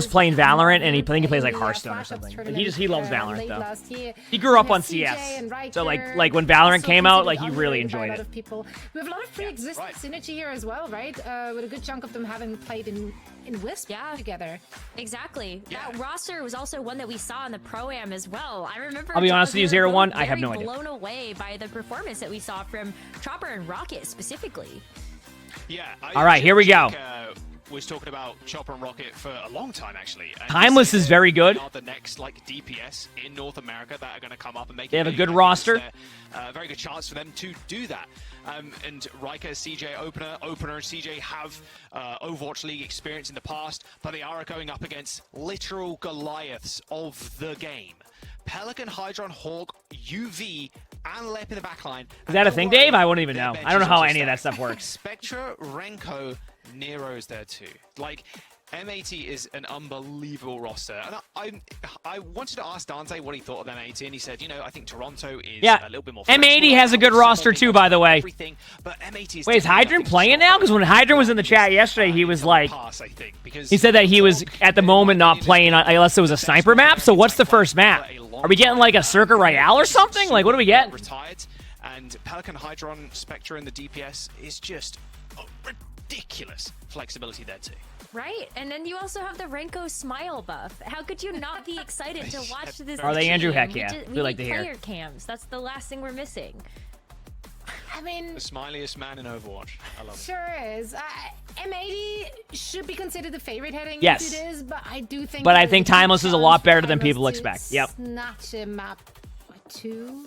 playing Valorant, and I think he plays like Hearthstone or something. He loves Valorant though. He grew up on CS, so like when Valorant came out, like he really enjoyed it. We have a lot of pre-existing synergy here as well, right? With a good chunk of them having played in Wisp together. Exactly. That roster was also one that we saw in the Pro-Am as well. I remember. I'll be honest with you, 0-1. I have no idea. Blown away by the performance that we saw from Chopper and Rocket specifically. Yeah. All right, here we go. Was talking about Chopper and Rocket for a long time actually. And Timeless is very good. The next like DPS in North America that are going to come up and make. They have a good roster. Very good chance for them to do that. And Riker, CJ, Opener, and CJ have Overwatch League experience in the past, but they are going up against literal Goliaths of the game. Pelican, Hydron, Hawk, UV, and Lep in the backline. Is that a thing, Dave? I wouldn't even know. I don't know how any of that stuff works. Spectra, Renko, Nero's there too. Like, M80 is an unbelievable roster. And I wanted to ask Dante what he thought of M80, and he said, you know, I think Toronto is a little bit more M80 has a good roster too, by the way. But M80 Wait, is Hydran playing now? Because when Hydran was in the chat yesterday, he was like... He said that he was, at the moment, not playing unless it was a sniper map. So what's the first map? Are we getting like a Circa Royale or something? Like, what do we get? Retired, and Pelican, Hydron, Spectra, and the DPS is just ridiculous flexibility there too. Right, and then you also have the Renko smile buff. How could you not be excited to watch this? Are they Andrew? Heck yeah, we like to need hear. Player cams. That's the last thing we're missing. I mean, the smiliest man in Overwatch. I love it. Sure is. M80 should be considered the favorite heading into this, but I do think. But I think Timeless is a lot better than people expect. Yep. Snatch a map 2.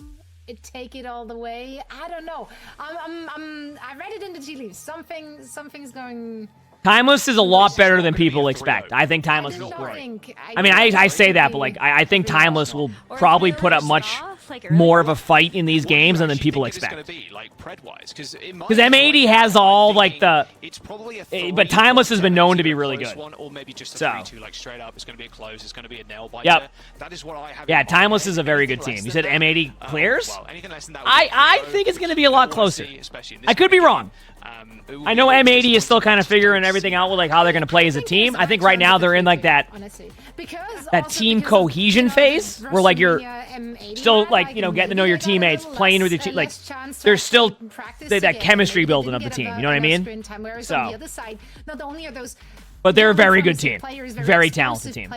Take it all the way. I don't know. I read it in the tea leaves. Something's going. Timeless is a lot better than people expect. I think Timeless is great. I mean, I say that, but like I think Timeless will probably put up much like more of a fight in these games than people expect. Because M80 has all like the, it's probably but Timeless has been known to be really good. One, or maybe just a So. 3-2, like straight up. It's going to be a close. It's going to be a nail biter. Yep. That is what I have. Yeah, in mind. Timeless is a very Anything good team. less You than said that, M80 clears? well, anything less than that would I be think it's going to be a lot closer. especially in this I could be kind of wrong. game. I know M80 is still kind of figuring everything out with like how they're going to play as a team. I think right now they're in like that team cohesion phase where like you're still like, you know, getting to know your teammates, playing with your team. Like there's still that chemistry building of the team. You know what I mean? So, but they're a very good team, very talented team.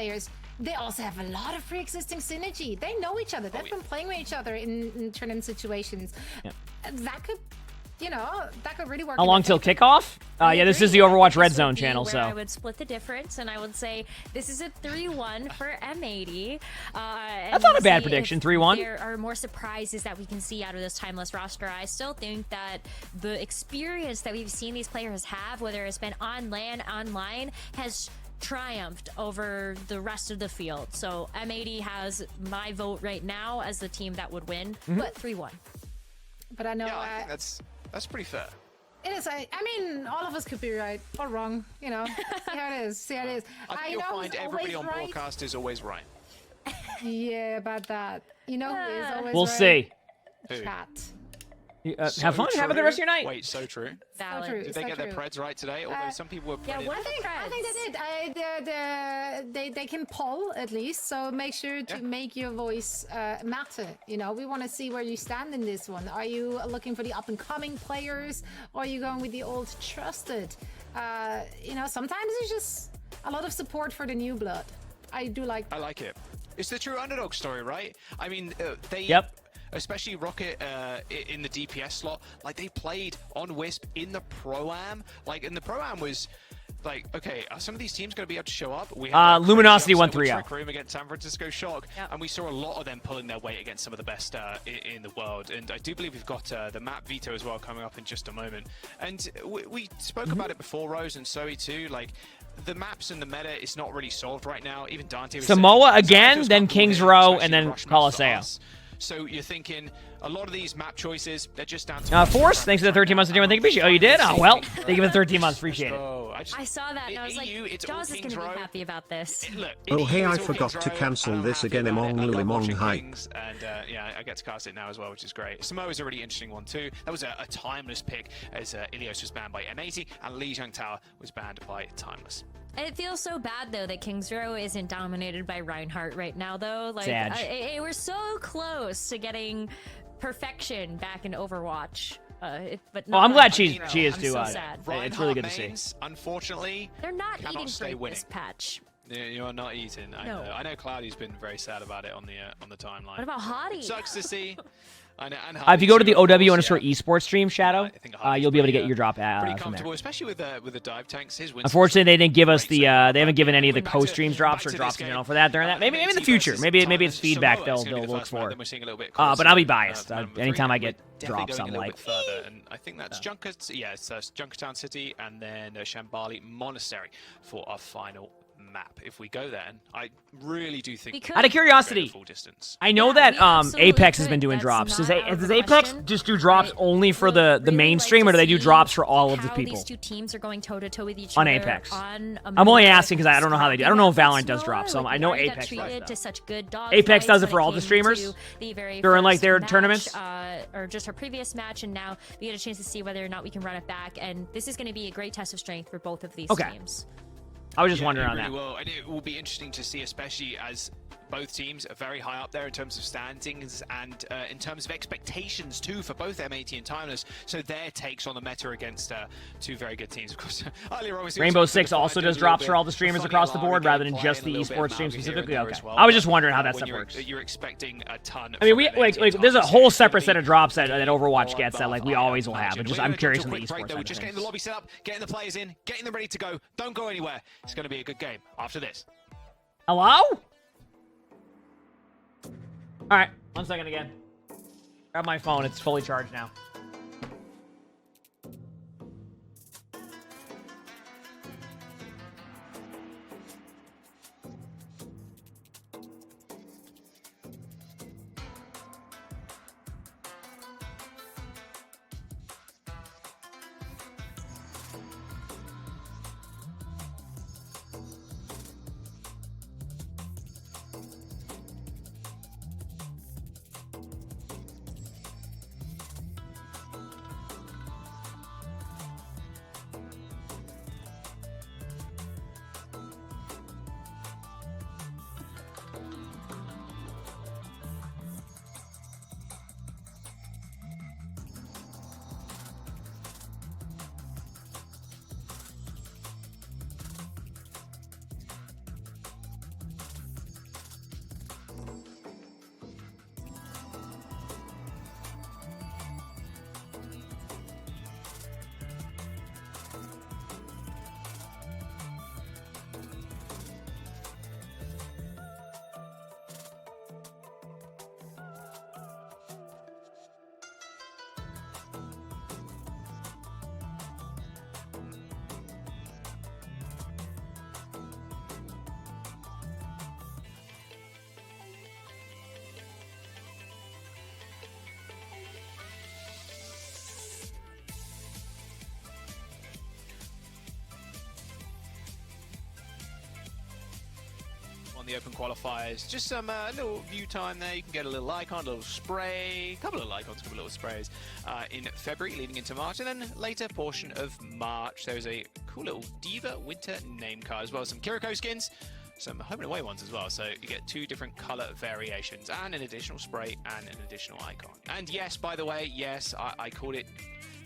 They also have a lot of pre-existing synergy. They know each other. They've been playing with each other in tournament situations. Yeah. That could, you know, that could really work. How long till kickoff? Yeah, this is the Overwatch Red Zone channel, so. I would split the difference, and I would say this is a 3-1 for M80. That's not a bad prediction, 3-1. There are more surprises that we can see out of this Timeless roster. I still think that the experience that we've seen these players have, whether it's been on LAN, online, has triumphed over the rest of the field. So M80 has my vote right now as the team that would win, but 3-1. But I know I think that's pretty fair. it is. I mean, all of us could be right or wrong. You know, see how it is. See how it is. I think you'll find everybody on broadcast is always right. Yeah, about that. You know who is always We'll right? see. Chat. Have fun. Have a good rest of your night. Wait, so true. Valid. true. Did they get their Preds right today? Although some people were Yeah, pretty... what I think they did. They can poll at least, so make sure to make your voice matter. You know, we want to see where you stand in this one. Are you looking for the up and coming players, or are you going with the old trusted? You know, sometimes it's just a lot of support for the new blood. I do like that. I like it. It's the true underdog story, right? I mean, they... Yep. Especially Rocket in the DPS slot, like they played on Wisp in the Pro-Am, like, and the Pro-Am was like, okay, are some of these teams going to be able to show up? We had Luminosity won 3-0. Trick Room against San Francisco Shock, and we saw a lot of them pulling their weight against some of the best in the world. And I do believe we've got the map veto as well coming up in just a moment. And we spoke about it before, Rose, and Zoe too. Like, the maps and the meta is not really solved right now. Even Dante was Samoa saying, again, then Kings Row, and then Colosseo. So you're thinking a lot of these map choices, they're just down to... Force, thanks for the 13 months of doing. Thank you. Oh, you did? Oh, well. Thank you for the 13 months. Appreciate it. I saw that and I was like, Jaws is going to be happy about this. Oh, hey, I forgot to cancel this again. Emongg, Emongg, hype. And yeah, I get to cast it now as well, which is great. Samoa is a really interesting one too. That was a timeless pick, as Ilios was banned by M80 and Lee Zhang Tower was banned by Timeless. It feels so bad though that Kings Row isn't dominated by Reinhardt right now though. Like we're so close to getting perfection back in Overwatch. But I'm glad she is too. So sad. It's really good to see. Unfortunately, they're not eating stay great winning. this patch. You're not eating. No. I know Cloudy's been very sad about it on the timeline. What about Hottie? Sucks to see. I know, and If you go to the Hottie, OW_esports stream, Shadow, you'll be able to get your drop pretty from comfortable, there. especially with the dive tanks. His Unfortunately, they didn't give us the. They haven't given any of the co-streams drops or drops in general for that during that. Maybe in the future. Maybe it's feedback they'll look for. But I'll be biased. Anytime I get drops, I'm like. And I think that's Junkertown City and then Shambali Monastery for our final map. If we go there, and I really do think out of curiosity, I know that Apex has been doing drops. Does Apex just do drops only for the mainstream, or do they do drops for all of the people? These two teams are going toe to toe with each on other Apex. I'm only asking because I don't know how they do. I don't know if Valorant does drops, so I know Apex does that. Apex does it for all the streamers during like their tournaments, or just our previous match, and now we get a chance to see whether or not we can run it back. And this is going to be a great test of strength for both of these teams. I was just wondering on that. And it will be interesting to see, especially as both teams are very high up there in terms of standings and in terms of expectations too for both M80 and Timeless. So their takes on the meta against two very good teams. Of course, Rainbow Six also does drops for all the streamers across the board rather than just the esports stream specifically. Okay, I was just wondering how that stuff works. You're expecting a ton. I mean, we like there's a whole separate set of drops that Overwatch gets that like we always will have. But I'm curious on the esports side. We're just getting the lobby set up, getting the players in, getting them ready to go. Don't go anywhere. It's going to be a good game after this. Hello? All right, 1 second again. Grab my phone. It's fully charged now. on the open qualifiers. Just some little view time there. You can get a little icon, a little spray, a couple of icons, a couple of little sprays in February leading into March. And then later portion of March, there's a cool little Diva Winter name card as well as some Kiriko skins. Some home and away ones as well, so you get 2 different color variations and an additional spray and an additional icon. And yes, by the way, yes, I called it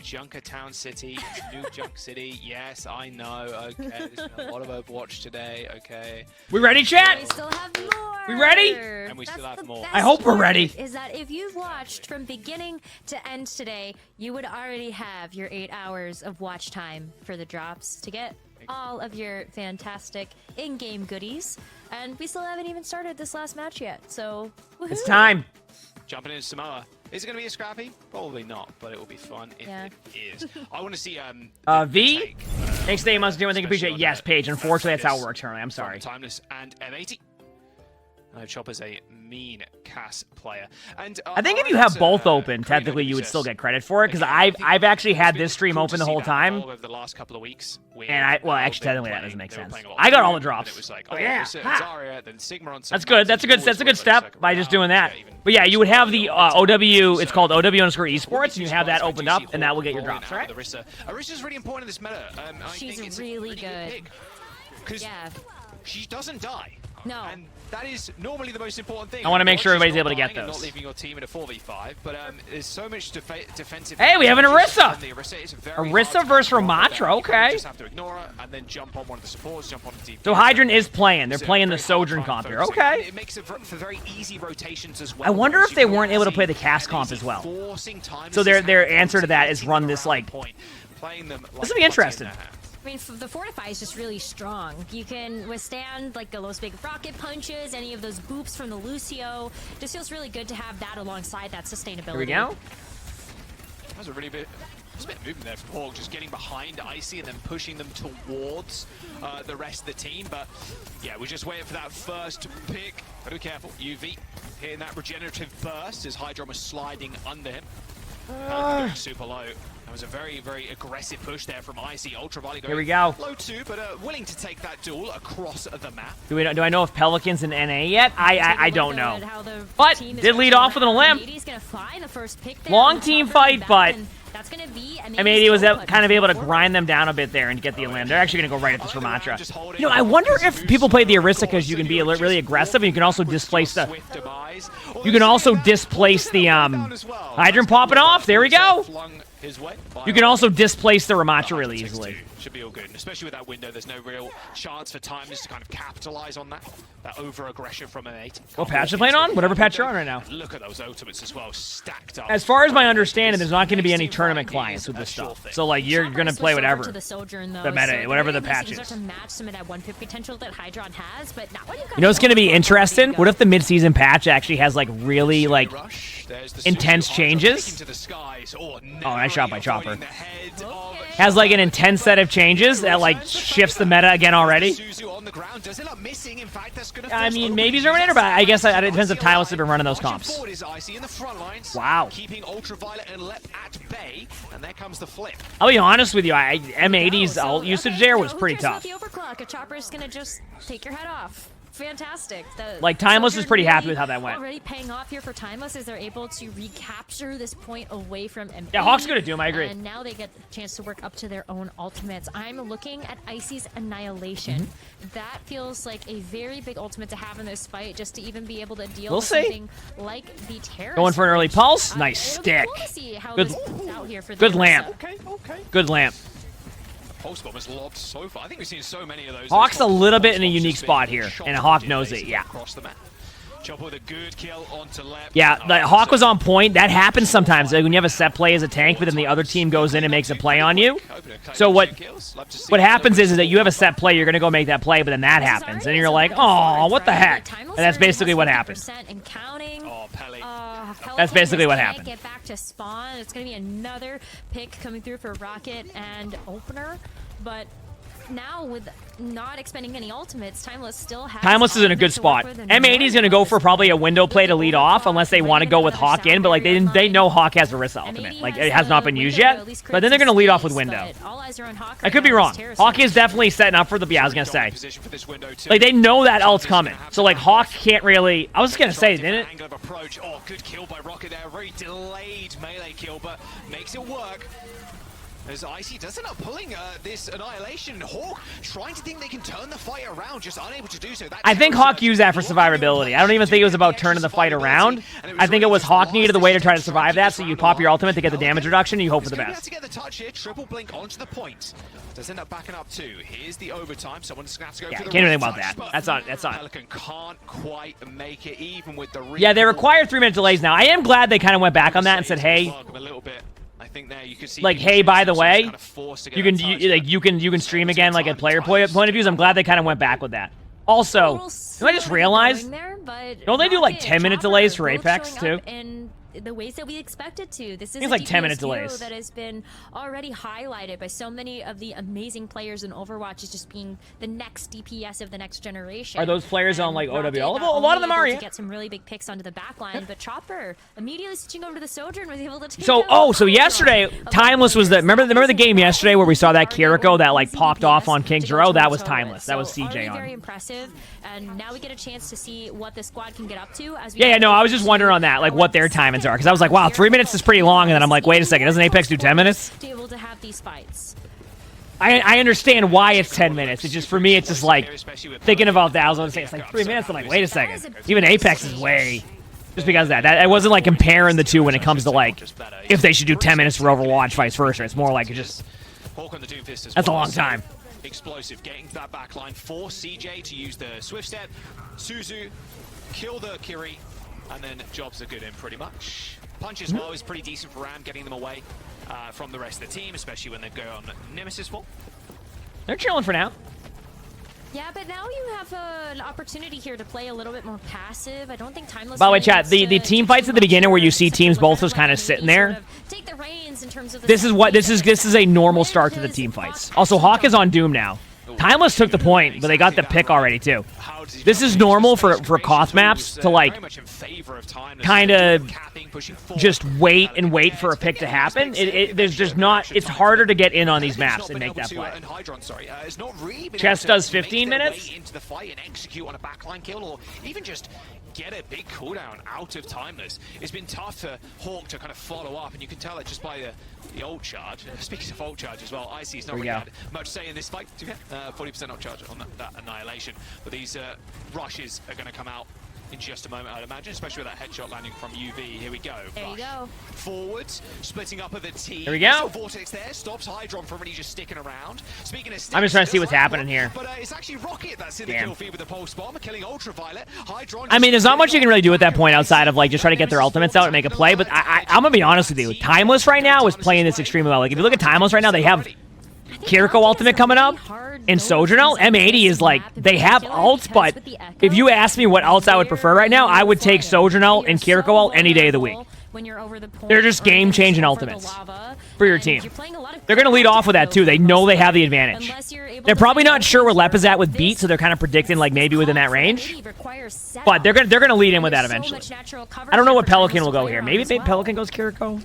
Junkertown City, New Junk City. Yes, I know. Okay, there's been a lot of Overwatch today. Okay. We ready, chat? We still have more. We ready? And we still have more. I hope we're ready. Is that if you've watched from beginning to end today, you would already have your 8 hours of watch time for the drops to get all of your fantastic in-game goodies. And we still haven't even started this last match yet, so woohoo. It's time. Jumping into Samoa. Is it going to be a scrappy? Probably not, but it will be fun if it is. I want to see V. Thanks, Dave. Must do one thing. Appreciate it. Yes, Paige. Unfortunately, that's how it works, Charlie. I'm sorry. Timeless and M80. Chopper's a mean Cass player. And I think if you have both open, technically you would still get credit for it, because I've actually had this stream open the whole time. Over the last couple of weeks, and actually technically that doesn't make sense. I got all the drops. It was like, yeah, Zarya, then Sigma on that's good. That's a good step by just doing that. But yeah, you would have the OW. It's called OW_esports, and you have that opened up, and that will get your drops, right? Arissa's really important in this meta. She's really good. Because she doesn't die. No. And that is normally the most important thing. I want to make sure everybody's able to get those. Not leaving your team in a 4v5, but there's so much defensive. Hey, we have an Orisa. Orisa versus Ramatra. Okay. You just have to ignore her and then jump on one of the supports, jump on the DP. So Hydran is playing. They're playing the Sojourn comp here. Okay. It makes it for very easy rotations as well. I wonder if they weren't able to play the Cass comp as well. So their answer to that is run this like. This will be interesting. I mean, the Fortify is just really strong. You can withstand like those big rocket punches, any of those boops from the Lucio. Just feels really good to have that alongside that sustainability. Here we go. That was a really bit. There's a bit of movement there from Hawk, just getting behind Icy and then pushing them towards the rest of the team. But yeah, we're just waiting for that first pick. Gotta be careful. UV hitting that regenerative burst as Hydron was sliding under him. Super low. That was a very, very aggressive push there from Icy. Ultraviolet going low too, but willing to take that duel across the map. Do I know if Pelicans in NA yet? I don't know. But did lead off with an limp. Long team fight, but M80 was kind of able to grind them down a bit there and get the limb. They're actually going to go right at this Ramatra. You know, I wonder if people play the Orisa because you can be really aggressive and you can also displace the... You can also displace the Hydran popping off. There we go. You can also displace the Ramatra really easily. Should be all good, and especially with that window, there's no real chance for Timeless to kind of capitalize on that over-aggression from an 8. What patch you're playing on? Whatever patch you're on right now. Look at those ultimates as well, stacked up. As far as my understanding, there's not going to be any tournament clients with this stuff. So, like, you're going to play whatever. The meta, whatever the patch is. You know what's going to be interesting? What if the mid-season patch actually has, like, really, like, intense changes? Oh, nice shot by Chopper. Has, like, an intense set of changes that, like, shifts the meta again already. I mean, maybe Terminator, but I guess it depends if Timeless has been running those comps. Wow. Keeping Ultraviolet and Lep at bay, and there comes the flip. I'll be honest with you, M80's ult usage there was pretty tough. The overclock, a Chopper's gonna just take your head off. Fantastic. Like, Timeless was pretty happy with how that went. Already paying off here for Timeless as they're able to recapture this point away from M80. Yeah, Hawk's gonna do him, I agree. And now they get the chance to work up to their own ultimates. I'm looking at Icy's Annihilation. That feels like a very big ultimate to have in this fight, just to even be able to deal with something like the Terrorist. Going for an early pulse. Nice stick. Good lamp. Good lamp. Pulse bomb is lobbed so far. I think we've seen so many of those. Hawk's a little bit in a unique spot here, and Hawk knows it, yeah. Chopper with a good kill onto Lep. Yeah, the Hawk was on point. That happens sometimes. Like when you have a set play as a tank, but then the other team goes in and makes a play on you. So what happens is that you have a set play, you're going to go make that play, but then that happens. And you're like, oh, what the heck? And that's basically what happened. That's basically what happened. Get back to spawn. It's going to be another pick coming through for Rocket and Opener, but now with not expending any ultimates, Timeless still has... Timeless is in a good spot. M80 is going to go for probably a window play to lead off unless they want to go with Hawk in, but like they know Hawk has Orisa ultimate. Like it has not been used yet, but then they're going to lead off with window. I could be wrong. Hawk is definitely setting up for the... Yeah, I was going to say. Like they know that ult's coming. So like Hawk can't really... I was just going to say, didn't it? Oh, good kill by Rocket there. Very delayed melee kill, but makes it work. As Icy does end up pulling this Annihilation. Hawk trying to think they can turn the fight around, just unable to do so. I think Hawk used that for survivability. I don't even think it was about turning the fight around. I think it was Hawk needed the way to try to survive that, so you pop your ultimate to get the damage reduction and you hope for the best. To get the touch here, triple blink onto the point. Does end up backing up too. Here's the overtime. Someone's going to have to go for the can't do anything about that. That's not. Pelican can't quite make it even with the... Yeah, they require 3-minute delays now. I am glad they kind of went back on that and said, hey... I think there you can see, like, hey, by the way, you can stream again, like, at player point of views. I'm glad they kind of went back with that. Also, I just realized, don't they do like 10-minute delays for Apex too? The ways that we expected to. This is like 10-minute delays that has been already highlighted by so many of the amazing players in Overwatch as just being the next DPS of the next generation. Are those players on like OWL? A lot of them are. To get some really big picks onto the back line, but Chopper immediately switching over to the Sojourn was able to take so yesterday, Timeless was the remember the game yesterday where we saw that Kiriko that like popped off on King's Row? That was Timeless. That was CJ on. Very impressive, and now we get a chance to see what the squad can get up to. As we no, I was just wondering on that, like what their timings are, because I was like, wow, 3 minutes is pretty long, and then I'm like, wait a second, doesn't Apex do 10 minutes? To be able to have these fights. I understand why it's 10 minutes. It's just, for me, it's just like, thinking about that, I was going to say, it's like 3 minutes, I'm like, wait a second. Even Apex is way, just because of that. I wasn't like comparing the two when it comes to like, if they should do 10 minutes for Overwatch, vice versa. It's more like, just, that's a long time. Explosive, getting to that back line, force CJ to use the Swift Step. Suzu, kill the Kiri, and then jobs are good in pretty much. Punch as well is pretty decent for Ram, getting them away from the rest of the team, especially when they go on Nemesis full. They're chilling for now. Yeah, but now you have an opportunity here to play a little bit more passive. I don't think Timeless... By the way, chat, the team fights at the beginning where you see teams both just kind of sitting there. Take the reins in terms of this is a normal start to the team fights. Also, Hawk is on Doom now. Timeless took the point, but they got the pick already too. This is normal for Koth maps to like kind of just wait and wait for a pick to happen. There's not. It's harder to get in on these maps and make that play. Chess does 15 minutes. Into the fight and execute on a backline kill, or even just get a big cooldown out of Timeless. It's been tough for Hawk to kind of follow up, and you can tell that just by the ult charge. Speaking of ult charge as well, Icy's not really had much say in this fight. 40% ult charge on that Annihilation, but these rushes are going to come out in just a moment, I'd imagine, especially with that headshot landing from UV. Here we go. There you go. Forwards, splitting up of the team. Here we go. Vortex there stops Hydron from really just sticking around. Speaking of I'm just trying to see what's happening here. But it's actually Rocket that's in the kill feed with the pulse bomb, killing Ultraviolet. Hydron. I mean, there's not much you can really do at that point outside of like just try to get their ultimates out and make a play. But I'm gonna be honest with you, Timeless right now is playing this extremely well. Like if you look at Timeless right now, they have Kiriko ultimate coming up. In Sojourn, M80 is like, they have ults, but if you ask me what ults I would prefer right now, I would take Sojourn ult and Kiriko ult any day of the week. They're just game-changing ultimates for your team. They're going to lead off with that, too. They know they have the advantage. They're probably not sure where Lep is at with beat, so they're kind of predicting, like, maybe within that range. But they're going to lead in with that eventually. I don't know what Pelican will go here. Maybe Pelican goes Kiriko.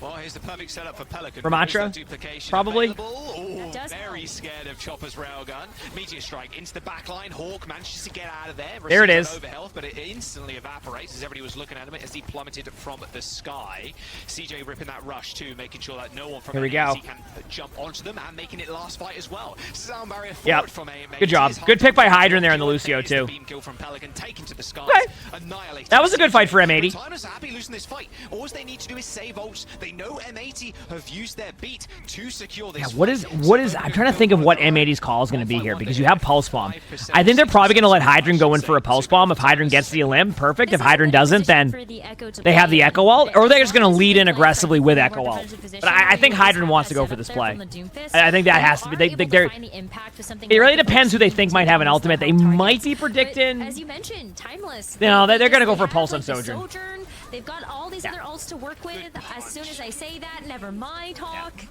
Well, here's the perfect setup for Pelican. Ramatra, probably. Ooh, very scared of Chopper's railgun. Meteor strike into the back line. Hawk manages to get out of there. There it is. Overhealth, but it instantly evaporates as everybody was looking at him as he plummeted from the sky. CJ ripping that rush too, making sure that no one from EMEA can jump onto them and making it last fight as well. Sound barrier forward from EMEA. Good job. Good pick by Hydron there in the Lucio too. Beam kill from Pelican, taken to the sky. Okay. That was a good fight for M80. Timeless are happy losing this fight. All they need to do is save ults. They know M80 have used their beat to secure this. Yeah, what is I'm trying to think of what M80's call is going to be here, because you have Pulse Bomb. I think they're probably going to let Hydron go in for a Pulse Bomb. If Hydron gets the Elim, perfect. If Hydron doesn't, then they have the Echo Ult, or they're just going to lead in aggressively with Echo Ult. But I think Hydron wants to go for this play. I think that has to be. It really depends who they think might have an ultimate. They might be predicting. As you mentioned, Timeless. No, they're going to go for Pulse on Sojourn. They've got all these other ults to work with. As soon as I say that, never mind, Hawk.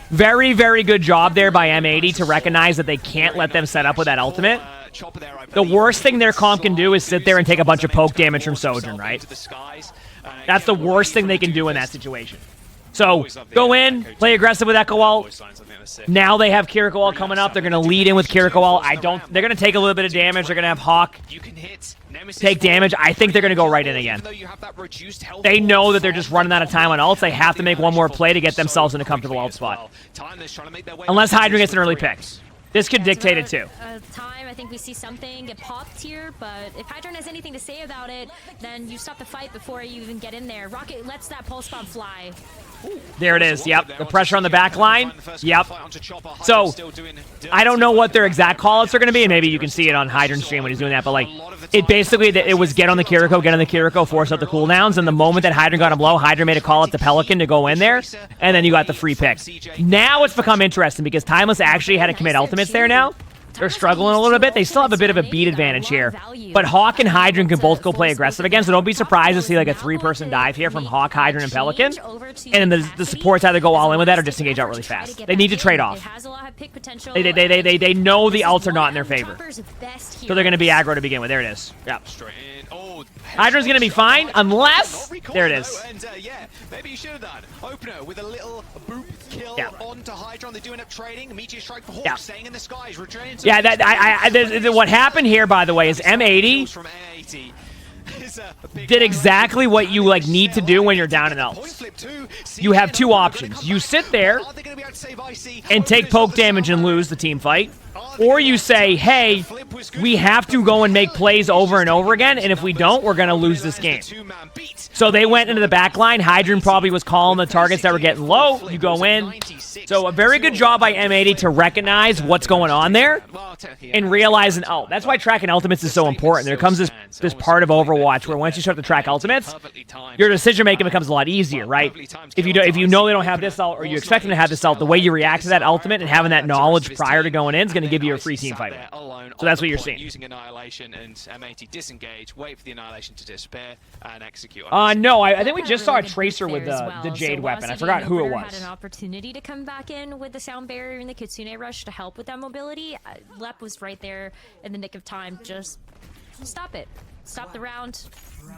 Very, very good job there by M80 to recognize that they can't let them set up with that ultimate. The worst thing their comp can do is sit there and take a bunch of poke damage from Sojourn, right? That's the worst thing they can do in that situation. So, go in, play aggressive with Echo Ult. Now they have Kiriko Ult coming up. They're going to lead in with Kiriko Ult. They're going to take a little bit of damage. They're going to have Hawk take damage. I think they're going to go right in again. They know that they're just running out of time on ults. They have to make one more play to get themselves in a comfortable ult spot. Unless Hydra gets an early pick. This could dictate it too. Time, I think we see something get popped here, but if Hydra has anything to say about it, then you stop the fight before you even get in there. Rocket lets that pulse bomb fly. There it is. Yep. The pressure on the back line. Yep. So, I don't know what their exact call-outs are going to be, and maybe you can see it on Hydra's stream when he's doing that, but like, it basically, it was get on the Kiriko, force out the cooldowns, and the moment that Hydra got him low, Hydra made a call up to Pelican to go in there, and then you got the free pick. Now it's become interesting because Timeless actually had to commit ultimates there now. They're struggling a little bit. They still have a bit of a beat advantage here. But Hawk and Hydran can both go play aggressive again, so don't be surprised to see like a 3-person dive here from Hawk, Hydran, and Pelican. And then the supports either go all in with that or disengage out really fast. They need to trade off. They know the ults are not in their favor. So they're going to be aggro to begin with. There it is. Yep. Hydran's going to be fine unless... There it is. Maybe you should have done. Opener with a little boop kill onto Hydron. They do end up trading. Meteor strike for Hawk, staying in the skies, returning to what happened here, by the way, is M80 did exactly what you like need to do when you're down in ults. You have two options. You sit there and take poke damage and lose the team fight. Or you say, hey, we have to go and make plays over and over again, and if we don't, we're going to lose this game. So they went into the back line. Hydran probably was calling the targets that were getting low. You go in. So a very good job by M80 to recognize what's going on there and realizing, oh, that's why tracking ultimates is so important. There comes this part of Overwatch where once you start to track ultimates, your decision-making becomes a lot easier, right? If you know they don't have this ult or you expect them to have this ult, the way you react to that ultimate and having that knowledge prior to going in is going to give you a free team fight. So that's what you're seeing. Using Annihilation and M80 disengage, wait for the Annihilation to disappear and execute. No, I think we just saw a Tracer with the Jade weapon. I forgot who it was. Had an opportunity to come back in with the Sound Barrier and the Kitsune Rush to help with that mobility. Lep was right there in the nick of time. Just stop it. Stop the round.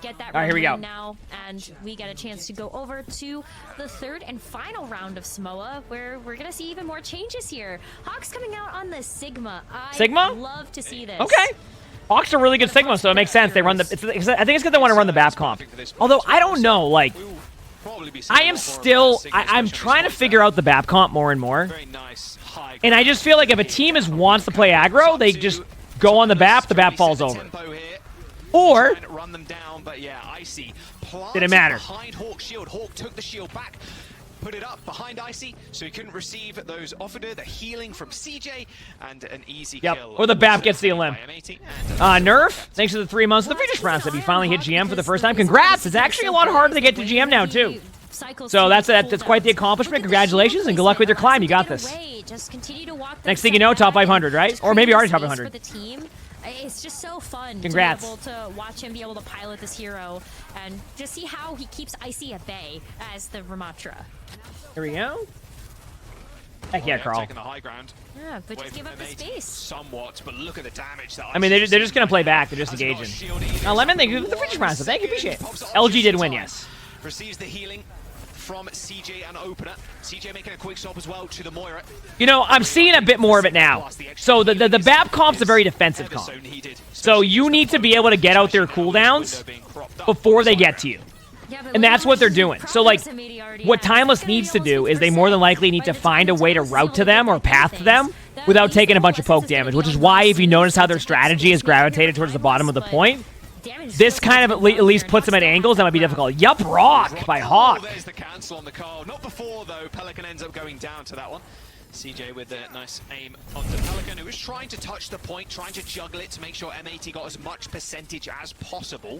Get that round in now, and we get a chance to go over to the third and final round of Samoa, where we're gonna see even more changes here. Hawk's coming out on the Sigma. Sigma? Love to see this. Okay. Hawks are really good Sigma, so it makes sense. They run the. I think it's because they want to run the BAP comp. Although I don't know, like, I'm trying to figure out the BAP comp more and more. And I just feel like if a team wants to play aggro, they just go on the BAP falls over. Or run them down, but yeah, Icy didn't matter. Behind Hawk's shield. Hawk took the shield back, put it up behind Icy, so he couldn't receive those offered her, the healing from CJ, and an easy kill. Or the BAP gets the limb. Nerf, thanks for the 3 months of the British rounds that you finally hit GM for the first time. Congrats! It's actually a lot harder to get to GM now too. So that's quite the accomplishment. Congratulations and good luck with your climb. You got this. Next thing you know, top 500, right? Or maybe already top 500. It's just so fun Congrats. to be able to watch him be able to pilot this hero and just see how he keeps Icy at bay as the Ramatra. Here we go. Heck yeah, Carl. Taking the high ground. Yeah, but just give up the space. Somewhat, but look at the damage that I mean, they're just going to play back. They're just engaging. Lemon, thank you for the British rounds. Thank you, appreciate it. LG did win, yes. Receives the healing from CJ and Opener. CJ making a quick stop as well to the Moira. You know, I'm seeing a bit more of it now. So the BAP comp's a very defensive comp. So you need to be able to get out their cooldowns before they get to you. And that's what they're doing. So, like, what Timeless needs to do is they more than likely need to find a way to route to them or path to them without taking a bunch of poke damage, which is why, if you notice how their strategy is gravitated towards the bottom of the point, this kind of at least puts them at angles that might be difficult. Yup, Rock by Hawk. There's the cancel on the call. Not before, though. Pelican ends up going down to that one. CJ with a nice aim onto Pelican, who was trying to touch the point, trying to juggle it to make sure M80 got as much percentage as possible.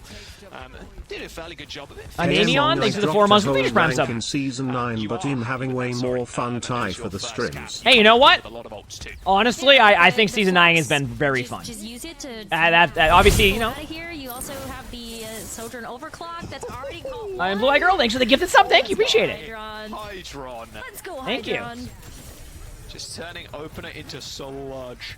Did a fairly good job of it. I'm Amion, thanks for the 4 months with Phoenix Prime sub. In Season 9, but him having way more fun tie for the streams. Hey, you know what? A lot of ults too. Honestly, I think Season 9 has been very fun. Just use it to That obviously, you know. out of here. You also have the Sojourn Overclock that's already called. I'm Blue Eye Girl, thanks for the gifted sub. Thank you, appreciate it. Hydron. Let's go, Hydron. Thank you. Just turning opener into sludge.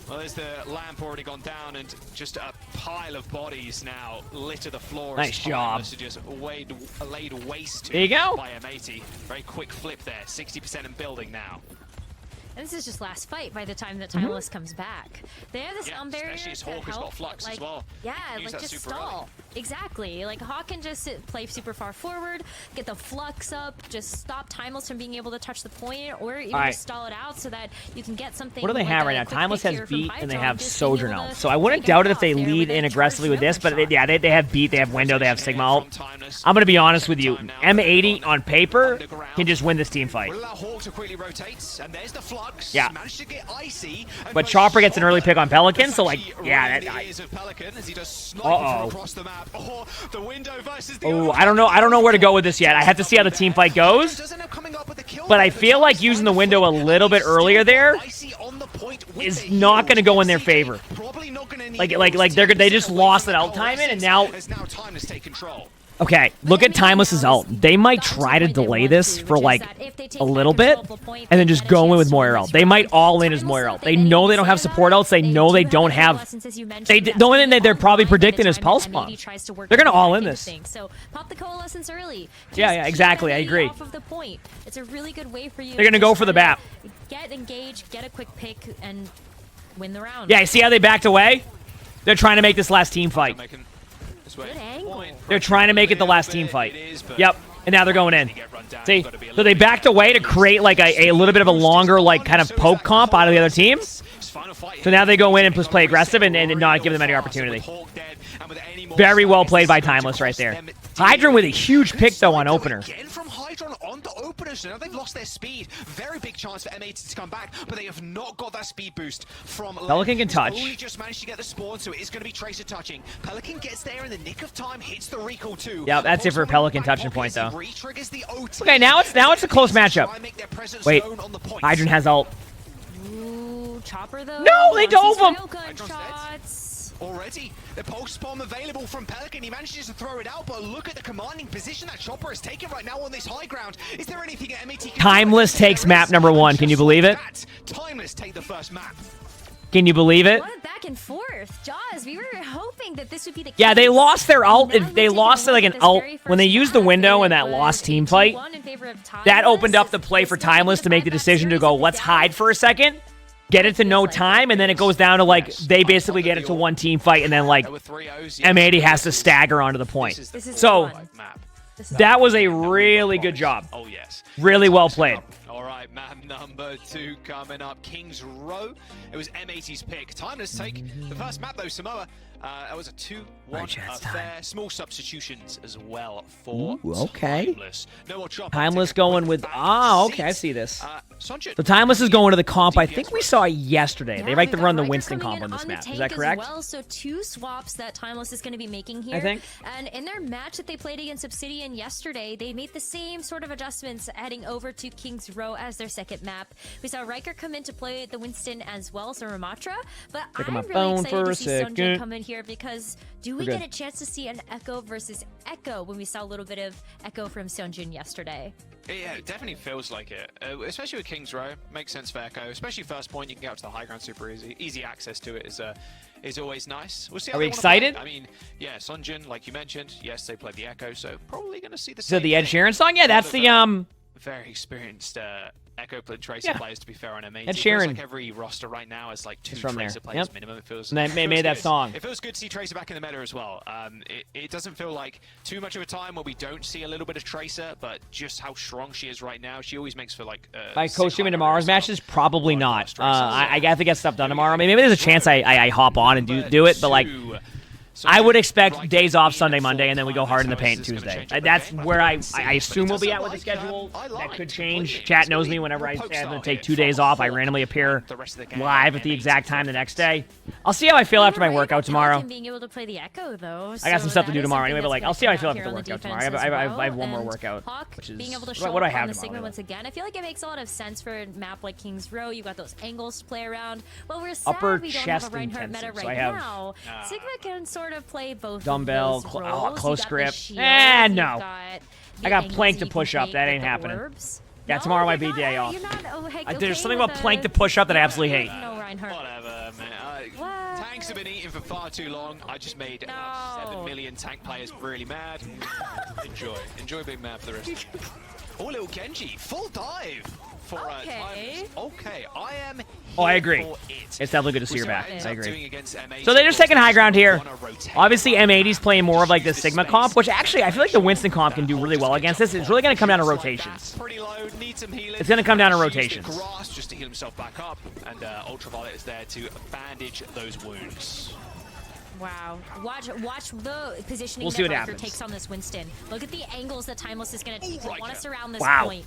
Well, there's the lamp already gone down, and just a pile of bodies now litter the floor. Nice job. Just laid waste to There you go. by M80. Very quick flip there. 60% in building now. And this is just last fight by the time that Timeless comes back. They have the sound barrier especially as to Hawk has help, got Flux like, as well. Yeah, Use like that just super stall. Exactly. Like Hawk can just play super far forward, get the Flux up, just stop Timeless from being able to touch the point, or even Right. just stall it out so that you can get something. What do they like have a right now? quick Timeless pick has here from beat and they Hydron, have just being Sojourn able out. to So I wouldn't take doubt it it if they off there lead with a in aggressively with this, charged but they have beat, they have window, they have Sigma ult. I'm gonna be honest with you. M80 on paper can just win this team fight. Will allow Hawk to quickly rotate, and there's the Flux. Yeah. Managed to get icy. and But goes Chopper gets an early Chopper. pick on Pelican, That's so like, actually yeah, right in that. the ears of Pelican as he does snipe Uh-oh. from across the map. Oh, the window versus the Oh, I don't know where to go with this yet. I have to see how the team fight goes. Doesn't end up coming up with the kill But I there, feel like using the window a little bit earlier there Icy on the point with is the not heal. going to go in their CJ favor. probably not gonna need Like those they 10% just away lost from that the ult timing, and coalescence, now as now time to take control. okay. Look at Timeless's ult. They might try to delay this for like a little bit, and then just go in with Moira ult. They might all in as Moira ult. They know they don't have support ults. They know they don't have. The only thing that they're probably predicting is Pulse Bomb. They're gonna all in this. So pop the coalescence early. Yeah, Just exactly. keep I M80 agree. Off of the point. It's a really good way for you. They're gonna to go just for the try to BAP. Get engaged, get a quick pick, and win the round. Yeah, see how they backed away? They're trying to make this last team fight. Good angle. They're trying to make it the last team fight. Yep. And now they're going in. See? So they backed away to create like a little bit of a longer like kind of poke comp out of the other team. So now they go in and just play aggressive and not give them any opportunity. Very well played by Timeless right there. Hydron with a huge pick though on opener. Again from Hydron on the opener, so now they've lost their speed. Very big chance for M80 to come back, but they have not got that speed boost from Pelican can touch. Only just managed to get the spawn, so it is going to be Tracer touching. Pelican gets there in the nick of time, hits the recall too. Yeah, that's it for Pelican touching point though. Re-triggers the OT. Okay, now it's a close matchup. Wait, Hydron has ult. Ooh, Chopper though. No, they dove him. Gunshots. Already, the pulse bomb available from Pelican. He manages to throw it out, but look at the commanding position that Chopper has taken right now on this high ground. Is there anything that M80 can do? Timeless takes map number 1. Can you believe it? Timeless take the first map. Can you believe it? What a back and forth, Jaws. We were hoping that this would be the case. Yeah, they lost their ult. Now They we've lost taken like a an look at ult this very when they first used the map. window in It that was lost team 2-1 fight. in favor of That Timeless. opened up the play for This might be Timeless to make the buyback decision to series go, of let's the hide for a second, get it to no time, and then it goes down to like they basically get it to one team fight, and then like There were 3 O's, yeah. M80 has to stagger onto the point. This is So fun. Map. This is that was a really good job. Oh yes. Really well played. All right, map number 2 coming up. King's Row. It was M80's pick. Timeless take the first map though. Samoa. It was a 2-1 affair. Small substitutions as well for okay. Timeless. No more Chopper. Timeless Take a going quick with back okay, I seat. see this. Sonjit. So Timeless is going to the comp I think we saw yesterday. Yeah, They like to we've got run the Riker Winston coming comp in on this the map. Is tank that as correct? Well, so 2 swaps that Timeless is going to be making here. I think. And in their match that they played against Obsidian yesterday, they made the same sort of adjustments heading over to King's Row as their second map. We saw Riker come in to play the Winston as well, so Ramatra. But Look at I'm my really phone excited for to a see Sonjit second. come in here because do we We're get good. a chance to see an Echo versus Echo when we saw a little bit of Echo from Sonjin yesterday? Yeah, it definitely feels like it. Especially with King's Row. Makes sense for Echo. Especially first point, you can get up to the high ground super easy. Easy access to it is always nice. We'll see how Are we they wanna play. excited? I mean, yeah, Sonjin, like you mentioned, yes, they played the Echo, so probably going to see the So same the Ed thing. Sheeran song? Yeah, that's the Very experienced Echo Tracer Yeah. players, to be fair, on M80. Ed It feels Sheeran. like every roster right now is like 2 It's from Tracer there. players Yep. minimum. It feels, And they it feels made that good. song. It feels good to see Tracer back in the meta as well. It doesn't feel like too much of a time where we don't see a little bit of Tracer, but just how strong she is right now, she always makes for like By sick coaching in high tomorrow's runners. matches, probably Oh, not. Tracer. I have to get stuff done tomorrow. Maybe there's a chance I hop on and do it, but like I would expect days off Sunday, Monday, and then we go hard in the paint Tuesday. That's where I assume we'll be at with the schedule. That could change. Chat knows me. Whenever I say I'm going to take 2 days off, I randomly appear live at the exact time the next day. I'll see how I feel after my workout tomorrow. Being able to play the Echo, though, I got some stuff to do tomorrow anyway, but like I'll see how I feel after the workout tomorrow. I have one more workout, which is what do I have tomorrow? Once again, I feel like it makes a lot of sense for a map like King's Row. You got those angles to play around. Well, we're sad Upper we don't chest have a Reinhardt meta intensive, so right I have now. Sigma can sort of play both dumbbell, of those roles. close grip. No. I got plank to push up. That ain't happening. Yeah, tomorrow might be day off. There's something about plank to push up that I absolutely hate. No, Reinhardt. Whatever, man. Tanks have been eating for far too long. I just made about 7 million tank players really mad. Enjoy big map for the rest. Oh, little Genji, full dive for okay. Okay, I am. I agree. It's definitely good to see her back. I agree. M80. So they're just taking high ground here. Obviously, M80's playing more of like the Sigma comp, which actually I feel like the Winston comp can do really well against this. It's really going to come down to rotations. It's going to come down to rotations. Just to heal himself back up, and Ultraviolet is there to bandage those wounds. Wow. Watch the positioning We'll see that what Riker happens. takes on this Winston. Look at the angles that Timeless is going to take. They want us around this Wow. point.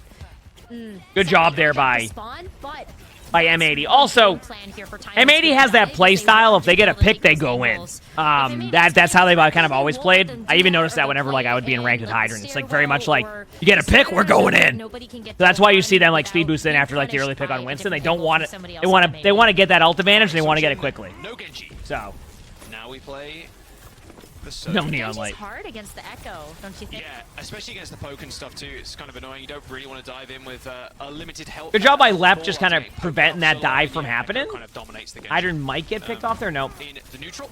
Good job there by Spawn, but M80. Also, M80 has that play style. If they get a pick, they go in. That's how they've kind of always played. I even noticed that whenever like I would be in ranked with Hydrant. It's like very much like you get a pick, we're going in. So that's why you see them like speed boost in after like the early pick on Winston. They don't want it. They want to get that ult advantage. They want to get it quickly. So now we play. No neon light. It's hard against the Echo, don't you think? Yeah, especially against the poke and stuff too. It's kind of annoying. You don't really want to dive in with a limited health. Good job by Lep just kind of preventing that dive from happening. Kind of dominates the game. Hydrant might get picked off there. Nope. In the neutral.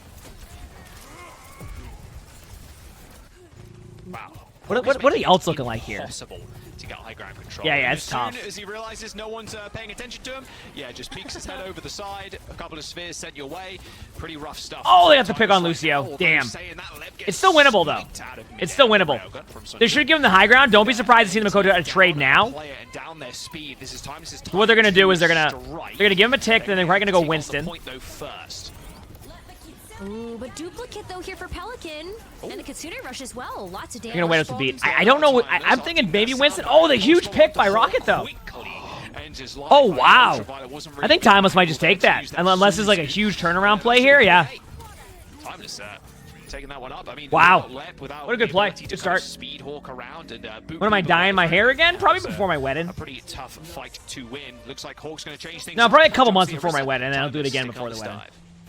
Wow. What are the ults looking like here? Possible to get high ground control. Yeah, it's as tough. Soon as he realizes no one's paying attention to him, yeah, just peeks his head over the side. A couple of spheres sent your way. Pretty rough stuff. Oh, they have to pick on Lucio. Damn. It's still winnable though. It's still winnable. They should give him the high ground. Don't be surprised to see them go to a trade now. What they're gonna do is they're gonna give him a tick, then they're probably gonna go Winston. Ooh, but duplicate though here for Pelican. And the Kitsune rush as well. Lots of damage. You're gonna wait out the beat. I don't know. I'm thinking maybe Winston. Oh, the huge pick by Rocket though. Oh wow. I think Timeless might just take that, unless there's like a huge turnaround play here. Yeah. Taking that one up. I mean, wow. What a good play. Good start. When am I dyeing my hair again? Probably before my wedding. A pretty tough fight to win. Looks like Hawk's gonna change things. No, probably a couple months before my wedding, and then I'll do it again before the wedding.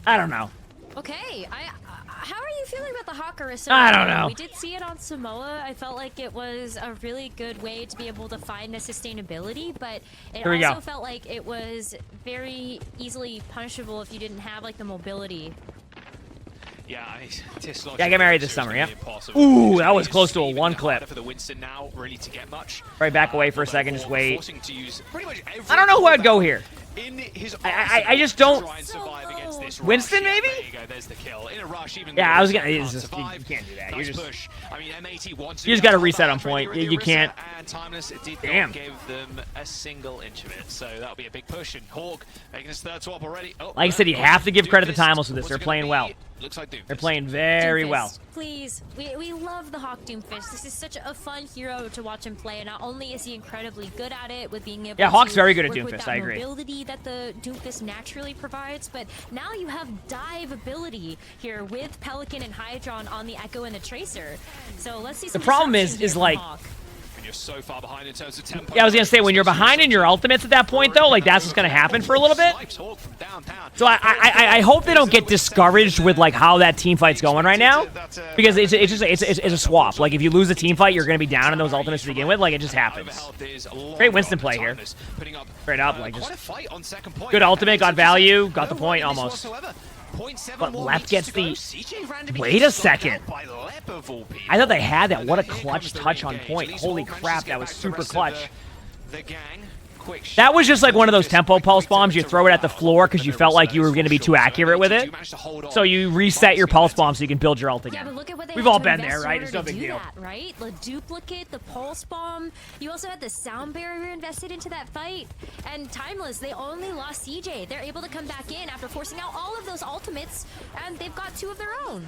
I don't know. Okay, how are you feeling about the Hawk Orisa? I don't know. We did see it on Samoa. I felt like it was a really good way to be able to find a sustainability, but it also felt like it was very easily punishable if you didn't have like the mobility. Yeah, I get married this summer, yeah. Ooh, that was close to a one clip. For the Winston now, really to get much. Right, back away for a second, just wait. I don't know who I'd go here. I just don't. Winston, maybe? Yeah, I was gonna. You can't do that. You just gotta reset on point. You can't. Damn. Give them a single inch of it, so that'll be a big push. And Hawk making his third swap already. Like I said, you have to give credit to Timeless with this. They're playing well. Looks like they're playing very Doomfist, well. Please, we love the Hawk Doomfist. This is such a fun hero to watch him play. And not only is he incredibly good at it with being able Hawk's to very good at work with Doomfist. that I agree. Mobility that the Doomfist naturally provides, but now you have dive ability here with Pelican and Hydron on the Echo and the Tracer. So let's see. The problem is like. You're so far behind in terms of tempo. Yeah, I was gonna say when you're behind in your ultimates at that point though, like that's what's gonna happen for a little bit. So I hope they don't get discouraged with like how that team fight's going right now, because it's a swap. Like if you lose a team fight, you're gonna be down in those ultimates to begin with. Like it just happens. Great Winston play here. Straight up, like just good ultimate, got value, got the point almost. But Lep gets the... Wait a second. I thought they had that. What a clutch touch on point. Holy crap, that was super clutch. That was just like one of those tempo pulse bombs. You throw it at the floor because you felt like you were going to be too accurate with it. So you reset your pulse bomb so you can build your ult again. We've all been there, right? It's no big deal. Right? The duplicate, the pulse bomb. You also had the sound barrier invested into that fight. And Timeless, they only lost CJ. They're able to come back in after forcing out all of those ultimates, and they've got 2 of their own.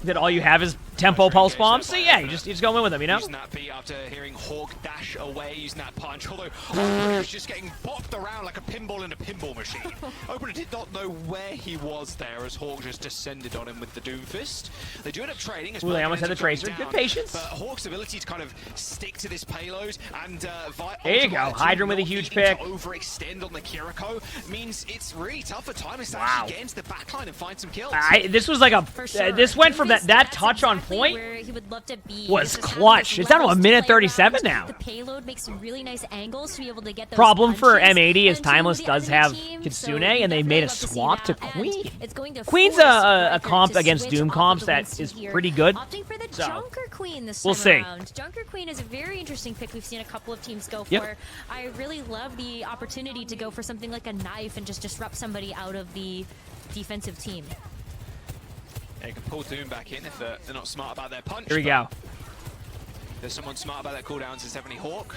That all you have is tempo pulse bombs? So yeah, you just go in with them, you know? Using that beat after hearing Hawk dash away, using that punch. Although Hawk was just getting bopped around like a pinball in a pinball machine. Opener did not know where he was there as Hawk just descended on him with the Doomfist. They do end up trading. Ooh, they almost had the Tracer. Good patience. But Hawk's ability to kind of stick to this payload and there you go. Hydra with a huge pick. Overextend on the Kiriko means it's really tough for Timeless to actually get into the backline and find some kills. This was like a this went from that touch on point was clutch. It's down to a minute 37 now. The payload makes some really nice angles to be able to get those Problem for punches M80 is into Timeless the does other have team, Kitsune, so and they made a definitely love to see swap to that, Queen. and it's going to Queen's force a Riker comp to against switch Doom off comps of the that Winston is here, pretty good. opting for the So, Junker Queen this we'll time see. around. Junker Queen is a very interesting pick we've seen a couple of teams go Yep. for. I really love the opportunity to go for something like a knife and just disrupt somebody out of the defensive team. Yeah, you can pull Doom back in if they're not smart about their punch. Here we go. There's someone smart about their cooldowns. It's definitely Hawk.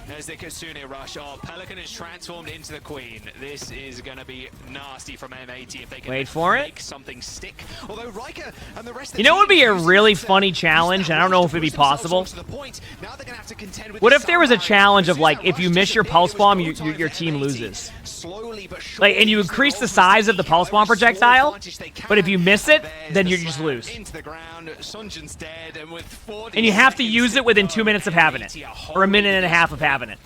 There's the Kitsune rush. Oh, Pelican is transformed into the Queen. This is going to be nasty from M80 if they can Wait for it. make something stick. Although Riker and the rest of the You know what would be a team really funny challenge, and I don't know if it'd be possible. What What if there was a challenge of like if you miss your pulse bomb, your team loses? Like, and you increase the size of the pulse bomb projectile, but if you miss it, then you just lose. And you have to use it within 2 minutes of having it, or a minute and a half of having it.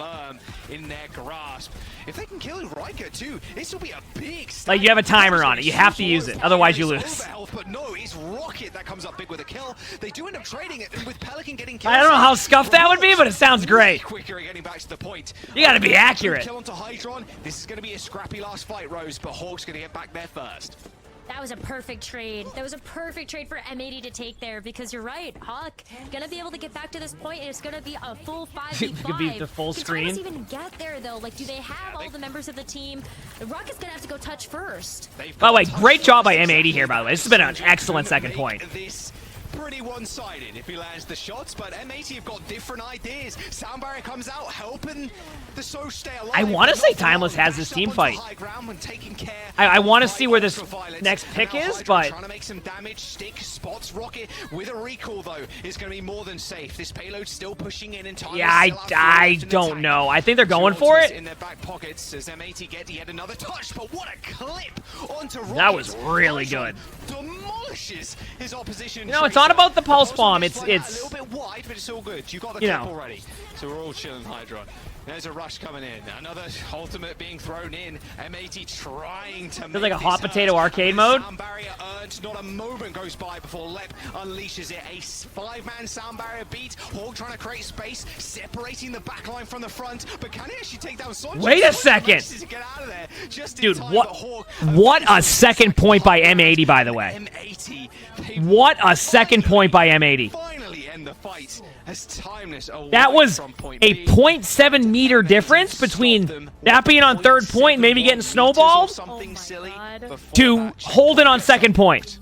In their grasp. If they can kill Riker too, this will be a big Like you have a timer on it, you have to use it, otherwise you lose. But no, it's Rocket that comes up big with a kill. They do end up trading it, and with Pelican getting kills. I don't know how scuffed that would be, but it sounds great. Quicker getting back to the point. You gotta be accurate. Kill onto Hydron. This is going to be a scrappy last fight, Rose, but Hawk's going to get back there first. That was a perfect trade. That was a perfect trade for M80 to take there because you're right. Hawk gonna be able to get back to this point and it's gonna be a full 5v5. It could be the full screen. Can Timeless even get there though? Like, do they have all the members of the team? Rocket's gonna have to go touch first. By the way, great job by M80 here, by the way. This has been an excellent second point. This pretty one-sided if he lands the shots, but M80 have got different ideas. Sound barrier comes out, helping the Soch stay alive. I want to say Timeless has this team fight. I want to see where this next pick is, but trying to make some damage. Stick spots Rocket with a recall though is going to be more than safe. This payload's still pushing in time. yeah, I don't know. I think they're going for it. In their back pockets as M80 get yet another touch, but what a clip onto Rocket. That was really good. Demolishes his opposition. You know, it's not about the pulse bomb. It's a little bit wide, but it's all good. You got the clip already, so we're all chilling. Hydron. There's a rush coming in. Another ultimate being thrown in. M80 trying to make There's like a this hot hurt. potato arcade mode. Sound barrier earned. Not a moment goes by before Lep unleashes it. A 5-man sound barrier beat. Hawk trying to create space, separating the backline from the front. But can he actually take down Sonja? Wait a second. To get out of there just in Dude, time, what? but Hawk What a second point by M80, by the way. M80. What a second point by M80. Finally end the fight as Timeless away That was from point a B. 0.7 meter difference between that being on third point and maybe getting snowballed Something silly before to that holding on second point.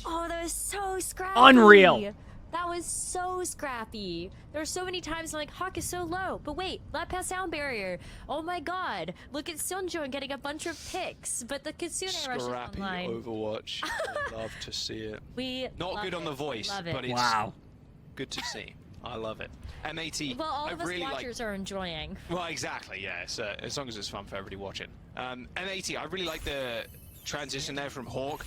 Oh, that was so scrappy. Unreal. That was so scrappy. There were so many times I'm like, Hawk is so low. But wait, lap past sound barrier. Oh my god. Look at Sunjo getting a bunch of picks. But the Kitsune rush is Scrappy online. Overwatch. I'd love to see it. We Not love good on it. the voice, Love it. but it's Wow. good to see. I love it. M80. Well, all I of us really watchers are enjoying. Well, exactly. Yeah. So as long as it's fun for everybody watching. M80. I really like the transition there from Hawk.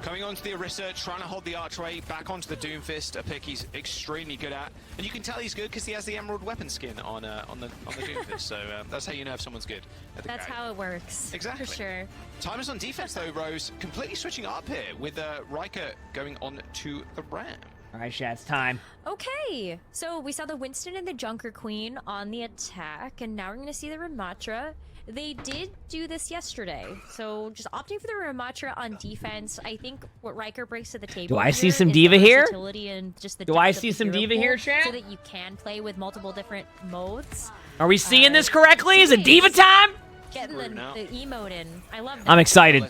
Coming onto the Orisa, trying to hold the archway, back onto the Doomfist, a pick he's extremely good at. And you can tell he's good because he has the Emerald weapon skin on the Doomfist. So that's how you know if someone's good at the That's game. how it works. Exactly. For sure. Timeless on defense though, Rose, completely switching up here with Riker going on to the Ram. All right, Shad, it's time. Okay, so we saw the Winston and the Junker Queen on the attack, and now we're going to see the Ramatra. they did do this yesterday. So just opting for the Ramatra on defense, I think what Riker brings to the table. Do I see some is diva the here? versatility and just the Do I depth of see the some hero diva pool here, chat? So that you can play with multiple different modes. Are we seeing this correctly? Is it diva time? Getting the emote in. I love that. I'm excited.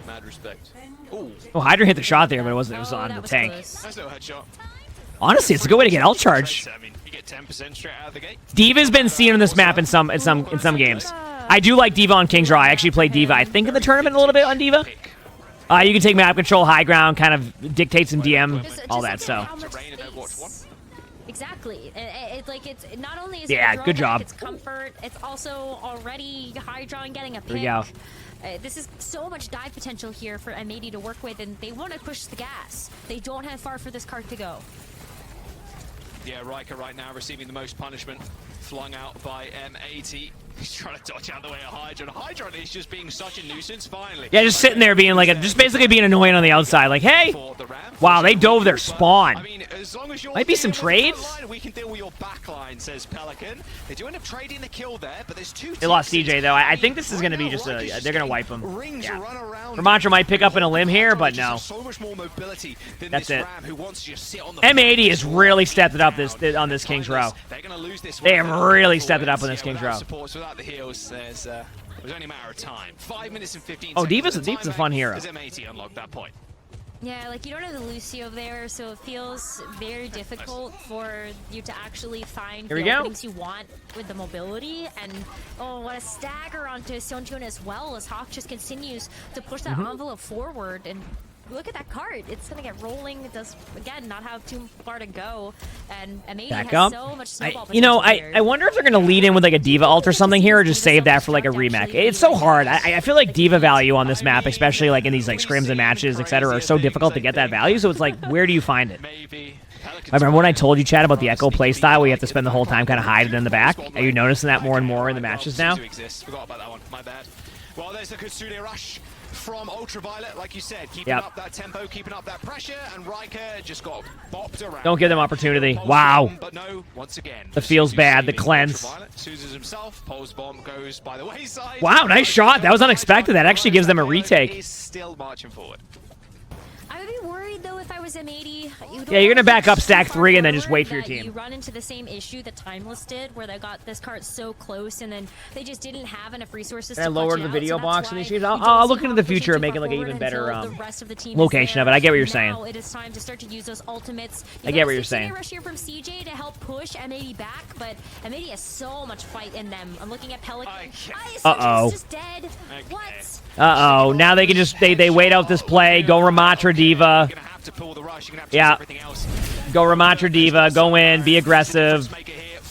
Mad respect. Oh, Hydra hit the shot there, but it wasn't. It was Oh, on that the was tank. close. That's no headshot. Honestly, it's a good way to get ult charge. I mean, you get 10% straight out of the gate. Diva's been seen on this map in some games. I do like Diva on King's Row. I actually played Diva, I think, in the tournament a little bit on Diva. You can take map control, high ground, kind of dictate some DM, all that stuff. Exactly. It's like it's not only is Yeah, it good job. It's comfort. It's also already Hydra and getting a pick. There we go. This is so much dive potential here for M80 to work with, and they want to push the gas. They don't have far for this cart to go. Yeah, Riker right now receiving the most punishment flung out by M80. He's trying to dodge out the way of Hydron. Hydron is just being such a nuisance, finally. Yeah, just sitting there being like, just basically being annoying on the outside. Like, hey, wow, they dove their spawn. I mean, as long as you're Might be some dealing with the trades. front line, we can deal with your back line, says Pelican. They do end up trading the kill there, but there's two. They lost teams. CJ, though. I think this is going to be just a, they're going to wipe him. Rings Yeah. run around. Ramatra might pick up in a limb here, but no. So much more mobility than That's this it. Ram who wants to just sit on the M80 has really stepped it up on this King's Row. They're going to lose this They one. have really stepped it up on this King's Without Row. supports, without the heals, there's it was only a matter of time. 5 minutes and 15 Oh, seconds. Diva's a fun hero. As M80 unlocked that point. Yeah, like you don't have the Lucio there, so it feels very difficult for you to actually find Here we the go. openings you want with the mobility. And oh, what a stagger onto Seonchun as well, as Hawk just continues to push that envelope forward. And look at that cart. It's going to get rolling. It does, again, not have too far to go. And M80 Back has up. so much snowball You know, potential here. I wonder if they're going to lead in with like a Diva ult or something here, or just save that for like a remake. It's so hard. I feel like Diva value on this map, especially like in these like scrims and matches, etc., are so difficult to get that value. So it's like, where do you find it? Maybe. I remember when I told you, Chad, about the Echo playstyle, where you have to spend the whole time kind of hiding in the back. Are you noticing that more and more in the matches now? Forgot about that one. My bad. Well, there's the Kitsune rush from Ultraviolet, like you said, keeping up that tempo, keeping up that pressure, and Riker just got bopped around. Don't give them opportunity. Wow. But no, once again, That feels bad. The cleanse. Suses himself. Pulse bomb goes by the wayside. Wow, nice shot. That was unexpected. That actually gives them a retake. Is still marching forward. I would be worried though if I was M80. Yeah, you're gonna back up stack 3 and then just wait for your team. You run into the same issue that Timeless did, where they got this cart so close and then they just didn't have enough resources. Can I to lower punch it the out, video so that's box in why these games? you I'll don't look see into the Hawk future and pushing make it like an forward even better until the rest of the team is location there. of it. I get what you're Now saying. it is time to start to use those ultimates. I get what you're saying. Rush here from CJ to help push M80 back, but M80 has so much fight in them. I'm looking at Pelican. Uh-oh. Just dead. What? Uh-oh. Now they can just, they wait out this play. Go Ramatra Diva. To pull the rush, you're gonna have to Yeah. do everything else. Go Ramatra Diva. Go in. Be aggressive.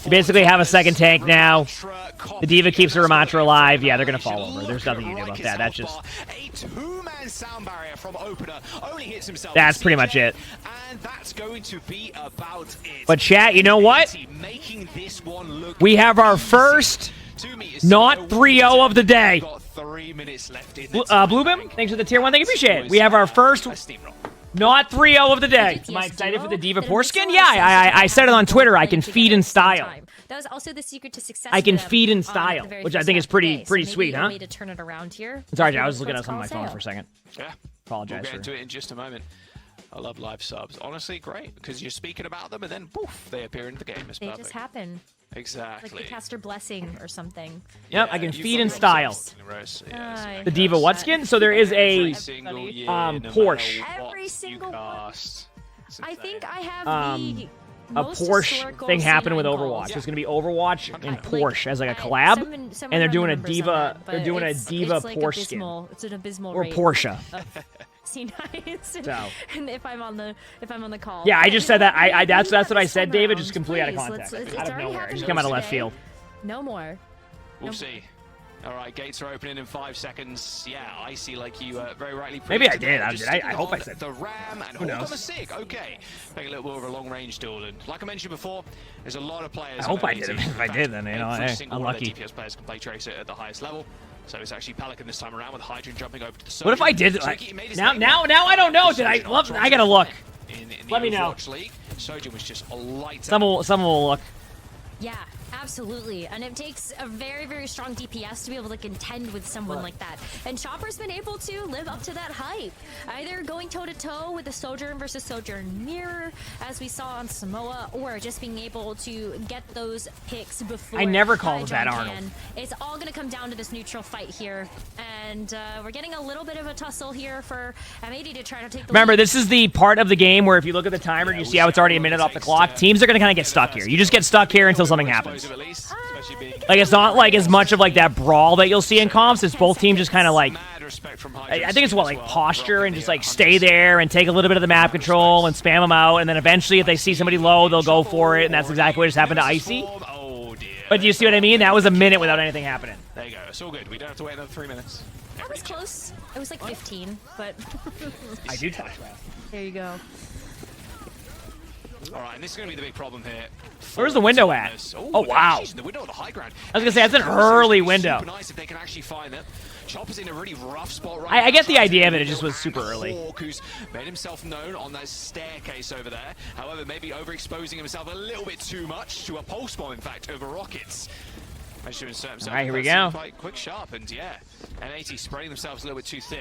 You basically have a second tank now. The Diva keeps the Ramatra alive. Yeah, they're going to fall over. There's nothing you can do about that. That's just... A two-man sound barrier from Opener only hits himself. That's pretty much it. And that's going to be about it. But chat, you know what? Making this one look We have our first not 3-0 of the day. Got 3 minutes left in Bluebim, thanks for the tier 1. Thank you, appreciate it. We have our first not 3-0 of the day. Am I excited for the Diva Porskin? Yeah, I said it on Twitter. I can feed in style. That was also the secret to success. I can for them feed in on style, the very which I first think is half of the pretty day. So maybe sweet, a huh? way to turn it around here. Sorry, I was looking at something on my phone Carl for a second. Yeah. Apologize We'll get for into it in just a moment. I love live subs. Honestly, great, because you're speaking about them and then poof, they appear in the game. It's They perfect. just happen. Exactly. Like the caster blessing or something. Yep, I can you've feed got in lots of style. Aye. The Diva what skin? So there is a Every single year, no matter Porsche. what Every you single one. cast. It's I insane. think I have a most Porsche historical thing happening with C9 Overwatch. calls. There's going to be Overwatch and Like, Porsche as like a I- collab, someone and they're run doing the a numbers on Diva. that, They're but doing a it's Diva like Porsche skin It's an abysmal or rate Porsche. of C9s. So. And if I'm on the call. Yeah, I just said that. I that's what I Let's said, time David. round, Just completely out of please. context, It's out of already nowhere. It happened just came out of left today. field. No more. We'll see. All right, gates are opening in 5 seconds. Yeah, I see, like you very rightly. Maybe I predicted did. there. I Just did. I sticking hope I on said. the Ram and Who knows? Hawk on the Sig. Okay, make a little more of a long-range duel. And like I mentioned before, there's a lot of players. I hope I on did. LET. If I did, then you know, Every hey, single one of unlucky. their DPS players can play Tracer at the highest level. So it's actually Pelican this time around with Hydrogen jumping over to the. What if I did? Like, now I don't know. Did I? I gotta look. In the Let me know. Overwatch League, Sojin was just a lighter. Someone will look. Yeah, absolutely. And it takes a very, very strong DPS to be able to contend with someone like that. And Chopper's been able to live up to that hype. Either going toe-to-toe with the Sojourn versus Sojourn mirror, as we saw on Samoa, or just being able to get those picks before. I never called that, Arnold. It's all going to come down to this neutral fight here. And we're getting a little bit of a tussle here for M80 to try to take the Remember, lead. this is the part of the game where if you look at the timer and you see how it's already a minute off the clock, teams are going to kind of get stuck here. You just get stuck here until something happens. Like, it's not like as much of like that brawl that you'll see in comps. It's both teams just kind of like, I think it's what, like posture and just like stay there and take a little bit of the map control and spam them out. And then eventually if they see somebody low, they'll go for it. And that's exactly what just happened to Icy. But do you see what I mean? That was a minute without anything happening. There you go. It's all good. We don't have to wait another 3 minutes. That was close. It was like 15, but... I do touch that. There you go. All right, and this is going to be the big problem here. Where's the window at? Oh, wow. The window on the high ground. I was going to say, that's an early window. Super nice if they can actually find it. Chopper's in a really rough spot right I now. get the idea of it. It just was super early. Hawk, who's made himself known on that staircase over there. However, maybe overexposing himself a little bit too much to a pulse bomb, in fact, over rockets. All right, here we go. Quite quick, sharp, and yeah, M80 spreading themselves a little bit too thin.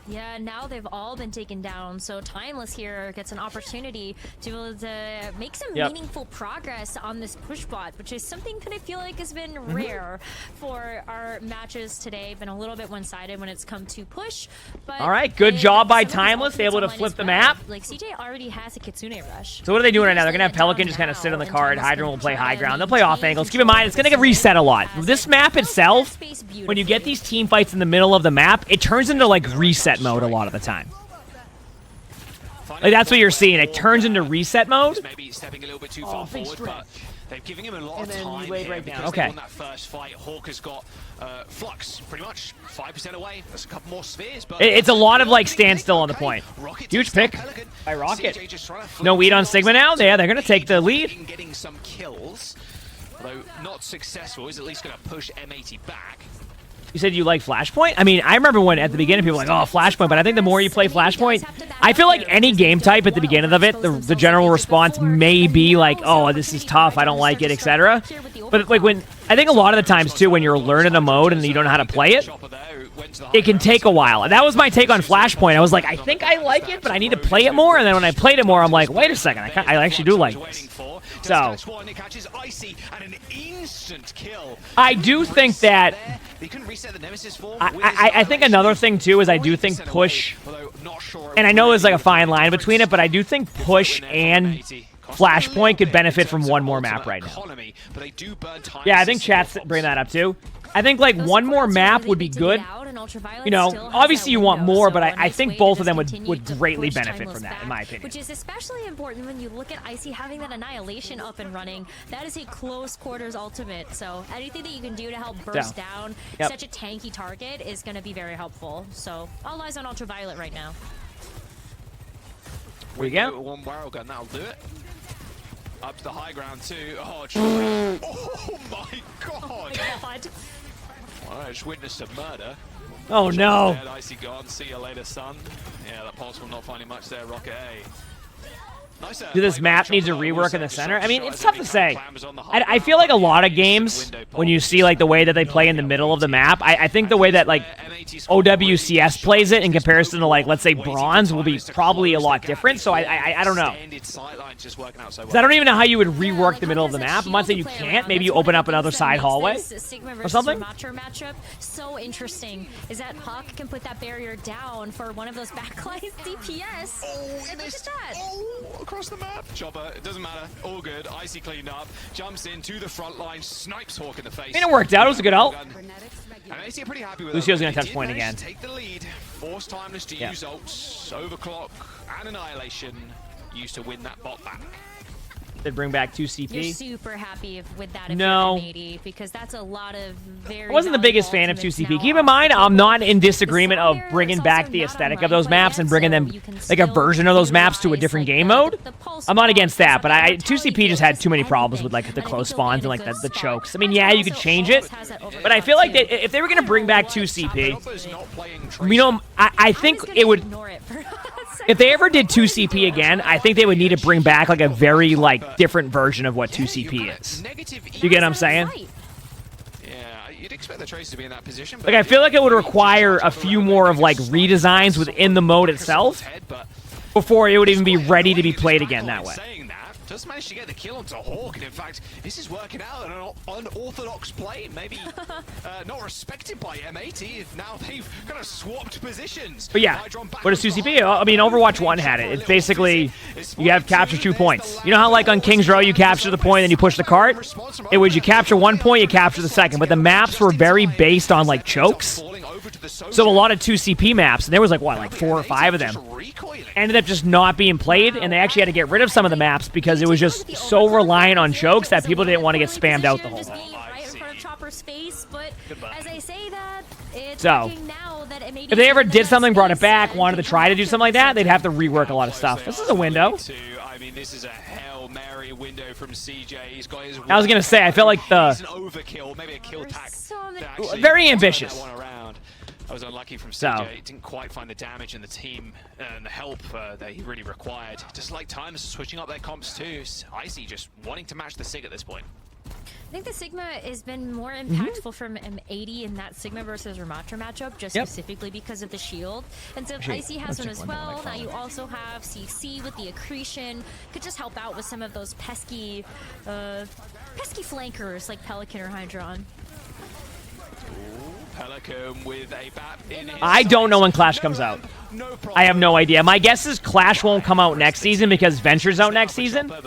Yeah, now they've all been taken down, so Timeless here gets an opportunity to be able to make some meaningful progress on this push bot, which is something that I feel like has been rare for our matches today. Been a little bit one-sided when it's come to push. But all right, good job by Timeless, able to flip the map. Like, CJ already has a Kitsune Rush. So what are they doing right now? They're going to have Pelican just kind of sit on the card. Hydra will play high ground. They'll play off angles. Keep in mind, it's going to get reset a lot. This map itself, when you get these team fights in the middle of the map, it turns into like reset mode a lot of the time. Like, that's what you're seeing. It turns into reset mode. Maybe stepping a little bit too far forward, but they're giving him a lot of then time you laid here right down. because Okay. they won that first fight. Hawk has got Flux pretty much 5% away. There's a couple more spheres, but It's a lot of like standstill on the point. Huge pick by Rocket. CJ just trying to flip No weed on towards Sigma now. Yeah, they're going to take the lead. Getting some kills, although not successful. He's at least going to push M80 back. You said you like Flashpoint? I mean, I remember when at the beginning people were like, oh, Flashpoint, but I think the more you play Flashpoint, I feel like any game type at the beginning of it, the general response may be like, oh, this is tough, I don't like it, etc. But like when, I think a lot of the times too, when you're learning a mode and you don't know how to play it, it can take a while. And that was my take on Flashpoint. I was like, I think I like it, but I need to play it more. And then when I played it more, I'm like, wait a second, I actually do like this. So, I do think that, I think another thing too is I do think push, and I know there's like a fine line between it, but I do think push and Flashpoint could benefit from one more map right now. Yeah, I think chat's bring that up too. I think like one more map would be good. You know, obviously you want more, but I think both of them would greatly benefit from that, in my opinion. Which is especially important when you look at Icy having that Annihilation up and running. That is a close quarters ultimate, so anything that you can do to help burst down such a tanky target is going to be very helpful. So all eyes on Ultraviolet right now. We go. One barrel gun, that'll do it. Up to the high ground too. Oh, oh my god! Well, I just witnessed a murder. Oh no! Dead, Icy gone. See you later, son. Yeah, that pulse will not finding much there. Rocket A. Nice, Do this map needs a rework in the center? I mean, it's tough to say. I feel like a lot of games, when you see like the way that they play in the middle of the map, I think the way that like OWCS plays it in comparison to like, let's say Bronze will be probably a lot different. So I don't know. 'Cause I don't even know how you would rework the middle of the map. I'm not saying you can't. Maybe you open up another side hallway or something. Matchup so interesting is that Hawk can put that barrier down for one of those backlines DPS. And look at that. Across the map. Chopper, it doesn't matter. All good. Icy cleaned up. Jumps into the front line. Snipes Hawk in the face. I mean, it worked out. It was a good ult. And Icy are pretty happy with Lucio's that. going to touch They point did again. manage to take the lead. Force Timeless to use ults. Overclock and Annihilation used to win that bot back. They bring back 2 You're CP. super happy with that if No. you're M80, because that's a lot of very I wasn't the biggest fan of 2 CP. Keep in mind, I'm not in disagreement of bringing back the aesthetic of those maps and bringing them like a version of those maps to a different game mode. I'm not against that, but 2 CP just had too many problems with like the close spawns and like the chokes. I mean, yeah, you could change it, but I feel like if they were going to bring back 2 CP, you know, I think it would... Ignore it for a If they ever did 2CP again, I think they would need to bring back like a very like different version of what 2CP is. You get what I'm saying? Yeah, you'd expect the Tracer to be in that position. Like I feel like it would require a few more of like redesigns within the mode itself before it would even be ready to be played again that way. Just managed to get the kill onto Hawk, and in fact, this is working out an unorthodox play. Maybe not respected by M80. Now they've kind of swapped positions. But yeah, what is 2CP? I mean, Overwatch 1 had it. It's basically, you have capture 2 points. You know how like on King's Row, you capture the point and you push the cart? It was you capture 1 point, you capture the second. But the maps were very based on like chokes. So a lot of 2CP maps, and there was like, what, like 4 or 5 of them, ended up just not being played, and they actually had to get rid of some of the maps because it was just so reliant on chokes that people didn't want to get spammed out the whole time. So, if they ever did something, brought it back, wanted to try to do something like that, they'd have to rework a lot of stuff. This is a window. I mean, this is a Hail Mary window from CJ. He's got his I was going to say, I felt like an overkill, maybe a kill tack. Very ambitious. I was unlucky from CJ. Didn't quite find the damage and the team and the help that he really required. Just like Times switching up their comps too. Icy just wanting to match the Sig at this point. I think the Sigma has been more impactful from M80 in that Sigma versus Ramatra matchup, just specifically because of the shield. And so if Icy has one as well, now you also have CC with the accretion. Could just help out with some of those pesky flankers like Pelican or Hydron. Pelican with a bat in his I don't know when Clash comes out. I have no idea. My guess is Clash won't come out next season because Venture's out next season. So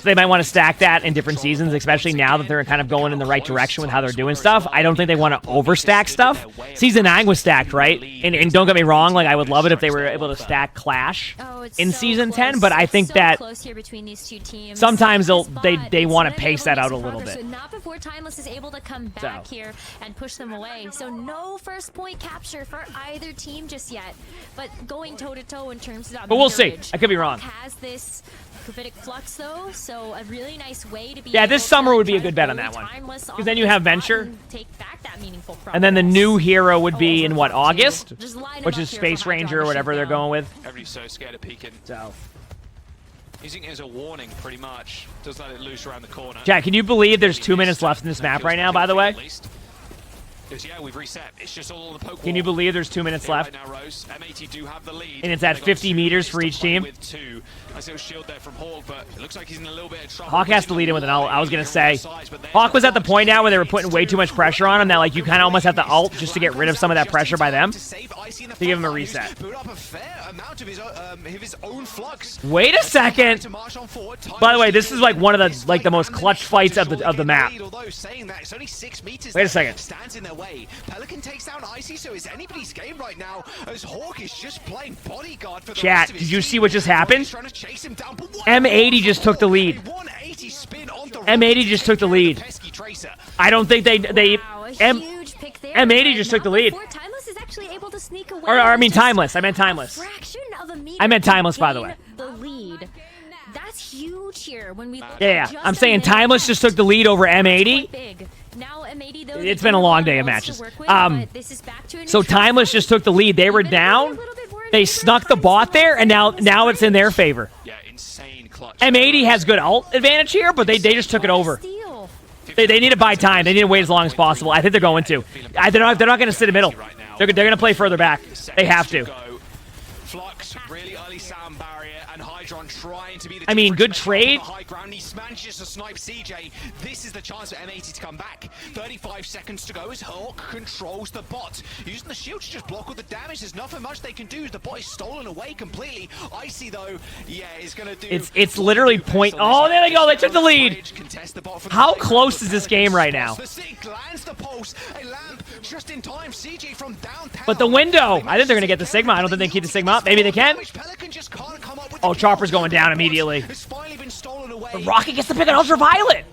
they might want to stack that in different seasons, especially now that they're kind of going in the right direction with how they're doing stuff. I don't think they want to overstack stuff. Season 9 was stacked, right? And don't get me wrong, like I would love it if they were able to stack Clash in Season 10, but I think that sometimes they want to pace that out a little bit. Not before Timeless is able to come back here and push them away. So no first point capture for either team just yet, but going toe-to-toe in terms of but we'll see. I could be wrong. Has this prophetic flux though, so a really nice way to be this summer would be a good bet on that one, because then you have Venture, and then the new hero would be in what, August, which is Space Ranger or whatever they're going with. Everybody's so scared of peeking. So using it as a warning, pretty much. Just let it loose around the corner. Jack, can you believe there's 2 minutes left in this map right now, by the way? Yeah, we've reset. It's just all the poke. Can you believe there's 2 minutes left? Right now, Rose. M80 do have the lead. And it's at 50 meters for each team. With 2. I see a shield there from Hawk, but it looks like he's in a little bit of trouble. Hawk has to lead in with an ult. I was going to say, Hawk was at the point now where they were putting way too much pressure on him that like you kind of almost have to ult just to get rid of some of that pressure by them to give him a reset. Wait a second. By the way, this is like one of the most clutch fights of the map. Wait a second. Pelican takes down Icy, so it's anybody's game right now as Hawk is just playing bodyguard for the Chat, did you see what just happened? M80 just took the lead. M80 just took the lead. I don't think M80 just took the lead. Timeless is actually able to sneak away. Or I mean Timeless. I meant Timeless. I meant Timeless, by the way. The lead. That's huge here when we Yeah. I'm saying Timeless just took the lead over M80. Now M80 though, it's been a long day of matches. So Timeless just took the lead. They were down. They snuck the bot there, and now it's in their favor. Yeah, insane clutch. M80 has good ult advantage here, but they just took it over. They need to buy time. They need to wait as long as possible. I think they're going to. They're not going to sit in the middle. They're going to play further back. They have to. Flux, really early sound barrier, and Hydron trying to be the I mean, good trade. high ground. He manages to snipe CJ. This is the chance for M80 to come back. 35 seconds to go as Hawk controls the bot. Using the shield to just block all the damage. There's nothing much they can do. The bot is stolen away completely. Icy though, yeah, is going to do. It's literally point. Oh, there they go. They took the lead. How close is this game right now? But the window. I think they're going to get the Sigma. I don't think they keep the Sigma up. Maybe they can. Oh, Chopper's going down immediately. The Rocket gets the pick on Ultraviolet.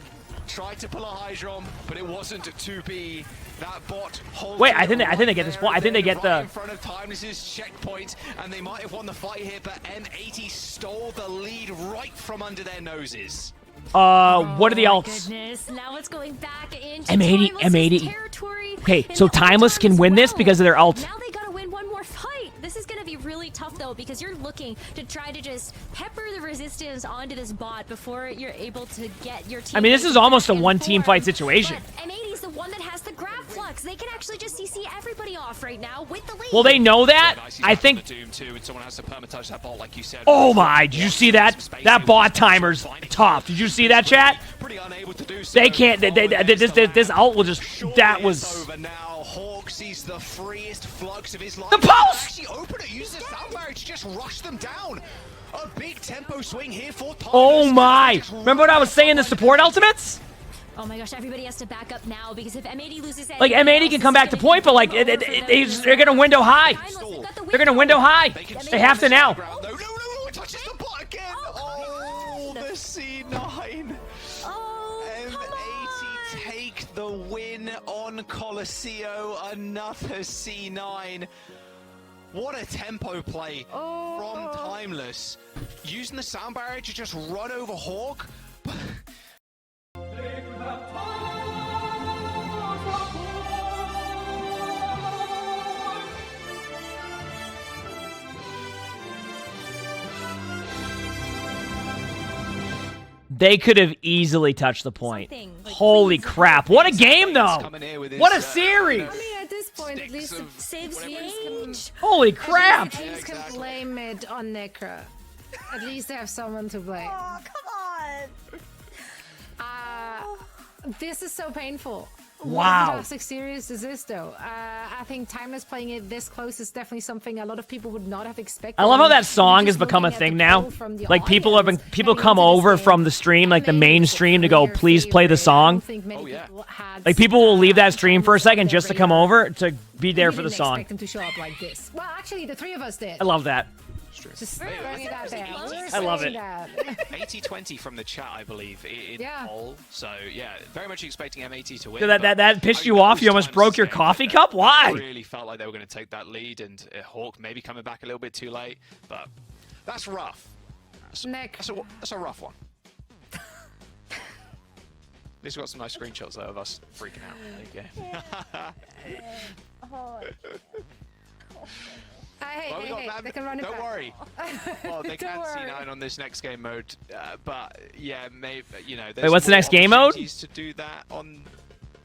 Tried to pull a Hydron, but it wasn't to be. That bot wait, I think they get this point. I think they get the. In front of Timeless's checkpoint, and they might have won the fight here, but M80 stole the lead right from under their noses. What are the ults? Now it's going back into M80. Territory. Okay, so Timeless can win this because of their ult. Now they gotta win one more fight. This is gonna be really tough though, because you're looking to try to just pepper the resistance onto this bot before you're able to get your team. I mean, this is almost a one-team fight situation. But M80 is the one that has the grab flux. They can actually just CC everybody off right now with the lead. Well, they know that. I think. Doom too, and someone has to permatage that bot, like you said. Oh my! Did you see that? That bot timer's tough. Did you see that, chat? Pretty unable to do so. They can't. This ult will just. That was. Over now. Hawk sees the freest flux of his life. The post! Actually open it, uses the sound barrier to just rush them down. A big tempo swing here for Thomas. Oh my! Remember what I was saying? The support ultimates? Oh my gosh, everybody has to back up now because if M80 loses like M80 can come back to point, but like they're gonna window high. They're gonna window high. They have to now. No, it touches the bot again. Oh, the C9. M80 take the win on Colosseo. Another C9. What a tempo play from Timeless. Using the sound barrier to just run over Hawk. They could have easily touched the point. Holy crap. What a game, though. What a series. I mean, at this point, at least saves the age. Holy crap. teams can blame it on Necro. At least they have someone to blame. Oh, come on. This is so painful. Wow. What fantastic series is this, though? I think Timeless playing it this close is definitely something a lot of people would not have expected. I love how that song has become a thing now. Like people come over from the stream, like the main stream, to go, please play the song. Oh yeah. Like people will leave that stream for a second just to come over to be there for the song. Expect them to show up like this. Well, actually, the three of us did. I love that. Just throwing it out there. I love it. 80-20 from the chat, I believe, in poll. So yeah, very much expecting M80 to win. So that pissed you off? You almost broke your coffee cup? Why? I really felt like they were going to take that lead, and Hawk maybe coming back a little bit too late, but that's rough. That's a rough one. At least we got some nice screenshots though of us freaking out. There you go. Hey, they can run it Don't back. worry. Well, they can C9 on this next game mode, but yeah, maybe Wait, what's the next game mode? To do that on,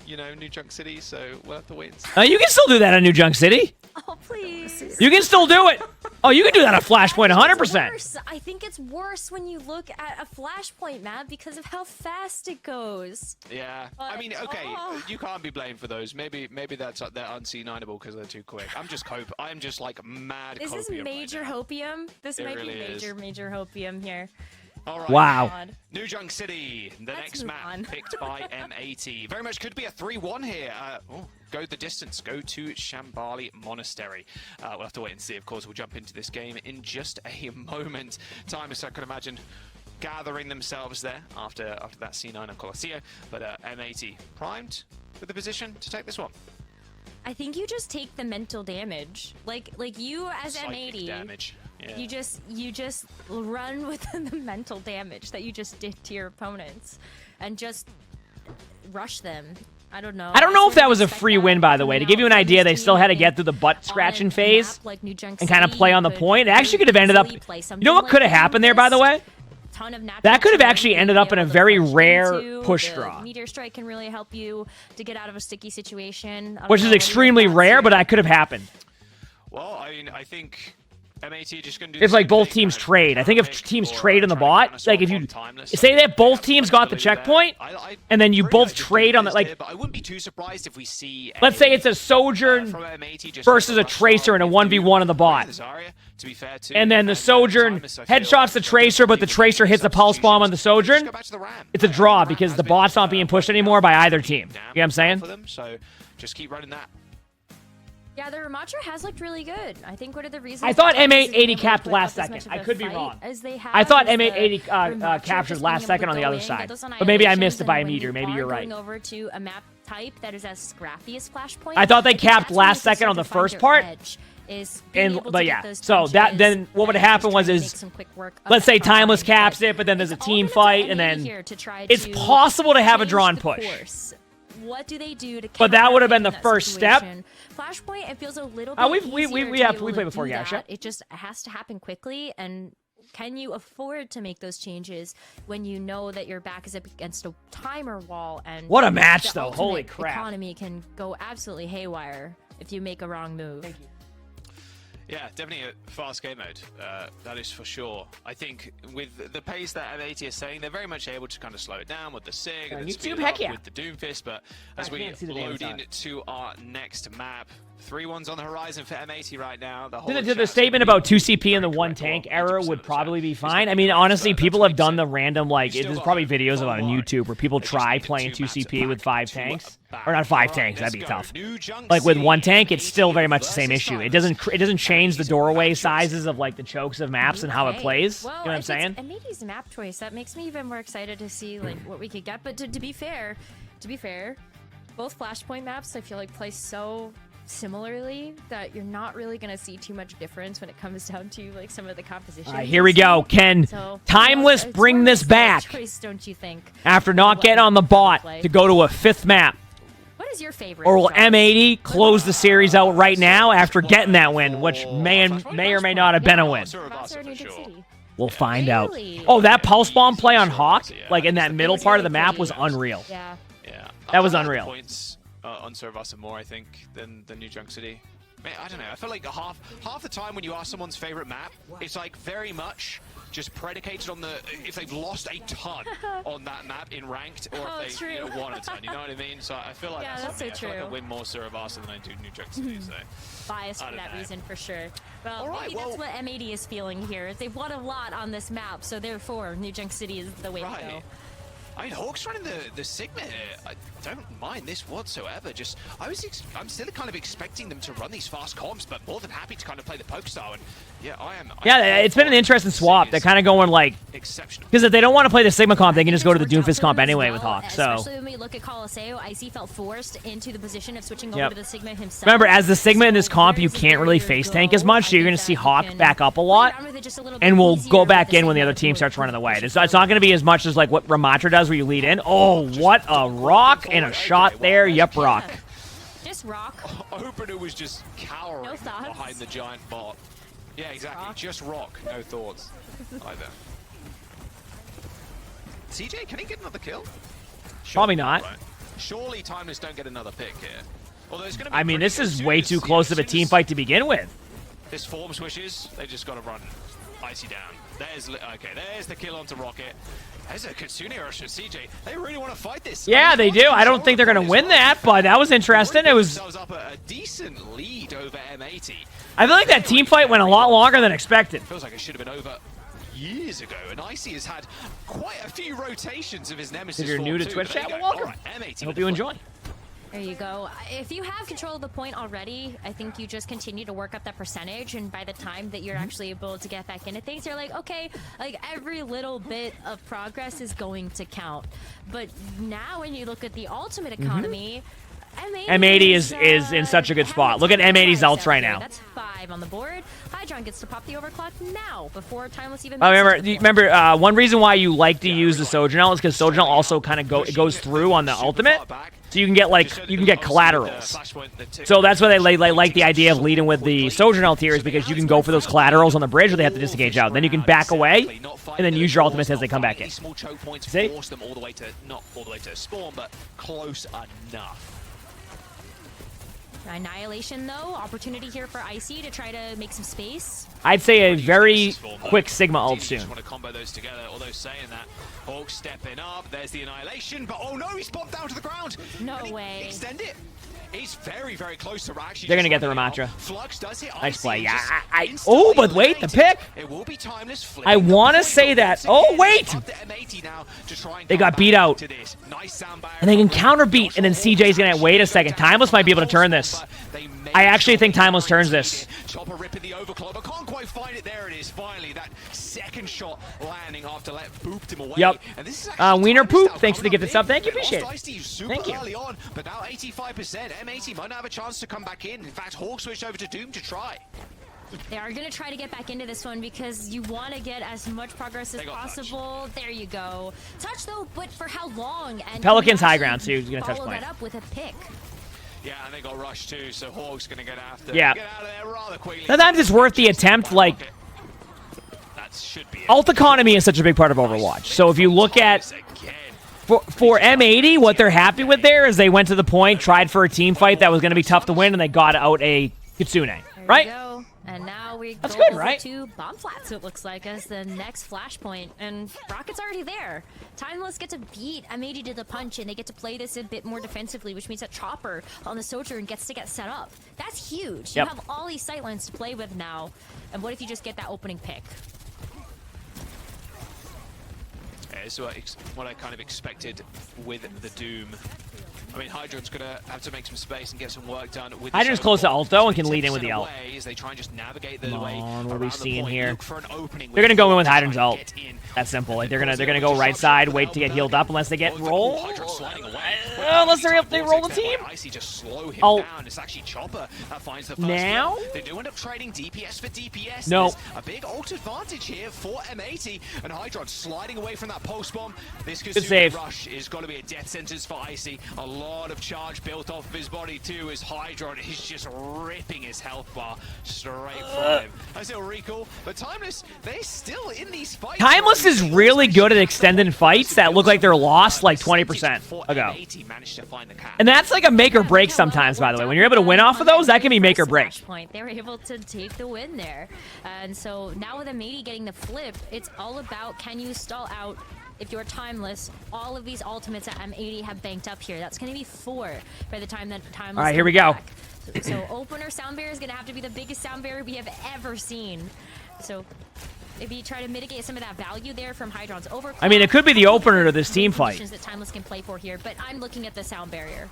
New Junk City, so we'll have to wait and see. You can still do that on New Junk City. Oh, please. You can still do it. Oh, you can do that on Flashpoint 100%. I think it's worse when you look at a Flashpoint map because of how fast it goes. Yeah. I mean, okay, you can't be blamed for those. Maybe they're un-C9able because they're too quick. I'm just like mad. Is this major hopium? This might be major hopium here. All right. Wow. New Junk City, the next map picked by M80. Very much could be a 3-1 here. Go the distance. Go to Shambali Monastery. We'll have to wait and see. Of course, we'll jump into this game in just a moment. Timeless, I can imagine, gathering themselves there after that C9 on Colosseo. But M80 primed with the position to take this one. I think you just take the mental damage. Like you as Psychic M80. damage. Yeah. You just run with the mental damage that you just did to your opponents, and just rush them. I don't know. I don't know if that was a free win, by the way. To give you an idea, they still had to get through the butt scratching phase and kind of play on the point. It actually could have ended up. You know what could have happened there, by the way? That could have actually ended up in a very rare push draw. Meteor Strike can really help you to get out of a sticky situation, which is extremely rare, but that could have happened. Well, I mean, I think M80 just gonna do if like both teams trade. I think if teams trade on the bot, like if you say that both teams got the checkpoint, and then you both trade on the like. But I wouldn't be too surprised if we see. Let's say it's a Sojourn versus a Tracer in a 1v1 on the bot. And then the Sojourn headshots the Tracer, but the Tracer hits a pulse bomb on the Sojourn. It's a draw because the bot's not being pushed anymore by either team. You know what I'm saying? So just keep running that. Yeah, the Ramatra has looked really good. I think one of the reasons... I thought M880 capped last second. I could be wrong. I thought M880 captured last second on the other side. But maybe I missed it by a meter. Maybe you're right. Going over to a map type that is as scrappy as Flashpoint. I thought they capped last second on the first part. But yeah, so that then what would happen was let's say Timeless caps it, but then there's a team fight, and then it's possible to have a drawn push. what do they do to? But that would have been the that first step. situation? Flashpoint, it feels a little bit we easier played to be able before, to do Gasha. that. It just has to happen quickly, and can you afford to make those changes when you know that your back is up against a timer wall? And What a match, the though. ultimate Holy crap. Economy can go absolutely haywire if you make a wrong move. Thank you. Yeah, definitely a fast game mode. That is for sure. I think with the pace that M80 is saying, they're very much able to kind of slow it down with the SIG and then speed it up with the Doomfist. But as we load into our next map, 3-1s on the horizon for M80 right now. The statement about 2CP and the 1 tank error would probably be fine. I mean, honestly, people have done the random, like, there's probably videos of on YouTube where people try playing 2CP with 5 tanks. Or not 5 tanks, that'd be tough. Like, with 1 tank, it's still very much the same issue. It doesn't change the doorway sizes of, like, the chokes of maps and how it plays. Well, you know what I'm saying? And maybe it's map choice. That makes me even more excited to see, like, what we could get. But to be fair, both Flashpoint maps, I feel like, play so similarly that you're not really going to see too much difference when it comes down to like some of the composition. All right, here we go. Can Timeless bring this back choice, don't you think? After not getting on the bot to go to a 5th map? What is your favorite? Or will M80 close the series out right now after getting that win, which may or may not have been a win? We'll find out. Oh, that pulse bomb play on Hawk, like in that middle part of the map, was unreal. Yeah. That was unreal. Points on Servasa more, I think, than New Junk City. Man, I don't know. I feel like half the time when you ask someone's favorite map, it's like very much just predicated on if they've lost a ton on that map in ranked, or if they won a ton. You know what I mean? So I feel like that's so I feel true. like I win more Servasa than I do New Junk City. So biased for that reason, for sure. Well, maybe that's what M80 is feeling here. They've won a lot on this map, so therefore New Junk City is the way to go. I mean, Hawk's running the Sigma here. I don't mind this whatsoever. Just, I'm still kind of expecting them to run these fast comps, but more than happy to kind of play the poke style. And yeah, I am. Yeah, it's been an interesting swap. They're kind of going like, exceptional. Because if they don't want to play the Sigma comp, they can just go to the Doomfist comp anyway with Hawk. So especially when we look at Coliseo, Icy felt forced into the position of switching over to the Sigma himself. Remember, as the Sigma in this comp, you can't really face tank as much, so you're going to see Hawk back up a lot, and we'll go back in when the other team starts running away. It's not going to be as much as like what Ramatra does, where you lead in. Oh, what a rock and a shot there. Yep, rock. Just rock. Opener was just cowering behind the giant bot. Yeah, exactly. Just rock. No thoughts either. CJ, can he get another kill? Probably not. Right. Surely Timeless don't get another pick here. Although it's gonna be I mean, this is way too close of a team fight to begin with. This form swishes, they just got to run Icy down. There's the kill onto Rocket. There's a Kitsune rush at CJ. They really want to fight this. Yeah, they do. I don't think they're going to win that, but that was interesting. It was up a decent lead over M80. I feel like that team fight went a lot longer than expected. Feels like it should have been over years ago, and Icy has had quite a few rotations of his nemesis. If you're new to Twitch chat, well, welcome. I hope you enjoy. There you go. If you have control of the point already, I think you just continue to work up that percentage, and by the time that you're actually able to get back into things, you're like, okay, like every little bit of progress is going to count. But now when you look at the ultimate economy, M80 is in such a good spot. Look at M80's ults right now. That's 5 on the board. Hydron gets to pop the overclock now before Timeless even. Remember, one reason why you like to use the Sojourner is because Sojourner also kind of goes through on the ultimate, so you can get collaterals. So that's why they like the idea of leading with the Sojourner tiers, because you can go for those collaterals on the bridge where they have to disengage out. Then you can back away and then use your ultimates as they come back in. Small choke points See? force them not all the way to spawn, but close enough. Annihilation, though, opportunity here for Icy to try to make some space. I'd say a very quick Sigma ult soon. Just want to combo those together, although saying that, Hawk stepping up, there's the Annihilation, but oh no, he's popped down to the ground! No way. Extend it! He's very, very close to actually. They're gonna get the Ramatra. Flux does hit. Nice play. Yeah. Oh, but wait, the pick. It will be Timeless. I want to say that. Oh, wait. They got beat out. And they can counter beat, and then CJ's gonna wait a second. Timeless might be able to turn this. I actually think Timeless turns this. Chopper ripping the overclock, but can't quite find it. There it is. Finally, that second shot landing after let booped him away. Yep. And this is Wiener Poop, thanks for the gifted sub. Thank you, appreciate it. Thank you. Early on, but now 85%. M80 might not have a chance to come back in. In fact, Hawk switched over to Doom to try. They are going to try to get back into this one because you want to get as much progress as possible. Touch. There you go. Touch, though, but for how long? And Pelican's high ground, so he's going to touch point. Follow that up with a pick. Yeah, and they got rushed too, so Hawk's going to get after. Yeah. Get out of there rather quickly. Sometimes it's worth the attempt, like... That should be ult economy is such a big part of Overwatch. So if you look at... For M80, what they're happy with there is they went to the point, tried for a team fight that was going to be tough to win, and they got out a Kitsune, right? Go. And now we That's go good, over right? to Bomb Flats, it looks like, as the next flashpoint. And Rocket's already there. Timeless get to beat M80 to the punch, and they get to play this a bit more defensively, which means that Chopper on the Sojourn gets to get set up. That's huge. Yep. You have all these sightlines to play with now. And what if you just get that opening pick? Yeah, this is what I kind of expected with the Doom. I mean, Hydron's going to have to make some space and get some work done. With Hydron's close to ult, though, and can lead in with the ult. As they try and just navigate the Come way on, what are we seeing here? They're going to go in with Hydron's ult. That's simple. Like, they're gonna go right side, wait to get healed up unless they get roll. Unless they roll the team. Oh. It's actually Chopper that finds the first now? They do end up trading DPS for DPS. No. A big ult advantage here for M80, and Hydron sliding away from that pulse bomb. This Good save. rush is going to be a death sentence for Icy. A lot of charge built off of his body too, as Hydron is just ripping his health bar straight from him. I still recall, but Timeless, they're still in these fights. Timeless is really good at extended fights that look like they're lost like 20% ago. And that's like a make or break sometimes, by the way. When you're able to win off of those, that can be make or break. They were able to take the win there. And so now with M80 getting the flip, it's all about can you stall out if you're Timeless. All of these ultimates that M80 have banked up here. That's going to be 4 by the time that Timeless All right, here we go. So opener sound barrier is going to have to be the biggest sound barrier we have ever seen. So maybe try to mitigate some of that value there from Hydron's over. I mean, it could be the opener to this team fight. That Timeless can play for here, but I'm looking at the sound barrier.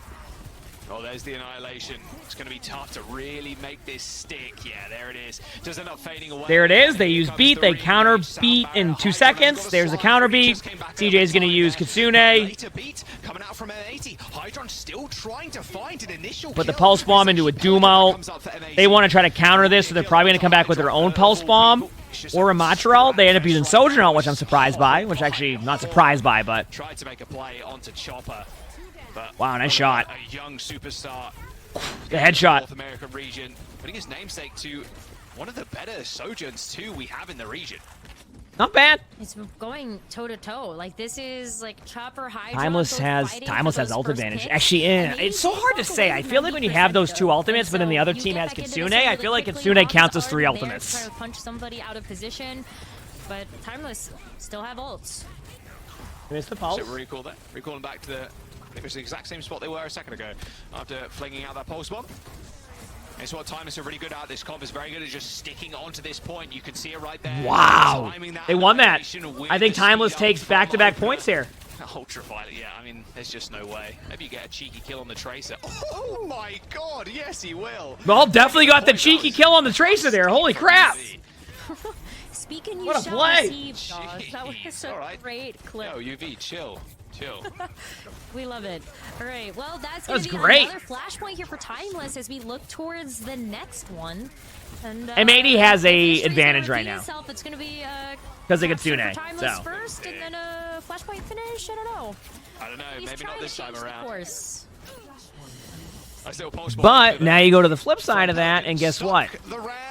Oh, there's the annihilation. It's going to be tough to really make this stick. Yeah, there it is. Does end up fading away. There it is. They use beat. They counter beat in 2 seconds. There's a counter beat. CJ is going to use Kitsune. Coming out from M80. Hydron still trying to find an initial Put the pulse bomb into a doom ult. They want to try to counter this, so they're probably going to come back with their own pulse bomb or a Matra ult. They end up using Sojourn ult, which I'm surprised by. Which actually not surprised by, but tried to make a play onto Chopper. Wow, nice shot. A young superstar. The headshot. North American region, putting his namesake to one of the better Sojourns too we have in the region. Not bad. It's going toe to toe. Like this is like Chopper Hydra. Timeless has ult advantage. Actually, it's so hard to say. I feel like when you have those 2 ultimates, but then the other team has Kitsune, I feel like Kitsune counts as 3 ultimates. Trying to punch somebody out of position, but Timeless still have ults. Missed the pulse. So recall that. Recalling back to the. I think it was the exact same spot they were a second ago after flinging out that pulse bomb. It's what Timeless are really good at. This comp is very good at just sticking onto this point. You can see it right there. Wow. They won that. I think Timeless takes back-to-back points here. Ultraviolet, yeah, I mean, there's just no way. Maybe you get a cheeky kill on the Tracer. Oh my god, yes he will. Well, definitely got the cheeky kill on the Tracer there. Holy crap. Speaking, you what a shall play. receive, Josh. That was a great clip. Yo, UV, chill. We love it. All right, well, that's that was gonna be great. Another flashpoint here for Timeless as we look towards the next one. And M80 has a advantage right now. It's going to be because they Kitsune. Timeless first, and then a flashpoint finish. I don't know. Maybe not this time around. Course. But now you go to the flip side of that, and guess what?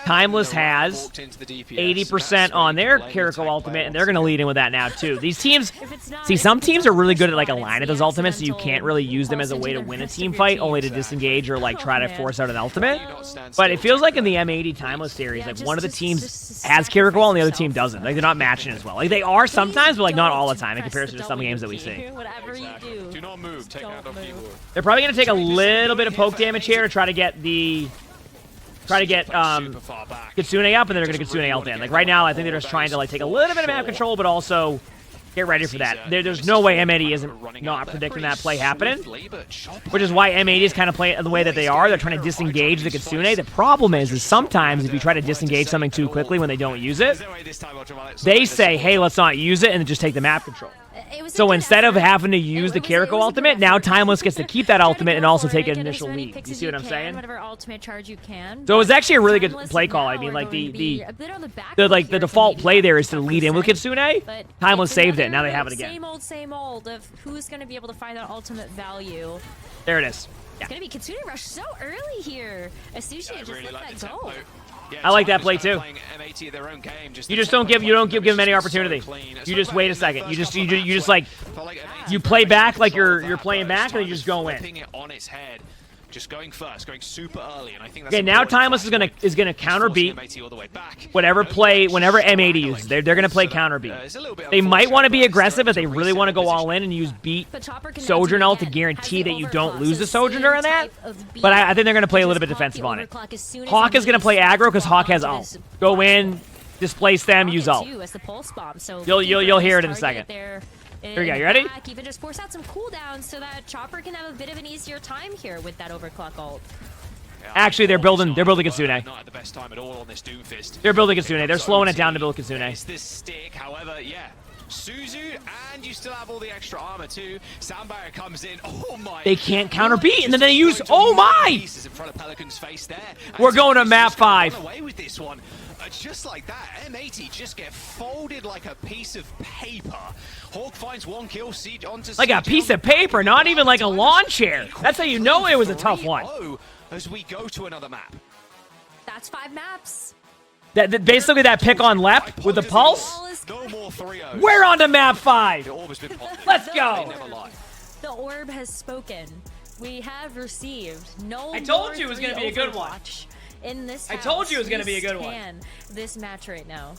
Timeless has 80% on their Kiriko ultimate, and they're going to lead in with that now, too. These teams, see, some teams are really good at, like, a line of those ultimates, so you can't really use them as a way to win a team fight, only to disengage or, like, try to force out an ultimate. But it feels like in the M80 Timeless series, like, one of the teams has Kiriko ult and the other team doesn't. Like, they're not matching as well. Like, they are sometimes, but, like, not all the time in comparison to some games that we see. Whatever you do. Do not move. Take out the keyboard. They're probably going to take a little bit of poke damage here to try to get the Kitsune up, and then they're going to Kitsune ult in. Like right now, I think they're just trying to like take a little bit of map control, but also get ready for that. There's no way M80 isn't not predicting that play happening, which is why M80 is kind of playing the way that they are. They're trying to disengage the Kitsune. The problem is sometimes if you try to disengage something too quickly when they don't use it, they say, hey, let's not use it, and then just take the map control. It was a So good instead of effort. having to use the It was Kiriko a good ultimate, now effort. Timeless gets to keep that Try to ultimate go and also for take it, an get as initial many lead. picks You as see what I'm can, saying? Whatever ultimate charge you can. So it was but actually a really good Timeless play call. I now mean, are like going to be a bit on the back foot the here to default maybe play have there a is to tougher lead in with set. Kitsune. But Timeless it's saved it. Now another they have it again. Same old of who's going to be able to find that ultimate value. There it is. It's going to be Kitsune Rush so early here. Asushi just really let like that the go. tempo. Yeah, I like that Timeless play kinda too. playing M80 their own game, just You the just don't tempo give them was any so opportunity. clean. You just wait a second. You just like Felt like M80 you very play much back in like control of you're that, playing but back and then you Timeless just go in. flipping it on its head, just going first, going super early, and I think that's Okay, now important Timeless is gonna flashpoint. counter Just forcing beat M80 all the way back. whatever No play much whenever M80 straggling. uses. They're gonna play So that, counter beat. it's a little bit They might want to be unfortunate, but aggressive if it's they a really want to go reset all position. in and use beat But Chopper can Sojourn now ult do to it guarantee again. that you Has don't the lose the overclock, Sojourner in same that. type of beat. But I think they're gonna play a little bit Just clock defensive the on it. overclock as soon as Hawk he is gonna play moves aggro because Hawk has onto ult. this Go in, displace them, use ult. too, as the pulse bomb. So You'll hear it in a second. There Here we go. You ready? back, even just force out some cooldowns so that Chopper can have a bit of an easier time here with that overclock ult. Yeah, Actually, they're building but Kitsune. Not at the best time at all on this Doomfist. They're building Kitsune. They're Comes slowing it OT. down to build Kitsune. It's this stick, however, yeah. Suzu, and you still have all the extra armor too. Sound barrier comes in. Oh my! They can't counter beat, and then Just they use. going to Oh my! pieces in front of Pelican's face there. And We're going to Timeless map just gonna 5. run away with this one. Just like that, M80 just get folded like a piece of paper. Hawk finds one kill, Siege onto Like a Siege piece on of the back paper, of not the even like a Timeless lawn chair. That's how you know it was a tough one. 3-0 as we go to another map. That's 5 maps. Basically that pick on lep with the pulse. Ball is No more 3-0s. We're on to map The 5. orb has been popped. Let's They go. never lie. The orb has spoken. We have received no I told more you it was gonna 3 be a good one. Overwatch in this I told house. you it was gonna We be a good one. stan this match right now.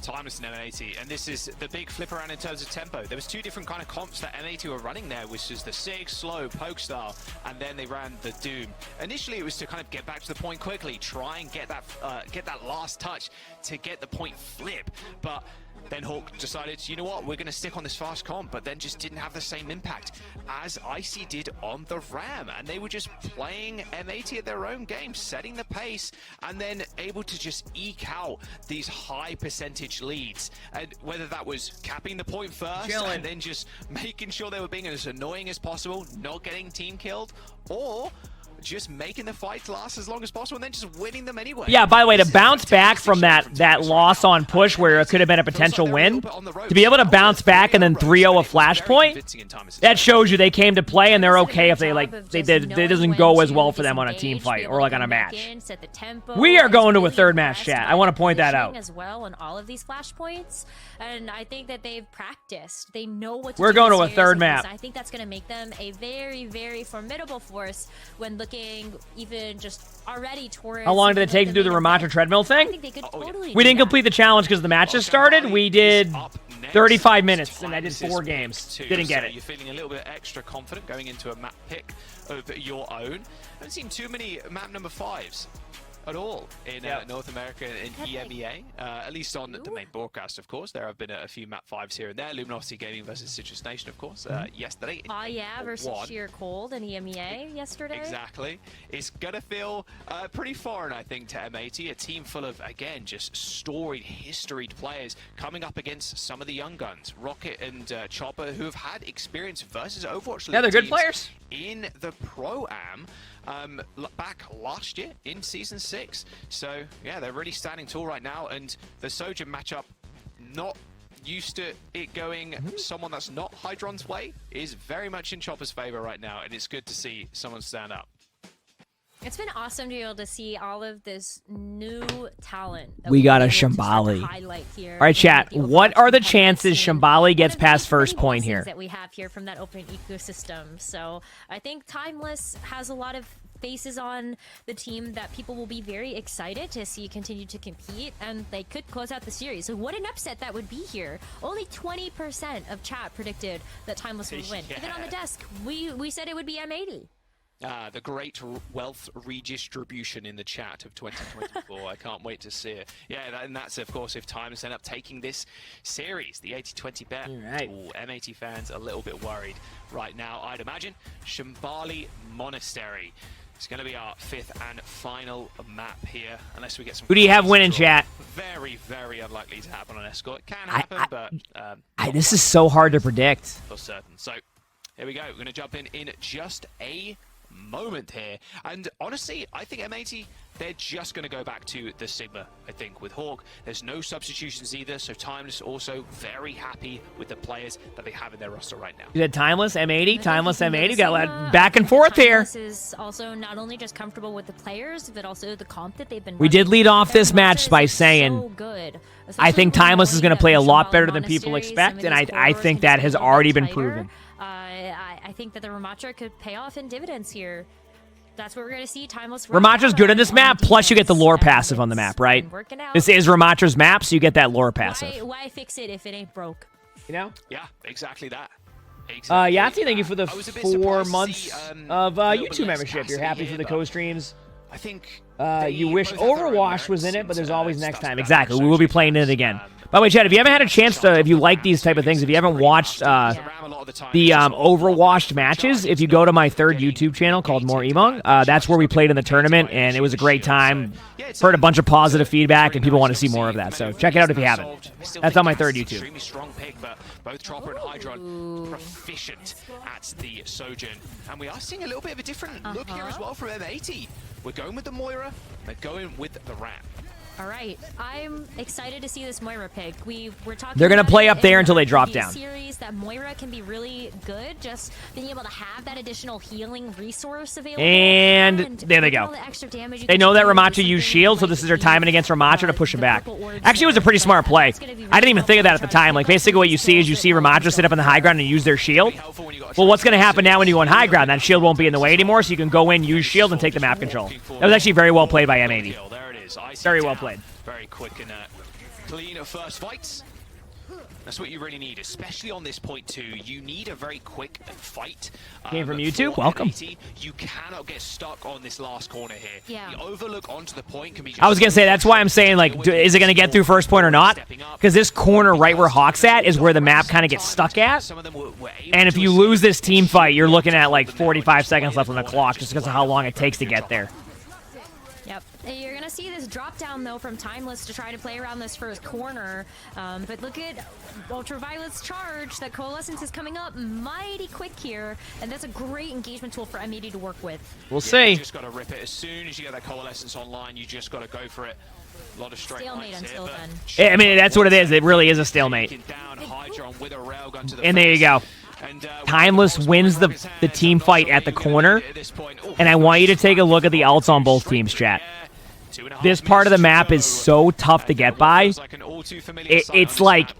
Timeless and M80, and this is the big flip around in terms of tempo. There was 2 different kind of comps that M80 were running there, which is the Sig, slow, poke style, and then they ran the Doom. Initially, it was to kind of get back to the point quickly, try and get that last touch to get the point flip, but then Hawk decided, you know what, we're going to stick on this fast comp, but then just didn't have the same impact as Icy did on the Ram. And they were just playing M80 at their own game, setting the pace, and then able to just eke out these high percentage leads. And whether that was capping the point first, Chilling. and then just making sure they were being as annoying as possible, not getting team killed, or just making the fight last as long as possible and then just winning them anyway. Yeah, by the way, to This is bounce back fantastic from shot that from Timeless right loss now. on push where it could have been a Feels like potential they're a little win, bit on the ropes. to be able to bounce back and then 3-0 a It was very flashpoint, convincing in Timeless' that favor. shows you they came to play and they're Timeless did a okay good if they job like of they just did. It knowing doesn't when go as to well for them on a team disengage, fight be or able like to on a come back match. in, set the tempo. We are I was going to a really third match, impressed chat. by I want to the point that positioning out. as well on all of these flashpoints, and I think that they've practiced. They know what to We're do going in to a this third series, map. and I think that's going to make them a very, very formidable force when looking even just already towards. How long did it take to do the main Ramatra event. treadmill I thing? think they could Oh, yeah. totally We do didn't that. complete the challenge because the matches started. We did 35 minutes and I did 4 games. Didn't get so it. You're feeling a little bit extra confident going into a map pick of your own. I haven't seen too many map number 5s at all in Yep. North America and EMEA, at least on the main broadcast, of course. There have been a few map 5s here and there. Luminosity Gaming versus Citrus Nation, of course, yesterday. Oh yeah, versus One. Sheer Cold and EMEA yesterday. Exactly. It's going to feel pretty foreign, I think, to M80. A team full of, again, just storied, historied players coming up against some of the young guns. Rocket and Chopper, who have had experience versus Overwatch Yeah, they're good teams players. in the Pro-Am back last year in Season 6. So, yeah, they're really standing tall right now. And the Sojourn matchup, not used to it going someone that's not Hydron's way, is very much in Chopper's favor right now. And it's good to see someone stand up. It's been awesome to be able to see all of this new talent. that We we've got been a able to start to Shambali. highlight here All right, in chat. the What Overwatch are the competitive chances scene. Shambali gets One of the past many first point blessings here? that we have here from that open ecosystem. So I think Timeless has a lot of faces on the team that people will be very excited to see continue to compete, and they could close out the series. So what an upset that would be here. Only 20% of chat predicted that Timeless would win. Even on the desk, we said it would be M80. The great wealth redistribution in the chat of 2024. I can't wait to see it. Yeah, and that's, of course, if Timeless end up taking this series, the 80-20 bet. All right. Ooh, M80 fans a little bit worried right now, I'd imagine. Shambali Monastery. It's going to be our 5th and final map here, unless we get some... Who do you have winning, chat? Very, very unlikely to happen on Escort. It can happen, but... this is so hard to predict. For certain. So, here we go. We're going to jump in just a moment here. And honestly, I think M80, they're just going to go back to the Sigma, I think, with Hawk. There's no substitutions either, so Timeless also very happy with the players that they have in their roster right now. You said Timeless, M80, Timeless, M80. Got that back and forth here. Timeless is also not only just comfortable with the players, but also the comp that they've been We did lead off this match by saying, so good. I think Timeless is going to play a lot better than people expect, and I think that has already been proven. I think that the Ramatra could pay off in dividends here. That's what we're going to see. Timeless. Ramatra's good in this map, plus you get the lore passive on the map, right? This is Ramatra's map, so you get that lore passive. Why fix it if it ain't broke? You know? Yeah, exactly that. Exactly. Yahtzee, thank you for the 4 months of YouTube membership. You're happy for the co-streams. I think you wish Overwatch was in it, but there's always next time. Exactly. We will be playing it again. By the way, Chad, if you haven't had a chance to, if you like these type of things, if you haven't watched the Overwatch matches, if you go to my 3rd YouTube channel called More Emongg, that's where we played in the tournament, and it was a great time. Heard a bunch of positive feedback, and people want to see more of that. So check it out if you haven't. That's on my 3rd YouTube. Extremely strong pick, but both Chopper and Hydron proficient at the Sojourn. And we are seeing a little bit of a different look here as well from M80. We're going with the Moira, they're going with the Ram. All right, I'm excited to see this Moira pick. We're talking. They're gonna play about up there in until they drop the down. Series that Moira can be really good, just being able to have that additional healing resource available. And there they go. They know that Ramatra used shield, so this is their timing against Ramatra to push him back. Actually, it was a pretty smart play. I didn't even think of that at the time. Like, basically what you see is you see Ramatra sit up in the high ground and use their shield. Well, what's going to happen now when you go on high ground? That shield won't be in the way anymore, so you can go in, use shield, and take the map control. That was actually very well played by M80. Very well played. Very quick and clean at first fights. That's what you really need, especially on this point too. You need a very quick fight. Came from YouTube. Welcome. You cannot get stuck on this last corner here. Yeah. The overlook onto the point can be. I was going to say, that's why I'm saying, like, is it going to get through first point or not? Because this corner right where Hawk's at is where the map kind of gets stuck at. And if you lose this team fight, you're looking at like 45 seconds left on the clock just because of how long it takes to get there. Yep. You're going to see this drop down, though, from Timeless to try to play around this first corner. But look at Ultraviolet's charge. That Coalescence is coming up mighty quick here. And that's a great engagement tool for M80 to work with. We'll see. You just got to rip it. As soon as you get that Coalescence online, you just got to go for it. A lot of straight stalemate until here, then. I mean, that's what it is. It really is a stalemate. And there you go. Timeless wins the team fight at the corner, and I want you to take a look at the ults on both teams, chat. This part of the map is so tough to get by. It's like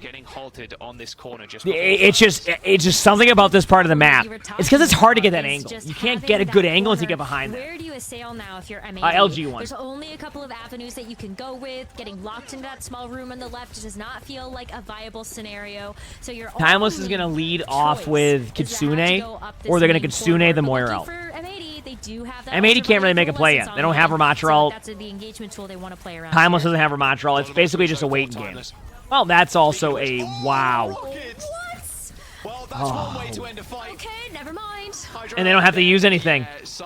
it's just something about this part of the map. It's because it's hard to get that angle. You can't get a good angle until you get behind Where do you assail now if you're M80? LG1. There's only a couple of avenues that you can go with. Getting locked into that small room on the left does not feel like a viable scenario. So you're Timeless is going to lead off with Kitsune, or they're going to Kitsune the Moira ult. M80 can't really make a play yet. They don't have Ramatra ult. That's the engagement tool they want to play around. Timeless doesn't have Ramatra ult. It's basically just a waiting game. Well, that's also a wow. Well, that's one way to end a fight. Okay, never mind. And they don't have to use anything. This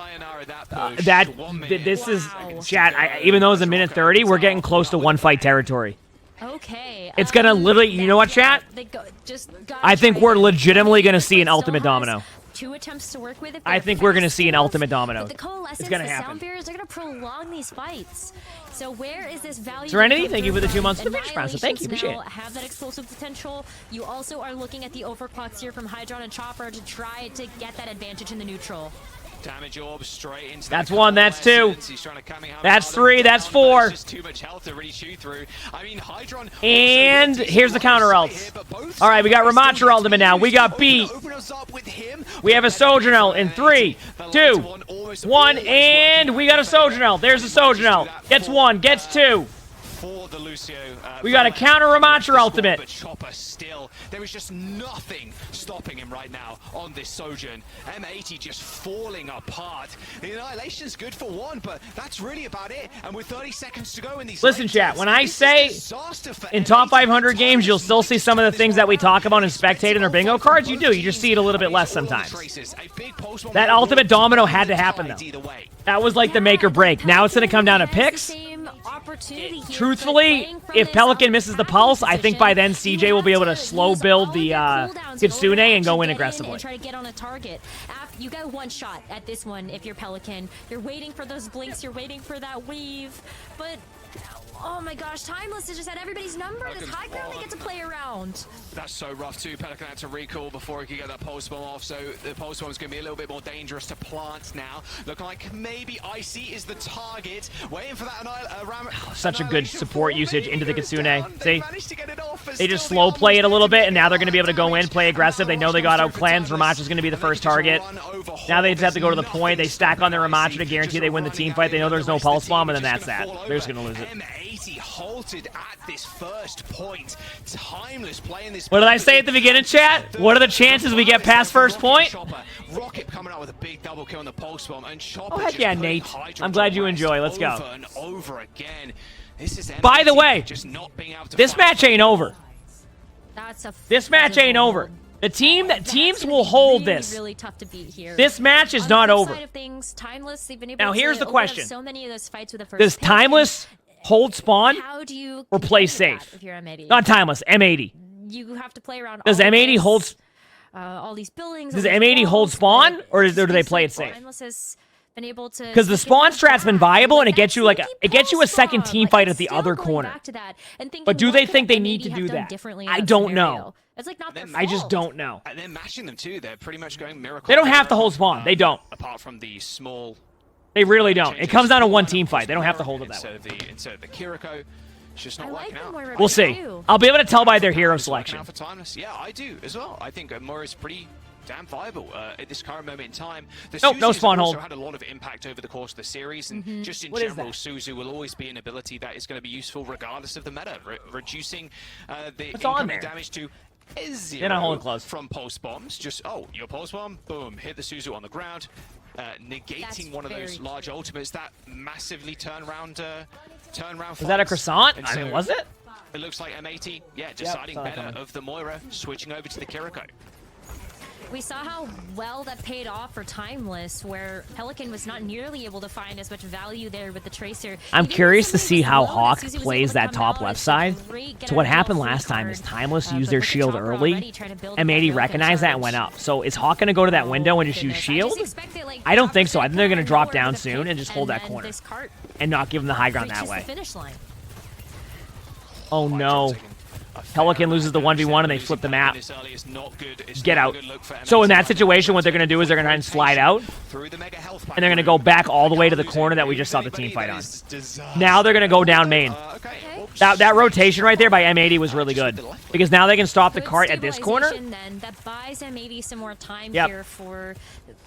is, chat, even though it's a minute 30, we're getting close to one fight territory. Okay. It's going to literally, you know what, chat? I think we're legitimately going to see an ultimate domino. 2 attempts to work with. I think we're going to see an ultimate domino. But the Coalescence, it's going to the happen. Sound Barriers, they're going to prolong these fights. So where is this value? Serenity, thank you for the 2 months of the sponsor. Thank you, appreciate it. Have that explosive potential. You also are looking at the overclocks here from Hydron and Chopper to try to get that advantage in the neutral. Damage orb straight into that's 1, that's 2. That's 3, that's 4. Too much health to really shoot through. I mean, Hydron and here's the counter ult. All right, we got Ramatra ultimate now. We got B. We have a Sojourn ult in 3, 2, 1, and we got a Sojourn ult. There's a Sojourn ult. Gets 1, gets 2. for the Lucio. We got a counter Ramatra ultimate. But Chopper still, there is just nothing stopping him right now on this Sojourn. M80 just falling apart. The Annihilation's good for one, but that's really about it. And with 30 seconds to go in these Listen, chat, when I say in top 500 games, you'll still see some of the things that we talk about in Spectate and our bingo cards, you do. You just see it a little bit less sometimes. That ultimate domino had to happen, though. That was like the make or break. Now it's going to come down to picks. Truthfully, if Pelican misses the pulse, I think by then CJ will be able to slow build the Kitsune and go in aggressively. And try to get on a target. You got one shot at this one if you're Pelican. You're waiting for those blinks, you're waiting for that weave, but oh my gosh, Timeless has just had everybody's number. This high ground they get to play around. That's so rough too. Pelican had to recall before he could get that pulse bomb off, so the pulse bomb is going to be a little bit more dangerous to plant now. Looking like maybe Icy is the target. Waiting for that such a good support usage into the Kitsune. See? They just slow play it a little bit, and now they're going to be able to go in, play aggressive. They know they got out cleansed. Ramacha's going to be the first target. Now they just have to go to the point. They stack on their Ramacha to guarantee they win the team fight. They know there's no pulse bomb, and then that's that. They're just going to lose it. M80 halted at this first point. Timeless playing this. What did I say at the beginning, chat? What are the chances we get past first point? Rocket coming out with a big double kill on the pulse bomb, and Chopper. Oh heck yeah, Nate! I'm glad you enjoy. Let's go. Over and over again. This is By the way, just not being able to this match ain't over. This match ain't hold. over. The teams will hold this. Really tough to beat here. This match is not over. Side of things, Timeless, they've been able now here's to the question: so many of those fights with the first does Timeless hold spawn How do you or play safe? If you're M80? Not Timeless, M80. You have to play around. Does all M80 this, hold? all these buildings? Does all these M80 hold walls, spawn, but or do they play it seems like safe? Timeless has been able to. Because the spawn strat's been viable, and it gets you like a second team fight at the other corner. But do they think they need to do that? I don't know. It's like not their I just fault. don't know. And they're mashing them too. They're pretty much going miracle. They don't have to hold spawn. They don't. Apart from the small. They really don't. It comes down to one team fight. They don't have to hold it that way. Instead of the Kiriko, it's just not I like working the out. Moira We'll see. too. I'll be able to tell by their hero selection. For Timeless. Yeah, I do as well. I think Moira's pretty damn viable at this current moment in time. The Nope, no Suzu's spawn also hold. had a lot of impact over the course of the series, and just in What is general, that? Suzu will always be an ability that is going to be useful regardless of the meta, reducing the What's on incoming there? damage to They're not holding close. from pulse bombs. Just your pulse bomb, boom, hit the Suzu on the ground, negating That's one of those very large ultimates that massively turn round. Was that a croissant? I mean, was it? It looks like M80, deciding saw that better coming. of the Moira, switching over to the Kiriko. We saw how well that paid off for Timeless, where Pelican was not nearly able to find as much value there with the Tracer. I'm Even curious to something see was how low Hawk Suzy was plays able to that come top out. left It's a side. great get So what out of happened the last time card. is Timeless used But their with the shield chopper early. already trying to build M80 that recognized that and went up. So is Hawk going to go to that window and just use shield? I don't think so. I think they're going to drop down soon and just hold that corner and not give them the high ground that way. Oh no. Pelican loses the 1v1 and they flip the map. Get out. So in that situation, what they're going to do is they're going to try and slide out. And they're going to go back all the way to the corner that we just saw the team fight on. Now they're going to go down main. That rotation right there by M80 was really good. Because now they can stop the cart at this corner. Then that buys M80 some more time Yep. here for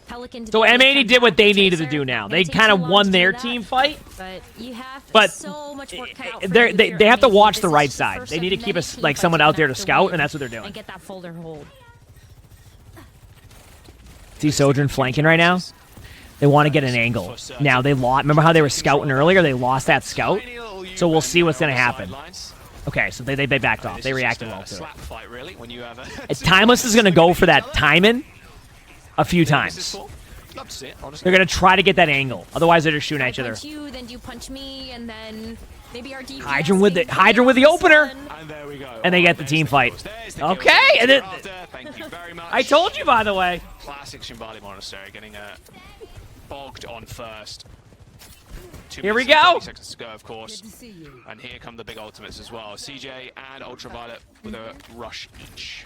Pelican to So be able to M80 come did what back they with needed to Tracer. do now. Gonna They take kind too of long won to their do that, team fight. But you have But so much work cut out for they you if you're have to M80. watch This the is right just the side. first They of need to keep many us team like fights someone they're out gonna there to have scout, win and that's what they're doing. And get that folder hold. See Sojourn flanking right now? They want to get an angle. Now they lost. Remember how they were scouting earlier? They lost that scout. So we'll see what's going to happen. Okay, so they backed off. They reacted well to it. Timeless is going to go for that timing a few times. They're going to try to get that angle. Otherwise, they're just shooting at each other. Punch you, then you punch me, and then maybe our DPS Hydron with the opener. And they get the team fight. Okay, and then I told you, by the way. Classic Shimbali Monastery getting bogged on first. Here we go. 30 seconds to go, of course. And here come the big ultimates as well. CJ and Ultraviolet with a rush each.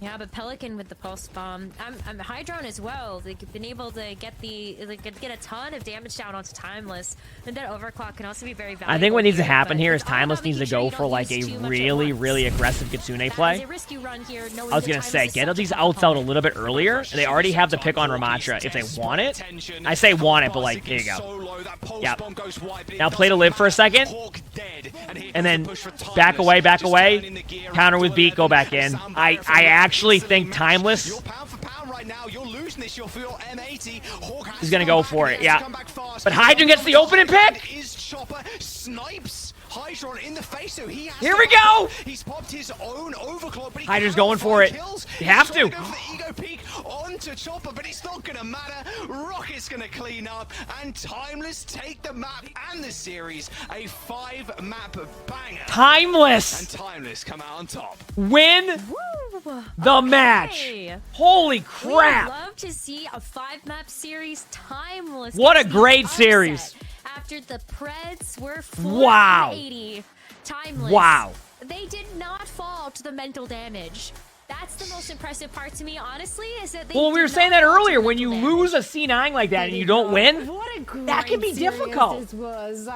Yeah, but Pelican with the pulse bomb. I'm Hydron as well. They've been able to get get a ton of damage down onto Timeless, and that overclock can also be very valuable. I think what needs to here, happen but here it's is all Timeless about needs to making sure go you for don't like use a too much at really, once. really aggressive Kitsune That play. is a risky run here, knowing I was that going to say, Timeless is get such these a outs out a little bit earlier. They already have the pick on Ramatra if they want it. I say want it, but like, here you go. Yep. Now play to live for a second. and then back away, counter with beat, go back in. I actually think Timeless is going to go for it, yeah. But Hydron gets the opening pick. Hydron in the face, so he has Here we go! He's popped his own overclock, but he Hydron's going for it. You have to. Go for the ego peak onto Chopper, but it's not gonna matter. Rocket's gonna clean up, and Timeless take the map and the series. A 5-map banger. Timeless! And Timeless come out on top. Win the match. Holy crap! We'd love to see a 5-map series. Timeless. What a great series. After the Preds were 480. Timeless. Wow. They did not fall to the mental damage. That's the most impressive part to me, honestly, is that they Well, we were saying that earlier. When you lose a C9 like that and you don't win, that can be difficult.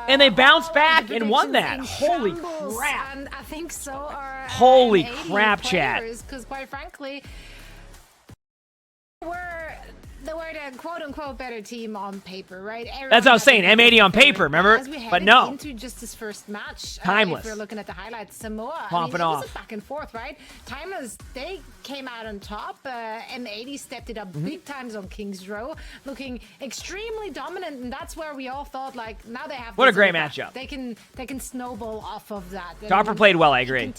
And they bounced back and won that. Holy crap. And I think so are Holy crap, chat. Because quite frankly, they were the quote-unquote better team on paper, right? That's what I was saying, M80 on paper, remember? But no. Into just his first match, Timeless. if we're looking at the highlights, Samoa, Popping it was off. a back and forth, right? Timeless, they came out on top. M80 stepped it up big times on King's Row, looking extremely dominant, and that's where we all thought, like, now they have. What a great matchup. They can snowball off of that. Topper played well, I agree.